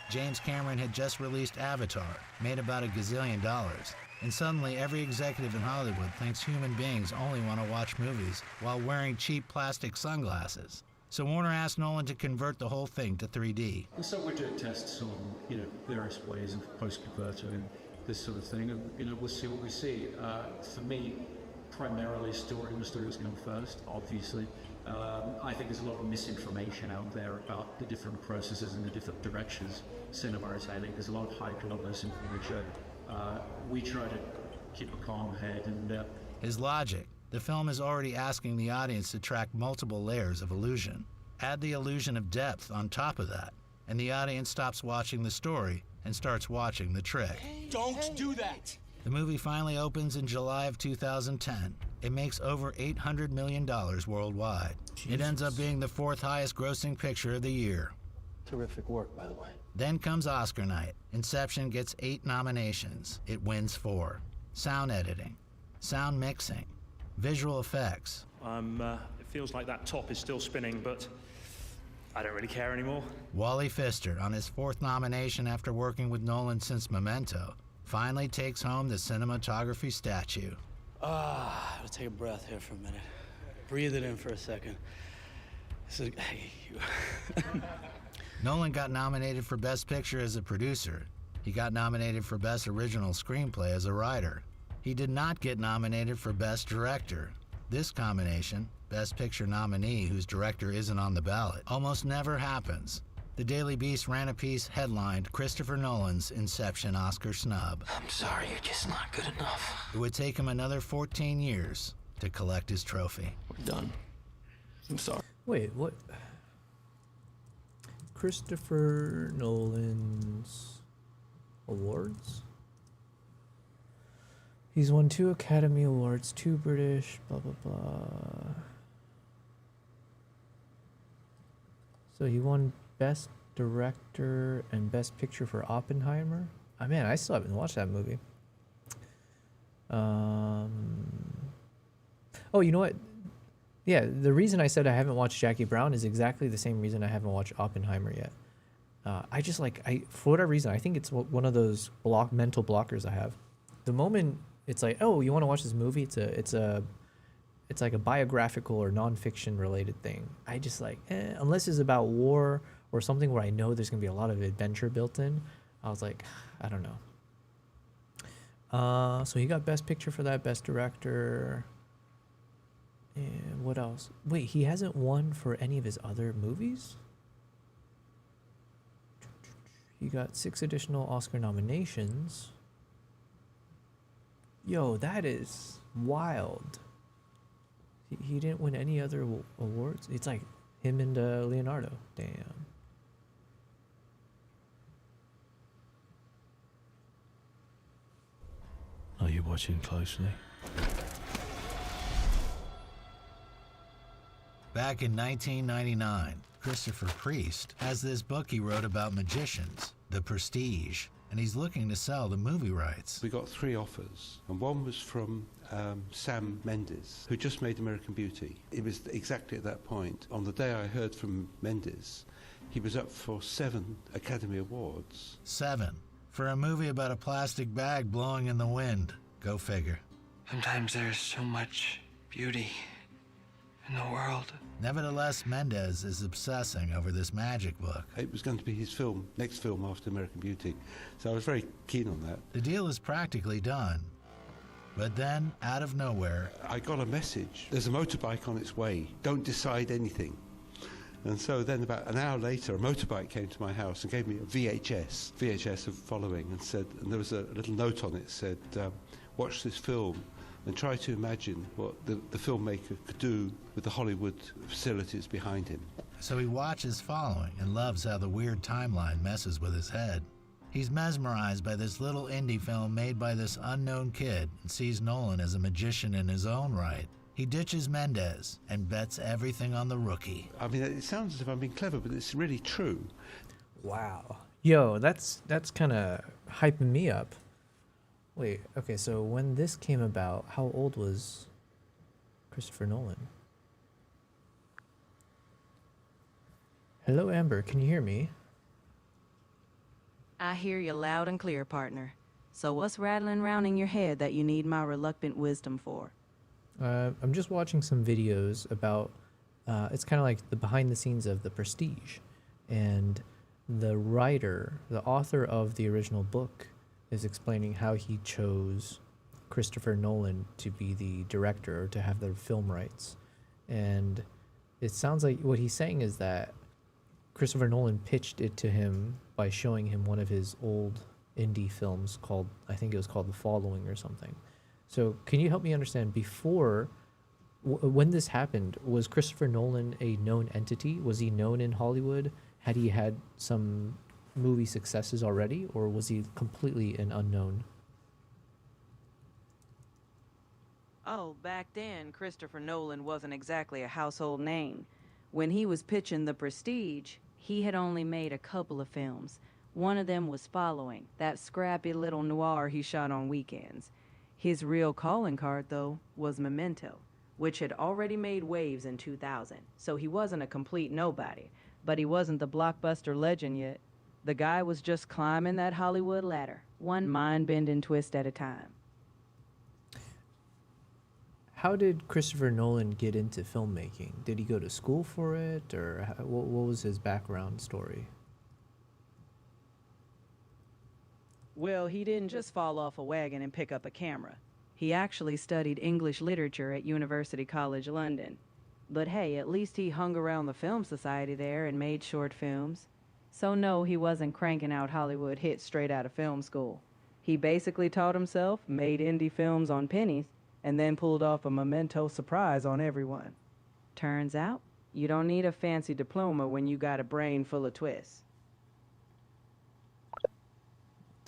James Cameron had just released Avatar, made about $1 gazillion. And suddenly every executive in Hollywood thinks human beings only want to watch movies while wearing cheap plastic sunglasses. So Warner asked Nolan to convert the whole thing to 3D. So we're doing tests on, various ways of post-converter and this sort of thing, and, we'll see what we see. For me, primarily story was going first, obviously. I think there's a lot of misinformation out there about the different processes and the different directions cinema is heading. There's a lot of hype, a lot of misinformation. We try to keep a calm head and... His logic. The film is already asking the audience to track multiple layers of illusion. Add the illusion of depth on top of that, and the audience stops watching the story and starts watching the trick. Don't do that! The movie finally opens in July of 2010. It makes over $800 million worldwide. Jesus. It ends up being the 4th highest grossing picture of the year. Terrific work, by the way. Then comes Oscar night. Inception gets 8 nominations. It wins 4. Sound editing, sound mixing, visual effects. It feels like that top is still spinning, but I don't really care anymore. Wally Pfister, on his 4th nomination after working with Nolan since Memento, finally takes home the cinematography statue. I'll take a breath here for a minute. Breathe it in for a second. Nolan got nominated for Best Picture as a producer. He got nominated for Best Original Screenplay as a writer. He did not get nominated for Best Director. This combination, Best Picture nominee whose director isn't on the ballot, almost never happens. The Daily Beast ran a piece headlined Christopher Nolan's Inception Oscar snub. I'm sorry, you're just not good enough. It would take him another 14 years to collect his trophy. We're done. I'm sorry. Wait, what? Christopher Nolan's awards? He's won 2 Academy Awards, 2 British, blah, blah, blah. So he won Best Director and Best Picture for Oppenheimer. Oh, man, I still haven't watched that movie. Oh, you know what? Yeah, the reason I said I haven't watched Jackie Brown is exactly the same reason I haven't watched Oppenheimer yet. For whatever reason, I think it's one of those mental blockers I have. The moment it's like, oh, you want to watch this movie? It's like a biographical or nonfiction related thing. I just unless it's about war or something where I know there's gonna be a lot of adventure built in. I was like, I don't know. So he got Best Picture for that, Best Director. And what else? Wait, he hasn't won for any of his other movies? He got 6 additional Oscar nominations. Yo, that is wild. He didn't win any other awards? It's like him and Leonardo. Damn. Are you watching closely? Back in 1999, Christopher Priest has this book he wrote about magicians, The Prestige, and he's looking to sell the movie rights. We got 3 offers, and one was from Sam Mendes, who just made American Beauty. It was exactly at that point. On the day I heard from Mendes, he was up for 7 Academy Awards. 7. For a movie about a plastic bag blowing in the wind. Go figure. Sometimes there's so much beauty in the world. Nevertheless, Mendes is obsessing over this magic book. It was going to be his next film after American Beauty, so I was very keen on that. The deal is practically done. But then, out of nowhere, I got a message. There's a motorbike on its way. Don't decide anything. And so then about an hour later, a motorbike came to my house and gave me a VHS of Following, and there was a little note on it that said, watch this film and try to imagine what the filmmaker could do with the Hollywood facilities behind him. So he watches Following and loves how the weird timeline messes with his head. He's mesmerized by this little indie film made by this unknown kid and sees Nolan as a magician in his own right. He ditches Mendes and bets everything on the rookie. I mean, it sounds as if I'm being clever, but it's really true. Wow. Yo, that's kind of hyping me up. Wait, okay, so when this came about, how old was Christopher Nolan? Hello, Amber, can you hear me? I hear you loud and clear, partner. So what's rattling around in your head that you need my reluctant wisdom for? I'm just watching some videos about, it's kind of like the behind the scenes of The Prestige. And the writer, the author of the original book, is explaining how he chose Christopher Nolan to be the director or to have the film rights. And it sounds like what he's saying is that Christopher Nolan pitched it to him by showing him one of his old indie films called, I think it was called The Following or something. So can you help me understand, before, when this happened, was Christopher Nolan a known entity? Was he known in Hollywood? Had he had some movie successes already, or was he completely an unknown? Oh, back then, Christopher Nolan wasn't exactly a household name. When he was pitching The Prestige, he had only made a couple of films. One of them was Following, that scrappy little noir he shot on weekends. His real calling card, though, was Memento, which had already made waves in 2000, so he wasn't a complete nobody, but he wasn't the blockbuster legend yet. The guy was just climbing that Hollywood ladder, one mind-bending twist at a time. How did Christopher Nolan get into filmmaking? Did he go to school for it, or what was his background story? Well, he didn't just fall off a wagon and pick up a camera. He actually studied English literature at University College London. But hey, at least he hung around the Film Society there and made short films. So no, he wasn't cranking out Hollywood hits straight out of film school. He basically taught himself, made indie films on pennies, and then pulled off a Memento surprise on everyone. Turns out, you don't need a fancy diploma when you got a brain full of twists.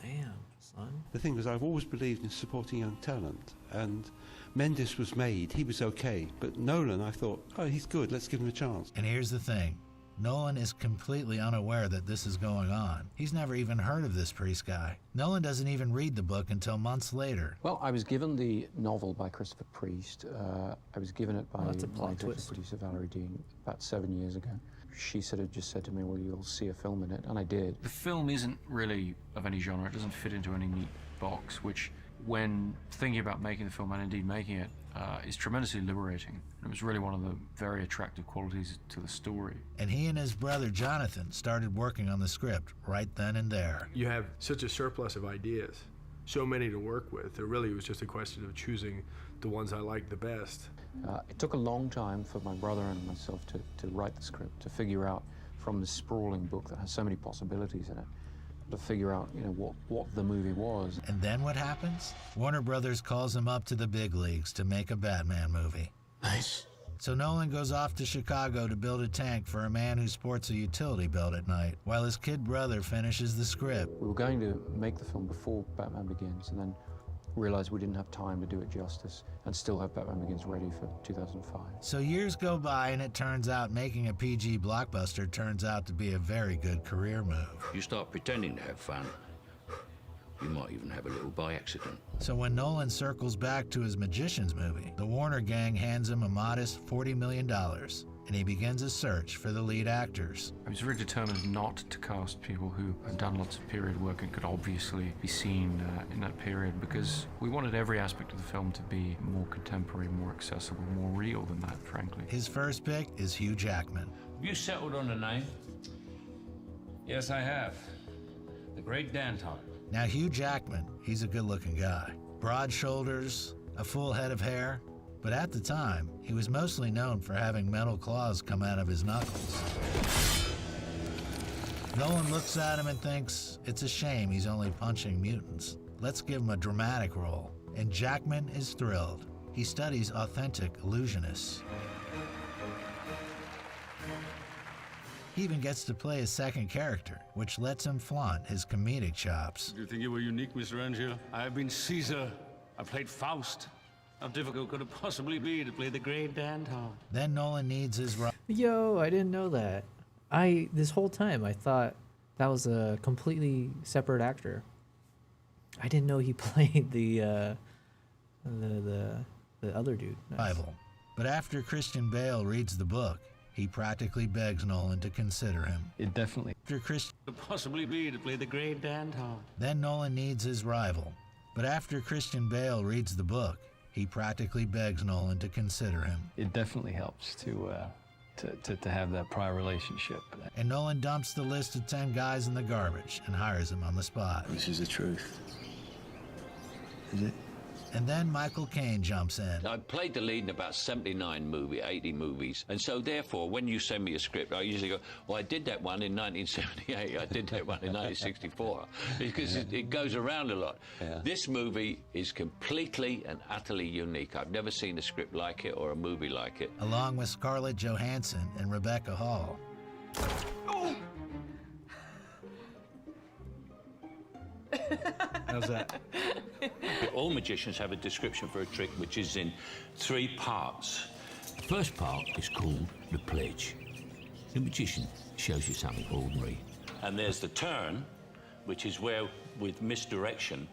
Damn, son. The thing was, I've always believed in supporting young talent, and Mendes was made, he was okay, but Nolan, I thought, oh, he's good, let's give him a chance. And here's the thing. Nolan is completely unaware that this is going on. He's never even heard of this priest guy. Nolan doesn't even read the book until months later. Well, I was given the novel by Christopher Priest. I was given it by my executive producer, Valerie Dean, about 7 years ago. She sort of just said to me, well, you'll see a film in it, and I did. The film isn't really of any genre. It doesn't fit into any neat box, which, when thinking about making the film and indeed making it, is tremendously liberating. It was really one of the very attractive qualities to the story. And he and his brother Jonathan started working on the script right then and there. You have such a surplus of ideas, so many to work with. It really was just a question of choosing the ones I liked the best. It took a long time for my brother and myself to write the script, to figure out from this sprawling book that has so many possibilities in it, to figure out, you know, what the movie was. And then what happens? Warner Brothers calls him up to the big leagues to make a Batman movie. Nice. So Nolan goes off to Chicago to build a tank for a man who sports a utility belt at night, while his kid brother finishes the script. We were going to make the film before Batman Begins, and then realized we didn't have time to do it justice and still have Batman Begins ready for 2005. So years go by, and it turns out making a PG blockbuster turns out to be a very good career move. You start pretending to have fun, you might even have a little by accident. So when Nolan circles back to his Magicians movie, the Warner gang hands him a modest $40 million, and he begins a search for the lead actors. I was very determined not to cast people who had done lots of period work and could obviously be seen in that period, because we wanted every aspect of the film to be more contemporary, more accessible, more real than that, frankly. His first pick is Hugh Jackman. Have you settled on a name? Yes, I have. The Great Danton. Now, Hugh Jackman, he's a good-looking guy. Broad shoulders, a full head of hair, but at the time, he was mostly known for having metal claws come out of his knuckles. Nolan looks at him and thinks, it's a shame he's only punching mutants. Let's give him a dramatic role. And Jackman is thrilled. He studies authentic illusionists. He even gets to play a second character, which lets him flaunt his comedic chops. Do you think you were unique, Mr. Angel? I have been Caesar. I played Faust. How difficult could it possibly be to play the Great Danton? Then Nolan needs his... Yo, I didn't know that. This whole time, I thought that was a completely separate actor. I didn't know he played the other dude. Nice. Bible. But after Christian Bale reads the book, he practically begs Nolan to consider him. It definitely... Could possibly be to play the Great Danton. Then Nolan needs his rival. But after Christian Bale reads the book, he practically begs Nolan to consider him. It definitely helps to have that prior relationship. And Nolan dumps the list of 10 guys in the garbage and hires him on the spot. This is the truth. Is it? And then Michael Caine jumps in. I played the lead in about 80 movies, and so therefore, when you send me a script, I usually go, well, I did that one in 1978, I did that one in 1964, because it goes around a lot. Yeah. This movie is completely and utterly unique. I've never seen a script like it or a movie like it. Along with Scarlett Johansson and Rebecca Hall. How's that? All magicians have a description for a trick which is in 3 parts. The first part is called the pledge. The magician shows you something ordinary. And there's the turn, which is where, with misdirection,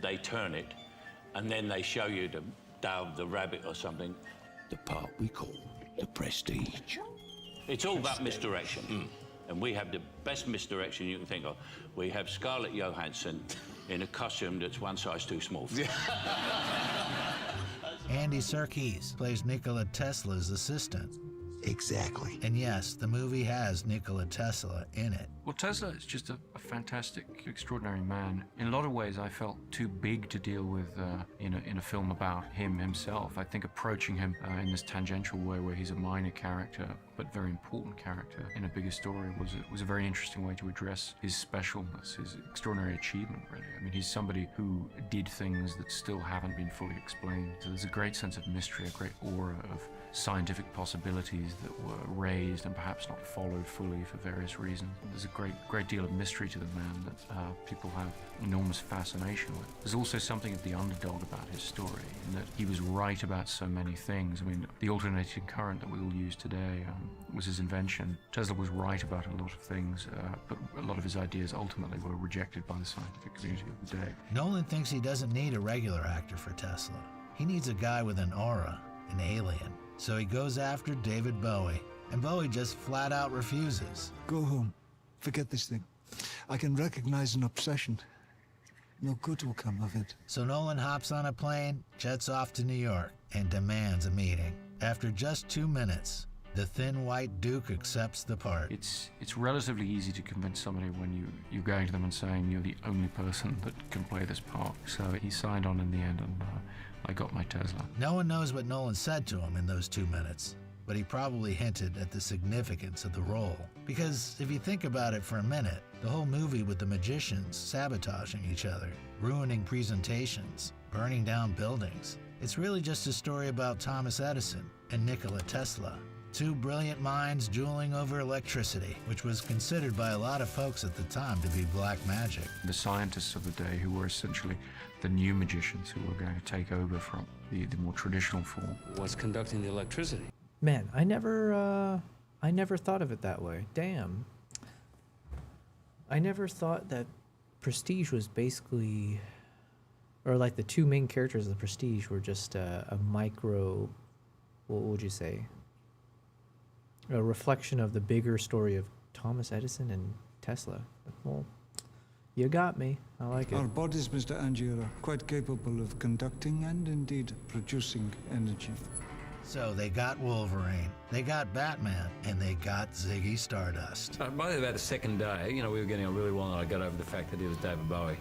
they turn it, and then they show you the rabbit or something. The part we call the prestige. It's all about misdirection. And we have the best misdirection you can think of. We have Scarlett Johansson in a costume that's one size too small. Andy Serkis plays Nikola Tesla's assistant. Exactly. And yes, the movie has Nikola Tesla in it. Well, Tesla is just a fantastic, extraordinary man. In a lot of ways, I felt too big to deal with in a film about him himself. I think approaching him in this tangential way where he's a minor character, but very important character in a bigger story was a very interesting way to address his specialness, his extraordinary achievement, really. I mean, he's somebody who did things that still haven't been fully explained. So there's a great sense of mystery, a great aura of scientific possibilities that were raised and perhaps not followed fully for various reasons. There's a great deal of mystery to the man that people have enormous fascination with. There's also something of the underdog about his story, in that he was right about so many things. I mean, the alternating current that we all use today was his invention. Tesla was right about a lot of things, but a lot of his ideas ultimately were rejected by the scientific community of the day. Nolan thinks he doesn't need a regular actor for Tesla. He needs a guy with an aura, an alien. So he goes after David Bowie, and Bowie just flat out refuses. Go home. Forget this thing. I can recognize an obsession. No good will come of it. So Nolan hops on a plane, jets off to New York, and demands a meeting. After just 2 minutes, the thin white Duke accepts the part. It's relatively easy to convince somebody when you're going to them and saying you're the only person that can play this part. So he signed on in the end, and I got my Tesla. No one knows what Nolan said to him in those 2 minutes, but he probably hinted at the significance of the role. Because if you think about it for a minute, the whole movie with the magicians sabotaging each other, ruining presentations, burning down buildings, it's really just a story about Thomas Edison and Nikola Tesla. 2 brilliant minds dueling over electricity, which was considered by a lot of folks at the time to be black magic. The scientists of the day who were essentially the new magicians who were going to take over from the more traditional form. What's conducting the electricity? Man, I never thought of it that way. Damn. I never thought that Prestige was basically, or like the 2 main characters of the Prestige were just a micro, what would you say? A reflection of the bigger story of Thomas Edison and Tesla. Well, you got me. I like it. Our bodies, Mr. Angier, are quite capable of conducting and indeed producing energy. So they got Wolverine, they got Batman, and they got Ziggy Stardust. By about the second day, we were getting on really well, and I got over the fact that he was David Bowie.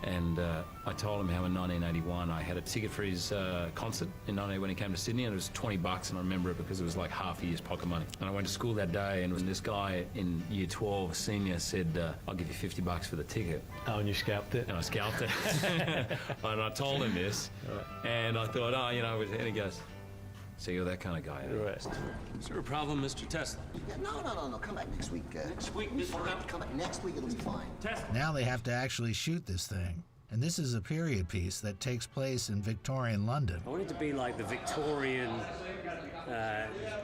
And I told him how in 1981 I had a ticket for his concert in 1980 when he came to Sydney, and it was $20, and I remember it because it was like half a year's pocket money. And I went to school that day, and this guy in year 12, senior, said, I'll give you $50 for the ticket. Oh, and you scalped it? And I scalped it. And I told him this, and I thought, and he goes, so you're that kind of guy. Right. Is there a problem, Mr. Tesla? No. Come back next week. Next week? This one? Come back next week. It'll be fine. Now they have to actually shoot this thing. And this is a period piece that takes place in Victorian London. I want it to be like the Victorian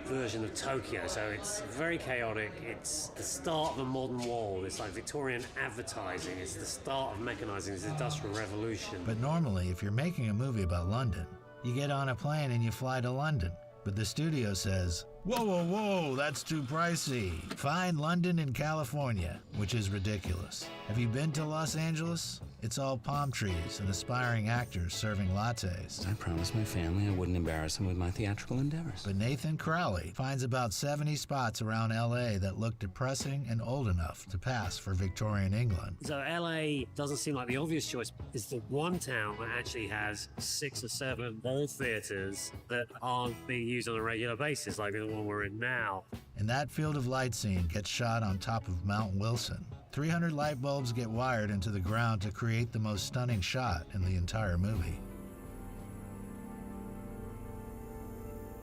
version of Tokyo, so it's very chaotic. It's the start of a modern world. It's like Victorian advertising. It's the start of mechanizing, it's the Industrial Revolution. But normally, if you're making a movie about London, you get on a plane and you fly to London. But the studio says, whoa, that's too pricey. Find London in California, which is ridiculous. Have you been to Los Angeles? It's all palm trees and aspiring actors serving lattes. I promised my family I wouldn't embarrass them with my theatrical endeavors. But Nathan Crowley finds about 70 spots around LA that look depressing and old enough to pass for Victorian England. So LA doesn't seem like the obvious choice. It's the one town that actually has 6 or 7 old theaters that aren't being used on a regular basis, like the one we're in now. And that field of light scene gets shot on top of Mount Wilson. 300 light bulbs get wired into the ground to create the most stunning shot in the entire movie.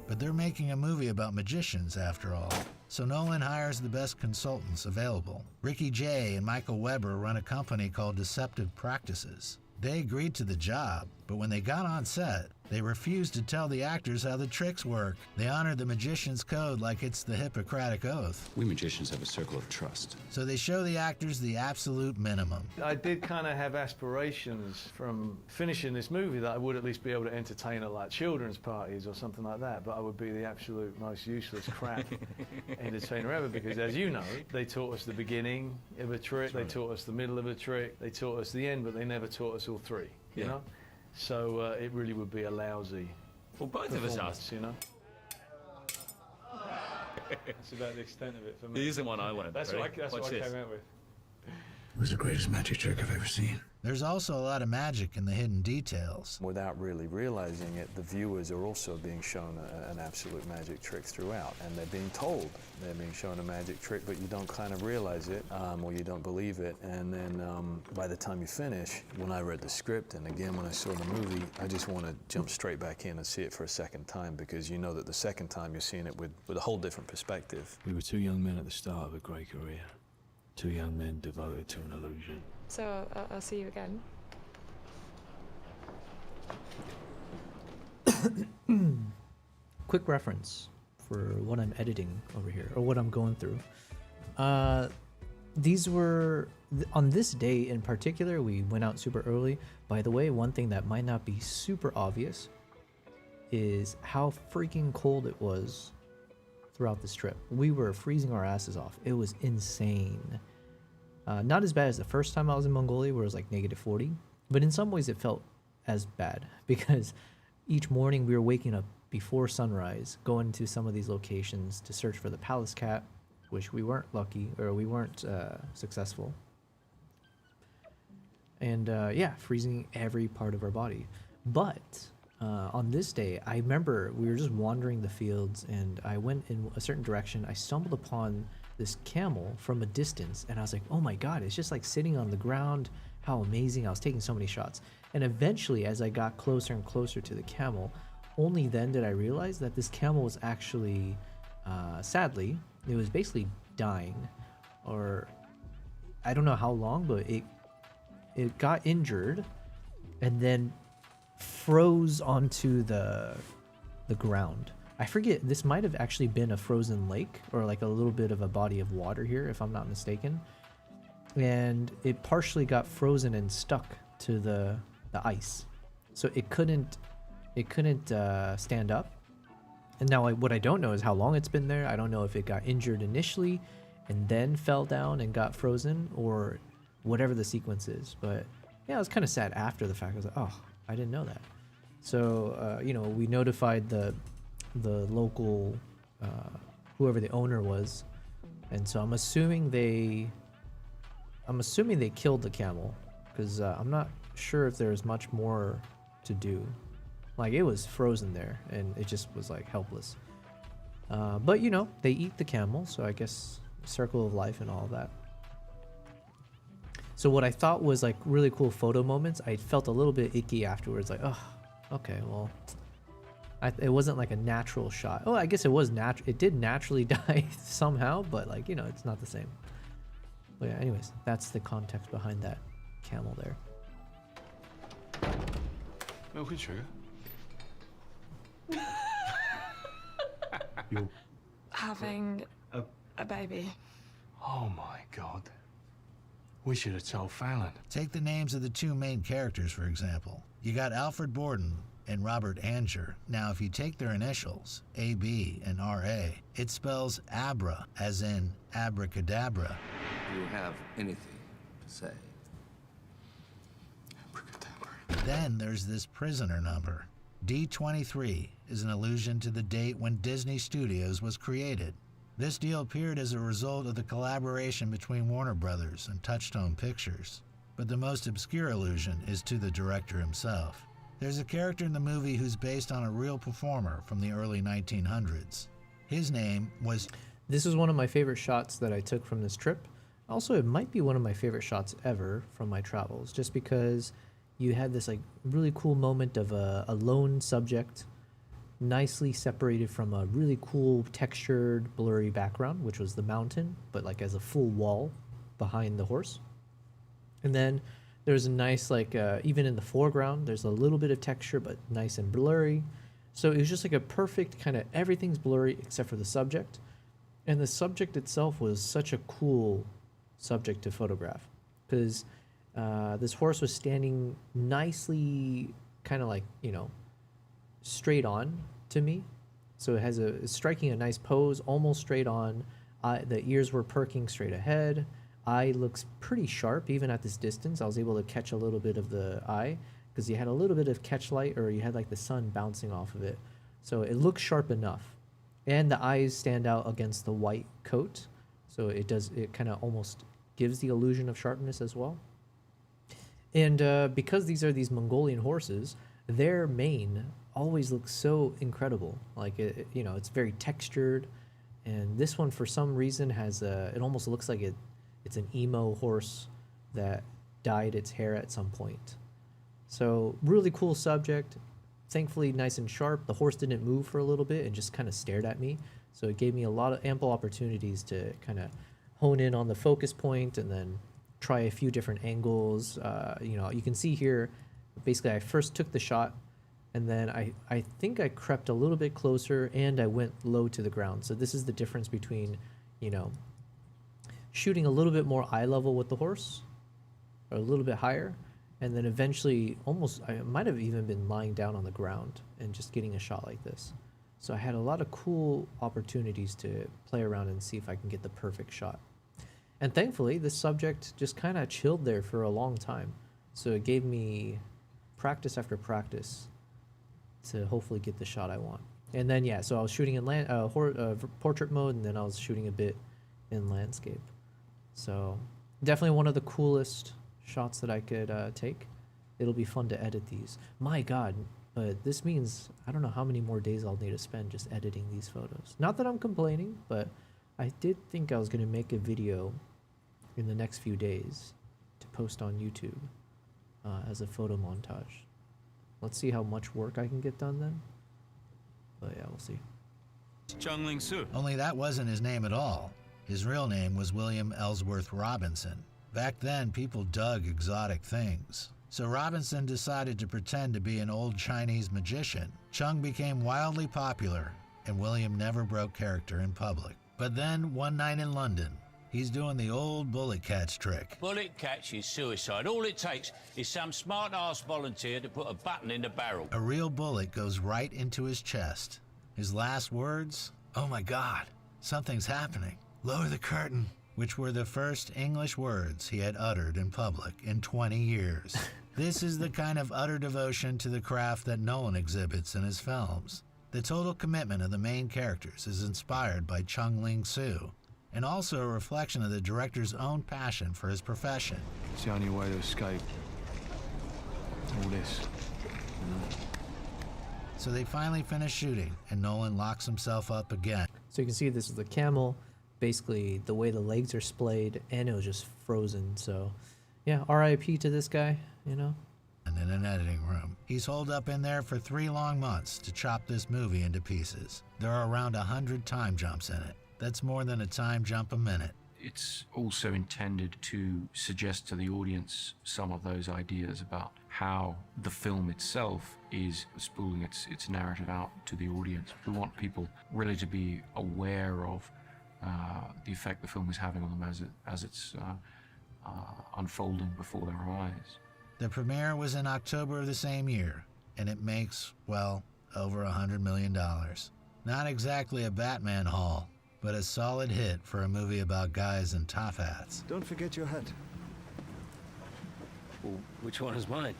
But they're making a movie about magicians, after all. So Nolan hires the best consultants available. Ricky Jay and Michael Weber run a company called Deceptive Practices. They agreed to the job, but when they got on set, they refused to tell the actors how the tricks work. They honored the magician's code like it's the Hippocratic Oath. We magicians have a circle of trust. So they show the actors the absolute minimum. I did kind of have aspirations from finishing this movie that I would at least be able to entertain at like children's parties or something like that, but I would be the absolute most useless crap entertainer ever, because as you know, they taught us the beginning of a trick, they taught us the middle of a trick, they taught us the end, but they never taught us all three, you know? So it really would be a lousy Well, both of us are. you know? That's about the extent of it for me. Here's the one I learned. That's what I came out with. It was the greatest magic trick I've ever seen. There's also a lot of magic in the hidden details. Without really realizing it, the viewers are also being shown an absolute magic trick throughout, and they're being told they're being shown a magic trick, but you don't kind of realize it, or you don't believe it, and then by the time you finish, when I read the script, and again when I saw the movie, I just want to jump straight back in and see it for a second time, because you know that the second time you're seeing it with a whole different perspective. We were two young men at the start of a great career. Two young men devoted to an illusion. So I'll see you again. Quick reference for what I'm editing over here, or what I'm going through. These were, on this day in particular, we went out super early. By the way, one thing that might not be super obvious is how freaking cold it was throughout this trip. We were freezing our asses off. It was insane. Not as bad as the first time I was in Mongolia, where it was like -40, but in some ways it felt as bad, because each morning we were waking up before sunrise, going to some of these locations to search for the palace cat, which we weren't lucky, or we weren't successful. And yeah, freezing every part of our body. But on this day, I remember we were just wandering the fields, and I went in a certain direction. I stumbled upon this camel from a distance, and I was like, oh my god, it's just like sitting on the ground. How amazing. I was taking so many shots, and eventually, as I got closer and closer to the camel, only then did I realize that this camel was actually sadly, it was basically dying, or I don't know how long, but it got injured and then froze onto the ground. I forget, this might have actually been a frozen lake, or like a little bit of a body of water here, if I'm not mistaken. And it partially got frozen and stuck to the ice, so it couldn't stand up. And now what I don't know is how long it's been there. I don't know if it got injured initially and then fell down and got frozen, or whatever the sequence is. But yeah, it was kind of sad after the fact. I was like, oh, I didn't know that. So you know, we notified the local whoever the owner was, and so I'm assuming they killed the camel, because I'm not sure if there's much more to do. Like, it was frozen there and it just was like helpless. But you know, they eat the camel, so I guess circle of life and all of that. So what I thought was like really cool photo moments, I felt a little bit icky afterwards, like, oh, okay, well, it wasn't like a natural shot. Oh, I guess it was natural. It did naturally die somehow, but like, you know, it's not the same. But yeah, anyways, that's the context behind that camel there. Well, good sugar. You're having a baby. Oh my God. We should have told Fallon. Take the names of the two main characters, for example. You got Alfred Borden and Robert Anger. Now, if you take their initials, AB and RA, it spells Abra, as in abracadabra. Do you have anything to say? Then there's this prisoner number. D23 is an allusion to the date when Disney Studios was created. This deal appeared as a result of the collaboration between Warner Brothers and Touchstone Pictures. But the most obscure allusion is to the director himself. There's a character in the movie who's based on a real performer from the early 1900s. His name was... This is one of my favorite shots that I took from this trip. Also, it might be one of my favorite shots ever from my travels, just because you had this like really cool moment of a lone subject nicely separated from a really cool textured blurry background, which was the mountain, but like as a full wall behind the horse. And then there's a nice like even in the foreground there's a little bit of texture but nice and blurry. So it was just like a perfect kind of everything's blurry except for the subject. And the subject itself was such a cool subject to photograph because this horse was standing nicely kind of like, you know, straight on to me. So it's striking a nice pose, almost straight on. The ears were perking straight ahead. Eye looks pretty sharp even at this distance. I was able to catch a little bit of the eye because you had a little bit of catch light, or you had like the sun bouncing off of it. So it looks sharp enough. And the eyes stand out against the white coat. So it kind of almost gives the illusion of sharpness as well. And because these are these Mongolian horses, their mane always looks so incredible. Like, you know, it's very textured. And this one, for some reason, has it almost looks like it's an emo horse that dyed its hair at some point. So really cool subject. Thankfully, nice and sharp. The horse didn't move for a little bit and just kind of stared at me. So it gave me a lot of ample opportunities to kind of hone in on the focus point and then try a few different angles. You know, you can see here, basically I first took the shot and then I think I crept a little bit closer and I went low to the ground. So this is the difference between, you know, shooting a little bit more eye level with the horse or a little bit higher, and then eventually almost I might have even been lying down on the ground and just getting a shot like this. So I had a lot of cool opportunities to play around and see if I can get the perfect shot. And thankfully, this subject just kind of chilled there for a long time. So it gave me practice after practice to hopefully get the shot I want. And then, yeah, so I was shooting in portrait mode, and then I was shooting a bit in landscape. So definitely one of the coolest shots that I could take. It'll be fun to edit these. My God, but this means I don't know how many more days I'll need to spend just editing these photos. Not that I'm complaining, but I did think I was going to make a video in the next few days to post on YouTube as a photo montage. Let's see how much work I can get done then. But yeah, we'll see. Chung-Ling Soo. Only that wasn't his name at all. His real name was William Ellsworth Robinson. Back then, people dug exotic things. So Robinson decided to pretend to be an old Chinese magician. Chung became wildly popular, and William never broke character in public. But then, one night in London, he's doing the old bullet catch trick. Bullet catch is suicide. All it takes is some smart-ass volunteer to put a button in the barrel. A real bullet goes right into his chest. His last words, "Oh my God, something's happening. Lower the curtain," which were the first English words he had uttered in public in 20 years. This is the kind of utter devotion to the craft that Nolan exhibits in his films. The total commitment of the main characters is inspired by Chung-Ling Soo, and also a reflection of the director's own passion for his profession. It's the only way to escape all this. So they finally finish shooting, and Nolan locks himself up again. So you can see this is the camel, basically the way the legs are splayed, and it was just frozen. So yeah, RIP to this guy, you know. And in an editing room. He's holed up in there for 3 long months to chop this movie into pieces. There are around 100 time jumps in it. That's more than a time jump a minute. It's also intended to suggest to the audience some of those ideas about how the film itself is spooling its narrative out to the audience. We want people really to be aware of the effect the film is having on them as it's unfolding before their eyes. The premiere was in October of the same year, and it makes, well, over $100 million. Not exactly a Batman haul, but a solid hit for a movie about guys in top hats. Don't forget your hat. Well, which one is mine?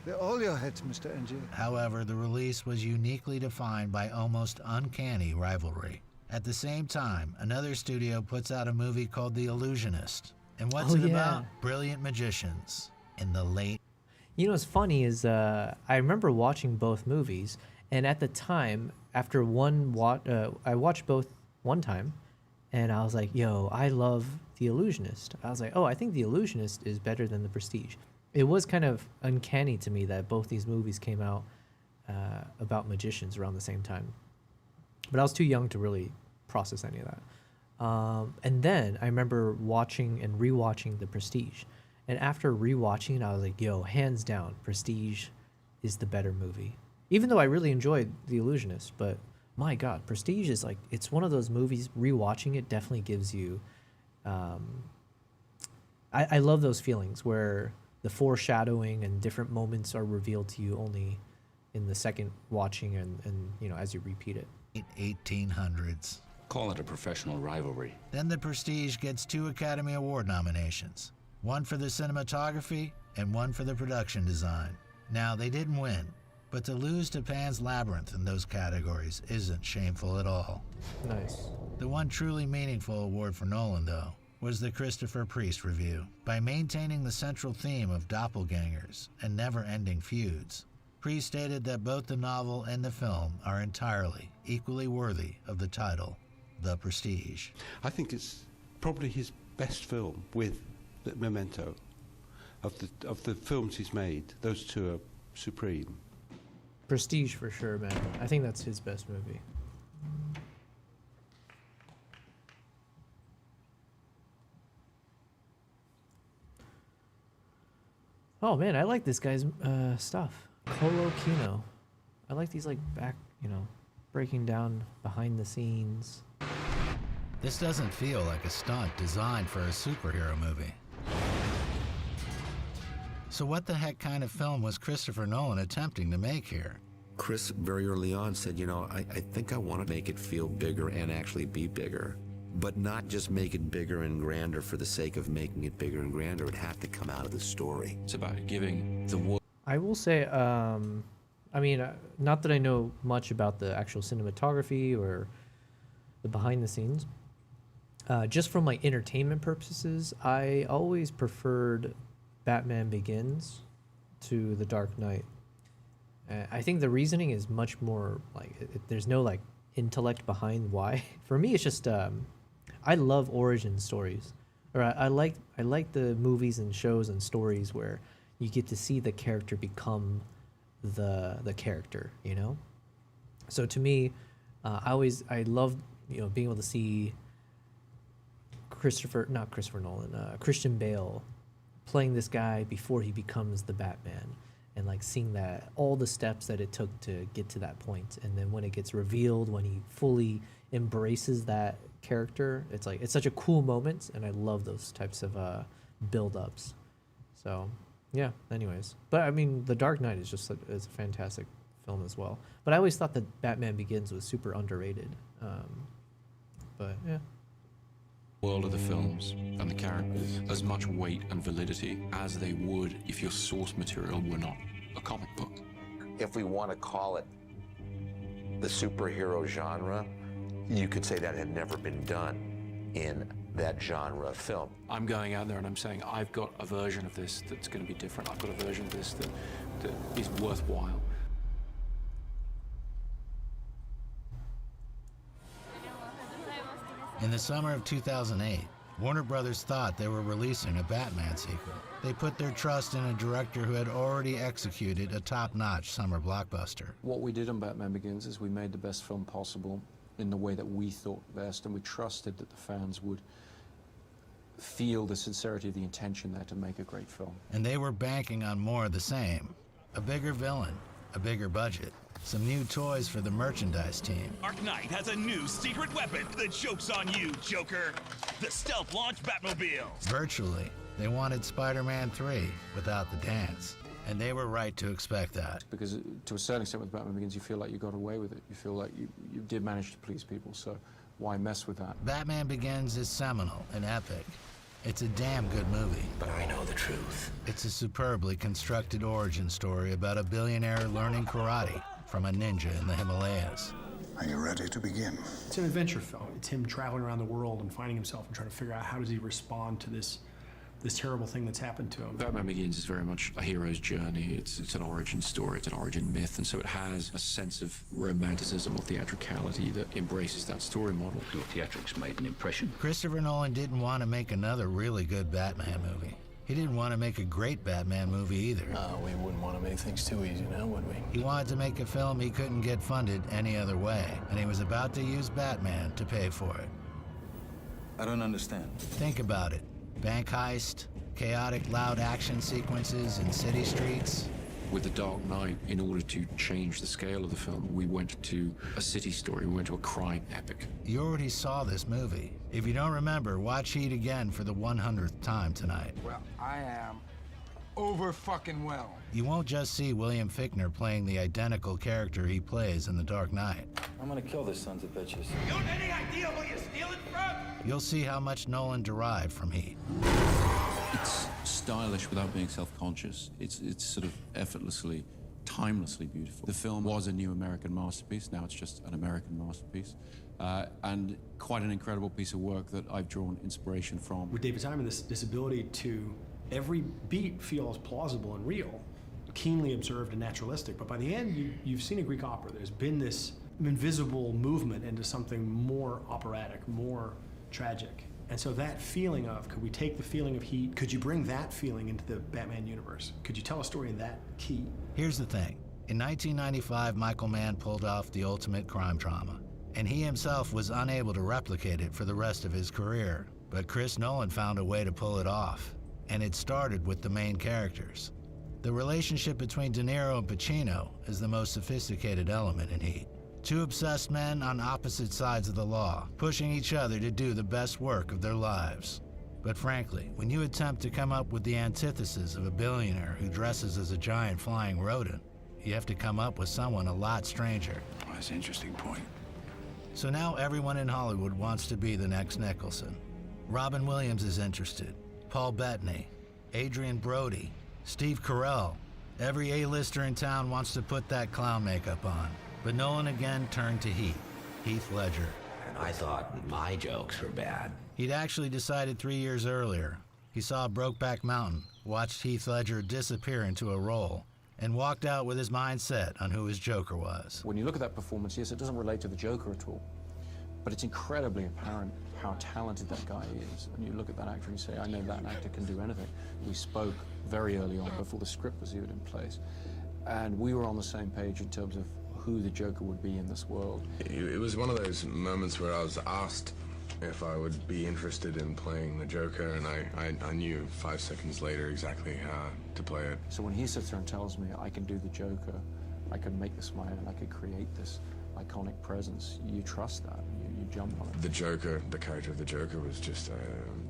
They're all your hits, Mr. NG. However, the release was uniquely defined by almost uncanny rivalry. At the same time, another studio puts out a movie called The Illusionist. And what's it about? Brilliant magicians in the late... You know what's funny is I remember watching both movies, and at the time, after I watched both one time, and I was like, yo, I love The Illusionist. I was like, oh, I think The Illusionist is better than The Prestige. It was kind of uncanny to me that both these movies came out about magicians around the same time. But I was too young to really process any of that. And then I remember watching and rewatching The Prestige. And after rewatching it, I was like, yo, hands down, Prestige is the better movie. Even though I really enjoyed The Illusionist, but my God, Prestige is like, it's one of those movies, rewatching it definitely gives you, I love those feelings where the foreshadowing and different moments are revealed to you only in the second watching and you know, as you repeat it. 1800s. Call it a professional rivalry. Then The Prestige gets 2 Academy Award nominations, one for the cinematography and one for the production design. Now, they didn't win, but to lose to Pan's Labyrinth in those categories isn't shameful at all. Nice. The one truly meaningful award for Nolan, though, was the Christopher Priest review. By maintaining the central theme of doppelgangers and never-ending feuds, Priest stated that both the novel and the film are entirely equally worthy of the title, The Prestige. I think it's probably his best film with Memento. Of the films he's made, those two are supreme. Prestige for sure, man. I think that's his best movie. Oh man, I like this guy's stuff. Colo Kino. I like these like back, you know, breaking down behind the scenes. This doesn't feel like a stunt designed for a superhero movie. So what the heck kind of film was Christopher Nolan attempting to make here? Chris very early on said, you know, I think I want to make it feel bigger and actually be bigger, but not just make it bigger and grander for the sake of making it bigger and grander. It had to come out of the story. It's about giving the world. I will say, I mean, not that I know much about the actual cinematography or the behind the scenes. Just from my entertainment purposes, I always preferred Batman Begins to The Dark Knight. I think the reasoning is much more like there's no like intellect behind why. For me, it's just I love origin stories, or I like the movies and shows and stories where you get to see the character become the character, you know. So to me, I love, you know, being able to see Christian Bale playing this guy before he becomes the Batman, and like seeing that all the steps that it took to get to that point, and then when it gets revealed, when he fully embraces that character, it's like it's such a cool moment, and I love those types of build-ups. So yeah, anyways, but I mean, The Dark Knight is just it's a fantastic film as well, but I always thought that Batman Begins was super underrated. But yeah, World of the films and the characters as much weight and validity as they would if your source material were not a comic book. If we want to call it the superhero genre, you could say that had never been done in that genre of film. I'm going out there and I'm saying, I've got a version of this that's going to be different. I've got a version of this that is worthwhile. In the summer of 2008, Warner Brothers thought they were releasing a Batman sequel. They put their trust in a director who had already executed a top-notch summer blockbuster. What we did on Batman Begins is we made the best film possible in the way that we thought best, and we trusted that the fans would feel the sincerity of the intention there to make a great film. And they were banking on more of the same. A bigger villain, a bigger budget, some new toys for the merchandise team. Dark Knight has a new secret weapon that chokes on you, Joker. The stealth launch Batmobile. Virtually, they wanted Spider-Man 3 without the dance. And they were right to expect that. Because to a certain extent with Batman Begins, you feel like you got away with it. You feel like you did manage to please people, so why mess with that? Batman Begins is seminal and epic. It's a damn good movie. But I know the truth. It's a superbly constructed origin story about a billionaire learning karate from a ninja in the Himalayas. Are you ready to begin? It's an adventure film. It's him traveling around the world and finding himself and trying to figure out how does he respond to this terrible thing that's happened to him. Batman Begins is very much a hero's journey. It's an origin story, it's an origin myth, and so it has a sense of romanticism or theatricality that embraces that story model. Your theatrics made an impression. Christopher Nolan didn't want to make another really good Batman movie. He didn't want to make a great Batman movie either. No, we wouldn't want to make things too easy now, would we? He wanted to make a film he couldn't get funded any other way, and he was about to use Batman to pay for it. I don't understand. Think about it. Bank heist, chaotic, loud action sequences in city streets. With The Dark Knight, in order to change the scale of the film, we went to a city story, we went to a crime epic. You already saw this movie. If you don't remember, watch Heat again for the 100th time tonight. Well, I am over fucking well. You won't just see William Fichtner playing the identical character he plays in The Dark Knight. I'm gonna kill this sons of bitches. You got any idea where you're stealing from? You'll see how much Nolan derived from Heat. It's stylish without being self-conscious. It's sort of effortlessly, timelessly beautiful. The film was a new American masterpiece. Now it's just an American masterpiece. And quite an incredible piece of work that I've drawn inspiration from. With David Simon, this ability to every beat feels plausible and real, keenly observed and naturalistic. But by the end, you've seen a Greek opera. There's been this invisible movement into something more operatic, more tragic. And so that feeling of, could we take the feeling of Heat, could you bring that feeling into the Batman universe? Could you tell a story in that key? Here's the thing. In 1995, Michael Mann pulled off the ultimate crime drama, and he himself was unable to replicate it for the rest of his career. But Chris Nolan found a way to pull it off, and it started with the main characters. The relationship between De Niro and Pacino is the most sophisticated element in Heat. Two obsessed men on opposite sides of the law, pushing each other to do the best work of their lives. But frankly, when you attempt to come up with the antithesis of a billionaire who dresses as a giant flying rodent, you have to come up with someone a lot stranger. Oh, that's an interesting point. So now everyone in Hollywood wants to be the next Nicholson. Robin Williams is interested, Paul Bettany, Adrian Brody, Steve Carell. Every A-lister in town wants to put that clown makeup on. But Nolan again turned to Heath Ledger. And I thought my jokes were bad. He'd actually decided 3 years earlier. He saw Brokeback Mountain, watched Heath Ledger disappear into a role, and walked out with his mind set on who his Joker was. When you look at that performance, yes, it doesn't relate to the Joker at all, but it's incredibly apparent how talented that guy is. And you look at that actor and you say, I know that actor can do anything. We spoke very early on, before the script was even in place, and we were on the same page in terms of who the Joker would be in this world. It was one of those moments where I was asked if I would be interested in playing the Joker, and I knew 5 seconds later exactly how to play it. So when he sits there and tells me I can do the Joker, I can make this my own, I could create this iconic presence, you trust that, you jump on it. The Joker, the character of the Joker was just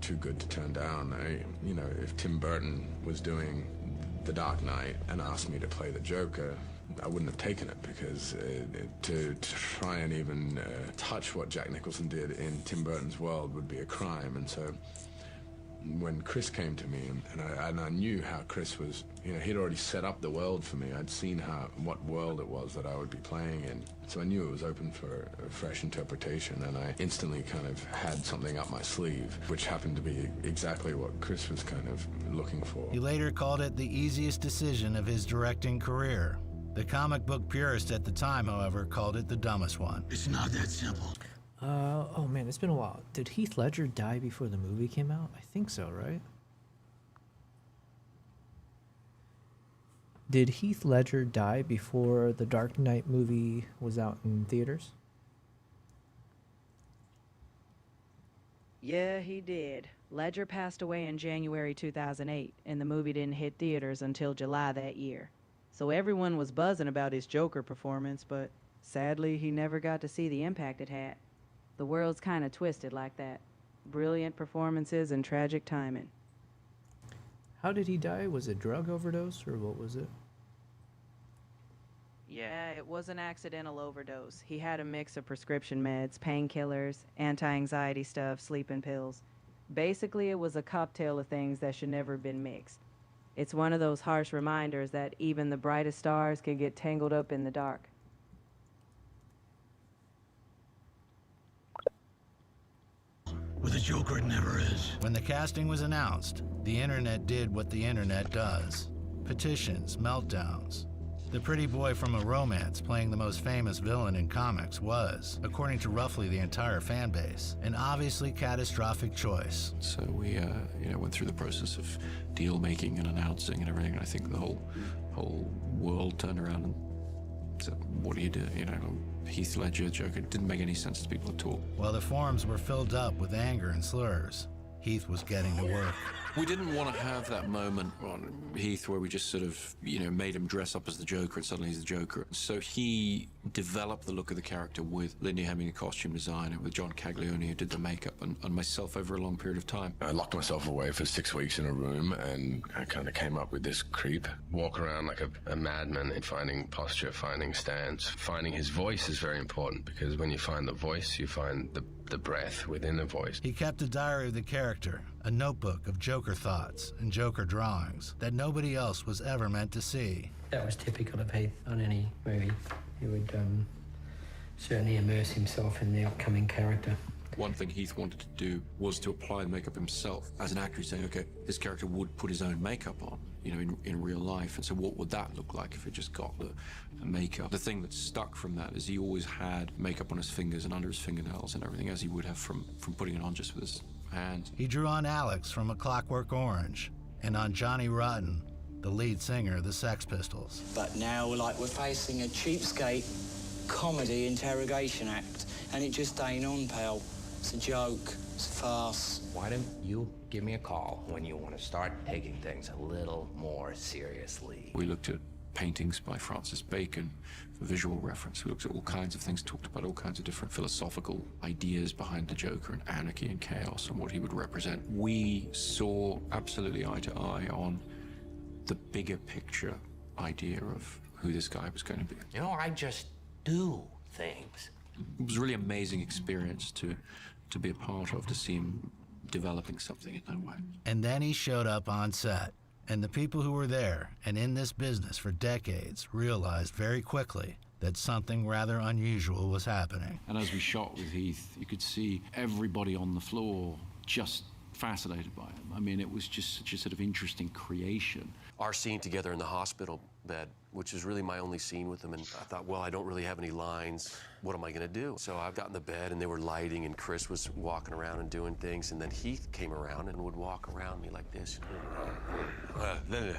too good to turn down. You know, if Tim Burton was doing The Dark Knight and asked me to play the Joker, I wouldn't have taken it, because to try and even touch what Jack Nicholson did in Tim Burton's world would be a crime. And so when Chris came to me, and I knew how Chris was, you know, he'd already set up the world for me. I'd seen what world it was that I would be playing in. So I knew it was open for a fresh interpretation, and I instantly kind of had something up my sleeve, which happened to be exactly what Chris was kind of looking for. He later called it the easiest decision of his directing career. The comic book purist at the time, however, called it the dumbest one. It's not that simple. Oh man, it's been a while. Did Heath Ledger die before the movie came out? I think so, right? Did Heath Ledger die before the Dark Knight movie was out in theaters? Yeah, he did. Ledger passed away in January 2008, and the movie didn't hit theaters until July that year. So everyone was buzzing about his Joker performance, but sadly, he never got to see the impact it had. The world's kind of twisted like that. Brilliant performances and tragic timing. How did he die? Was it drug overdose or what was it? Yeah, it was an accidental overdose. He had a mix of prescription meds, painkillers, anti-anxiety stuff, sleeping pills. Basically, it was a cocktail of things that should never have been mixed. It's one of those harsh reminders that even the brightest stars can get tangled up in the dark. With the Joker, it never is. When the casting was announced, the internet did what the internet does. Petitions, meltdowns. The pretty boy from a romance playing the most famous villain in comics was, according to roughly the entire fan base, an obviously catastrophic choice. So we went through the process of deal making and announcing and everything. And I think the whole world turned around and said, what do you do? Heath Ledger, Joker, it didn't make any sense to people at all. While the forums were filled up with anger and slurs, Heath was getting to work. We didn't want to have that moment on Heath where we just sort of, made him dress up as the Joker and suddenly he's the Joker. So he developed the look of the character with Lindy Hemming, the costume designer, with John Caglione, who did the makeup, and myself over a long period of time. I locked myself away for 6 weeks in a room, and I kind of came up with this creep. Walk around like a madman in finding posture, finding stance. Finding his voice is very important, because when you find the voice, you find the breath within the voice. He kept a diary of the character, a notebook of Joker thoughts and Joker drawings that nobody else was ever meant to see. That was typical of Heath on any movie. He would certainly immerse himself in the upcoming character. One thing Heath wanted to do was to apply the makeup himself. As an actor, he's saying, okay, this character would put his own makeup on, in real life. And so what would that look like if it just got the makeup? The thing that stuck from that is he always had makeup on his fingers and under his fingernails and everything, as he would have from putting it on just with his hands. He drew on Alex from A Clockwork Orange and on Johnny Rotten, the lead singer of the Sex Pistols. But now, we're facing a cheapskate comedy interrogation act, and it just ain't on, pal. It's a joke. It's a farce. Why don't you give me a call when you want to start taking things a little more seriously? We looked at paintings by Francis Bacon for visual reference. We looked at all kinds of things, talked about all kinds of different philosophical ideas behind the Joker and anarchy and chaos and what he would represent. We saw absolutely eye to eye on the bigger picture idea of who this guy was going to be. I just do things. It was a really amazing experience to be a part of, to see him developing something in that way. And then he showed up on set, and the people who were there and in this business for decades realized very quickly that something rather unusual was happening. And as we shot with Heath, you could see everybody on the floor just fascinated by him. I mean, it was just such a sort of interesting creation. Our scene together in the hospital bed, which is really my only scene with him, and I thought, well, I don't really have any lines. What am I gonna do? So I got in the bed and they were lighting and Chris was walking around and doing things, and then Heath came around and would walk around me like this. And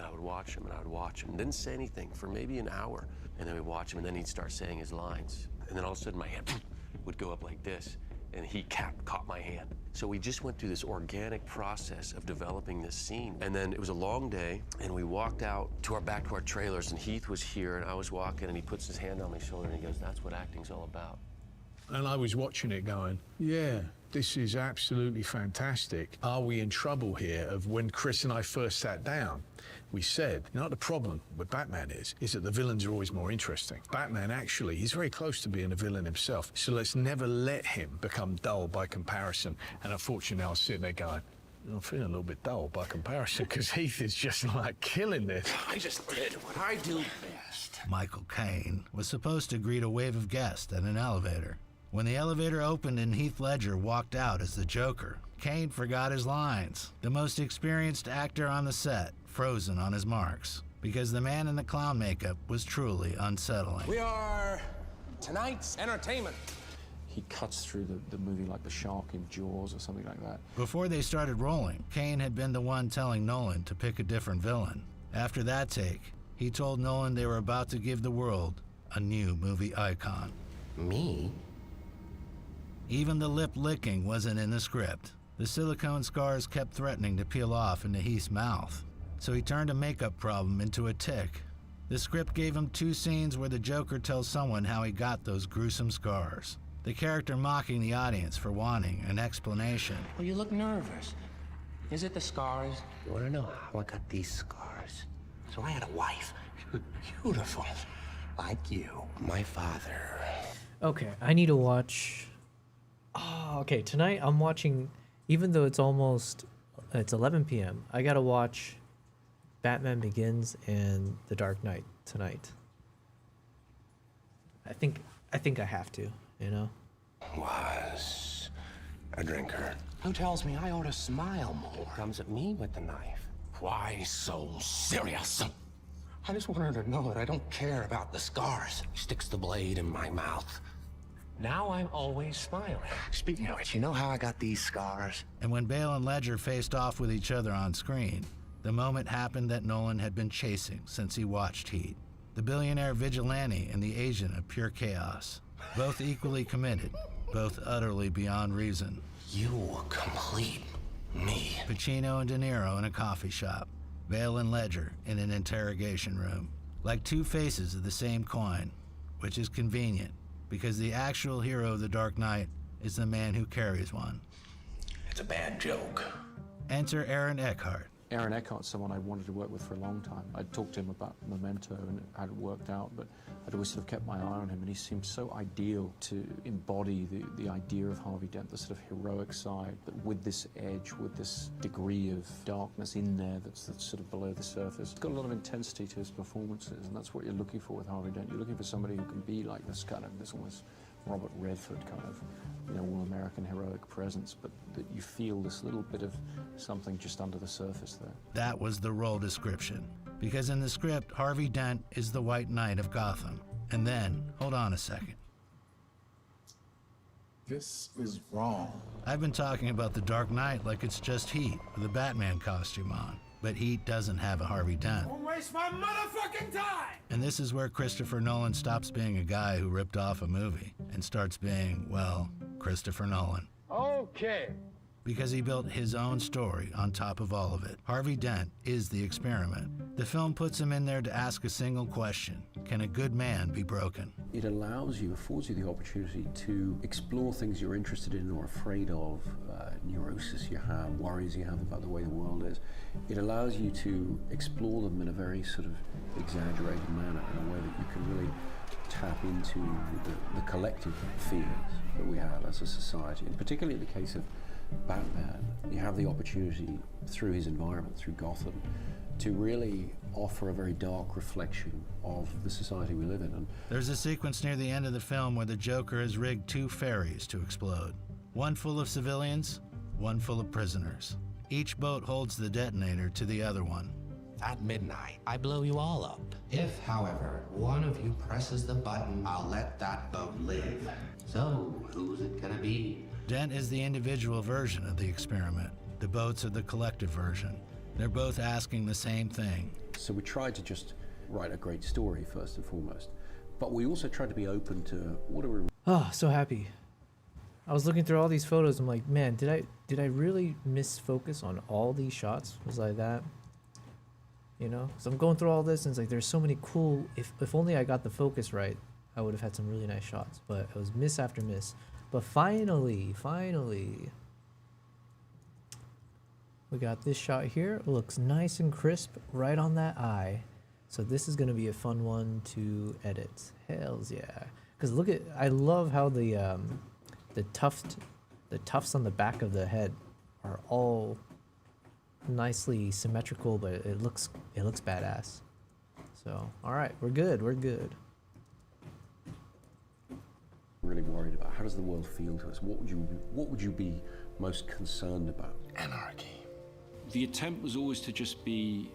I would watch him and I would watch him. Didn't say anything for maybe an hour. And then we'd watch him and then he'd start saying his lines. And then all of a sudden my hand would go up like this, and he caught my hand. So we just went through this organic process of developing this scene. And then it was a long day, and we walked out back to our trailers, and Heath was here, and I was walking, and he puts his hand on my shoulder, and he goes, that's what acting's all about. And I was watching it going, yeah, this is absolutely fantastic. Are we in trouble here? Of when Chris and I first sat down, we said, the problem with Batman is that the villains are always more interesting. Batman, actually, he's very close to being a villain himself. So let's never let him become dull by comparison. And unfortunately, I was sitting there going, I'm feeling a little bit dull by comparison, because Heath is just like killing this. I just did what I do best. Michael Caine was supposed to greet a wave of guests at an elevator. When the elevator opened and Heath Ledger walked out as the Joker, Caine forgot his lines. The most experienced actor on the set, frozen on his marks, because the man in the clown makeup was truly unsettling. We are tonight's entertainment. He cuts through the movie like the shark in Jaws or something like that. Before they started rolling, Caine had been the one telling Nolan to pick a different villain. After that take, he told Nolan they were about to give the world a new movie icon. Me? Even the lip licking wasn't in the script. The silicone scars kept threatening to peel off into Heath's mouth, so he turned a makeup problem into a tic. The script gave him 2 scenes where the Joker tells someone how he got those gruesome scars. The character mocking the audience for wanting an explanation. Well, you look nervous. Is it the scars? You want to know how I got these scars? So I had a wife, beautiful, like you. My father. Okay, I need to watch Oh, okay. Tonight I'm watching, even though it's 11 p.m. I gotta watch Batman Begins and The Dark Knight tonight. I think I have to, you know? Was a drinker. Who tells me I ought to smile more? Comes at me with the knife. Why so serious? I just want her to know that I don't care about the scars. Sticks the blade in my mouth. Now I'm always smiling. Speaking of which, you know how I got these scars? And when Bale and Ledger faced off with each other on screen, the moment happened that Nolan had been chasing since he watched Heat. The billionaire vigilante and the agent of pure chaos. Both equally committed, both utterly beyond reason. You complete me. Pacino and De Niro in a coffee shop. Bale and Ledger in an interrogation room. Like two faces of the same coin, which is convenient, because the actual hero of The Dark Knight is the man who carries one. It's a bad joke. Enter Aaron Eckhart. Aaron Eckhart's someone I wanted to work with for a long time. I'd talked to him about Memento and it hadn't worked out, but I'd always sort of kept my eye on him, and he seemed so ideal to embody the idea of Harvey Dent, the sort of heroic side, but with this edge, with this degree of darkness in there that's sort of below the surface. It's got a lot of intensity to his performances, and that's what you're looking for with Harvey Dent. You're looking for somebody who can be like this kind of, this almost Robert Redford kind of, you know, all-American heroic presence, but that you feel this little bit of something just under the surface there. That was the role description. Because in the script, Harvey Dent is the White Knight of Gotham. And then, hold on a second. This is wrong. I've been talking about The Dark Knight like it's just Heat with a Batman costume on. But Heat doesn't have a Harvey Dent. Don't waste my motherfucking time! And this is where Christopher Nolan stops being a guy who ripped off a movie and starts being, well, Christopher Nolan. Okay. Because he built his own story on top of all of it. Harvey Dent is the experiment. The film puts him in there to ask a single question. Can a good man be broken? It allows you, affords you the opportunity to explore things you're interested in or afraid of, neurosis you have, worries you have about the way the world is. It allows you to explore them in a very sort of exaggerated manner, in a way that you can really tap into the collective fears that we have as a society. And particularly in the case of Batman, you have the opportunity through his environment, through Gotham, to really offer a very dark reflection of the society we live in. And there's a sequence near the end of the film where the Joker has rigged two ferries to explode. One full of civilians, one full of prisoners. Each boat holds the detonator to the other one. At midnight, I blow you all up. If, however, one of you presses the button, I'll let that boat live. So, who's it gonna be? Dent is the individual version of the experiment. The boats are the collective version. They're both asking the same thing. So we tried to just write a great story first and foremost, but we also tried to be open to what are we... Oh, so happy. I was looking through all these photos. I'm like, man, did I really miss focus on all these shots? Was I that? You know? So I'm going through all this and it's like, there's so many cool, if only I got the focus right, I would have had some really nice shots, but it was miss after miss. But finally, we got this shot here. It looks nice and crisp right on that eye. So this is gonna be a fun one to edit. Hells yeah. Cause look at, I love how the tufts on the back of the head are all nicely symmetrical, but it looks badass. So, all right, we're good. Really worried about how does the world feel to us? What would you be most concerned about? Anarchy. The attempt was always to just be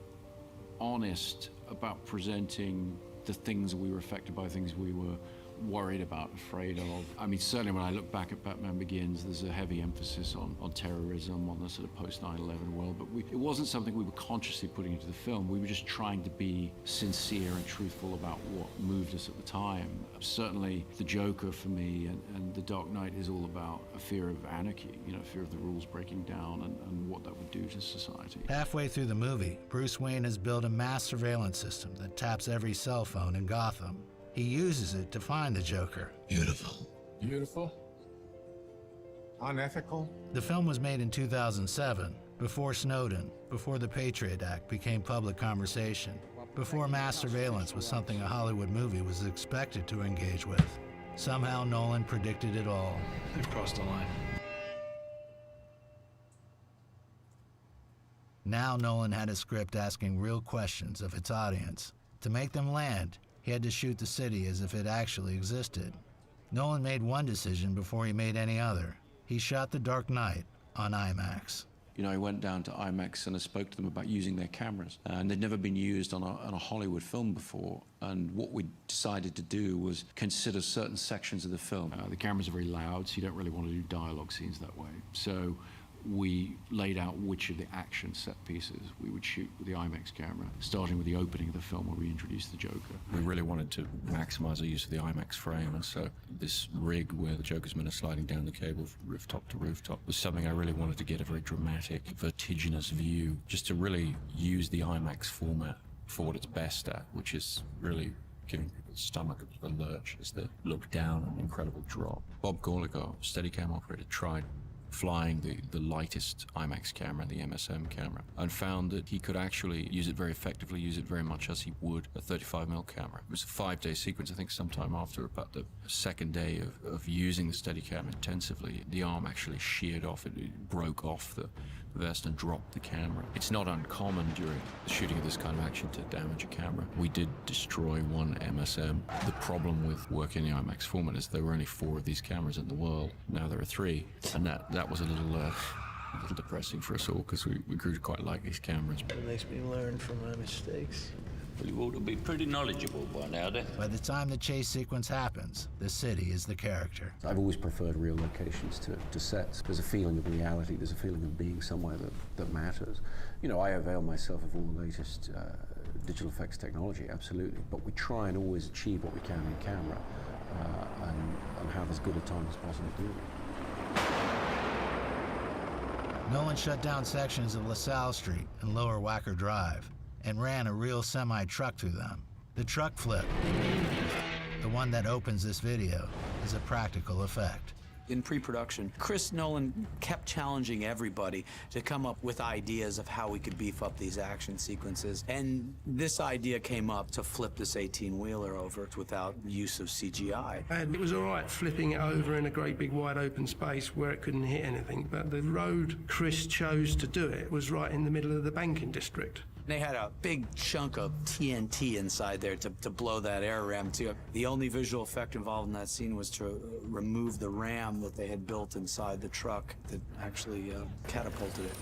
honest about presenting the things we were affected by, things we were worried about, afraid of. I mean, certainly when I look back at Batman Begins, there's a heavy emphasis on terrorism, on the sort of post 9/11 world, but it wasn't something we were consciously putting into the film. We were just trying to be sincere and truthful about what moved us at the time. Certainly the Joker for me and The Dark Knight is all about a fear of anarchy, you know, fear of the rules breaking down and what that would do to society. Halfway through the movie, Bruce Wayne has built a mass surveillance system that taps every cell phone in Gotham. He uses it to find the Joker. Beautiful. Beautiful? Unethical? The film was made in 2007, before Snowden, before the Patriot Act became public conversation, before mass surveillance was something a Hollywood movie was expected to engage with. Somehow Nolan predicted it all. They've crossed the line. Now Nolan had a script asking real questions of its audience. To make them land, he had to shoot the city as if it actually existed. Nolan made one decision before he made any other. He shot The Dark Knight on IMAX. You know, I went down to IMAX and I spoke to them about using their cameras. And they'd never been used on a Hollywood film before. And what we decided to do was consider certain sections of the film. The cameras are very loud, so you don't really want to do dialogue scenes that way. So we laid out which of the action set pieces we would shoot with the IMAX camera, starting with the opening of the film where we introduced the Joker. We really wanted to maximize the use of the IMAX frame, and so this rig where the Joker's men are sliding down the cable from rooftop to rooftop was something I really wanted to get a very dramatic, vertiginous view, just to really use the IMAX format for what it's best at, which is really giving people the stomach a lurch as they look down on an incredible drop. Bob Gorlick, our Steadicam operator, tried flying the lightest IMAX camera, the MSM camera, and found that he could actually use it very effectively, use it very much as he would a 35mm camera. It was a 5-day sequence. I think sometime after about the second day of using the Steadicam intensively, the arm actually sheared off. It broke off the vest and dropped the camera. It's not uncommon during the shooting of this kind of action to damage a camera. We did destroy one MSM. The problem with working in the IMAX format is there were only 4 of these cameras in the world. Now there are 3, and that was a little depressing for us all because we grew to quite like these cameras. It makes me learn from my mistakes. Well, you ought to be pretty knowledgeable by now, then. By the time the chase sequence happens, the city is the character. I've always preferred real locations to sets. There's a feeling of reality, there's a feeling of being somewhere that matters. You know, I avail myself of all the latest digital effects technology, absolutely, but we try and always achieve what we can in camera and have as good a time as possible doing it. Nolan shut down sections of LaSalle Street and Lower Wacker Drive and ran a real semi-truck through them. The truck flip, the one that opens this video, is a practical effect. In pre-production, Chris Nolan kept challenging everybody to come up with ideas of how we could beef up these action sequences. And this idea came up to flip this 18-wheeler over without use of CGI. And it was all right flipping it over in a great big wide open space where it couldn't hit anything, but the road Chris chose to do it was right in the middle of the banking district. They had a big chunk of TNT inside there to blow that air ram too. The only visual effect involved in that scene was to remove the ram that they had built inside the truck that actually catapulted it.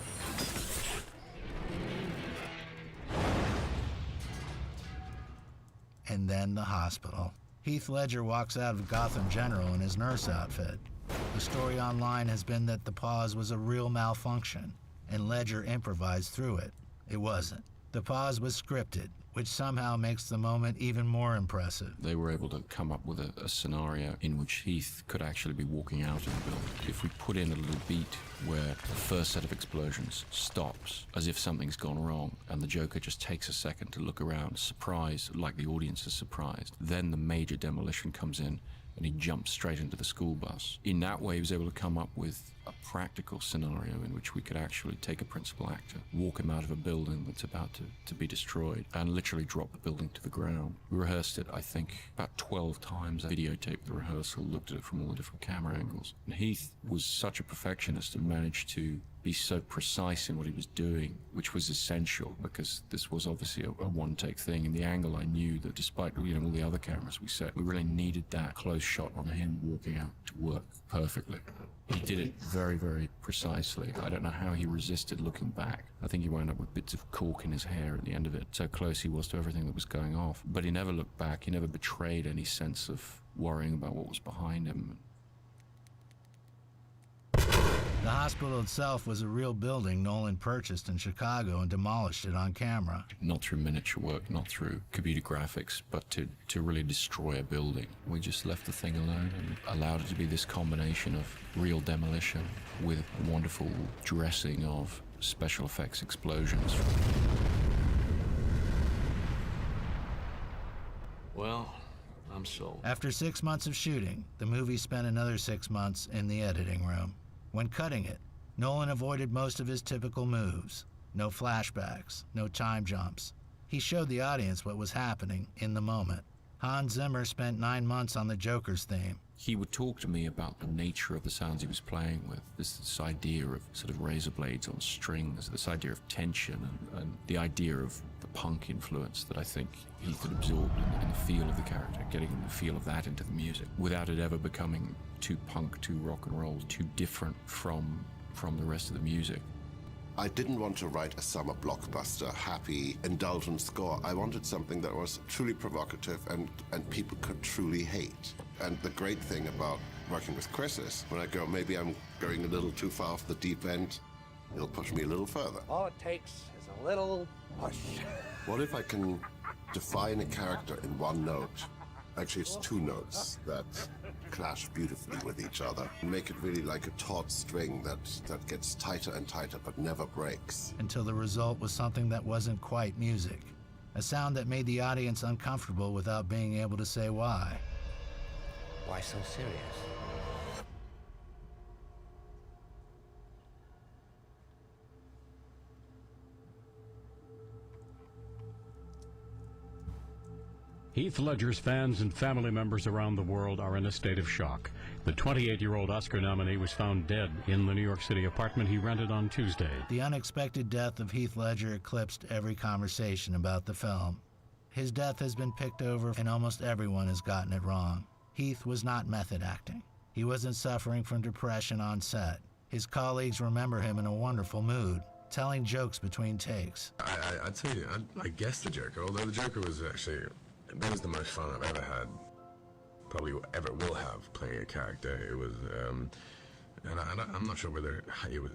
And then the hospital. Heath Ledger walks out of Gotham General in his nurse outfit. The story online has been that the pause was a real malfunction, and Ledger improvised through it. It wasn't. The pause was scripted, which somehow makes the moment even more impressive. They were able to come up with a scenario in which Heath could actually be walking out of the building. If we put in a little beat where the first set of explosions stops, as if something's gone wrong, and the Joker just takes a second to look around, surprised, like the audience is surprised, then the major demolition comes in, and he jumps straight into the school bus. In that way, he was able to come up with a practical scenario in which we could actually take a principal actor, walk him out of a building that's about to be destroyed, and literally drop the building to the ground. We rehearsed it, I think, about 12 times. I videotaped the rehearsal, looked at it from all the different camera angles. And Heath was such a perfectionist and managed to be so precise in what he was doing, which was essential because this was obviously a one-take thing. And the angle, I knew that despite all the other cameras we set, we really needed that close shot on him walking out to work perfectly. He did it very, very precisely. I don't know how he resisted looking back. I think he wound up with bits of cork in his hair at the end of it. So close he was to everything that was going off. But he never looked back. He never betrayed any sense of worrying about what was behind him. The hospital itself was a real building Nolan purchased in Chicago and demolished it on camera. Not through miniature work, not through computer graphics, but to really destroy a building. We just left the thing alone and allowed it to be this combination of real demolition with wonderful dressing of special effects explosions. Well, I'm sold. After 6 months of shooting, the movie spent another 6 months in the editing room. When cutting it, Nolan avoided most of his typical moves. No flashbacks, no time jumps. He showed the audience what was happening in the moment. Hans Zimmer spent 9 months on the Joker's theme. He would talk to me about the nature of the sounds he was playing with, this idea of sort of razor blades on strings, this idea of tension, and the idea of the punk influence that I think Heath had absorbed in the feel of the character, getting the feel of that into the music, without it ever becoming too punk, too rock and roll, too different from the rest of the music. I didn't want to write a summer blockbuster, happy, indulgent score. I wanted something that was truly provocative and people could truly hate. And the great thing about working with Chris is, when I go, maybe I'm going a little too far off the deep end, he'll push me a little further. All it takes is a little push. What if I can define a character in one note? Actually, it's two notes that clash beautifully with each other and make it really like a taut string that gets tighter and tighter but never breaks. Until the result was something that wasn't quite music. A sound that made the audience uncomfortable without being able to say why. Why so serious? Heath Ledger's fans and family members around the world are in a state of shock. The 28-year-old Oscar nominee was found dead in the New York City apartment he rented on Tuesday. The unexpected death of Heath Ledger eclipsed every conversation about the film. His death has been picked over and almost everyone has gotten it wrong. Heath was not method acting. He wasn't suffering from depression on set. His colleagues remember him in a wonderful mood, telling jokes between takes. I'd say I guess the Joker, although the Joker was actually, that was the most fun I've ever had, probably ever will have, playing a character. It was, and I'm not sure whether it was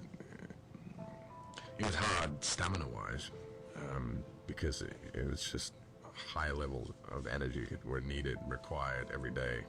hard stamina-wise, because it was just high levels of energy were needed, required every day.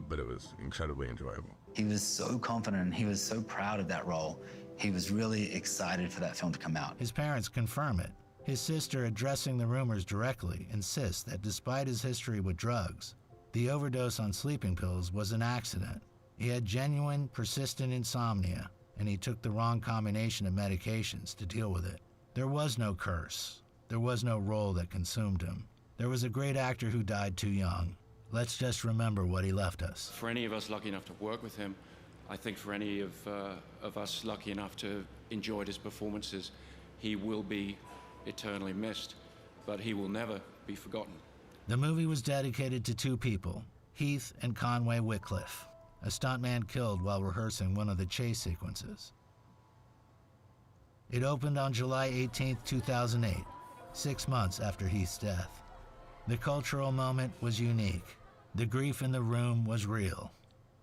But it was incredibly enjoyable. He was so confident, he was so proud of that role. He was really excited for that film to come out. His parents confirm it. His sister, addressing the rumors directly, insists that despite his history with drugs, the overdose on sleeping pills was an accident. He had genuine, persistent insomnia, and he took the wrong combination of medications to deal with it. There was no curse. There was no role that consumed him. There was a great actor who died too young. Let's just remember what he left us. For any of us lucky enough to work with him, I think for any of us lucky enough to enjoy his performances, he will be eternally missed, but he will never be forgotten. The movie was dedicated to two people, Heath and Conway Wycliffe, a stuntman killed while rehearsing one of the chase sequences. It opened on July 18, 2008, 6 months after Heath's death. The cultural moment was unique. The grief in the room was real,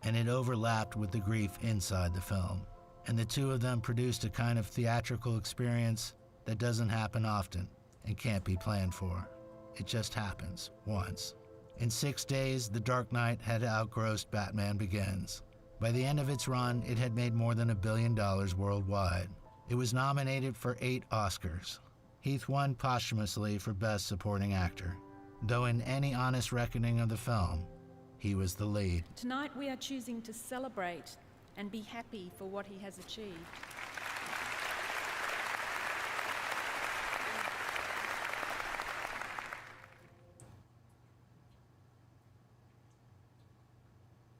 and it overlapped with the grief inside the film. And the two of them produced a kind of theatrical experience that doesn't happen often and can't be planned for. It just happens once. In 6 days, The Dark Knight had outgrossed Batman Begins. By the end of its run, it had made more than $1 billion worldwide. It was nominated for 8 Oscars. Heath won posthumously for Best Supporting Actor, though in any honest reckoning of the film, he was the lead. Tonight we are choosing to celebrate and be happy for what he has achieved.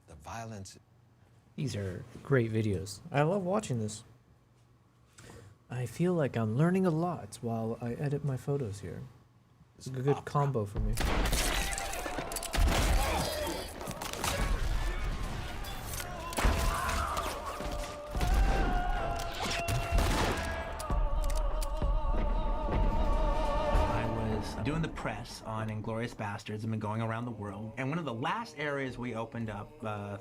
The violence. These are great videos. I love watching this. I feel like I'm learning a lot while I edit my photos here. It's a good combo for me. Doing the press on Inglourious Bastards and been going around the world. And one of the last areas we opened up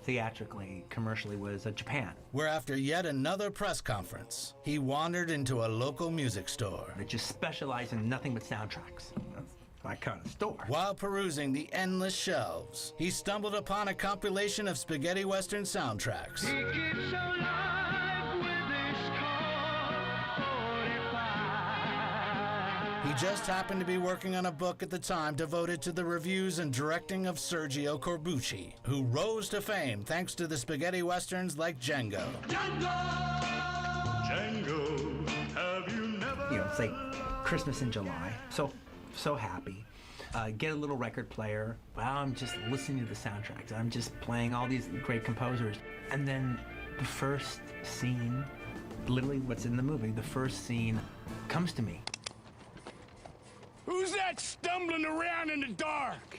theatrically, commercially, was Japan. Where after yet another press conference, he wandered into a local music store. They just specialize in nothing but soundtracks. That's my kind of store. While perusing the endless shelves, he stumbled upon a compilation of spaghetti western soundtracks. He just happened to be working on a book at the time devoted to the reviews and directing of Sergio Corbucci, who rose to fame thanks to the spaghetti westerns like Django. Django, have you never... You know, it's like Christmas in July. So happy. get a little record player. Wow, I'm just listening to the soundtracks. I'm just playing all these great composers. And then the first scene, literally what's in the movie, the first scene comes to me. Who's that stumbling around in the dark?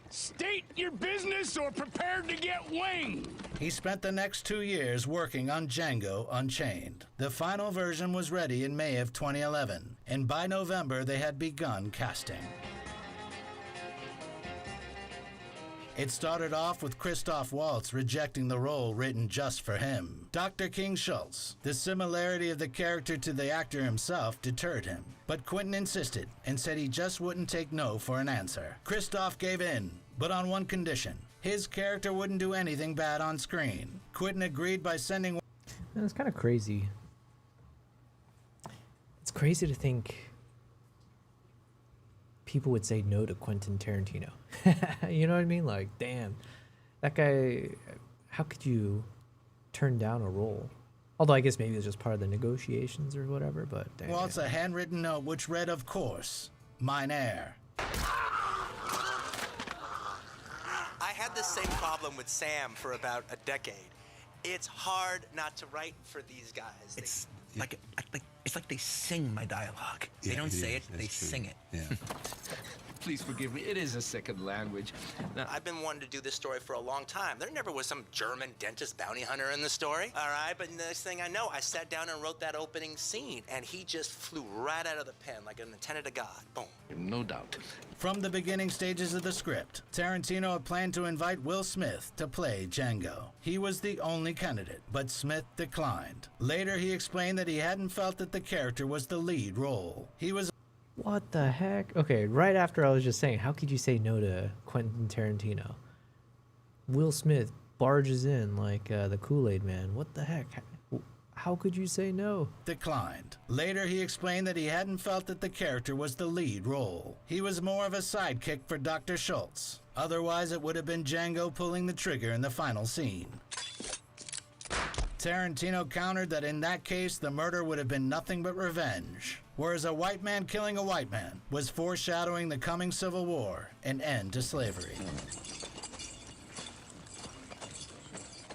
State your business or prepare to get winged. He spent the next 2 years working on Django Unchained. The final version was ready in May of 2011, and by November they had begun casting. It started off with Christoph Waltz rejecting the role written just for him. Dr. King Schultz, the similarity of the character to the actor himself deterred him, but Quentin insisted and said he just wouldn't take no for an answer. Christoph gave in, but on one condition. His character wouldn't do anything bad on screen. Quentin agreed by sending... Man, it's kind of crazy. It's crazy to think people would say no to Quentin Tarantino. You know what I mean? Like, damn, that guy, how could you turn down a role? Although I guess maybe it's just part of the negotiations or whatever, but damn. Waltz a handwritten note which read, of course, Mein Herr. I had the same problem with Sam for about a decade. It's hard not to write for these guys. It's like they sing my dialogue. They don't say it, they sing it. Yeah. Please forgive me, it is a second language. Now, I've been wanting to do this story for a long time. There never was some German dentist bounty hunter in the story. All right, but next thing I know, I sat down and wrote that opening scene, and he just flew right out of the pen like an antenna to God. Boom. No doubt. From the beginning stages of the script, Tarantino had planned to invite Will Smith to play Django. He was the only candidate, but Smith declined. Later, he explained that he hadn't felt that the character was the lead role. He was... What the heck? Okay, right after I was just saying, how could you say no to Quentin Tarantino? Will Smith barges in like the Kool-Aid man. What the heck? How could you say no? Declined. Later, he explained that he hadn't felt that the character was the lead role. He was more of a sidekick for Dr. Schultz. Otherwise, it would have been Django pulling the trigger in the final scene. Tarantino countered that in that case, the murder would have been nothing but revenge, whereas a white man killing a white man was foreshadowing the coming Civil War and end to slavery.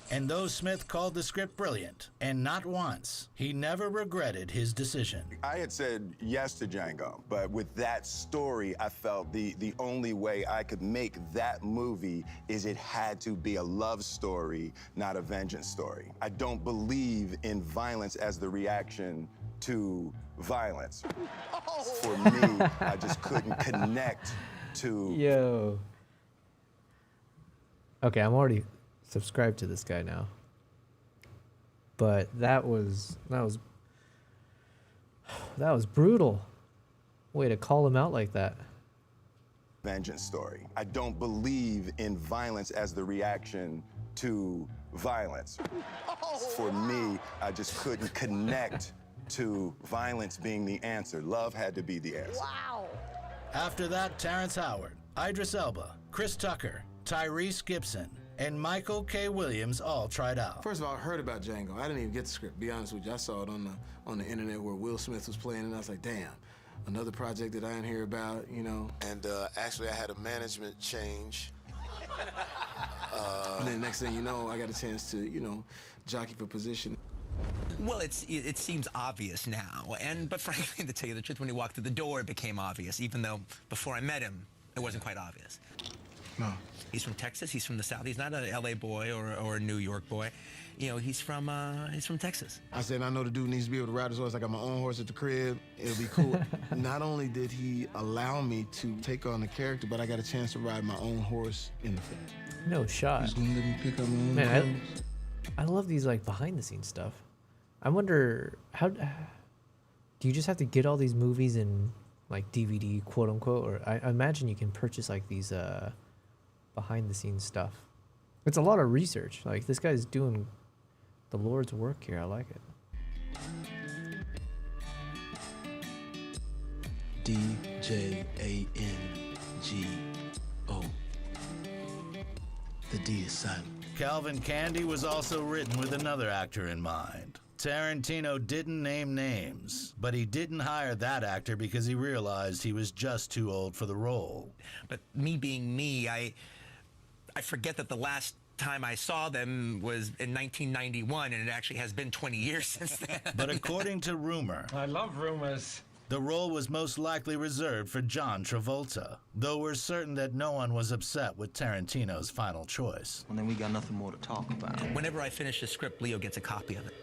And though Smith called the script brilliant, and not once, he never regretted his decision. I had said yes to Django, but with that story, I felt the only way I could make that movie is it had to be a love story, not a vengeance story. I don't believe in violence as the reaction to violence. For me, I just couldn't connect to... Yo. Okay, I'm already subscribed to this guy now. But that was brutal. Way to call him out like that. Vengeance story. I don't believe in violence as the reaction to violence. For me, I just couldn't connect to violence being the answer. Love had to be the answer. Wow. After that, Terrence Howard, Idris Elba, Chris Tucker, Tyrese Gibson, and Michael K. Williams all tried out. First of all, I heard about Django. I didn't even get the script, to be honest with you. I saw it on the internet where Will Smith was playing, and I was like, damn, another project that I didn't hear about, you know. And actually, I had a management change. And then next thing you know, I got a chance to, you know, jockey for position. Well, it seems obvious now, but frankly, to tell you the truth, when he walked through the door, it became obvious, even though before I met him, it wasn't quite obvious. No. He's from Texas. He's from the South. He's not a L.A. boy or a New York boy. You know, he's from Texas. I said, I know the dude needs to be able to ride his horse. I got my own horse at the crib. It'll be cool. Not only did he allow me to take on the character, but I got a chance to ride my own horse in the film. No shot. He's gonna let me pick up my own Man, I love these like behind the scenes stuff. I wonder how do you just have to get all these movies in like DVD, quote unquote, or I imagine you can purchase like these behind the scenes stuff. It's a lot of research. Like this guy's doing the Lord's work here. I like it. D-J-A-N-G-O. The D is silent. Calvin Candy was also written with another actor in mind. Tarantino didn't name names, but he didn't hire that actor because he realized he was just too old for the role. But me being me, I forget that the last time I saw them was in 1991, and it actually has been 20 years since then. But according to rumor, I love rumors. the role was most likely reserved for John Travolta, though we're certain that no one was upset with Tarantino's final choice. Well, then we got nothing more to talk about. Whenever I finish the script, Leo gets a copy of it.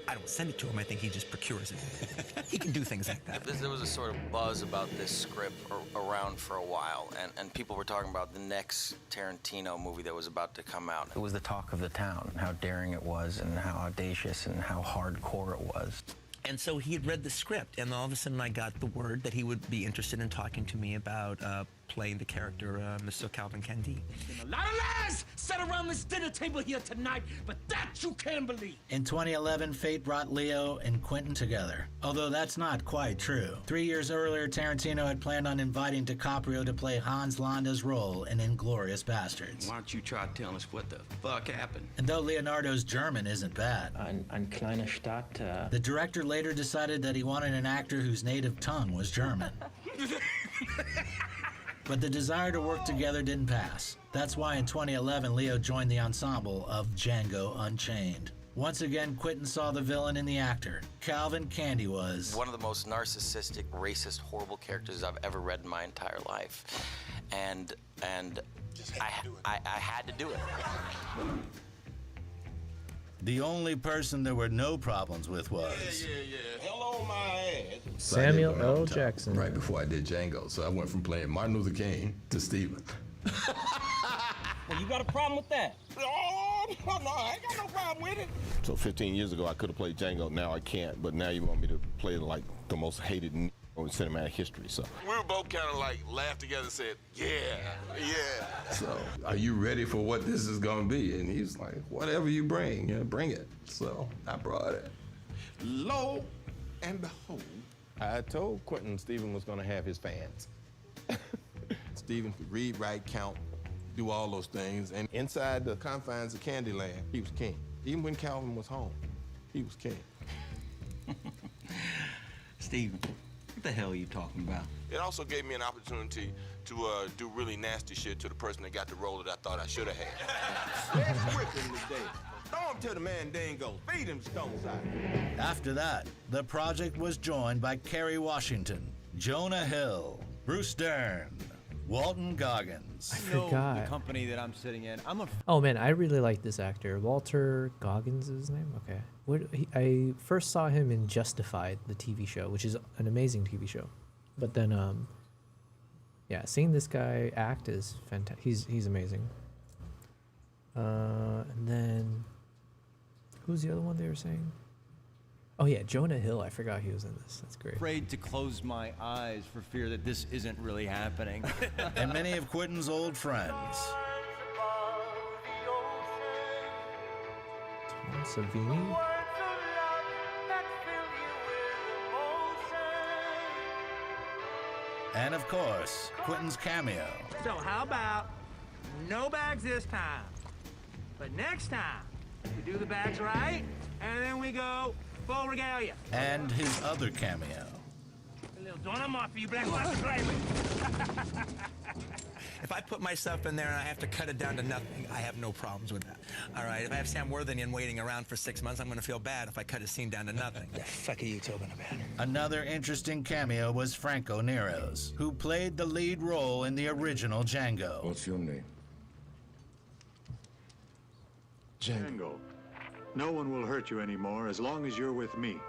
I don't send it to him. I think he just procures it. He can do things like that. There was a sort of buzz about this script around for a while, and people were talking about the next Tarantino movie that was about to come out. It was the talk of the town, how daring it was and how audacious and how hardcore it was. And so he had read the script, and all of a sudden I got the word that he would be interested in talking to me about playing the character Mr. Calvin Candide. A lot of lies said around this dinner table here tonight, but that you can't believe. In 2011, fate brought Leo and Quentin together, although that's not quite true. 3 years earlier, Tarantino had planned on inviting DiCaprio to play Hans Landa's role in Inglourious Basterds. Why don't you try telling us what the fuck happened? And though Leonardo's German isn't bad, Ein kleiner Stadt. the director later decided that he wanted an actor whose native tongue was German. But the desire to work together didn't pass. That's why in 2011, Leo joined the ensemble of Django Unchained. Once again, Quentin saw the villain in the actor. Calvin Candide was One of the most narcissistic, racist, horrible characters I've ever read in my entire life. And I had to do it. the only person there were no problems with was Hello, my ass. Samuel L. Jackson. Right before I did Django, so I went from playing Martin Luther King to Stephen. Well, you got a problem with that? Oh, no, I ain't got no problem with it. So 15 years ago, I could have played Django. Now I can't, but now you want me to play like the most hated in cinematic history, so. We were both kind of like laughed together and said, yeah. So, are you ready for what this is gonna be? And he's like, whatever you bring, bring it. So, I brought it. Lo and behold, I told Quentin Stephen was gonna have his fans. Stephen could read, write, count, do all those things. And inside the confines of Candyland, he was king. Even when Calvin was home, he was king. Stephen, what the hell are you talking about? It also gave me an opportunity to do really nasty shit to the person that got the role that I thought I should have had. Let's whip him today. Throw him to the Mandingo. Feed him stones out. After that, the project was joined by Kerry Washington, Jonah Hill, Bruce Dern, Walton Goggins. I forgot. The company that I'm sitting in. Oh man, I really like this actor. Walter Goggins is his name? Okay. I first saw him in Justified, the TV show, which is an amazing TV show. But then, yeah, seeing this guy act is fantastic. He's amazing. And then, who's the other one they were saying? Oh yeah, Jonah Hill. I forgot he was in this. That's great. Afraid to close my eyes for fear that this isn't really happening. And many of Quentin's old friends. Tom Savini. And of course, Quentin's cameo. So how about no bags this time, but next time we do the bags right, and then we go full regalia. And his other cameo. A little donut for you black boys to play with. If I put myself in there and I have to cut it down to nothing, I have no problems with that. All right, if I have Sam Worthington waiting around for 6 months, I'm going to feel bad if I cut a scene down to nothing. The fuck are you talking about? Another interesting cameo was Franco Nero's, who played the lead role in the original Django. What's your name? Django. No one will hurt you anymore as long as you're with me.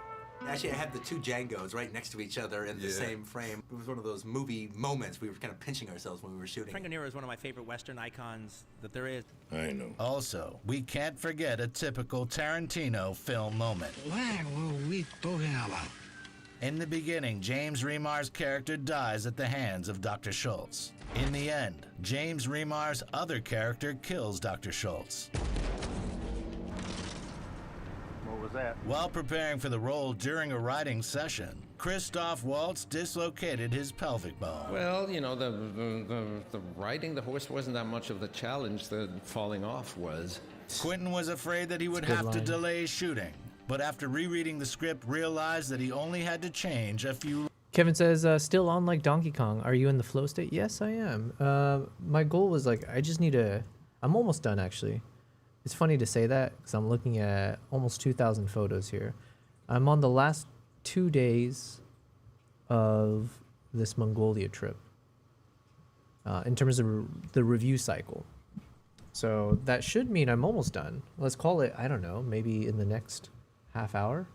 Actually, I had the two Djangos right next to each other in the same frame. It was one of those movie moments. We were kind of pinching ourselves when we were shooting. Franco Nero is one of my favorite Western icons that there is. I know. Also, we can't forget a typical Tarantino film moment. In the beginning, James Remar's character dies at the hands of Dr. Schultz. In the end, James Remar's other character kills Dr. Schultz. That. While preparing for the role during a writing session, Christoph Waltz dislocated his pelvic bone. Well, you know, the riding the horse wasn't that much of the challenge. The falling off was. Quentin was afraid that he would have to delay shooting, but after rereading the script realized that he only had to change a few. Kevin says, still on like Donkey Kong. Are you in the flow state? Yes, I am. My goal was like, I just need to, I'm almost done actually. It's funny to say that because I'm looking at almost 2,000 photos here. I'm on the last 2 days of this Mongolia trip in terms of the review cycle. So that should mean I'm almost done. Let's call it, I don't know, maybe in the next half hour.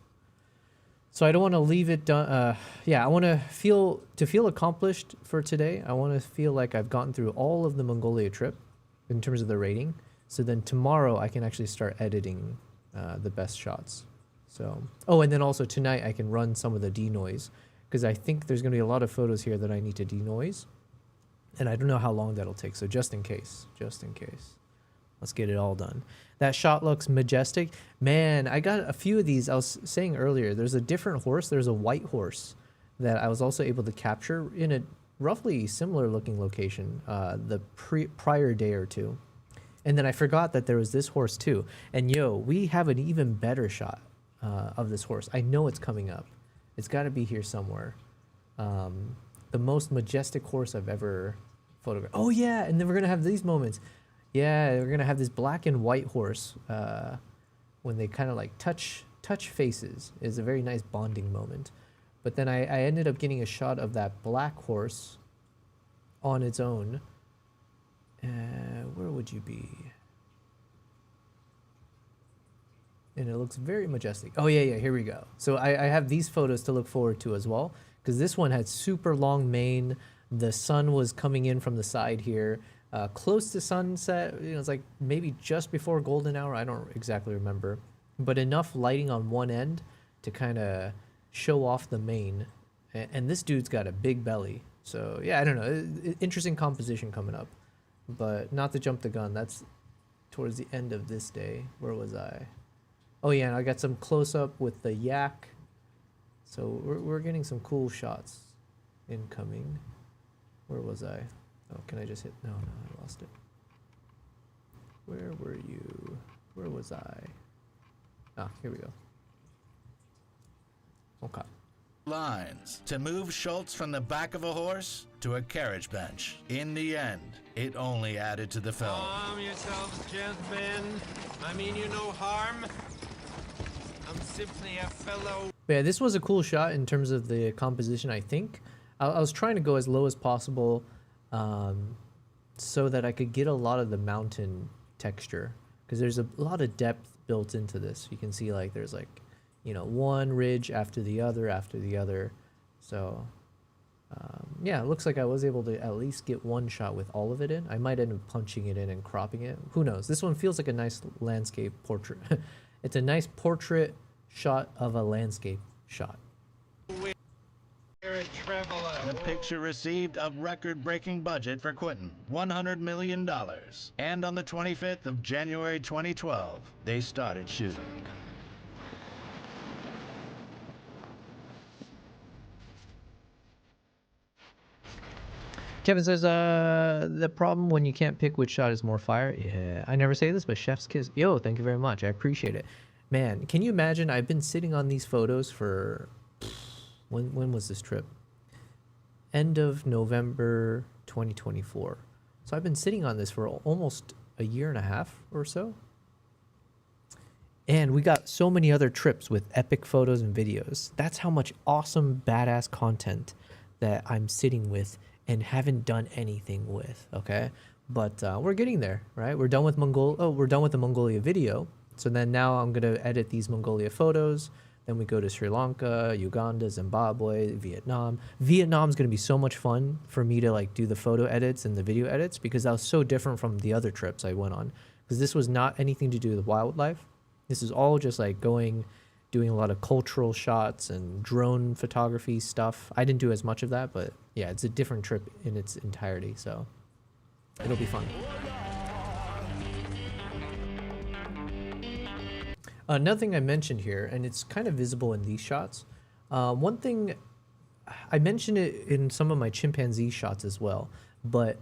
So I don't want to leave it done. Yeah, I want to feel accomplished for today. I want to feel like I've gotten through all of the Mongolia trip in terms of the rating. So then tomorrow I can actually start editing the best shots. So, oh, and then also tonight I can run some of the denoise because I think there's going to be a lot of photos here that I need to denoise. And I don't know how long that'll take. So just in case. Let's get it all done. That shot looks majestic. Man, I got a few of these. I was saying earlier, there's a different horse. There's a white horse that I was also able to capture in a roughly similar looking location the prior day or two. And then I forgot that there was this horse too. And yo, we have an even better shot of this horse. I know it's coming up. It's got to be here somewhere. The most majestic horse I've ever photographed. Oh yeah, and then we're going to have these moments. Yeah, we're gonna have this black and white horse when they kind of like touch faces. Is a very nice bonding moment. But then I ended up getting a shot of that black horse on its own. Where would you be? And it looks very majestic. Oh yeah, here we go. So I have these photos to look forward to as well because this one had super long mane. The sun was coming in from the side here. Close to sunset, it's like maybe just before golden hour. I don't exactly remember, but enough lighting on one end to kind of show off the mane. And this dude's got a big belly. So yeah, I don't know. Interesting composition coming up, but not to jump the gun. That's towards the end of this day. Where was I? Oh yeah, and I got some close up with the yak. So we're getting some cool shots incoming. Where was I? Oh, can I just hit? No, I lost it. Where were you? Where was I? Ah, here we go. Okay. Lines to move Schultz from the back of a horse to a carriage bench. In the end, it only added to the film. Calm yourselves, gentlemen. I mean you no harm. I'm simply a fellow. Yeah, this was a cool shot in terms of the composition, I think. I was trying to go as low as possible. So that I could get a lot of the mountain texture because there's a lot of depth built into this. You can see like there's like, one ridge after the other. So yeah, it looks like I was able to at least get one shot with all of it in. I might end up punching it in and cropping it. Who knows? This one feels like a nice landscape portrait. It's a nice portrait shot of a landscape shot. The picture received a record-breaking budget for Quentin, $100 million. And on the 25th of January 2012, they started shooting. Kevin says, the problem when you can't pick which shot is more fire. Yeah, I never say this, but chef's kiss. Yo, thank you very much. I appreciate it. Man, can you imagine? I've been sitting on these photos for, when was this trip? End of November 2024. So I've been sitting on this for almost a year and a half or so. And we got so many other trips with epic photos and videos. That's how much awesome, badass content that I'm sitting with and haven't done anything with, okay? But we're getting there, right? We're done with we're done with the Mongolia video. So then now I'm gonna edit these Mongolia photos. Then we go to Sri Lanka, Uganda, Zimbabwe, Vietnam. Vietnam's gonna be so much fun for me to like do the photo edits and the video edits because that was so different from the other trips I went on. Because this was not anything to do with wildlife. This is all just like doing a lot of cultural shots and drone photography stuff. I didn't do as much of that, but yeah, it's a different trip in its entirety, so it'll be fun. Another thing I mentioned here, and it's kind of visible in these shots. One thing, I mentioned it in some of my chimpanzee shots as well, but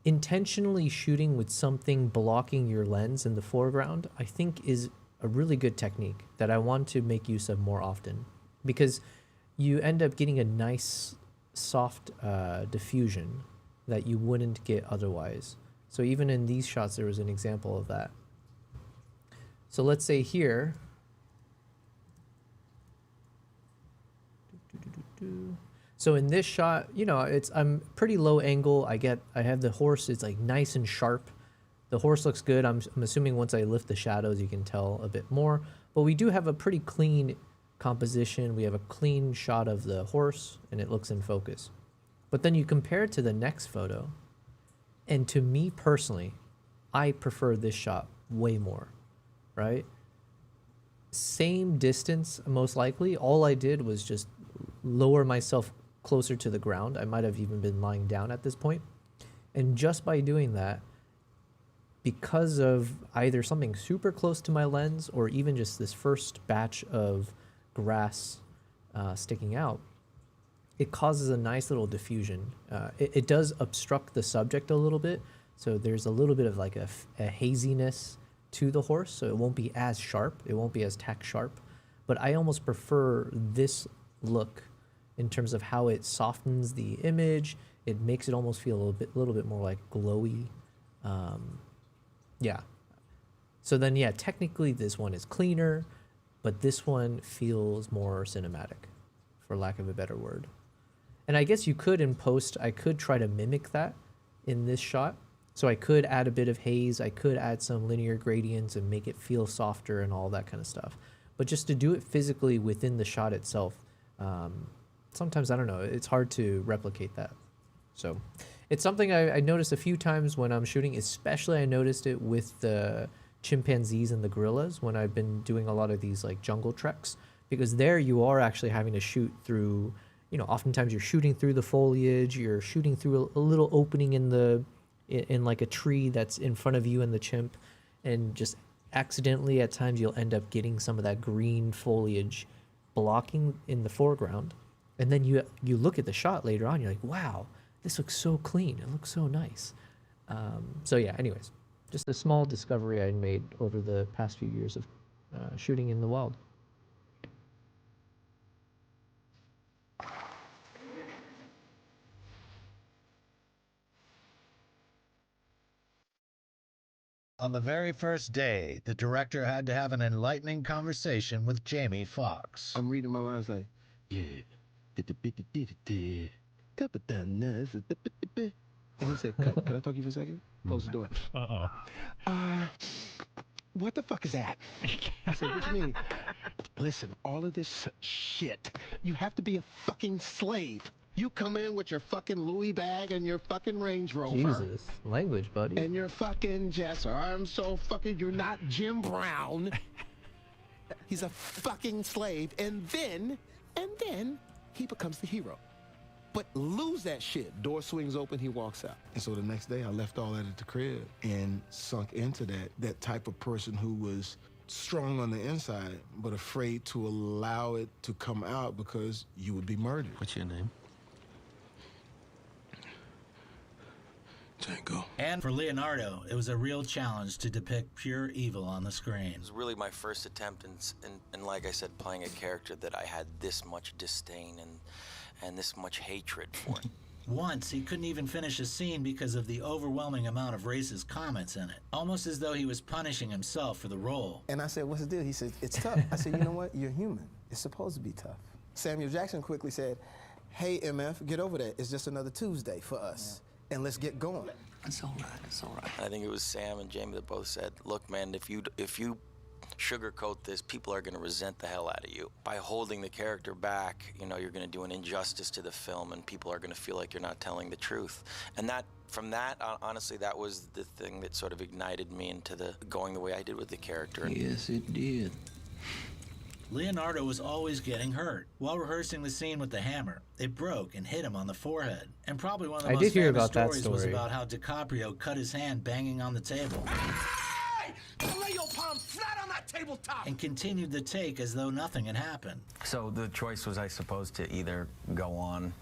intentionally shooting with something blocking your lens in the foreground, I think is a really good technique that I want to make use of more often, because you end up getting a nice soft diffusion that you wouldn't get otherwise. So even in these shots, there was an example of that. So let's say here, so in this shot, you know, I'm pretty low angle. I have the horse, it's like nice and sharp. The horse looks good. I'm assuming once I lift the shadows, you can tell a bit more. But we do have a pretty clean composition. We have a clean shot of the horse, and it looks in focus. But then you compare it to the next photo, and to me personally, I prefer this shot way more, right? Same distance, most likely. All I did was just lower myself closer to the ground. I might have even been lying down at this point. And just by doing that, because of either something super close to my lens or even just this first batch of grass sticking out, it causes a nice little diffusion. It does obstruct the subject a little bit, so there's a little bit of like a haziness to the horse, so it won't be as sharp, it won't be as tack sharp, but I almost prefer this look in terms of how it softens the image. It makes it almost feel a little bit more like glowy. Yeah. So then, yeah, technically this one is cleaner, but this one feels more cinematic, for lack of a better word. And I guess you could, in post, I could try to mimic that in this shot. So I could add a bit of haze, I could add some linear gradients and make it feel softer and all that kind of stuff. But just to do it physically within the shot itself, sometimes, I don't know, it's hard to replicate that. So it's something I noticed a few times when I'm shooting, especially I noticed it with the chimpanzees and the gorillas when I've been doing a lot of these like jungle treks, because there you are actually having to shoot through, you know, oftentimes you're shooting through the foliage, you're shooting through a little opening in like a tree that's in front of you and the chimp, and just accidentally at times you'll end up getting some of that green foliage blocking in the foreground. And then you look at the shot later on, you're like, wow, this looks so clean. It looks so nice. So yeah, anyways, just a small discovery I made over the past few years of shooting in the wild. On the very first day, the director had to have an enlightening conversation with Jamie Foxx. I'm reading my lines like, yeah. And he said, can I talk to you for a second? Close the door. What the fuck is that? I said, what you mean? Listen, all of this shit, you have to be a fucking slave. You come in with your fucking Louis bag and your fucking Range Rover. Jesus, language, buddy. And your fucking Jess. I'm so fucking, you're not Jim Brown. He's a fucking slave. And then he becomes the hero. But lose that shit. Door swings open, he walks out. And so the next day I left all that at the crib and sunk into that type of person who was strong on the inside, but afraid to allow it to come out because you would be murdered. What's your name? Django. And for Leonardo, it was a real challenge to depict pure evil on the screen. It was really my first attempt, and like I said, playing a character that I had this much disdain and this much hatred for. Once, he couldn't even finish a scene because of the overwhelming amount of racist comments in it, almost as though he was punishing himself for the role. And I said, what's the deal? He said, it's tough. I said, you know what? You're human. It's supposed to be tough. Samuel Jackson quickly said, hey, MF, get over that. It's just another Tuesday for us. Yeah. And let's get going. It's all right, it's all right. I think it was Sam and Jamie that both said, look, man, if you sugarcoat this, people are going to resent the hell out of you. By holding the character back, you know, you're going to do an injustice to the film, and people are going to feel like you're not telling the truth. And from that, honestly, that was the thing that sort of ignited me into going the way I did with the character. Yes, it did. Leonardo was always getting hurt. While rehearsing the scene with the hammer, it broke and hit him on the forehead. And probably one of the most famous stories was about how DiCaprio cut his hand banging on the table. Lay your palm flat on that tabletop! And continued the take as though nothing had happened. So the choice was, I suppose, to either go on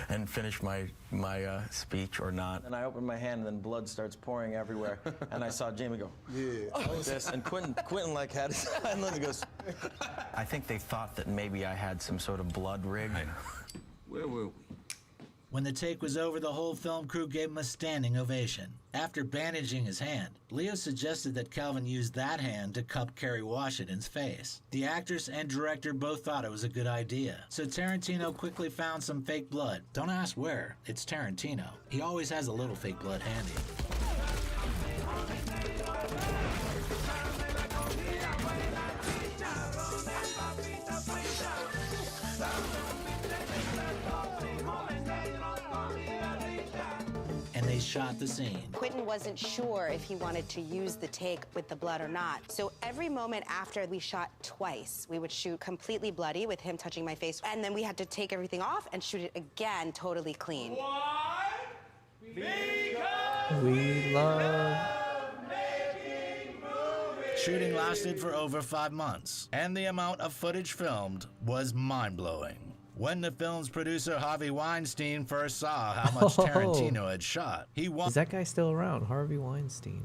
and finish my speech or not. And I opened my hand, and then blood starts pouring everywhere. And I saw Jamie go, like this, and Quentin like had his hand and goes. I think they thought that maybe I had some sort of blood rig. Where were we? When the take was over, the whole film crew gave him a standing ovation. After bandaging his hand, Leo suggested that Calvin use that hand to cup Kerry Washington's face. The actress and director both thought it was a good idea, so Tarantino quickly found some fake blood. Don't ask where, it's Tarantino. He always has a little fake blood handy. And they shot the scene. Quentin wasn't sure if he wanted to use the take with the blood or not. So every moment after we shot twice, we would shoot completely bloody with him touching my face. And then we had to take everything off and shoot it again totally clean. Why? We love Shooting lasted for over 5 months, and the amount of footage filmed was mind-blowing. When the film's producer Harvey Weinstein first saw how much Tarantino had shot, he Is that guy still around? Harvey Weinstein.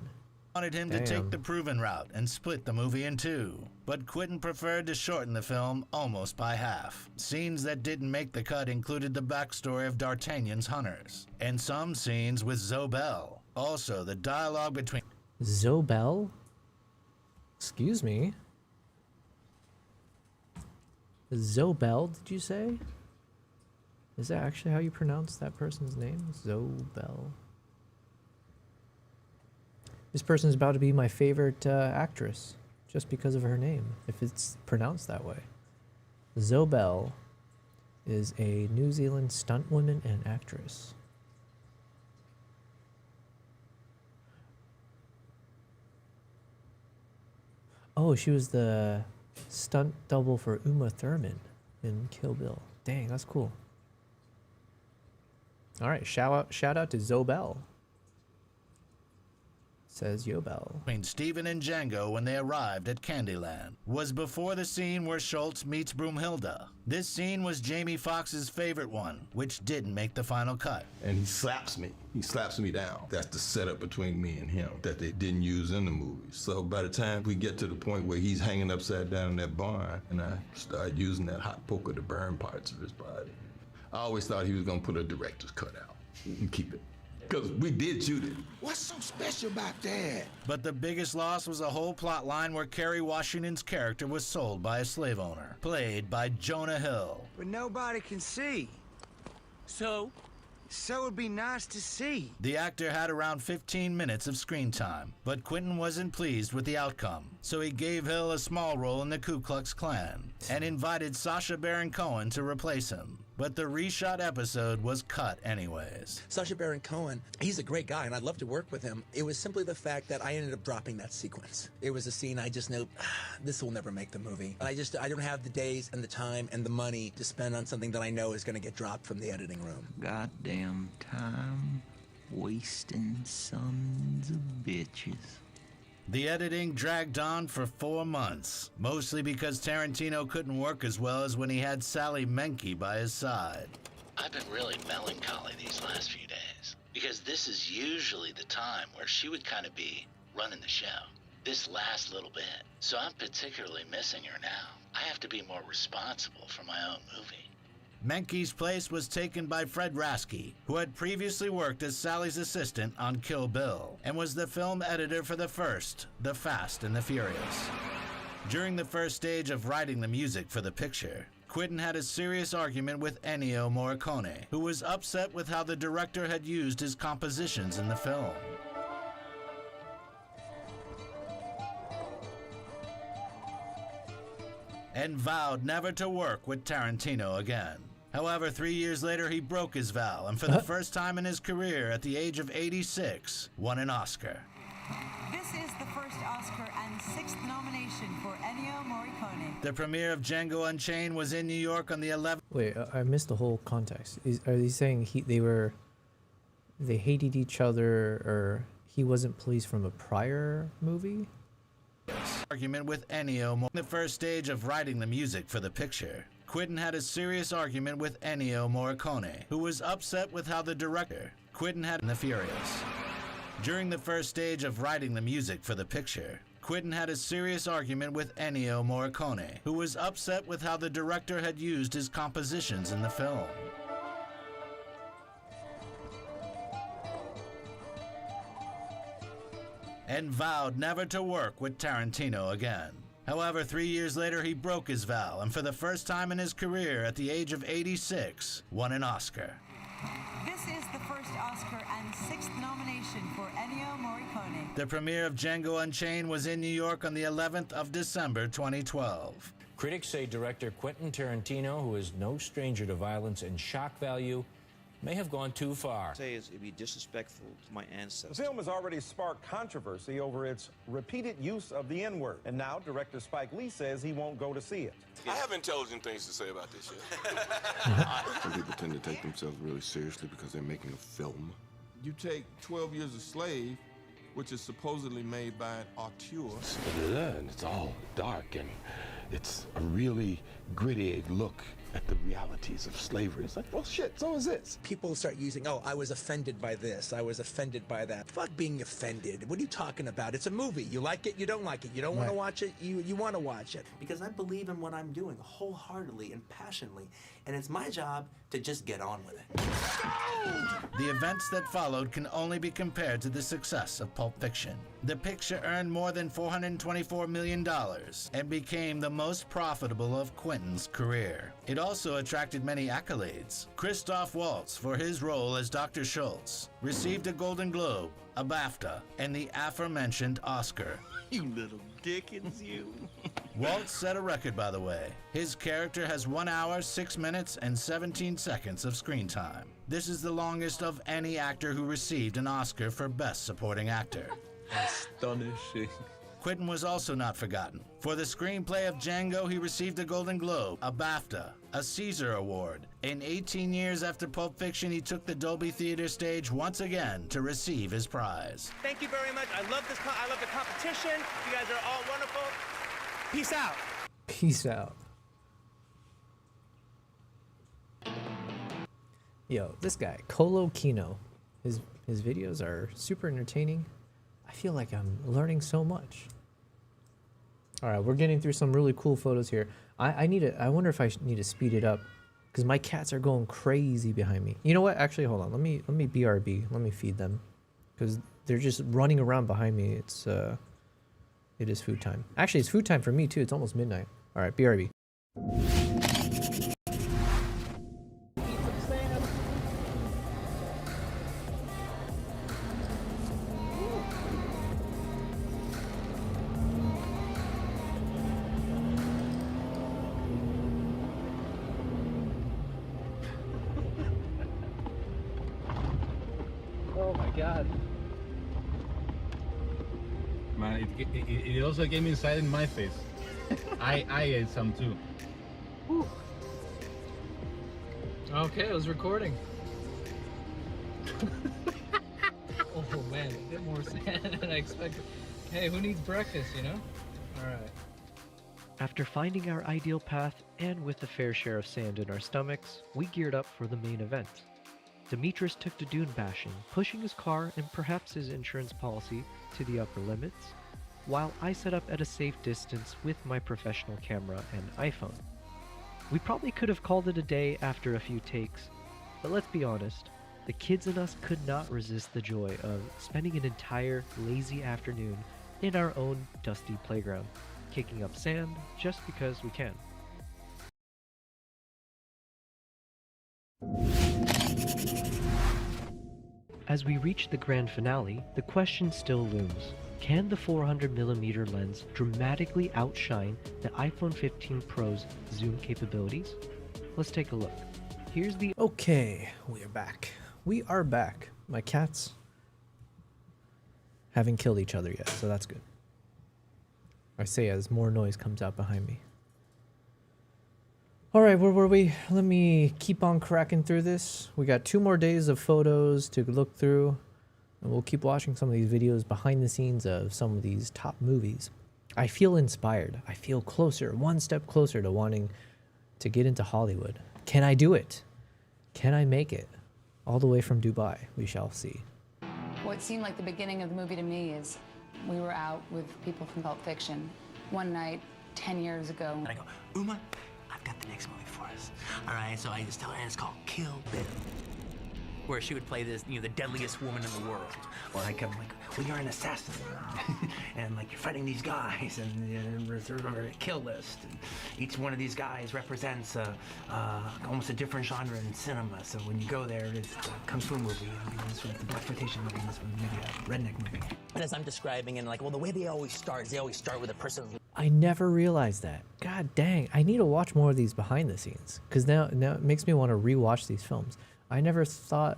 wanted him to take the proven route and split the movie in two. But Quentin preferred to shorten the film almost by half. Scenes that didn't make the cut included the backstory of D'Artagnan's hunters, and some scenes with Zobel. Also, the dialogue between Zobel? Excuse me? Zobel, did you say? Is that actually how you pronounce that person's name? Zobel. This person is about to be my favorite actress, just because of her name, if it's pronounced that way. Zobel is a New Zealand stuntwoman and actress. Oh, she was the stunt double for Uma Thurman in Kill Bill. Dang, that's cool. All right, shout out to Zobel. Says Yobel. Between Steven and Django when they arrived at Candyland was before the scene where Schultz meets Broomhilda. This scene was Jamie Foxx's favorite one, which didn't make the final cut. And he slaps me. He slaps me down. That's the setup between me and him that they didn't use in the movie. So by the time we get to the point where he's hanging upside down in that barn, and I start using that hot poker to burn parts of his body, I always thought he was gonna put a director's cut out and keep it. Because we did shoot it. What's so special about that? But the biggest loss was a whole plot line where Kerry Washington's character was sold by a slave owner, played by Jonah Hill. But nobody can see. So it'd be nice to see. The actor had around 15 minutes of screen time, but Quentin wasn't pleased with the outcome, so he gave Hill a small role in the Ku Klux Klan and invited Sacha Baron Cohen to replace him. But the reshot episode was cut anyways. Sacha Baron Cohen, he's a great guy, and I'd love to work with him. It was simply the fact that I ended up dropping that sequence. It was a scene I just knew, this will never make the movie. I don't have the days and the time and the money to spend on something that I know is going to get dropped from the editing room. Goddamn time wasting sons of bitches. The editing dragged on for 4 months, mostly because Tarantino couldn't work as well as when he had Sally Menke by his side. I've been really melancholy these last few days, because this is usually the time where she would kind of be running the show, this last little bit. So I'm particularly missing her now. I have to be more responsible for my own movie. Menke's place was taken by Fred Rasky, who had previously worked as Sally's assistant on Kill Bill, and was the film editor for the first, The Fast and the Furious. During the first stage of writing the music for the picture, Quentin had a serious argument with Ennio Morricone, who was upset with how the director had used his compositions in the film. And vowed never to work with Tarantino again. However, 3 years later, he broke his vow, and for the first time in his career, at the age of 86, won an Oscar. This is the first Oscar and 6th nomination for Ennio Morricone. The premiere of Django Unchained was in New York on the 11th. Wait, I missed the whole context. Are they saying they hated each other, or he wasn't pleased from a prior movie? Argument with Ennio. The first stage of writing the music for the picture, Quentin had a serious argument with Ennio Morricone, who was upset with how the director, Quentin, had in The Furious. During the first stage of writing the music for the picture, Quentin had a serious argument with Ennio Morricone, who was upset with how the director had used his compositions in the film. And vowed never to work with Tarantino again. However, 3 years later, he broke his vow, and for the first time in his career, at the age of 86, won an Oscar. This is the first Oscar and 6th nomination for Ennio Morricone. The premiere of Django Unchained was in New York on the 11th of December, 2012. Critics say director Quentin Tarantino, who is no stranger to violence and shock value, may have gone too far. It'd be disrespectful to my ancestors. The film has already sparked controversy over its repeated use of the N-word. And now director Spike Lee says he won't go to see it. I have intelligent things to say about this shit. Some people tend to take themselves really seriously because they're making a film. You take 12 Years a Slave, which is supposedly made by an auteur. And it's all dark, and it's a really gritty look at the realities of slavery. It's like, well, shit, so is this. People start using, oh, I was offended by this, I was offended by that. Fuck being offended. What are you talking about? It's a movie. You like it, you don't like it. You don't want to watch it, you want to watch it. Because I believe in what I'm doing wholeheartedly and passionately, and it's my job to just get on with it. The events that followed can only be compared to the success of Pulp Fiction. The picture earned more than $424 million and became the most profitable of Quentin's career. It also attracted many accolades. Christoph Waltz, for his role as Dr. Schultz, received a Golden Globe, a BAFTA, and the aforementioned Oscar. You little dickens, you. Waltz set a record, by the way. His character has 1 hour, 6 minutes, and 17 seconds of screen time. This is the longest of any actor who received an Oscar for Best Supporting Actor. Astonishing. Quentin was also not forgotten. For the screenplay of Django, he received a Golden Globe, a BAFTA, a Caesar Award. In 18 years after Pulp Fiction, he took the Dolby Theater stage once again to receive his prize. Thank you very much. I love this. I love the competition. You guys are all wonderful. Peace out. Peace out. Yo, this guy, Colo Kino, his videos are super entertaining. I feel like I'm learning so much. All right, we're getting through some really cool photos here. I wonder if I need to speed it up because my cats are going crazy behind me. You know what? Actually, hold on. Let me BRB. Let me feed them because they're just running around behind me. It is food time. Actually, it's food time for me too. It's almost midnight. All right, BRB. Oh my god. Man, it also came inside in my face. I ate some too. Whew. Okay, it was recording. Oh man, a bit more sand than I expected. Hey, who needs breakfast, you know? Alright. After finding our ideal path and with a fair share of sand in our stomachs, we geared up for the main event. Demetrius took to dune bashing, pushing his car and perhaps his insurance policy to the upper limits, while I set up at a safe distance with my professional camera and iPhone. We probably could have called it a day after a few takes, but let's be honest, the kids in us could not resist the joy of spending an entire lazy afternoon in our own dusty playground, kicking up sand just because we can. As we reach the grand finale, the question still looms. Can the 400mm lens dramatically outshine the iPhone 15 Pro's zoom capabilities? Let's take a look. Here's the... Okay, we are back. We are back. My cats haven't killed each other yet, so that's good. I say as more noise comes out behind me. Alright, where were we? Let me keep on cracking through this. We got 2 more days of photos to look through. And we'll keep watching some of these videos behind the scenes of some of these top movies. I feel inspired. I feel closer, one step closer to wanting to get into Hollywood. Can I do it? Can I make it? All the way from Dubai, we shall see. What seemed like the beginning of the movie to me is we were out with people from Pulp Fiction one night 10 years ago. And I go, Uma, I've got the next movie for us. All right, so I just tell her, and it's called Kill Bill, where she would play this, the deadliest woman in the world. Well, I come like, well, you're an assassin, and like you're fighting these guys, and there's a kill list. And each one of these guys represents almost a different genre in cinema. So when you go there, it's a kung fu movie, and this one's a blaxploitation movie, and this one's maybe a redneck movie. And as I'm describing, and like, well, the way they always start is they always start with a person. I never realized that. God dang, I need to watch more of these behind the scenes, because now it makes me want to rewatch these films. I never thought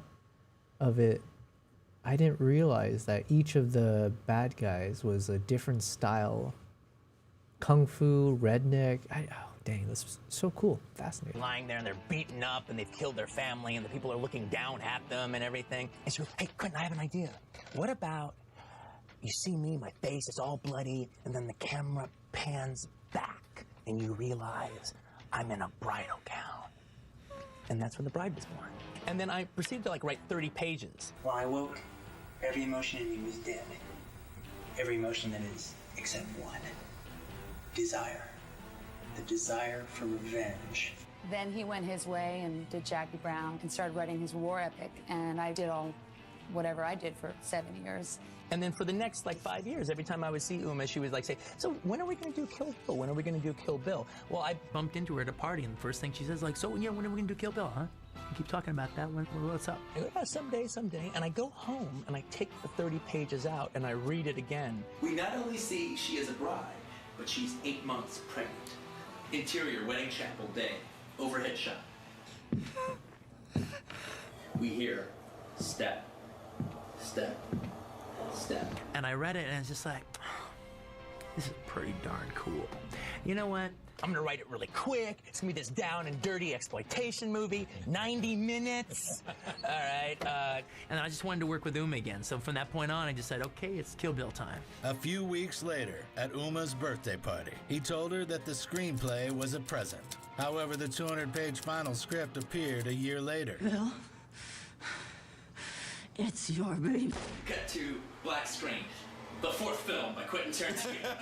of it. I didn't realize that each of the bad guys was a different style. Kung fu, redneck. Oh, dang, this is so cool. Fascinating. Lying there and they're beaten up and they've killed their family and the people are looking down at them and everything. And she goes, hey, Quentin, I have an idea. What about you see me, my face is all bloody, and then the camera pans back and you realize I'm in a bridal gown. And that's when the bride was born. And then I proceeded to write 30 pages. When I woke, every emotion in me was dead. Every emotion that is except one. Desire. The desire for revenge. Then he went his way and did Jackie Brown and started writing his war epic, and I did whatever I did for 7 years. And then for the next 5 years, every time I would see Uma, she would say, so when are we going to do Kill Bill? When are we going to do Kill Bill? Well, I bumped into her at a party, and the first thing she says, so when are we going to do Kill Bill, huh? You keep talking about that. What's up? I go, yeah, someday. And I go home, and I take the 30 pages out, and I read it again. We not only see she is a bride, but she's 8 months pregnant. Interior, wedding chapel, day. Overhead shot. We hear step, step, step. And I read it, and it's just like, this is pretty darn cool. You know what? I'm gonna write it really quick. It's gonna be this down and dirty exploitation movie, 90 minutes. All right, and I just wanted to work with Uma again. So from that point on, I just said, okay, it's Kill Bill time. A few weeks later, at Uma's birthday party, he told her that the screenplay was a present. However, the 200-page final script appeared a year later. Bill, it's your baby. Cut to black screen. The fourth film by Quentin Tarantino.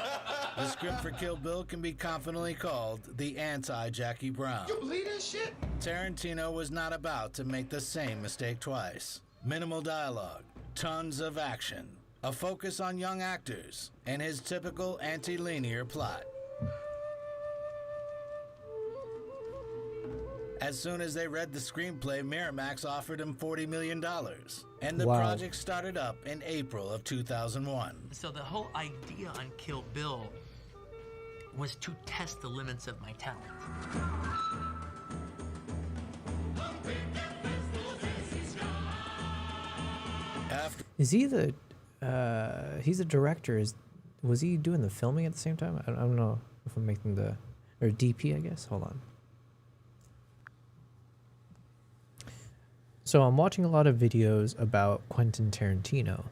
The script for Kill Bill can be confidently called the anti-Jackie Brown. You believe that shit? Tarantino was not about to make the same mistake twice. Minimal dialogue, tons of action, a focus on young actors, and his typical anti-linear plot. As soon as they read the screenplay, Miramax offered him $40 million, and the project started up in April of 2001. So the whole idea on Kill Bill was to test the limits of my talent. Is he he's a director. Was he doing the filming at the same time? I don't know if I'm making or DP, I guess. Hold on. So I'm watching a lot of videos about Quentin Tarantino.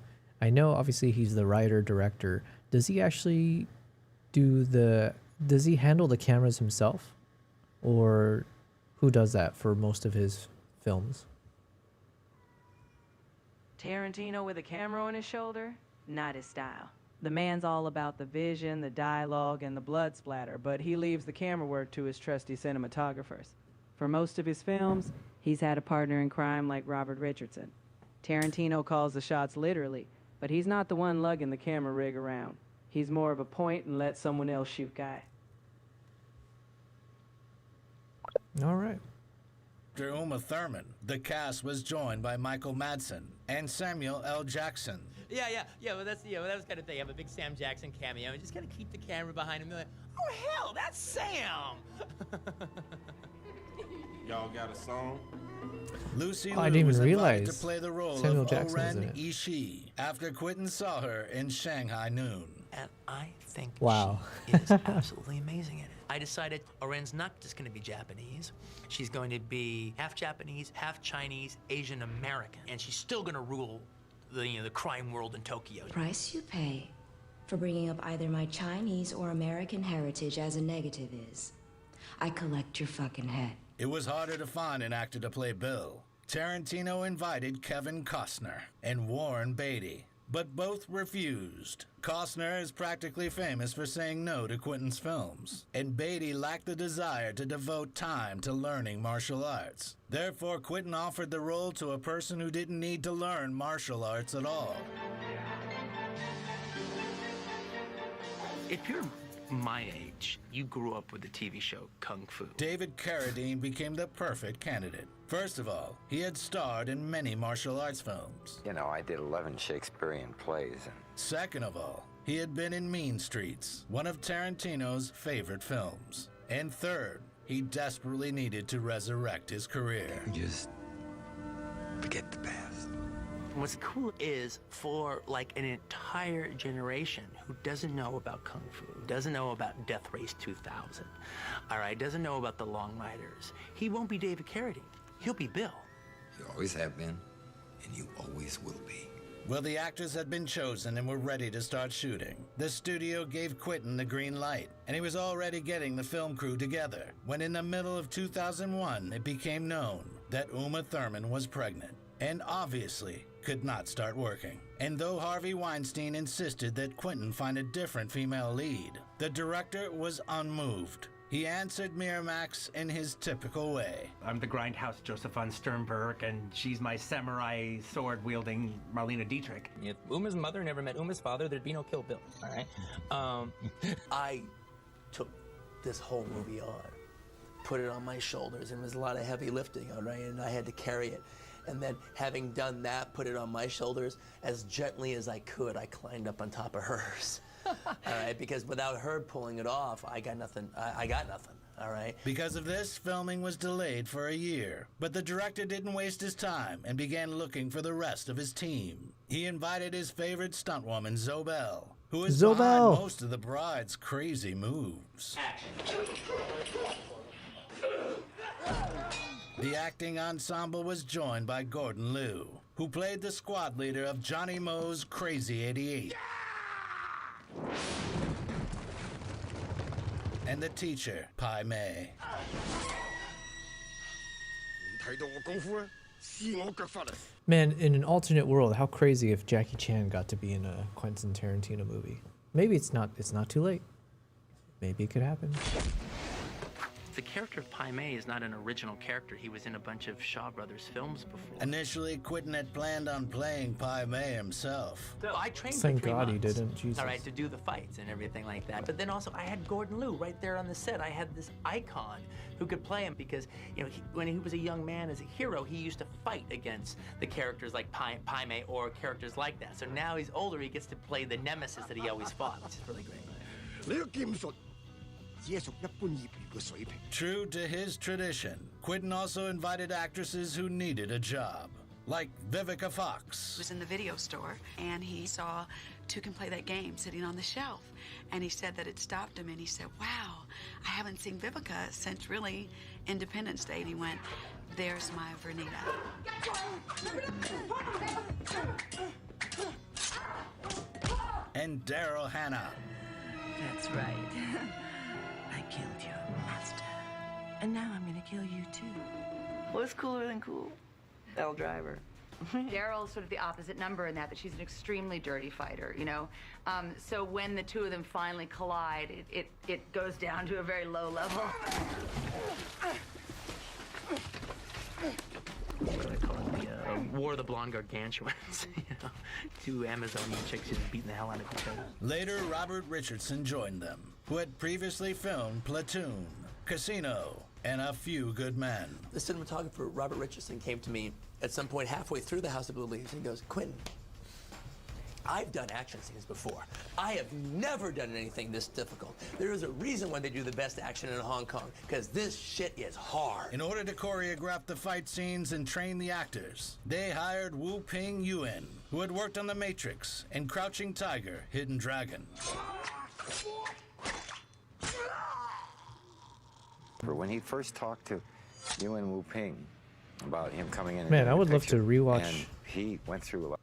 I know obviously he's the writer, director. Does he actually does he handle the cameras himself? Or who does that for most of his films? Tarantino with a camera on his shoulder? Not his style. The man's all about the vision, the dialogue, and the blood splatter, but he leaves the camera work to his trusty cinematographers. For most of his films, he's had a partner in crime like Robert Richardson. Tarantino calls the shots literally, but he's not the one lugging the camera rig around. He's more of a point and let someone else shoot guy. All right. After Uma Thurman, the cast was joined by Michael Madsen and Samuel L. Jackson. Yeah. Well, that was kind of thing. I have a big Sam Jackson cameo, and just kind of keep the camera behind him. They're like, oh hell, that's Sam. Y'all got a song? Lucy I Liu didn't was even invited realize to play the role Samuel of Jackson was in Oren it. Ishii after Quentin saw her in Shanghai Noon. And I think Wow. she is absolutely amazing in it. I decided Oren's not just going to be Japanese. She's going to be half Japanese, half Chinese, Asian American, and she's still going to rule the crime world in Tokyo. Price you pay for bringing up either my Chinese or American heritage as a negative is I collect your fucking head. It was harder to find an actor to play Bill. Tarantino invited Kevin Costner and Warren Beatty, but both refused. Costner is practically famous for saying no to Quentin's films, and Beatty lacked the desire to devote time to learning martial arts. Therefore, Quentin offered the role to a person who didn't need to learn martial arts at all. If you're my age, you grew up with the TV show Kung Fu. David Carradine became the perfect candidate. First of all, he had starred in many martial arts films. You know, I did 11 Shakespearean plays. And second of all, he had been in Mean Streets, one of Tarantino's favorite films. And third, he desperately needed to resurrect his career. Just forget the past. What's cool is for like an entire generation who doesn't know about Kung Fu, doesn't know about Death Race 2000, all right, doesn't know about the Long Riders, he won't be David Carradine. He'll be Bill. You always have been, and you always will be. Well, the actors had been chosen and were ready to start shooting. The studio gave Quentin the green light, and he was already getting the film crew together, when in the middle of 2001, it became known that Uma Thurman was pregnant, and obviously could not start working. And though Harvey Weinstein insisted that Quentin find a different female lead, the director was unmoved. He answered Miramax in his typical way. I'm the grindhouse Joseph von Sternberg, and she's my samurai sword-wielding Marlena Dietrich. If Uma's mother never met Uma's father, there'd be no Kill Bill, all right? I took this whole movie on, put it on my shoulders, and it was a lot of heavy lifting, all right? And I had to carry it. And then having done that, put it on my shoulders, as gently as I could, I climbed up on top of hers. All right, because without her pulling it off, I got nothing. I got nothing. All right. Because of this, filming was delayed for a year. But the director didn't waste his time and began looking for the rest of his team. He invited his favorite stuntwoman, Zobel, who is behind most of the bride's crazy moves. The acting ensemble was joined by Gordon Liu, who played the squad leader of Johnny Moe's Crazy 88. And the teacher, Pai Mei. Man, in an alternate world, how crazy if Jackie Chan got to be in a Quentin Tarantino movie. Maybe it's not too late. Maybe it could happen. The character of Pai Mei is not an original character. He was in a bunch of Shaw Brothers films before. Initially, Quentin had planned on playing Pai Mei himself. So I trained Thank for 3 God months, he didn't, Jesus. all right, to do the fights and everything like that. But then also I had Gordon Liu right there on the set. I had this icon who could play him because, you know, when he was a young man as a hero, he used to fight against the characters like Pai Mei or characters like that. So now he's older, he gets to play the nemesis that he always fought, which is really great. True to his tradition, Quentin also invited actresses who needed a job, like Vivica Fox. He was in the video store, and he saw Two Can Play That Game sitting on the shelf. And he said that it stopped him, and he said, wow, I haven't seen Vivica since really Independence Day. And he went, there's my Vernita. And Daryl Hannah. That's right. I killed your master. And now I'm gonna kill you too. What's cooler than cool? L Driver. Daryl's sort of the opposite number in that she's an extremely dirty fighter, you know? So when the two of them finally collide, it goes down to a very low level. What I call it, the War of the Blonde Gargantuans. You know, two Amazonian chicks just beating the hell out of each other. Later, Robert Richardson joined them, who had previously filmed Platoon, Casino, and A Few Good Men. The cinematographer, Robert Richardson, came to me at some point halfway through The House of Blue Leaves, and he goes, Quentin, I've done action scenes before. I have never done anything this difficult. There is a reason why they do the best action in Hong Kong, because this shit is hard. In order to choreograph the fight scenes and train the actors, they hired Wu Ping Yuen, who had worked on The Matrix and Crouching Tiger, Hidden Dragon. When he first talked to Yuen Wu Ping about him coming in, Man, I would love to rewatch. And he went through a lot.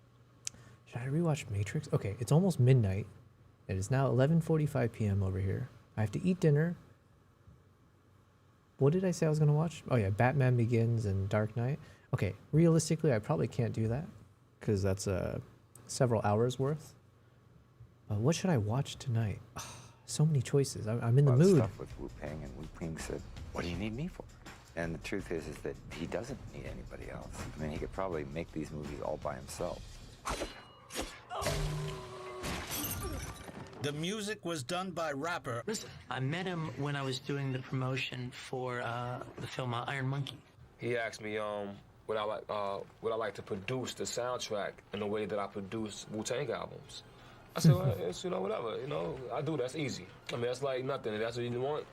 Should I rewatch Matrix? Okay, it's almost midnight. It is now 11:45 p.m. over here. I have to eat dinner. What did I say I was going to watch? Oh, yeah, Batman Begins and Dark Knight. Okay, realistically, I probably can't do that because that's several hours worth. What should I watch tonight? So many choices. I'm in the mood. Stuff with Wu Ping, and Wu Ping said, "What do you need me for?" And the truth is that he doesn't need anybody else. I mean, he could probably make these movies all by himself. The music was done by rapper. Listen, I met him when I was doing the promotion for the film Iron Monkey. He asked me would I like to produce the soundtrack in the way that I produce Wu-Tang albums. I said, well, it's, whatever, I do. That's easy. I mean, that's like nothing. If that's what you want,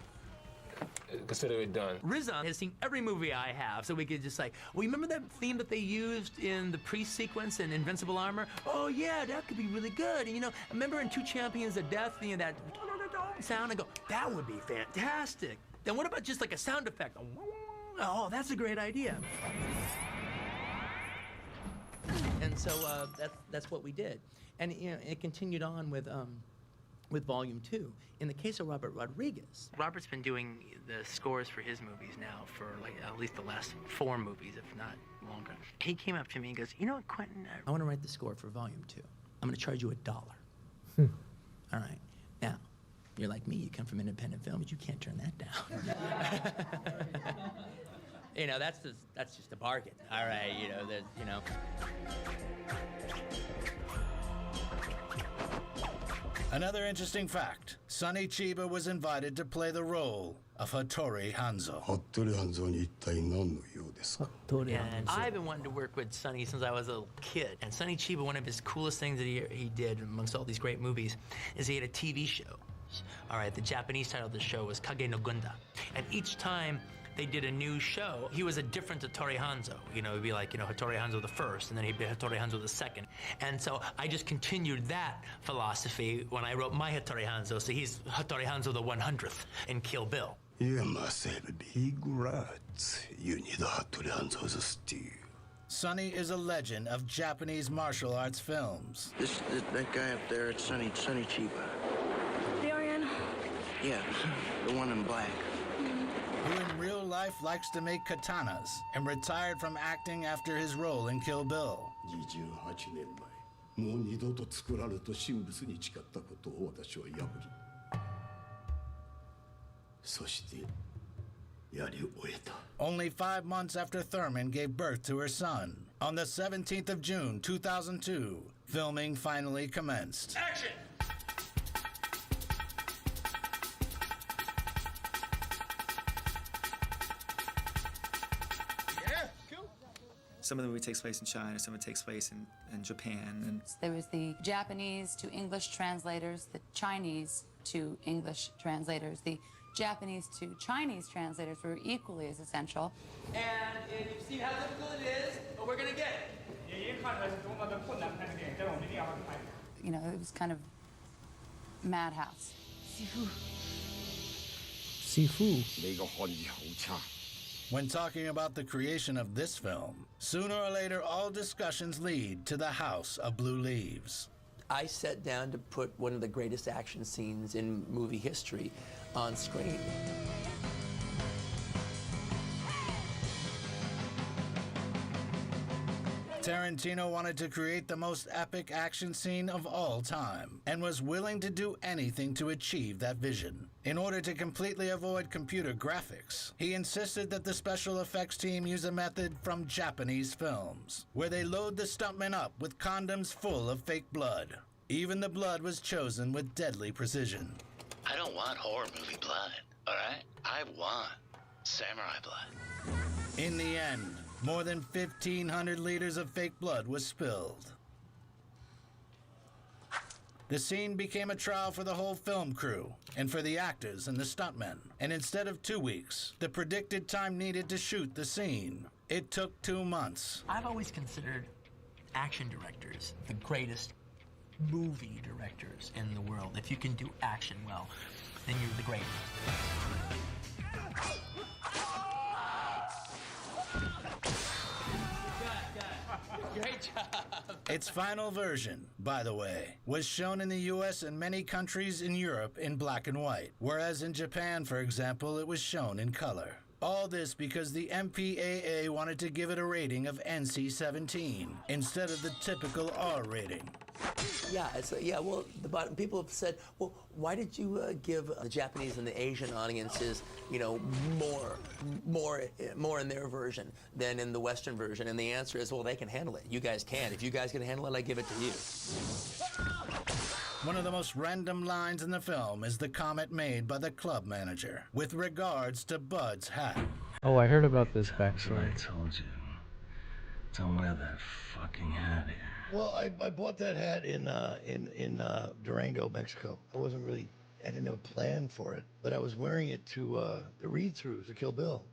consider it done. Rizan has seen every movie I have, so we could just well, you remember that theme that they used in the pre-sequence in Invincible Armor? Oh, yeah, that could be really good. And, remember in Two Champions of Death, that sound? I go, that would be fantastic. Then what about just like a sound effect? Oh, that's a great idea. And so that's what we did. And it continued on with Volume 2. In the case of Robert Rodriguez, Robert's been doing the scores for his movies now for at least the last 4 movies, if not longer. He came up to me and goes, "You know what, Quentin? I want to write the score for Volume 2. I'm going to charge you $1. All right. Now, you're like me. You come from independent films. You can't turn that down. That's just a bargain. All right. Another interesting fact, Sonny Chiba was invited to play the role of Hattori Hanzo. And I've been wanting to work with Sonny since I was a little kid. And Sonny Chiba, one of his coolest things that he did amongst all these great movies is he had a TV show. All right, the Japanese title of the show was Kage no Gunda. And each time they did a new show, he was a different Hattori Hanzo. It'd be like, Hattori Hanzo the first, and then he'd be Hattori Hanzo the second. And so I just continued that philosophy when I wrote my Hattori Hanzo. So he's Hattori Hanzo the 100th in Kill Bill. You must have big rats. You need a Hattori Hanzo as a stew. Sonny is a legend of Japanese martial arts films. That guy up there, it's Sonny Chiba. The Oriental? Yeah, the one in black. Who in real life likes to make katanas and retired from acting after his role in Kill Bill. Only 5 months after Thurman gave birth to her son, on the 17th of June, 2002, filming finally commenced. Action! Some of the movie takes place in China, some of it takes place in Japan. And there was the Japanese to English translators, the Chinese to English translators, the Japanese to Chinese translators were equally as essential. And if you see how difficult it is, but we're gonna get it. It was kind of madhouse. Sifu. When talking about the creation of this film, sooner or later all discussions lead to the House of Blue Leaves. I sat down to put one of the greatest action scenes in movie history on screen. Tarantino wanted to create the most epic action scene of all time and was willing to do anything to achieve that vision. In order to completely avoid computer graphics, he insisted that the special effects team use a method from Japanese films, where they load the stuntmen up with condoms full of fake blood. Even the blood was chosen with deadly precision. I don't want horror movie blood, all right? I want samurai blood. In the end, more than 1,500 liters of fake blood was spilled. The scene became a trial for the whole film crew and for the actors and the stuntmen. And instead of 2 weeks, the predicted time needed to shoot the scene, it took 2 months. I've always considered action directors the greatest movie directors in the world. If you can do action well, then you're the greatest. Great job. Its final version, by the way, was shown in the US and many countries in Europe in black and white, whereas in Japan, for example, it was shown in color. All this because the MPAA wanted to give it a rating of NC-17 instead of the typical R rating. Yeah, well, people have said, well, why did you give the Japanese and the Asian audiences, you know, more in their version than in the Western version? And the answer is, well, they can handle it. You guys can. If you guys can handle it, I give it to you. One of the most random lines in the film is the comment made by the club manager with regards to Bud's hat. Oh, I heard about this backstory. I told you. Don't wear that fucking hat here. Well, I bought that hat in Durango, Mexico. I didn't have a plan for it, but I was wearing it to the read-throughs to Kill Bill.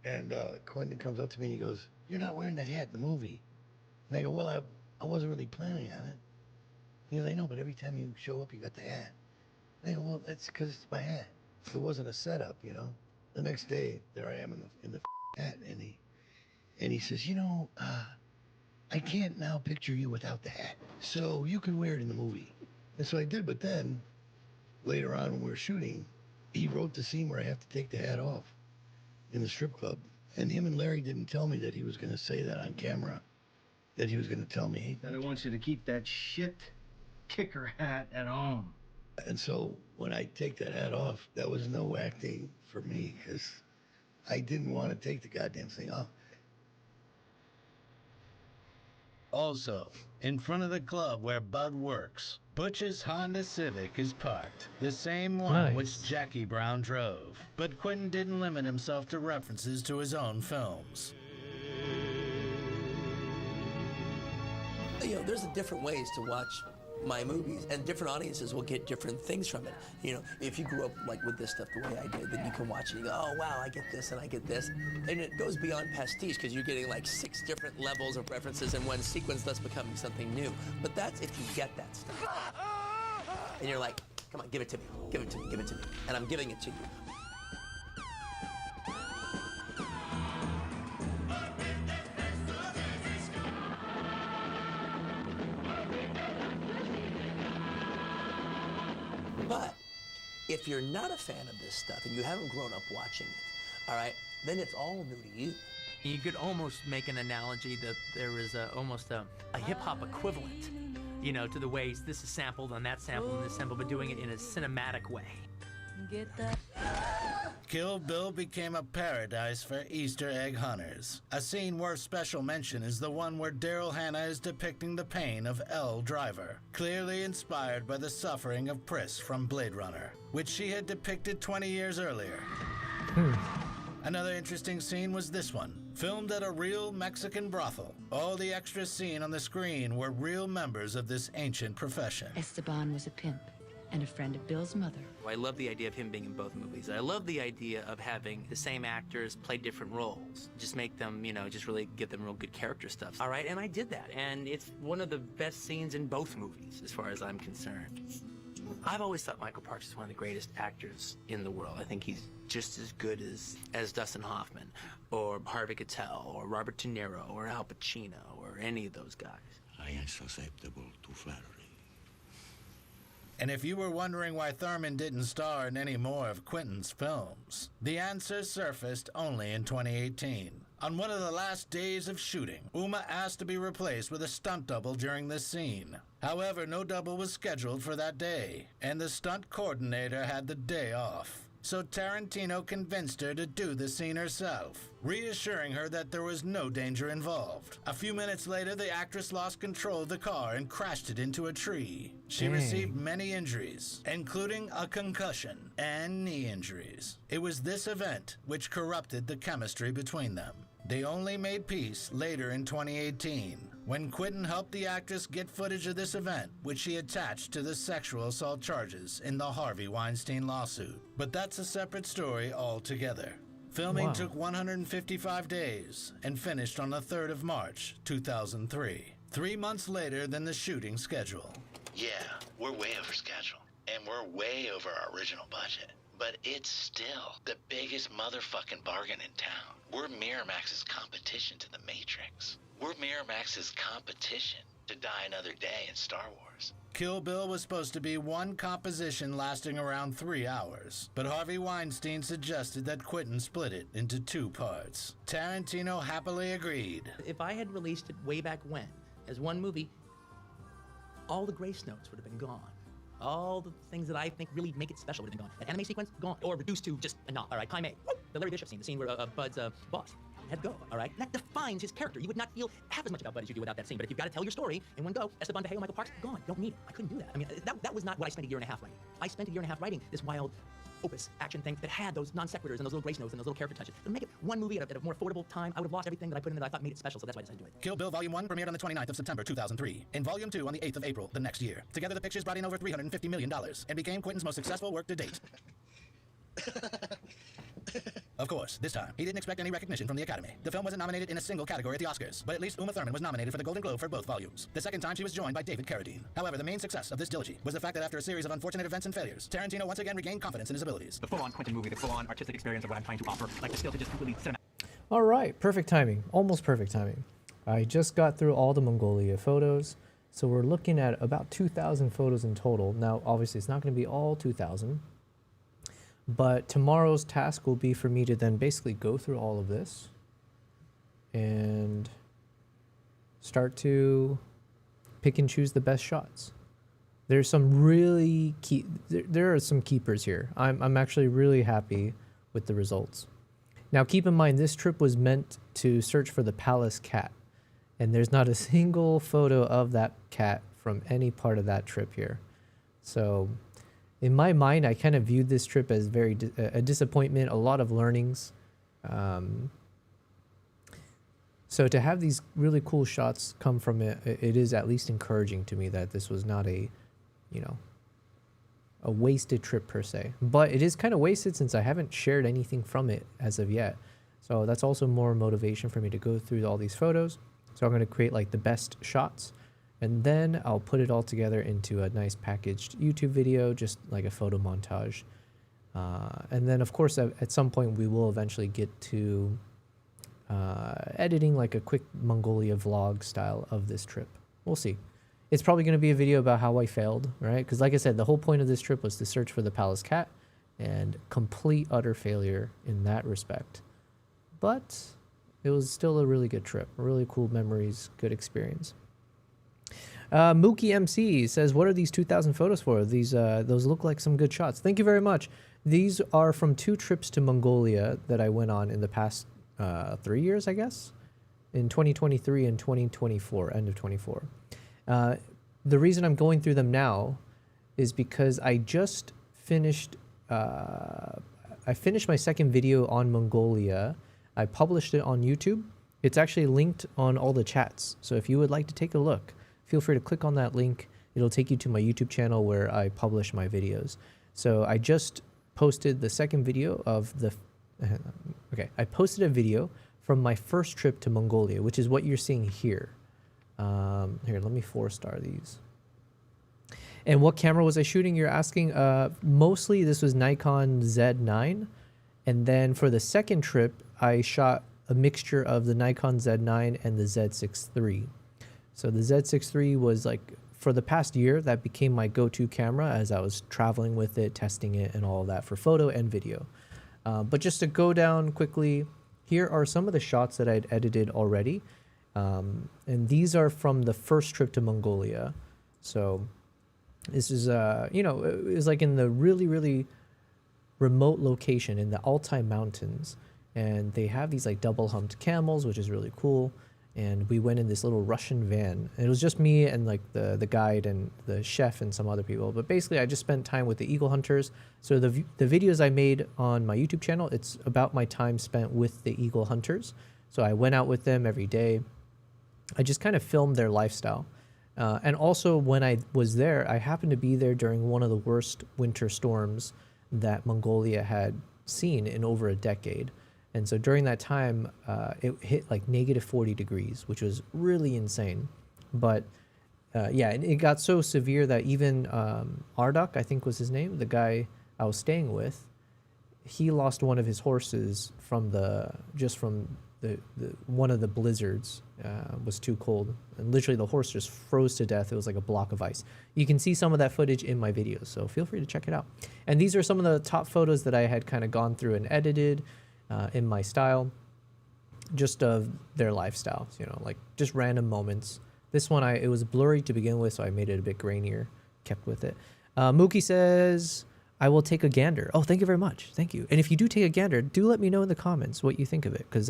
And Quentin comes up to me and he goes, "You're not wearing that hat in the movie." And I go, "Well, I wasn't really planning on it." He goes, "I know, but every time you show up, you got the hat." And I go, "Well, that's because it's my hat. It wasn't a setup, you know." The next day, there I am in the hat, and he says, "You know, I can't now picture you without the hat, so you can wear it in the movie." And so I did, but then later on when we were shooting, he wrote the scene where I have to take the hat off in the strip club, and him and Larry didn't tell me that he was going to say that on camera, that he was going to tell me. And I want you to keep that shit kicker hat at home. And so when I take that hat off, that was no acting for me, because I didn't want to take the goddamn thing off. Also, in front of the club where Bud works, Butch's Honda Civic is parked, the same one which Jackie Brown drove. But Quentin didn't limit himself to references to his own films. You know, there's different ways to watch my movies, and different audiences will get different things from it. You know, if you grew up like with this stuff the way I did, then you can watch it and you go, "Oh wow, I get this and I get this," and it goes beyond pastiche because you're getting like 6 different levels of references in one sequence, thus becoming something new. But that's if you get that stuff, and you're like, "Come on, give it to me, give it to me, give it to me," and I'm giving it to you. But if you're not a fan of this stuff and you haven't grown up watching it, all right, then it's all new to you. You could almost make an analogy that there is almost a hip-hop equivalent, you know, to the ways this is sampled on that sample and this sample, but doing it in a cinematic way. Get that? Kill Bill became a paradise for Easter egg hunters. A scene worth special mention is the one where Daryl Hannah is depicting the pain of Elle Driver, clearly inspired by the suffering of Pris from Blade Runner, which she had depicted 20 years earlier. Another interesting scene was this one, filmed at a real Mexican brothel. All the extras seen on the screen were real members of this ancient profession. Esteban was a pimp and a friend of Bill's mother. I love the idea of him being in both movies. I love the idea of having the same actors play different roles. Just make them, you know, just really give them real good character stuff. All right, and I did that, and it's one of the best scenes in both movies, as far as I'm concerned. I've always thought Michael Parks is one of the greatest actors in the world. I think he's just as good as Dustin Hoffman, or Harvey Keitel, or Robert De Niro, or Al Pacino, or any of those guys. I am susceptible to flattery. And if you were wondering why Thurman didn't star in any more of Quentin's films, the answer surfaced only in 2018. On one of the last days of shooting, Uma asked to be replaced with a stunt double during this scene. However, no double was scheduled for that day, and the stunt coordinator had the day off. So Tarantino convinced her to do the scene herself, reassuring her that there was no danger involved. A few minutes later, the actress lost control of the car and crashed it into a tree. She received many injuries, including a concussion and knee injuries. It was this event which corrupted the chemistry between them. They only made peace later in 2018, when Quentin helped the actress get footage of this event, which she attached to the sexual assault charges in the Harvey Weinstein lawsuit. But that's a separate story altogether. Filming took 155 days and finished on the 3rd of March, 2003, 3 months later than the shooting schedule. Yeah, we're way over schedule, and we're way over our original budget. But it's still the biggest motherfucking bargain in town. We're Miramax's competition to the Matrix. We're Miramax's competition to die another day in Star Wars. Kill Bill was supposed to be one composition lasting around 3 hours, but Harvey Weinstein suggested that Quentin split it into 2 parts. Tarantino happily agreed. If I had released it way back when, as one movie, all the grace notes would have been gone. All the things that I think really make it special would have been gone. That anime sequence, gone. Or reduced to just a knot, all right? Kaime, the Larry Bishop scene, the scene where Bud's boss had to go, all right? That defines his character. You would not feel half as much about Bud as you do without that scene. But if you've got to tell your story in one go, Esteban Bajeo, Michael Parks, gone. Don't need it. I couldn't do that. I mean, that was not what I spent a year and a half writing. I spent a year and a half writing this wild opus action thing that had those non sequiturs and those little grace notes and those little character touches. To make it one movie at a more affordable time, I would have lost everything that I put in that I thought made it special, so that's why I decided to do it. Kill Bill Volume 1 premiered on the 29th of September 2003, and Volume 2 on the 8th of April the next year. Together, the pictures brought in over $350 million and became Quentin's most successful work to date. Of course, this time, he didn't expect any recognition from the Academy. The film wasn't nominated in a single category at the Oscars, but at least Uma Thurman was nominated for the Golden Globe for both volumes. The second time, she was joined by David Carradine. However, the main success of this trilogy was the fact that after a series of unfortunate events and failures, Tarantino once again regained confidence in his abilities. The full-on Quentin movie, the full-on artistic experience of what I'm trying to offer, like the skill to just completely cinematic. All right, perfect timing, almost perfect timing. I just got through all the Mongolia photos, so we're looking at about 2,000 photos in total. Now, obviously, it's not going to be all 2,000, but tomorrow's task will be for me to then basically go through all of this and start to pick and choose the best shots. There's some really key, there are some keepers here. I'm actually really happy with the results. Now, keep in mind, this trip was meant to search for the palace cat, and there's not a single photo of that cat from any part of that trip here. So in my mind, I kind of viewed this trip as very a disappointment, a lot of learnings. So to have these really cool shots come from it, it is at least encouraging to me that this was not a, a wasted trip per se. But it is kind of wasted since I haven't shared anything from it as of yet. So that's also more motivation for me to go through all these photos. So I'm going to create like the best shots, and then I'll put it all together into a nice packaged YouTube video, just like a photo montage. And then of course, at some point we will eventually get to editing like a quick Mongolia vlog style of this trip. We'll see. It's probably going to be a video about how I failed, right? Because like I said, the whole point of this trip was to search for the palace cat, and complete utter failure in that respect. But it was still a really good trip, really cool memories, good experience. Mookie MC says, what are these 2,000 photos for? Those look like some good shots. Thank you very much. These are from 2 trips to Mongolia that I went on in the past 3 years, I guess, in 2023 and 2024, end of 24. The reason I'm going through them now is because I just finished, I finished my second video on Mongolia. I published it on YouTube. It's actually linked on all the chats. So if you would like to take a look, feel free to click on that link. It'll take you to my YouTube channel where I publish my videos. So I just posted the second video of the, okay, I posted a video from my first trip to Mongolia, which is what you're seeing here. Here, let me 4-star these. And what camera was I shooting? You're asking. Mostly this was Nikon Z9. And then for the second trip, I shot a mixture of the Nikon Z9 and the Z6 III. So the Z6 III was like, for the past year, that became my go-to camera as I was traveling with it, testing it, and all of that for photo and video. But just to go down quickly, here are some of the shots that I'd edited already. And these are from the first trip to Mongolia. So this is, it was like in the really, really remote location in the Altai Mountains. And they have these like double humped camels, which is really cool. And we went in this little Russian van. And it was just me and like the guide and the chef and some other people. But basically, I just spent time with the eagle hunters. So the videos I made on my YouTube channel, it's about my time spent with the eagle hunters. So I went out with them every day. I just kind of filmed their lifestyle. And also when I was there, I happened to be there during one of the worst winter storms that Mongolia had seen in over a decade. And so during that time, it hit like -40 degrees, which was really insane. But yeah, it got so severe that even Ardok, I think was his name, the guy I was staying with, he lost one of his horses from the one of the blizzards. Was too cold, and literally the horse just froze to death. It was like a block of ice. You can see some of that footage in my videos, so feel free to check it out. And these are some of the top photos that I had kind of gone through and edited in my style, just of their lifestyles, you know, like just random moments. This one, it was blurry to begin with, so I made it a bit grainier, kept with it. Mookie says, I will take a gander. Oh, thank you very much. Thank you. And if you do take a gander, do let me know in the comments what you think of it, because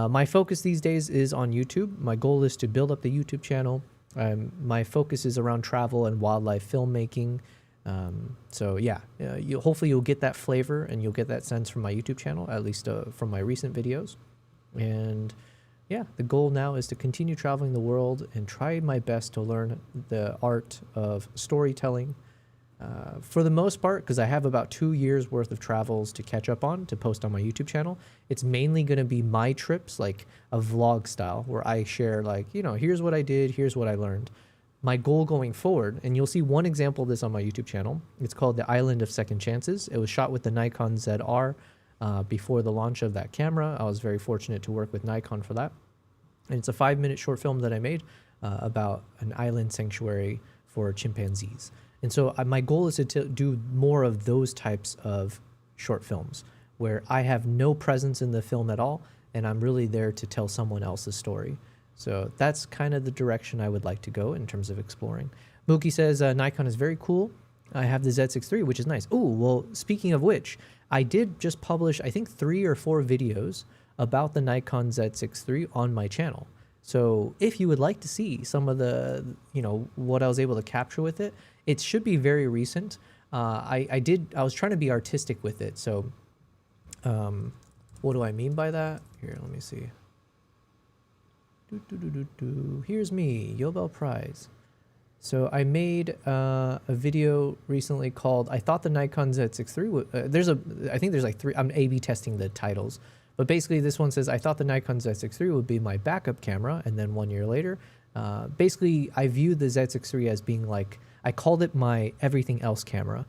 my focus these days is on YouTube. My goal is to build up the YouTube channel. My focus is around travel and wildlife filmmaking. So yeah, hopefully you'll get that flavor and you'll get that sense from my YouTube channel, at least from my recent videos. And yeah, the goal now is to continue traveling the world and try my best to learn the art of storytelling. For the most part, because I have about 2 years worth of travels to catch up on to post on my YouTube channel, it's mainly going to be my trips, like a vlog style, where I share like, you know, here's what I did, here's what I learned. My goal going forward, and you'll see one example of this on my YouTube channel. It's called The Island of Second Chances. It was shot with the Nikon ZR before the launch of that camera. I was very fortunate to work with Nikon for that. And it's a 5-minute short film that I made about an island sanctuary for chimpanzees. And so my goal is to do more of those types of short films where I have no presence in the film at all, and I'm really there to tell someone else's story. So that's kind of the direction I would like to go in terms of exploring. Mookie says, Nikon is very cool. I have the Z6 III, which is nice. Oh, well, speaking of which, I did just publish, I think, 3 or 4 videos about the Nikon Z6 III on my channel. So if you would like to see some of the, you know, what I was able to capture with it, it should be very recent. I was trying to be artistic with it. So what do I mean by that? Here, let me see. Here's me, YobelPrize. So I made a video recently called, I thought the Nikon Z6 III would, I think there's like 3, I'm A/B testing the titles. But basically this one says, I thought the Nikon Z6 III would be my backup camera. And then 1 year later, basically I view the Z6 III as being like, I called it my everything else camera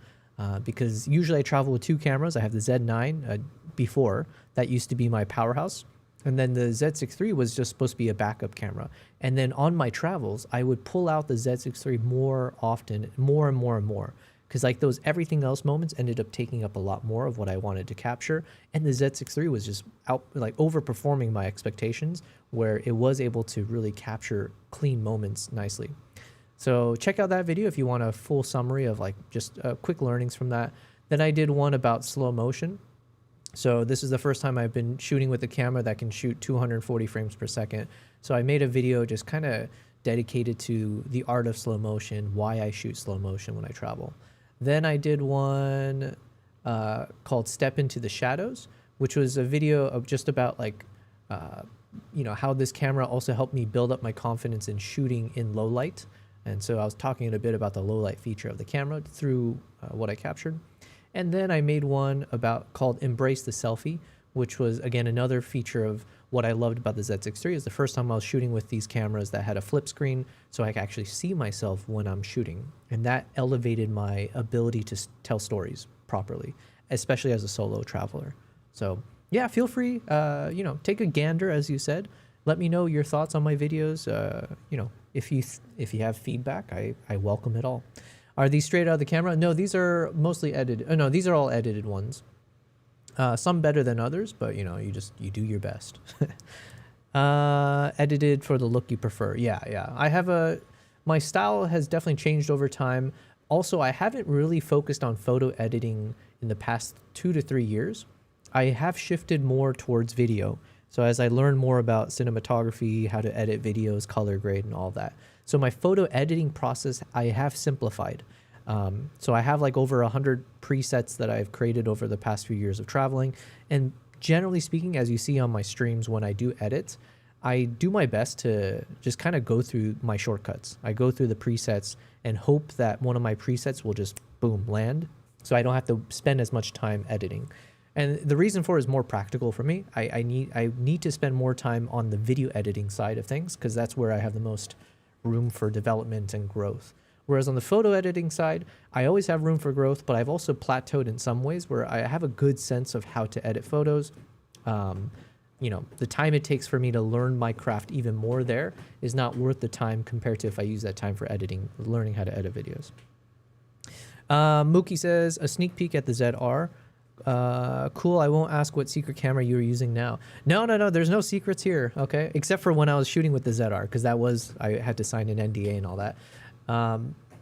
because usually I travel with 2 cameras. I have the Z9 before, that used to be my powerhouse. And then the Z6 III was just supposed to be a backup camera. And then on my travels, I would pull out the Z6 III more often, more and more and more. Because like those everything else moments ended up taking up a lot more of what I wanted to capture. And the Z6 III was just overperforming my expectations, where it was able to really capture clean moments nicely. So check out that video if you want a full summary of like just quick learnings from that. Then I did one about slow motion. So this is the first time I've been shooting with a camera that can shoot 240 frames per second. So I made a video just kind of dedicated to the art of slow motion, why I shoot slow motion when I travel. Then I did one called Step Into the Shadows, which was a video of just about like, you know, how this camera also helped me build up my confidence in shooting in low light. And so I was talking a bit about the low light feature of the camera through what I captured. And then I made one called Embrace the Selfie, which was, again, another feature of what I loved about the Z6 III. Is the first time I was shooting with these cameras that had a flip screen, so I could actually see myself when I'm shooting. And that elevated my ability to tell stories properly, especially as a solo traveler. So yeah, feel free, you know, take a gander, as you said. Let me know your thoughts on my videos. You know, if you have feedback, I welcome it all. Are these straight out of the camera? No, these are mostly edited. Oh, no, these are all edited ones. Some better than others, but you know, you do your best. Edited for the look you prefer. Yeah. I have my style has definitely changed over time. Also, I haven't really focused on photo editing in the past 2 to 3 years. I have shifted more towards video. So as I learn more about cinematography, how to edit videos, color grade, and all that. So my photo editing process, I have simplified. So I have like over 100 presets that I've created over the past few years of traveling. And generally speaking, as you see on my streams, when I do edit, I do my best to just kind of go through my shortcuts. I go through the presets and hope that one of my presets will just, boom, land. So I don't have to spend as much time editing. And the reason for it is more practical for me. I need to spend more time on the video editing side of things because that's where I have the most room for development and growth. Whereas on the photo editing side, I always have room for growth, but I've also plateaued in some ways where I have a good sense of how to edit photos. You know, the time it takes for me to learn my craft even more there is not worth the time compared to if I use that time for editing, learning how to edit videos. Mookie says, a sneak peek at the ZR. Cool, I won't ask what secret camera you're using now. No, there's no secrets here, okay? Except for when I was shooting with the ZR, because I had to sign an NDA and all that.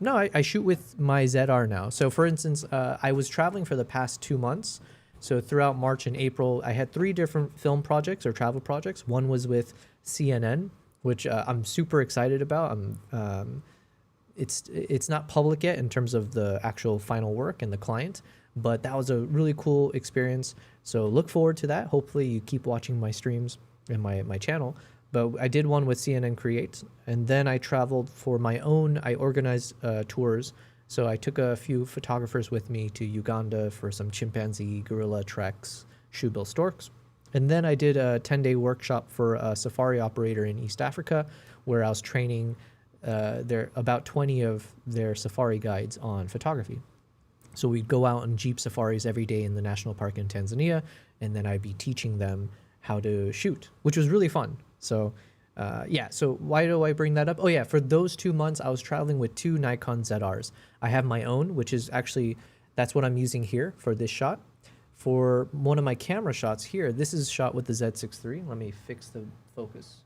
No, I shoot with my ZR now. So for instance, I was traveling for the past 2 months. So throughout March and April, I had 3 different film projects or travel projects. One was with CNN, which I'm super excited about. It's not public yet in terms of the actual final work and the client, but that was a really cool experience. So look forward to that. Hopefully you keep watching my streams and my channel. But I did one with CNN Create, and then I traveled for my own. I organized tours. So I took a few photographers with me to Uganda for some chimpanzee, gorilla treks, shoebill storks. And then I did a 10-day workshop for a safari operator in East Africa, where I was training about 20 of their safari guides on photography. So we'd go out on jeep safaris every day in the national park in Tanzania, and then I'd be teaching them how to shoot, which was really fun. So yeah, so why do I bring that up? Oh yeah, for those 2 months, I was traveling with 2 Nikon ZRs. I have my own, which is actually, that's what I'm using here for this shot. For one of my camera shots here, this is shot with the Z6 III. Let me fix the focus.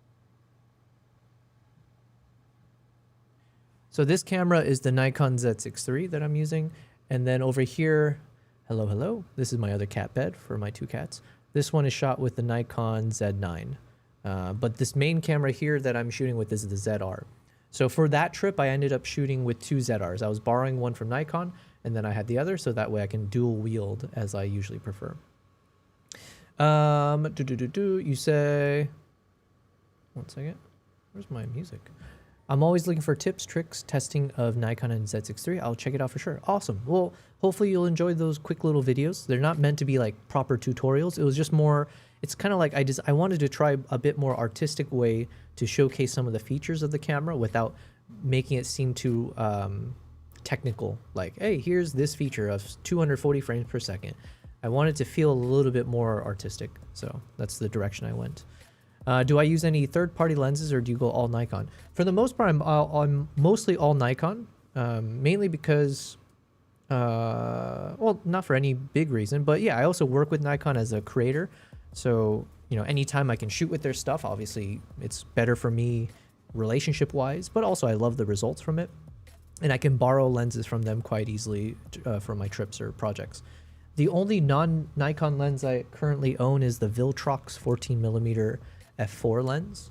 So this camera is the Nikon Z6 III that I'm using. And then over here, hello, this is my other cat bed for my 2 cats. This one is shot with the Nikon Z9. But this main camera here that I'm shooting with is the ZR. So for that trip, I ended up shooting with 2 ZRs. I was borrowing one from Nikon, and then I had the other, so that way I can dual wield as I usually prefer. You say, one second, where's my music? I'm always looking for tips, tricks, testing of Nikon and Z6 III. I'll check it out for sure. Awesome. Well, hopefully you'll enjoy those quick little videos. They're not meant to be like proper tutorials. It was just more, it's kind of like I wanted to try a bit more artistic way to showcase some of the features of the camera without making it seem too technical. Like, hey, here's this feature of 240 frames per second. I wanted to feel a little bit more artistic. So that's the direction I went. Do I use any third-party lenses, or do you go all Nikon? For the most part, I'm mostly all Nikon, mainly because, well, not for any big reason, but yeah, I also work with Nikon as a creator. So, you know, anytime I can shoot with their stuff, obviously it's better for me relationship-wise, but also I love the results from it. And I can borrow lenses from them quite easily for my trips or projects. The only non-Nikon lens I currently own is the Viltrox 14mm f4 lens.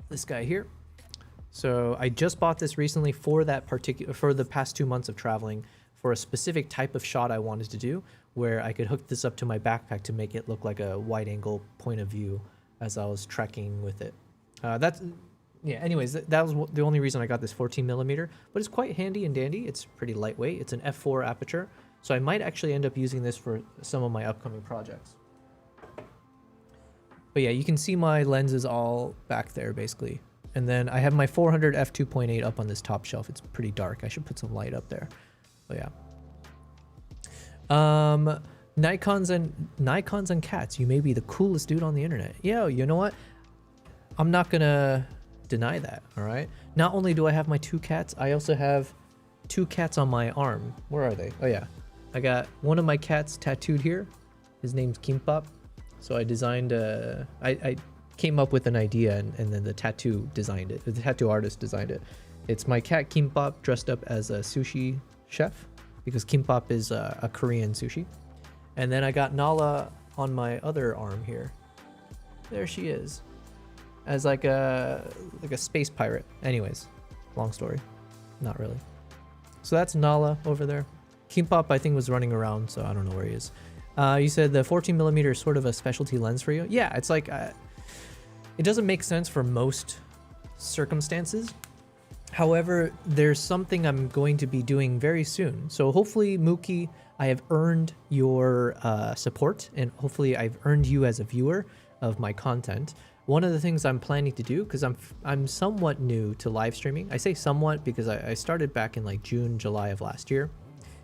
This guy here. So I just bought this recently for that for the past 2 months of traveling for a specific type of shot I wanted to do, where I could hook this up to my backpack to make it look like a wide angle point of view as I was trekking with it. Yeah, anyways, that was the only reason I got this 14mm, but it's quite handy and dandy. It's pretty lightweight. It's an f4 aperture, so I might actually end up using this for some of my upcoming projects. But yeah, you can see my lenses all back there basically. And then I have my 400 f2.8 up on this top shelf. It's pretty dark. I should put some light up there. But yeah. Nikons and cats. You may be the coolest dude on the internet. Yo, you know what? I'm not gonna deny that, all right? Not only do I have my 2 cats, I also have 2 cats on my arm. Where are they? Oh yeah. I got one of my cats tattooed here. His name's Kimbap. So I designed I came up with an idea, and then the tattoo designed it. The tattoo artist designed it. It's my cat Kimbap dressed up as a sushi chef, because Kimbap is a Korean sushi. And then I got Nala on my other arm here. There she is, as like a space pirate. Anyways, long story, not really. So that's Nala over there. Kimbap I think was running around, so I don't know where he is. You said the 14mm is sort of a specialty lens for you. Yeah, it's like, it doesn't make sense for most circumstances. However, there's something I'm going to be doing very soon. So hopefully, Mookie, I have earned your support, and hopefully I've earned you as a viewer of my content, one of the things I'm planning to do, because I'm somewhat new to live streaming. I say somewhat because I started back in like June, July of last year,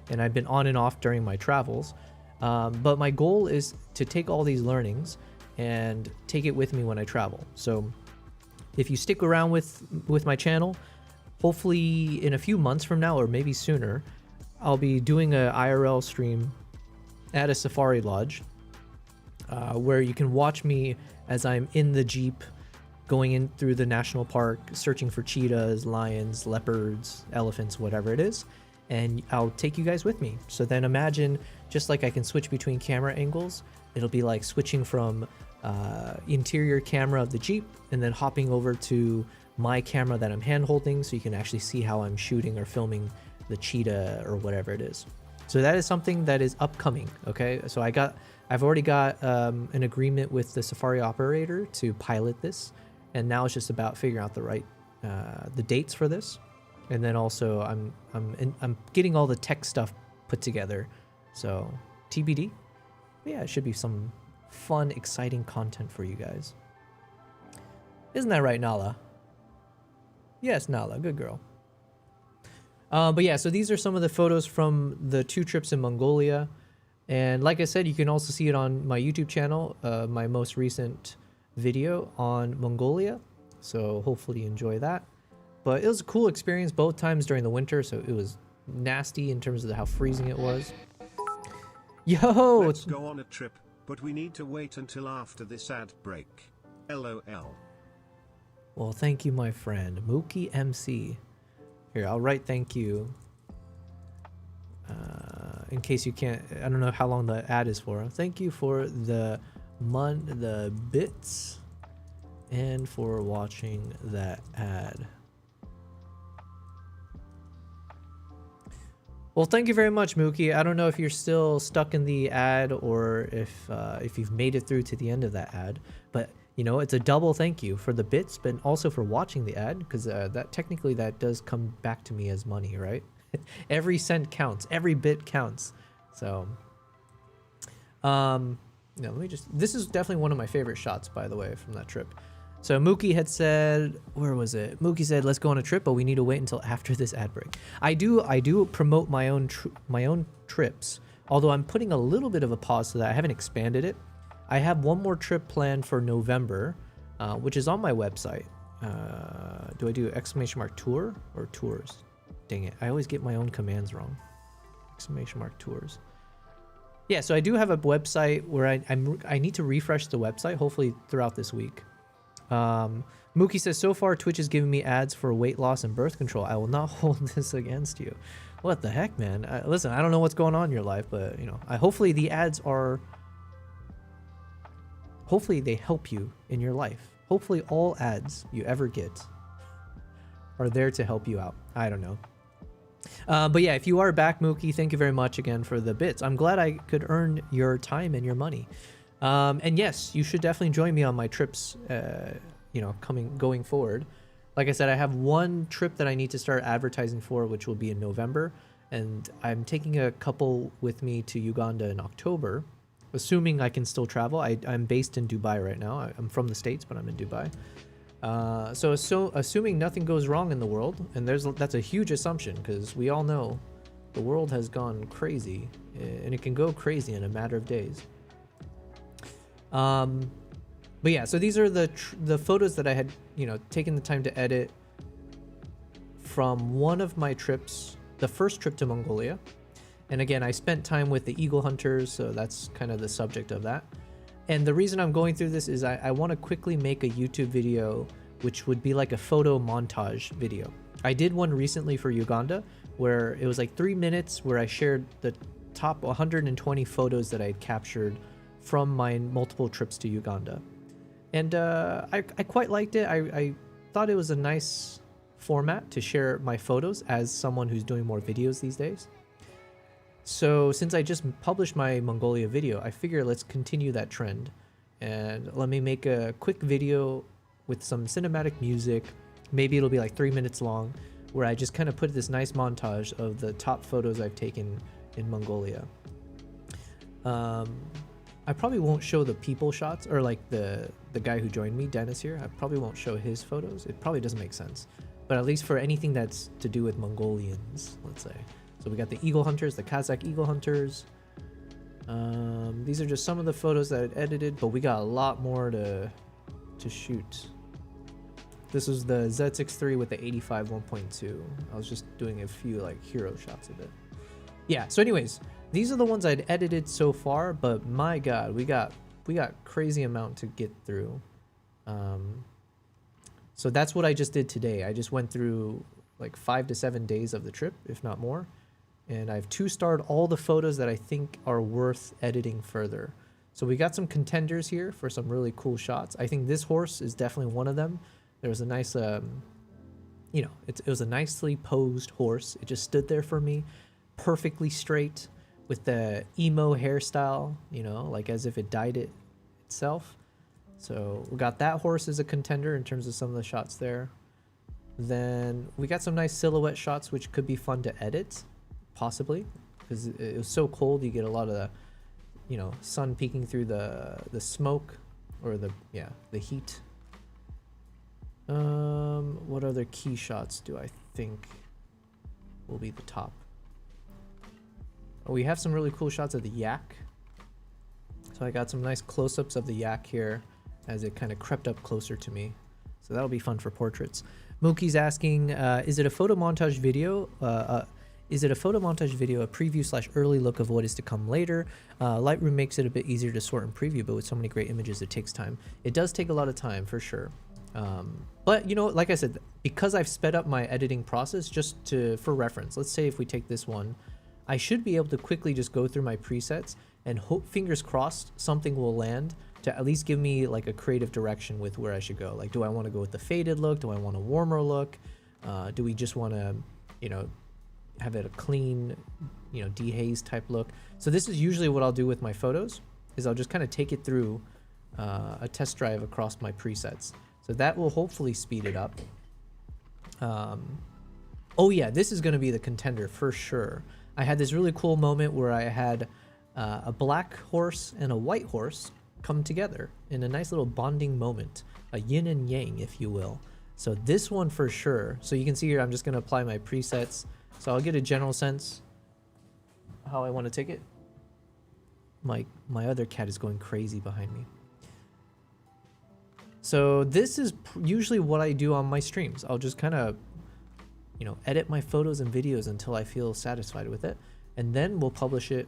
and I've been on and off during my travels. But my goal is to take all these learnings and take it with me when I travel. So if you stick around with my channel, hopefully in a few months from now, or maybe sooner, I'll be doing a IRL stream at a safari lodge where you can watch me as I'm in the Jeep going in through the national park, searching for cheetahs, lions, leopards, elephants, whatever it is. And I'll take you guys with me. So then imagine, just like I can switch between camera angles, it'll be like switching from interior camera of the Jeep and then hopping over to my camera that I'm hand holding, so you can actually see how I'm shooting or filming the cheetah or whatever it is. So that is something that is upcoming. Okay, so I've already got an agreement with the safari operator to pilot this, and now it's just about figuring out the dates for this, and then also I'm getting all the tech stuff put together. So TBD. Yeah, it should be some fun, exciting content for you guys. Isn't that right, Nala? Yes, Nala, good girl. But yeah, so these are some of the photos from the 2 trips in Mongolia. And like I said, you can also see it on my YouTube channel, my most recent video on Mongolia. So hopefully you enjoy that. But it was a cool experience both times during the winter, so it was nasty in terms of how freezing it was. Yo! Let's go on a trip, but we need to wait until after this ad break. LOL. Well, thank you, my friend. Mookie MC. Here, I'll write thank you. In case you can't, I don't know how long the ad is for. Thank you for the bits and for watching that ad. Well, thank you very much, Mookie. I don't know if you're still stuck in the ad or if you've made it through to the end of that ad, but you know, it's a double thank you for the bits, but also for watching the ad, because that technically that does come back to me as money, right? Every cent counts, every bit counts. So, let me just. This is definitely one of my favorite shots, by the way, from that trip. So Mookie had said, where was it? Mookie said, "Let's go on a trip, but we need to wait until after this ad break." I do promote my own trips, although I'm putting a little bit of a pause to that. I haven't expanded it. I have one more trip planned for November, which is on my website. Do I do ! tour or tours? Dang it, I always get my own commands wrong. ! tours. Yeah, so I do have a website where I need to refresh the website, hopefully throughout this week. Mookie says, so far Twitch is giving me ads for weight loss and birth control. I will not hold this against you. What the heck, man? Listen, I don't know what's going on in your life, but you know, hopefully the ads are... Hopefully they help you in your life. Hopefully all ads you ever get are there to help you out. I don't know. But yeah, if you are back, Mookie, thank you very much again for the bits. I'm glad I could earn your time and your money. And yes, you should definitely join me on my trips, going forward. Like I said, I have one trip that I need to start advertising for, which will be in November. And I'm taking a couple with me to Uganda in October, assuming I can still travel. I'm based in Dubai right now. I'm from the States, but I'm in Dubai. So assuming nothing goes wrong in the world, and that's a huge assumption because we all know the world has gone crazy, and it can go crazy in a matter of days. But yeah, so these are the photos that I had, taken the time to edit from one of my trips, the first trip to Mongolia. And again, I spent time with the eagle hunters, so that's kind of the subject of that. And the reason I'm going through this is I want to quickly make a YouTube video, which would be like a photo montage video. I did one recently for Uganda, where it was like 3 minutes where I shared the top 120 photos that I had captured from my multiple trips to Uganda. And I quite liked it. I thought it was a nice format to share my photos as someone who's doing more videos these days. So since I just published my Mongolia video, I figure let's continue that trend. And let me make a quick video with some cinematic music. Maybe it'll be like 3 minutes long, where I just kind of put this nice montage of the top photos I've taken in Mongolia. I probably won't show the people shots, or like the guy who joined me, Dennis here. I probably won't show his photos. It probably doesn't make sense. But at least for anything that's to do with Mongolians, let's say. So we got the eagle hunters, the Kazakh eagle hunters. These are just some of the photos that I edited, but we got a lot more to shoot. This is the Z6 III with the 85 1.2. I was just doing a few like hero shots of it. Yeah, so anyways, these are the ones I'd edited so far, but my god, we got crazy amount to get through. So that's what I just did today. I just went through like 5 to 7 days of the trip, if not more. And I've 2-starred all the photos that I think are worth editing further. So we got some contenders here for some really cool shots. I think this horse is definitely one of them. There was a nice, you know, it was a nicely posed horse. It just stood there for me, perfectly straight, with the emo hairstyle, you know, like as if it dyed it itself. So we got that horse as a contender in terms of some of the shots there. Then we got some nice silhouette shots, which could be fun to edit, possibly, because it was so cold. You get a lot of the, you know, sun peeking through the smoke, or the heat. What other key shots do I think will be the top? Oh, we have some really cool shots of the yak. So I got some nice close-ups of the yak here as it kind of crept up closer to me. So that'll be fun for portraits. Mookie's asking, is it a photo montage video? A preview / early look of what is to come later? Lightroom makes it a bit easier to sort and preview, but with so many great images, it takes time. It does take a lot of time, for sure. But you know, like I said, because I've sped up my editing process, just for reference, let's say if we take this one, I should be able to quickly just go through my presets and hope, fingers crossed, something will land to at least give me like a creative direction with where I should go. Like, do I want to go with the faded look? Do I want a warmer look? Do we just want to, you know, have it a clean, you know, dehaze type look? So this is usually what I'll do with my photos, is I'll just kind of take it through a test drive across my presets. So that will hopefully speed it up. Oh yeah, this is going to be the contender for sure. I had this really cool moment where I had a black horse and a white horse come together in a nice little bonding moment, a yin and yang, if you will. So this one for sure. So you can see here, I'm just going to apply my presets. So I'll get a general sense how I want to take it. My other cat is going crazy behind me. So this is usually what I do on my streams. I'll just kind of, you know, edit my photos and videos until I feel satisfied with it. And then we'll publish it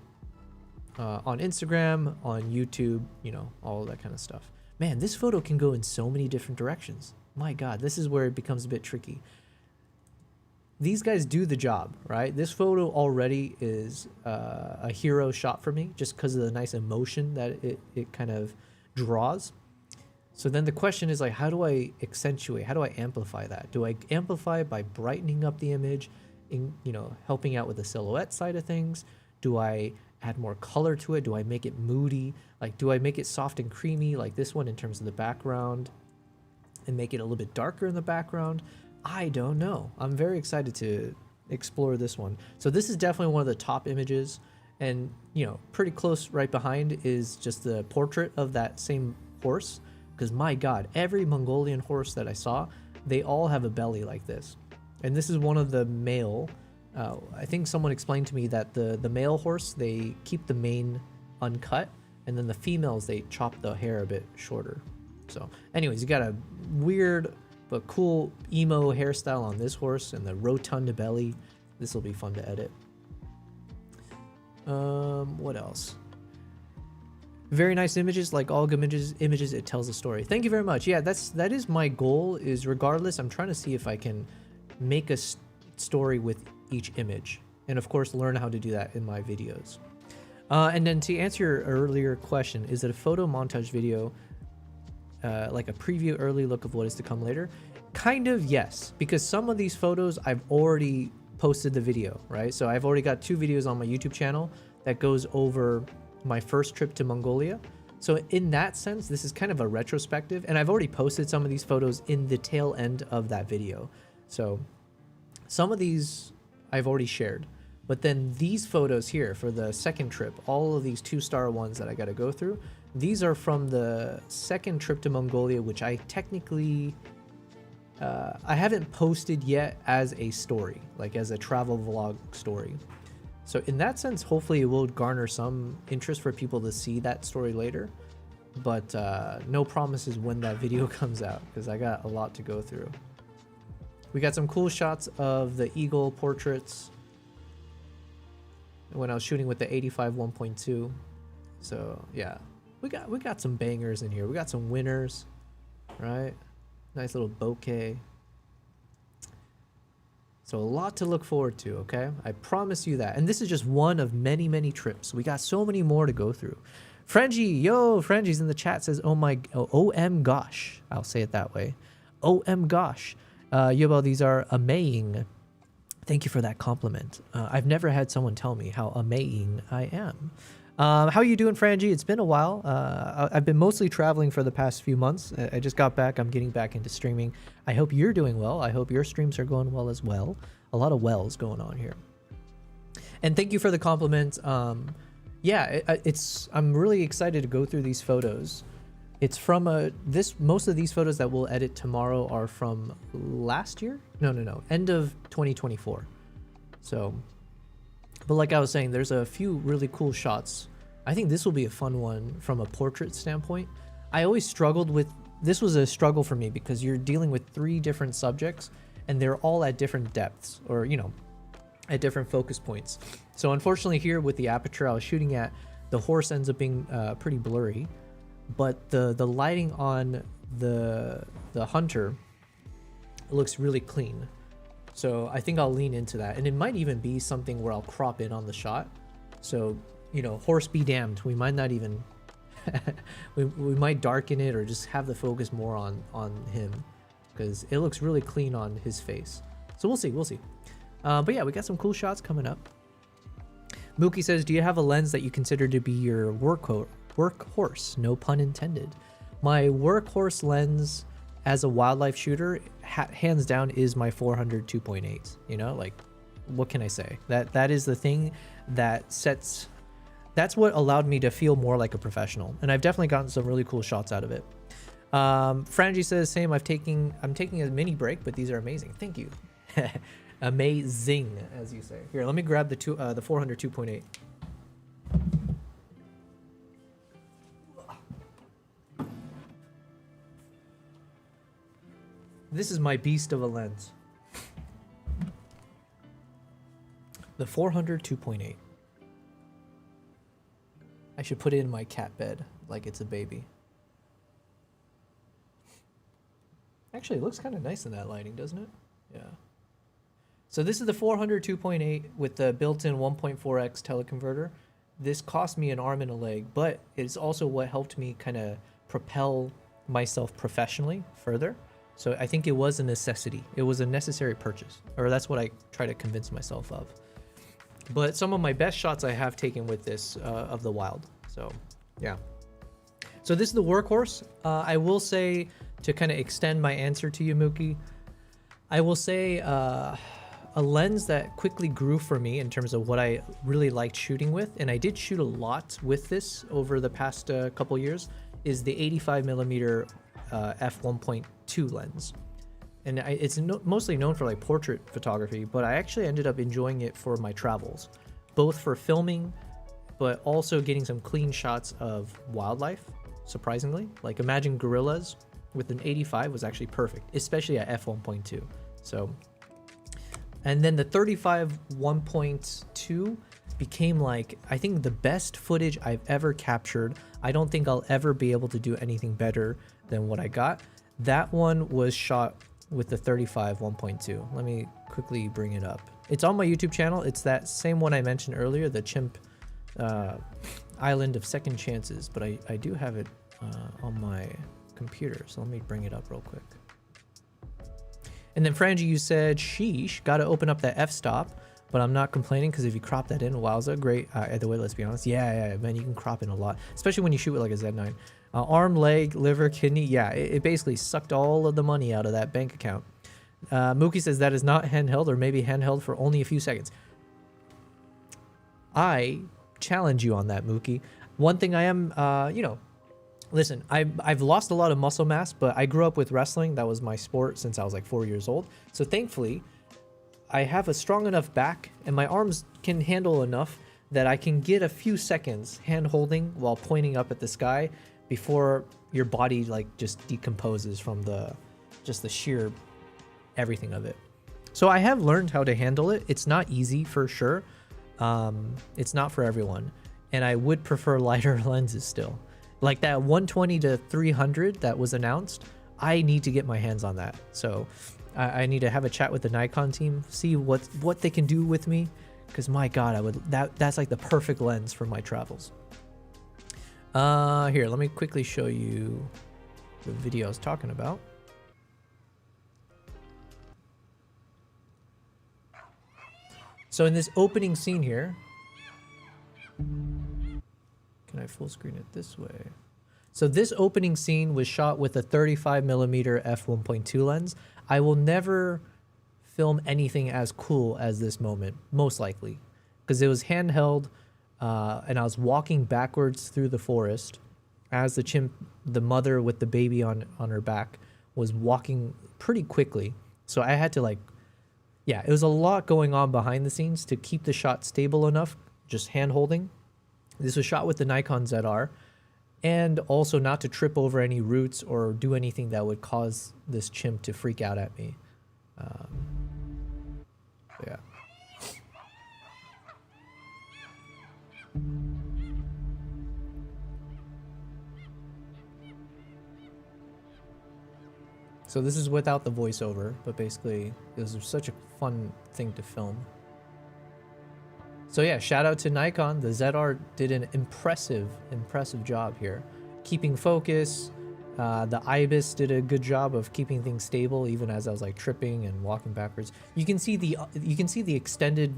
on Instagram, on YouTube, you know, all that kind of stuff. Man, this photo can go in so many different directions. My God, this is where it becomes a bit tricky. These guys do the job, right? This photo already is a hero shot for me, just because of the nice emotion that it kind of draws. So then the question is, like, how do I accentuate? How do I amplify that? Do I amplify by brightening up the image, in, you know, helping out with the silhouette side of things? Do I add more color to it? Do I make it moody? Like, do I make it soft and creamy like this one in terms of the background and make it a little bit darker in the background? I don't know. I'm very excited to explore this one. So this is definitely one of the top images, and, you know, pretty close right behind is just the portrait of that same horse. Because my God, every Mongolian horse that I saw, they all have a belly like this. And this is one of the male. I think someone explained to me that the male horse, they keep the mane uncut, and then the females, they chop the hair a bit shorter. So anyways, you got a weird but cool emo hairstyle on this horse and the rotund belly. This will be fun to edit. What else? Very nice images, like all good images, it tells a story. Thank you very much. Yeah, that is my goal, is regardless, I'm trying to see if I can make a story with each image. And of course, learn how to do that in my videos. And then to answer your earlier question, is it a photo montage video, like a preview early look of what is to come later? Kind of, yes, because some of these photos I've already posted the video, right? So I've already got 2 videos on my YouTube channel that goes over my first trip to Mongolia. So in that sense, this is kind of a retrospective, and I've already posted some of these photos in the tail end of that video. So some of these I've already shared. But then these photos here for the second trip, all of these 2-star ones that I got to go through, these are from the second trip to Mongolia, which I technically, I haven't posted yet as a story, like as a travel vlog story. So in that sense, hopefully it will garner some interest for people to see that story later. But no promises when that video comes out, because I got a lot to go through. We got some cool shots of the eagle portraits when I was shooting with the 85 1.2. So yeah, we got some bangers in here. We got some winners, right? Nice little bouquet. So a lot to look forward to, okay? I promise you that. And this is just one of many, many trips. We got so many more to go through. Frengie, Frenggie's in the chat says, OM gosh. I'll say it that way. OM gosh. Yobel, these are amazing. Thank you for that compliment. I've never had someone tell me how amazing I am. How are you doing, Frangie? It's been a while. I've been mostly traveling for the past few months. I just got back. I'm getting back into streaming. I hope you're doing well. I hope your streams are going well as well. A lot of wells going on here. And thank you for the compliment. Yeah, I'm really excited to go through these photos. It's from most of these photos that we'll edit tomorrow are from last year? No, end of 2024. So, but like I was saying, there's a few really cool shots. I think this will be a fun one from a portrait standpoint. I always struggled with, this was a struggle for me because you're dealing with 3 different subjects and they're all at different depths, or, you know, at different focus points. So unfortunately here with the aperture I was shooting at, the horse ends up being pretty blurry. But the lighting on the hunter looks really clean. So I think I'll lean into that. And it might even be something where I'll crop in on the shot. So, you know, horse be damned. We might not even... we might darken it or just have the focus more on him. Because it looks really clean on his face. So we'll see. But yeah, we got some cool shots coming up. Mookie says, do you have a lens that you consider to be your workhorse, no pun intended? My workhorse lens as a wildlife shooter, hands down, is my 400 2.8. You know, like, what can I say? That is the thing that's what allowed me to feel more like a professional, and I've definitely gotten some really cool shots out of it. Frangie says, same. I'm taking a mini break, but these are amazing. Thank you. Amazing, as you say. Here, let me grab the 400 2.8. This is my beast of a lens. The 400 2.8. I should put it in my cat bed like it's a baby. Actually, it looks kind of nice in that lighting, doesn't it? Yeah. So this is the 400 2.8 with the built-in 1.4x teleconverter. This cost me an arm and a leg, but it's also what helped me kind of propel myself professionally further. So I think it was a necessity. It was a necessary purchase, or that's what I try to convince myself of. But some of my best shots I have taken with this of the wild. So yeah. So this is the workhorse. I will say, to kind of extend my answer to you, Mookie, I will say a lens that quickly grew for me in terms of what I really liked shooting with, and I did shoot a lot with this over the past couple years, is the 85mm f1.2 lens. And it's mostly known for like portrait photography, but I actually ended up enjoying it for my travels, both for filming, but also getting some clean shots of wildlife, surprisingly. Like, imagine gorillas with an 85 was actually perfect, especially at f1.2. So, and then the 35 1.2 became, like, I think the best footage I've ever captured. I don't think I'll ever be able to do anything better than what I got. That one was shot with the 35 1.2. Let me quickly bring it up. It's on my YouTube channel. It's that same one I mentioned earlier, the chimp island of second chances, but I do have it on my computer, so let me bring it up real quick. And then Frangie, you said, sheesh, gotta open up that f-stop, but I'm not complaining because if you crop that in, wowza, great. Either way, let's be honest. Yeah, man, you can crop in a lot, especially when you shoot with like a Z9. Arm, leg, liver, kidney, yeah, it basically sucked all of the money out of that bank account. Mookie says that is not handheld, or maybe handheld for only a few seconds. I challenge you on that, Mookie. One thing I am, listen, I've lost a lot of muscle mass, but I grew up with wrestling. That was my sport since I was like 4 years old. So thankfully, I have a strong enough back and my arms can handle enough that I can get a few seconds hand holding while pointing up at the sky before your body like just decomposes from the sheer everything of it. So I have learned how to handle it. It's not easy for sure. It's not for everyone. And I would prefer lighter lenses still. Like that 120 to 300 that was announced, I need to get my hands on that. So I need to have a chat with the Nikon team, see what they can do with me, because my God, that's like the perfect lens for my travels. Here, let me quickly show you the video I was talking about. So in this opening scene here, can I full screen it this way? So this opening scene was shot with a 35mm f1.2 lens. I will never film anything as cool as this moment, most likely, because it was handheld and I was walking backwards through the forest as the mother with the baby on her back was walking pretty quickly. So I had to like, yeah, it was a lot going on behind the scenes to keep the shot stable enough, just hand holding. This was shot with the Nikon ZR, and also not to trip over any roots or do anything that would cause this chimp to freak out at me. Yeah. So this is without the voiceover, but basically it was such a fun thing to film. So yeah, shout out to Nikon. The ZR did an impressive job here. Keeping focus. The IBIS did a good job of keeping things stable even as I was like tripping and walking backwards. You can see the extended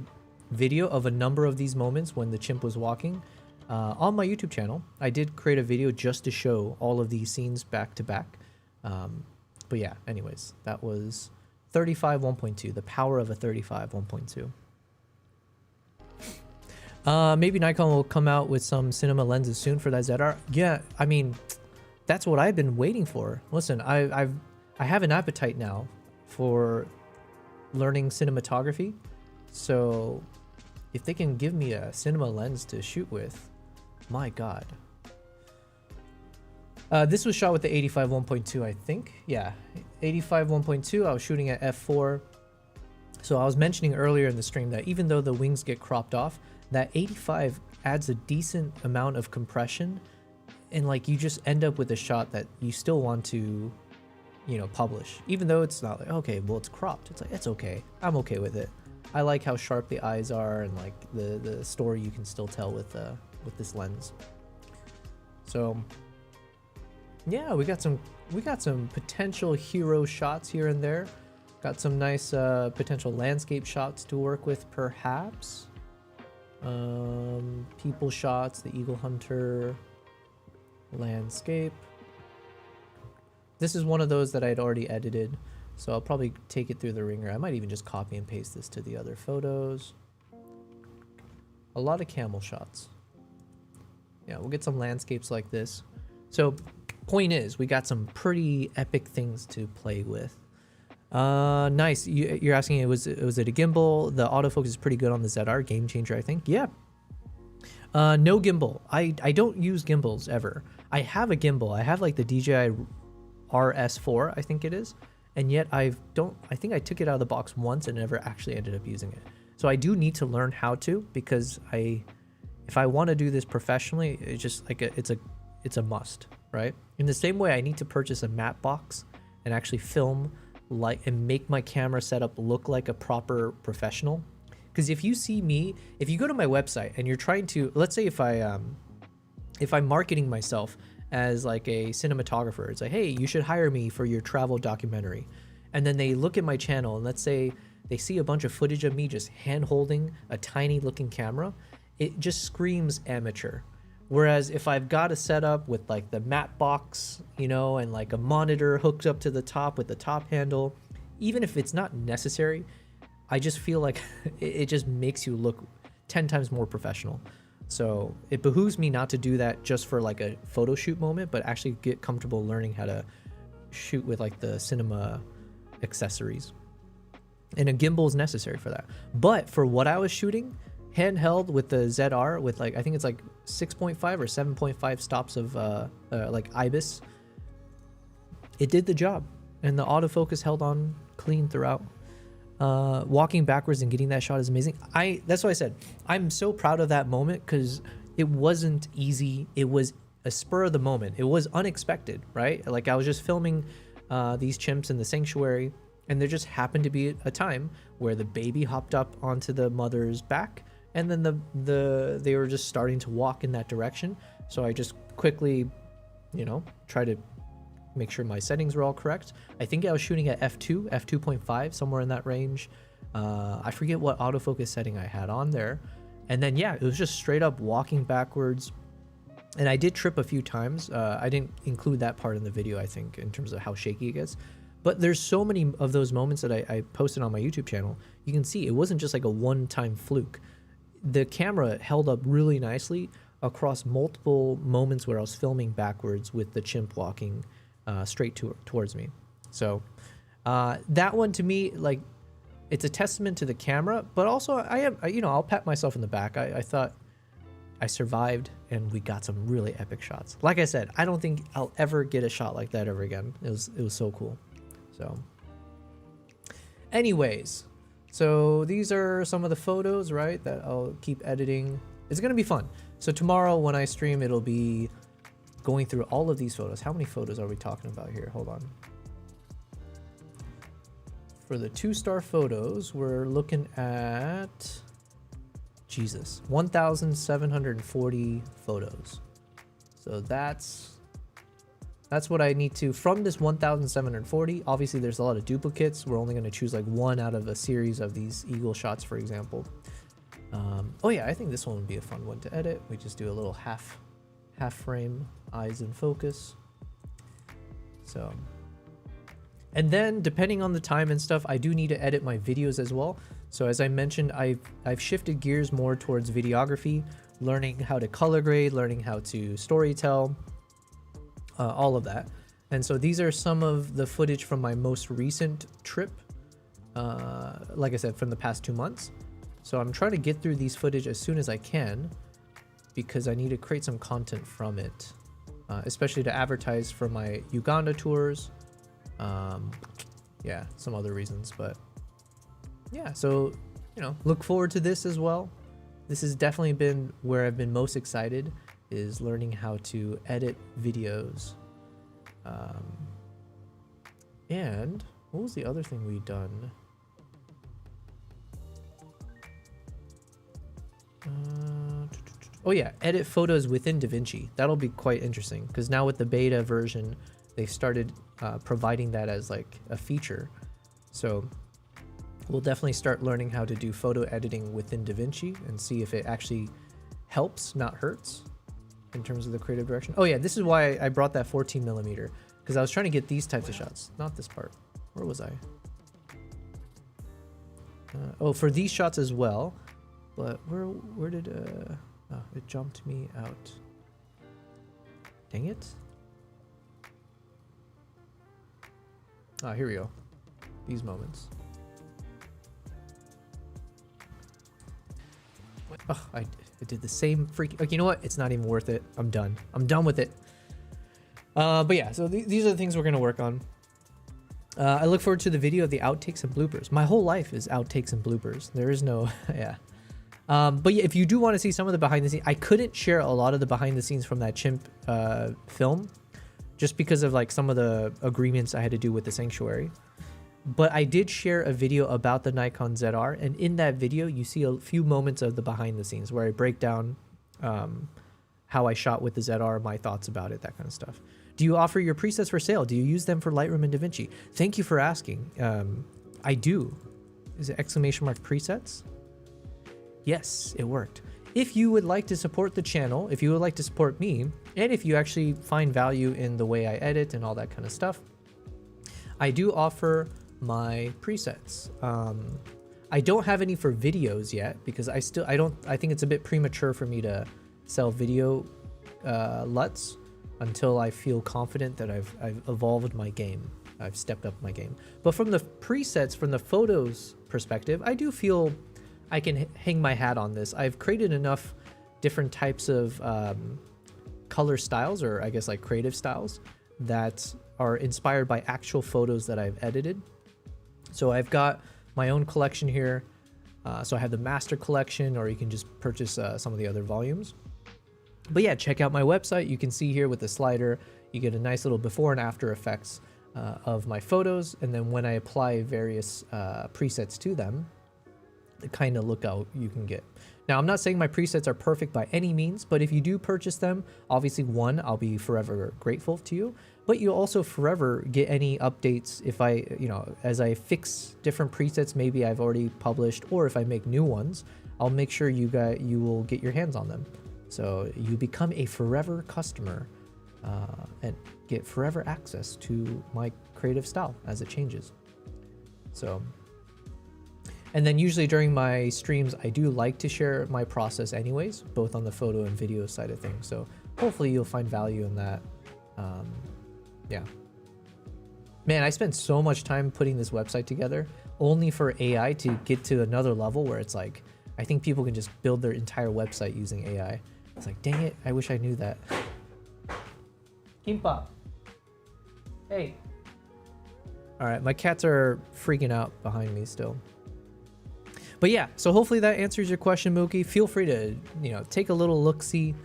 video of a number of these moments when the chimp was walking on my YouTube channel. I did create a video just to show all of these scenes back to back. But yeah, anyways, that was 35 1.2, the power of a 35 1.2. Maybe Nikon will come out with some cinema lenses soon for that ZR. Yeah, I mean, that's what I've been waiting for. Listen, I have an appetite now for learning cinematography. So if they can give me a cinema lens to shoot with, my God. This was shot with the 85 1.2, I think. Yeah, 85 1.2. I was shooting at f4. So I was mentioning earlier in the stream that even though the wings get cropped off, that 85 adds a decent amount of compression, and like you just end up with a shot that you still want to, you know, publish. Even though it's not like, okay, well, it's cropped. It's like, it's okay. I'm okay with it. I like how sharp the eyes are and like the story you can still tell with this lens. So yeah, we got some potential hero shots here and there. Got some nice potential landscape shots to work with, perhaps. People shots, the eagle hunter, landscape. This is one of those that I'd already edited, so I'll probably take it through the ringer. I might even just copy and paste this to the other photos. A lot of camel shots. Yeah, we'll get some landscapes like this. So point is, we got some pretty epic things to play with. Nice. You're asking, was it a gimbal? The autofocus is pretty good on the ZR. Game changer, I think. Yeah. No gimbal. I don't use gimbals ever. I have a gimbal. I have like the DJI RS4, I think it is. And yet I think I took it out of the box once and never actually ended up using it. So I do need to learn how to, because if I want to do this professionally, it's just like it's a must, right? In the same way, I need to purchase a matte box and actually film and make my camera setup look like a proper professional. Because if you see me, if you go to my website and you're trying to, let's say if I'm marketing myself as like a cinematographer, it's like, hey, you should hire me for your travel documentary. And then they look at my channel and let's say they see a bunch of footage of me just hand holding a tiny looking camera, it just screams amateur. Whereas if I've got a setup with like the matte box, you know, and like a monitor hooked up to the top with the top handle, even if it's not necessary, I just feel like it just makes you look 10 times more professional. So it behooves me not to do that just for like a photo shoot moment, but actually get comfortable learning how to shoot with like the cinema accessories. And a gimbal is necessary for that. But for what I was shooting, handheld with the ZR with like, I think it's like 6.5 or 7.5 stops of like IBIS, it did the job. And the autofocus held on clean throughout. Walking backwards and getting that shot is amazing. That's what I said. I'm so proud of that moment because it wasn't easy. It was a spur of the moment. It was unexpected, right? Like I was just filming these chimps in the sanctuary, and there just happened to be a time where the baby hopped up onto the mother's back, and then they were just starting to walk in that direction. So I just quickly, you know, try to make sure my settings were all correct. I think I was shooting at f2, f2.5, somewhere in that range. I forget what autofocus setting I had on there. And then, yeah, it was just straight up walking backwards. And I did trip a few times. I didn't include that part in the video, I think, in terms of how shaky it gets. But there's so many of those moments that I posted on my YouTube channel. You can see it wasn't just like a one-time fluke. The camera held up really nicely across multiple moments where I was filming backwards with the chimp walking straight towards me. So that one to me, like, it's a testament to the camera, but also I'll pat myself in the back. I thought I survived and we got some really epic shots. Like I said, I don't think I'll ever get a shot like that ever again. It was so cool. So anyways, so these are some of the photos, right, that I'll keep editing. It's gonna be fun. So tomorrow when I stream, it'll be going through all of these photos. How many photos are we talking about here? Hold on. For the 2-star photos, we're looking at, Jesus, 1,740 photos. So that's what I need to, from this 1,740, obviously there's a lot of duplicates. We're only going to choose like one out of a series of these eagle shots, for example. Oh yeah, I think this one would be a fun one to edit. We just do a little half frame, eyes in focus. So, and then depending on the time and stuff, I do need to edit my videos as well. So as I mentioned, I've shifted gears more towards videography, learning how to color grade, learning how to storytell, all of that. And so these are some of the footage from my most recent trip, like I said, from the past 2 months. So I'm trying to get through these footage as soon as I can, because I need to create some content from it, especially to advertise for my Uganda tours. Yeah, some other reasons, but yeah, so, you know, look forward to this as well. This has definitely been where I've been most excited, is learning how to edit videos. And what was the other thing we'd done? Oh yeah, edit photos within DaVinci. That'll be quite interesting, because now with the beta version, they've started providing that as like a feature. So we'll definitely start learning how to do photo editing within DaVinci and see if it actually helps, not hurts, in terms of the creative direction. Oh yeah, this is why I brought that 14mm, because I was trying to get these types of shots, not this part. Where was I? Oh, for these shots as well. But where did oh, it jumped me out. Dang it. Ah, here we go. These moments. Oh, I did the same freaking. Okay, you know what? It's not even worth it. I'm done. I'm done with it. But yeah, so these are the things we're gonna work on. I look forward to the video of the outtakes and bloopers. My whole life is outtakes and bloopers. There is no, yeah. But yeah, if you do want to see some of the behind the scenes, I couldn't share a lot of the behind the scenes from that chimp film, just because of like some of the agreements I had to do with the sanctuary. But I did share a video about the Nikon ZR, and in that video you see a few moments of the behind the scenes where I break down how I shot with the ZR, my thoughts about it, that kind of stuff. Do you offer your presets for sale? Do you use them for Lightroom and DaVinci? Thank you for asking. I do. Is it exclamation mark presets? Yes, it worked. If you would like to support the channel, if you would like to support me, and if you actually find value in the way I edit and all that kind of stuff, I do offer my presets. I don't have any for videos yet because I think it's a bit premature for me to sell video LUTs until I feel confident that I've evolved my game. I've stepped up my game. But from the presets, from the photos perspective, I do feel I can hang my hat on this. I've created enough different types of color styles, or I guess like creative styles, that are inspired by actual photos that I've edited. So I've got my own collection here. So I have the master collection, or you can just purchase some of the other volumes. But yeah, check out my website. You can see here with the slider, you get a nice little before and after effects of my photos. And then when I apply various presets to them, the kind of lookout you can get. Now, I'm not saying my presets are perfect by any means, but if you do purchase them, obviously, one, I'll be forever grateful to you, but you'll also forever get any updates if I, as I fix different presets, maybe I've already published, or if I make new ones, I'll make sure you will get your hands on them. So you become a forever customer and get forever access to my creative style as it changes. So, and then usually during my streams, I do like to share my process anyways, both on the photo and video side of things. So hopefully you'll find value in that. Yeah. Man, I spent so much time putting this website together only for AI to get to another level where it's like, I think people can just build their entire website using AI. It's like, dang it, I wish I knew that. Kimpa. Hey. All right, my cats are freaking out behind me still. But yeah, so hopefully that answers your question, Mookie. Feel free to, take a little look-see.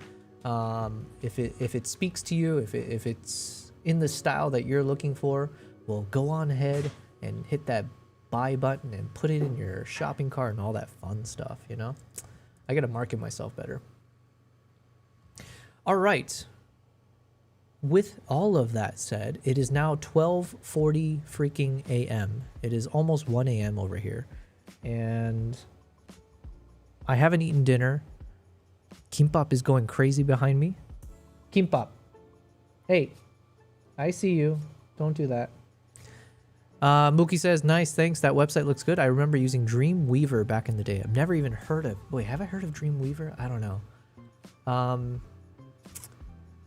If it speaks to you, if it's in the style that you're looking for, well, go on ahead and hit that buy button and put it in your shopping cart and all that fun stuff, I got to market myself better. All right. With all of that said, it is now 12:40 freaking a.m. It is almost 1 a.m. over here. And I haven't eaten dinner. Kimbap is going crazy behind me. Kimbap. Hey, I see you. Don't do that. Mookie says, nice, thanks. That website looks good. I remember using Dreamweaver back in the day. I've never even heard of... Wait, have I heard of Dreamweaver? I don't know.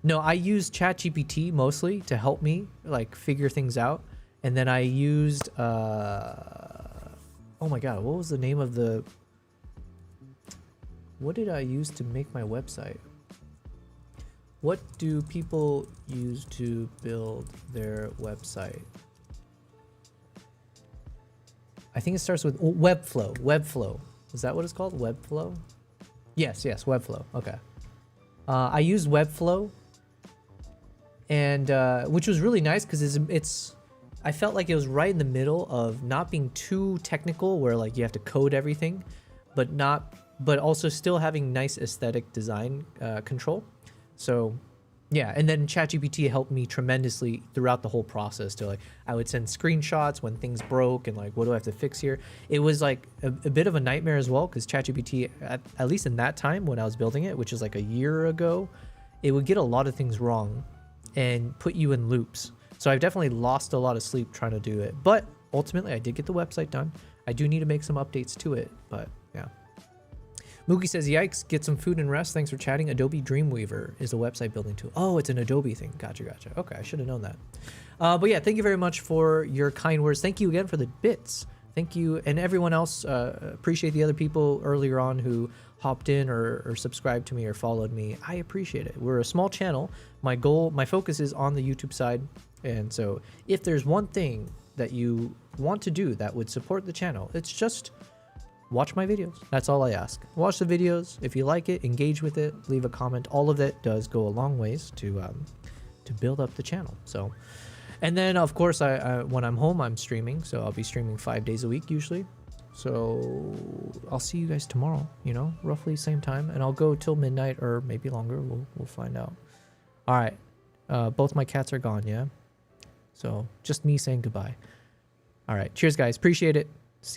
No, I use ChatGPT mostly to help me, figure things out. And then I used... oh my god, what was the name of the... What did I use to make my website? What do people use to build their website? I think it starts with Webflow. Webflow. Is that what it's called? Webflow? Yes, Webflow. Okay. I used Webflow, and which was really nice because it's I felt like it was right in the middle of not being too technical where you have to code everything, but also still having nice aesthetic design control. So yeah, and then ChatGPT helped me tremendously throughout the whole process to I would send screenshots when things broke and what do I have to fix here. It was a bit of a nightmare as well because ChatGPT, at least in that time when I was building it, which is a year ago, it would get a lot of things wrong and put you in loops. So I've definitely lost a lot of sleep trying to do it. But ultimately, I did get the website done. I do need to make some updates to it, but yeah. Mookie says, yikes, get some food and rest. Thanks for chatting. Adobe Dreamweaver is a website building tool. Oh, it's an Adobe thing. Gotcha. Okay, I should have known that. But yeah, thank you very much for your kind words. Thank you again for the bits. Thank you. And everyone else, appreciate the other people earlier on who hopped in or subscribed to me or followed me. I appreciate it. We're a small channel. My focus is on the YouTube side. And so if there's one thing that you want to do that would support the channel, it's just watch my videos. That's all I ask. Watch the videos. If you like it, engage with it, leave a comment. All of that does go a long ways to build up the channel. So, and then of course, I when I'm home, I'm streaming. So I'll be streaming 5 days a week usually. So I'll see you guys tomorrow, roughly same time, and I'll go till midnight or maybe longer. We'll find out. All right. Both my cats are gone. Yeah. So just me saying goodbye. All right. Cheers, guys. Appreciate it.